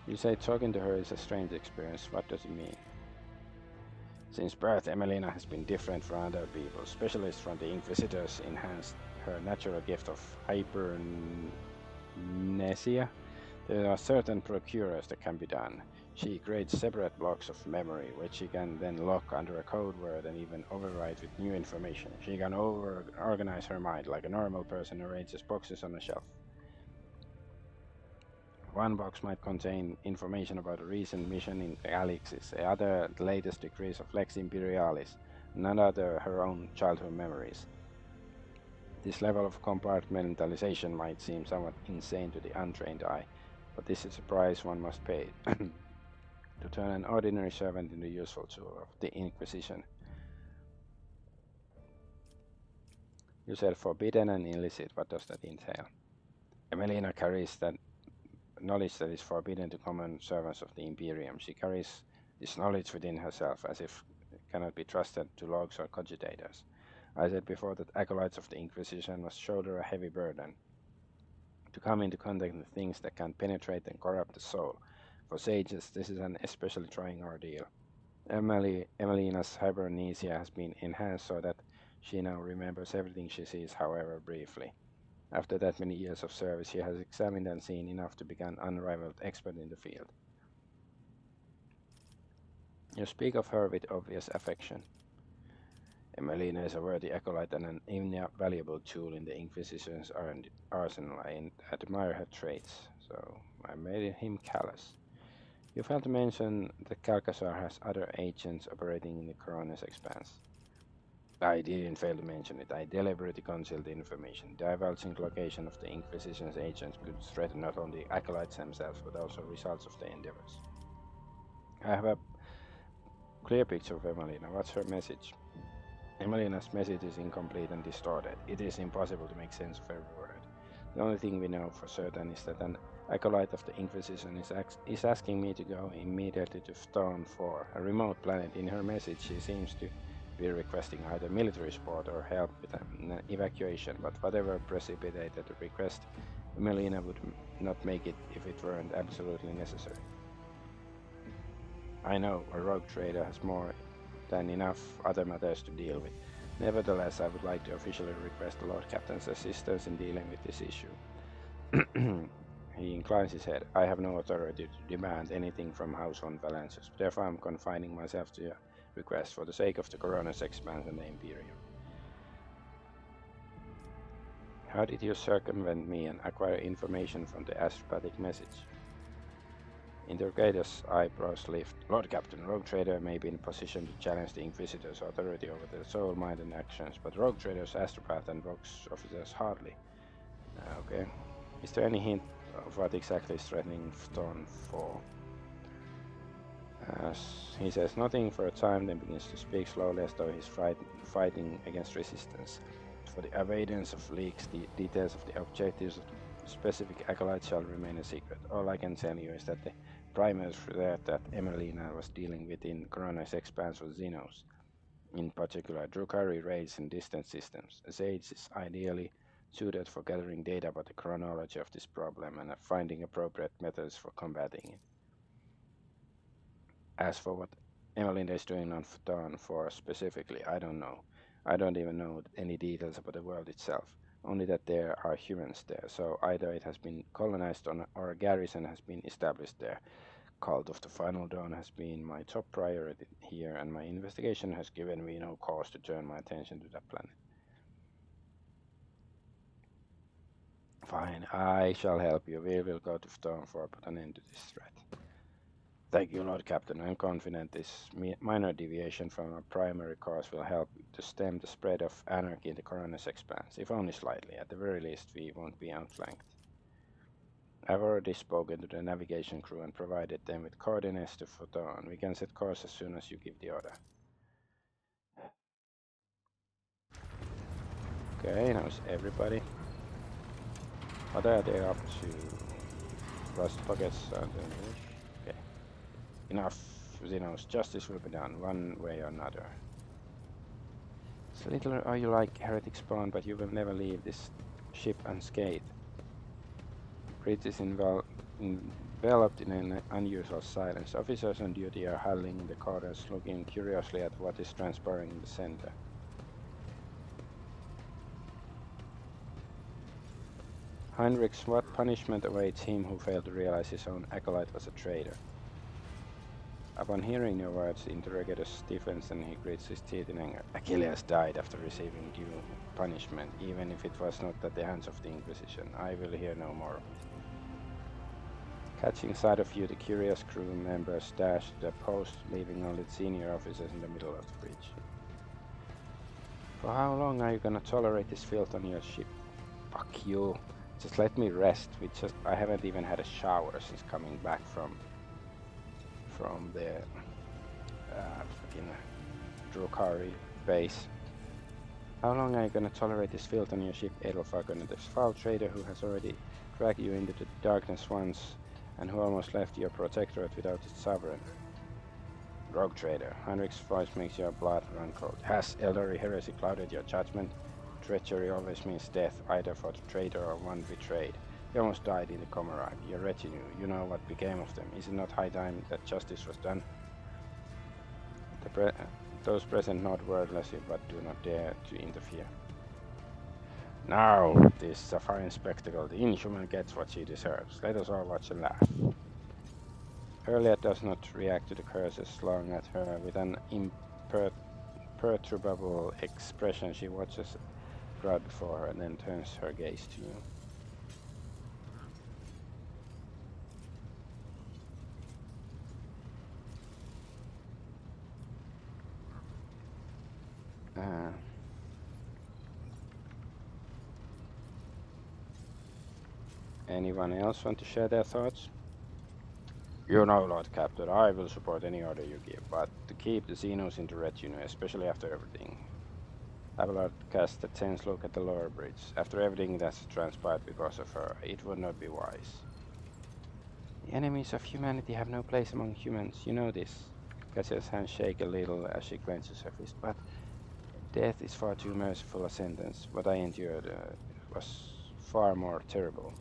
You say talking to her is a strange experience. What does it mean? Since birth, Emelina has been different from other people. Specialists from the Inquisitors enhanced her natural gift of hypermnesia. There are certain procures that can be done. She creates separate blocks of memory, which she can then lock under a code word and even override with new information. She can organize her mind like a normal person arranges boxes on a shelf. One box might contain information about a recent mission in Alexis, the other the latest decrees of Lex Imperialis, another her own childhood memories. This level of compartmentalization might seem somewhat insane to the untrained eye, but this is a price one must pay to turn an ordinary servant into a useful tool of the Inquisition. You said forbidden and illicit. What does that entail? Emelina carries that knowledge that is forbidden to common servants of the Imperium. She carries this knowledge within herself, as if it cannot be trusted to logs or cogitators. I said before that acolytes of the Inquisition must shoulder a heavy burden to come into contact with things that can penetrate and corrupt the soul. For sages, this is an especially trying ordeal. Emelina's hypermnesia has been enhanced so that she now remembers everything she sees, however briefly. After that many years of service, she has examined and seen enough to become an unrivaled expert in the field. You speak of her with obvious affection. Emelina is a worthy acolyte and an invaluable tool in the Inquisition's arsenal. I admire her traits, so I made him callous. You failed to mention that Calcasar has other agents operating in the Coroner's Expanse. I didn't fail to mention it. I deliberately concealed the information. Divulging the location of the Inquisition's agents could threaten not only acolytes themselves, but also results of their endeavors. I have a clear picture of Emelina. What's her message? Emelina's message is incomplete and distorted. It is impossible to make sense of every word. The only thing we know for certain is that an acolyte of the Inquisition is asking me to go immediately to Stone 4, a remote planet. In her message, she seems to be requesting either military support or help with an evacuation, but whatever precipitated the request, Emelina would not make it if it weren't absolutely necessary. I know a rogue trader has more than enough other matters to deal with. Nevertheless, I would like to officially request the Lord Captain's assistance in dealing with this issue. He inclines his head. I have no authority to demand anything from House von Valencius, therefore I am confining myself to your request for the sake of the Coroner's Expanse and the Imperium. How did you circumvent me and acquire information from the astropathic message? Interrogator's eyebrows lift. Lord Captain, Rogue Trader may be in position to challenge the Inquisitor's authority over their soul, mind, and actions, but Rogue Trader's astropath and Rogue's officers hardly. Okay. Is there any hint of what exactly is threatening Fton for? He says nothing for a time, then begins to speak slowly as though he's fighting against resistance. For the avoidance of leaks, the details of the objectives of the specific acolyte shall remain a secret. All I can tell you is that the primary threat that Emelina was dealing with in Corona's expanse was Xenos. In particular, Drukhari raids in distant systems. Sage is ideally suited for gathering data about the chronology of this problem and finding appropriate methods for combating it. As for what Emelinda is doing on Phaeton for specifically, I don't know. I don't even know any details about the world itself, only that there are humans there, so either it has been colonized or a garrison has been established there. Cult of the Final Dawn has been my top priority here, and my investigation has given me no cause to turn my attention to that planet. Fine, I shall help you. We will go to Phaeton for put an end to this threat. Thank you, Lord Captain. I'm confident this minor deviation from our primary course will help to stem the spread of anarchy in the Corona's expanse, if only slightly. At the very least, we won't be outflanked. I've already spoken to the navigation crew and provided them with coordinates to Phaeton. We can set course as soon as you give the order. Okay, now's everybody. What are they up to? Rust buckets and okay. Enough, Xenos. Justice will be done, one way or another. So little are you like heretic spawn, but you will never leave this ship unscathed. Bridge is enveloped in an unusual silence. Officers on duty are huddling in the corners, looking curiously at what is transpiring in the center. Heinrichs, what punishment awaits him who failed to realize his own acolyte was a traitor? Upon hearing your words, the interrogator stiffens and he grits his teeth in anger. Achilles died after receiving due punishment, even if it was not at the hands of the Inquisition. I will hear no more of it. Catching sight of you, the curious crew members dash to the post, leaving only the senior officers in the middle of the bridge. For how long are you gonna tolerate this filth on your ship? Fuck you. Just let me rest. I haven't even had a shower since coming back from the fucking Drukhari base. How long are you gonna tolerate this filth on your ship, Edelfalconer, this foul traitor who has already dragged you into the darkness once and who almost left your protectorate without its sovereign? Rogue trader. Heinrich's voice makes your blood run cold. Has elderly heresy clouded your judgment? Treachery always means death, either for the traitor or one betrayed. You almost died in the Commorragh. Your retinue, you know what became of them. Is it not high time that justice was done? Those present nod wordlessly, but do not dare to interfere. Now, this is a fine spectacle. The inhuman gets what she deserves. Let us all watch and laugh. Earlier does not react to the curses slung at her. With an imperturbable expression, she watches the crowd before her and then turns her gaze to you. Anyone else want to share their thoughts? You know, Lord Captain, I will support any order you give, but to keep the Xenos in the retinue, especially after everything. Abelard cast a tense look at the lower bridge. After everything that's transpired because of her, it would not be wise. The enemies of humanity have no place among humans, you know this. Cassia's hands shake a little as she clenches her fist, but death is far too merciful a sentence. What I endured was far more terrible.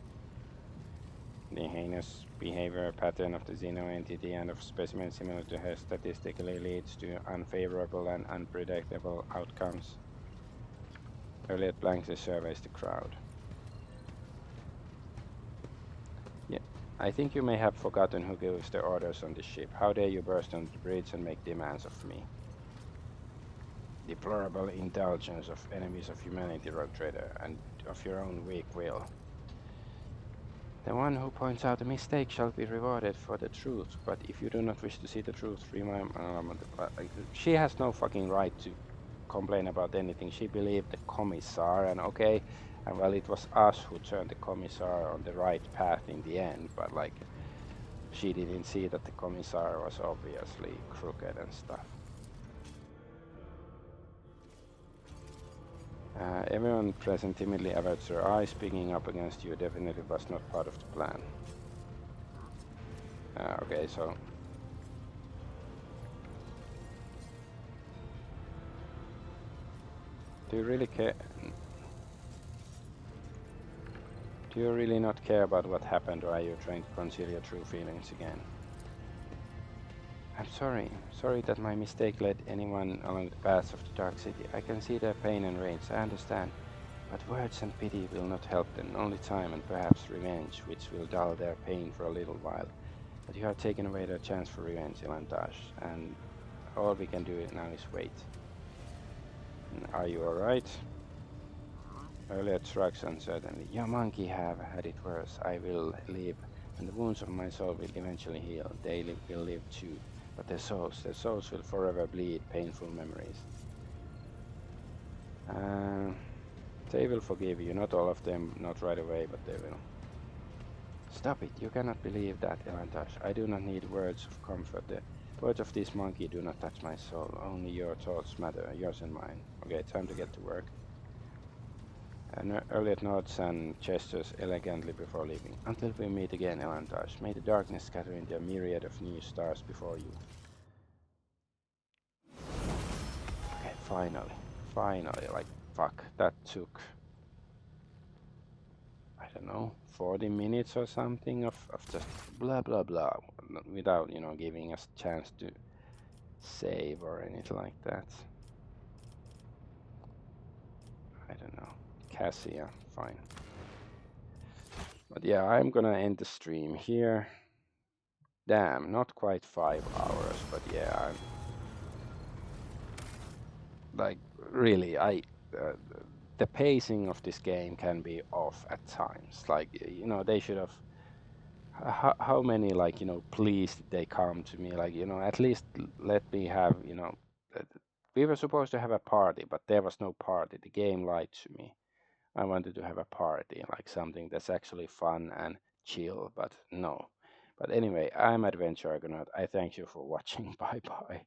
The heinous behavior pattern of the Xeno entity and of specimens similar to her statistically leads to unfavorable and unpredictable outcomes. Elliot blankly surveys the crowd. Yeah, I think you may have forgotten who gives the orders on this ship. How dare you burst on the bridge and make demands of me? Deplorable indulgence of enemies of humanity, rogue trader, and of your own weak will. The one who points out a mistake shall be rewarded for the truth, but if you do not wish to see the truth, she has no fucking right to complain about anything. She believed the commissar, and okay, and well, it was us who turned the commissar on the right path in the end, but like, she didn't see that the commissar was obviously crooked and stuff. Everyone present timidly averts their eyes. Speaking up against you definitely was not part of the plan. Okay, so do you really care? Do you really not care about what happened, or are you trying to conceal your true feelings again? I'm sorry. Sorry that my mistake led anyone along the paths of the Dark City. I can see their pain and rage, I understand. But words and pity will not help them, only time and perhaps revenge, which will dull their pain for a little while. But you have taken away their chance for revenge, Ilandash, and all we can do now is wait. Are you alright? Earlier shrugs uncertainly. Your monkey have had it worse. I will live, and the wounds of my soul will eventually heal. They will live too, but their souls will forever bleed painful memories. They will forgive you, not all of them, not right away, but they will. Stop it, you cannot believe that, Elantash. I do not need words of comfort. The words of this monkey do not touch my soul. Only your thoughts matter, yours and mine. Okay, time to get to work. And Elliot nods and gestures elegantly before leaving. Until we meet again, Elantash, may the darkness scatter into a myriad of new stars before you. Okay, finally, like, fuck, that took, I don't know, 40 minutes or something of just blah blah blah, without, you know, giving us a chance to save or anything like that. I don't know. Cassia, fine. But yeah, I'm gonna end the stream here. Damn, not quite 5 hours, but yeah, I'm like, really, the pacing of this game can be off at times. Like, you know, they should have, how many, like, you know, please did they come to me, like, you know, at least let me have, you know, we were supposed to have a party, but there was no party. The game lied to me. I wanted to have a party, like something that's actually fun and chill, but no. But anyway, I'm Adventure Argonaut. I thank you for watching. Bye bye.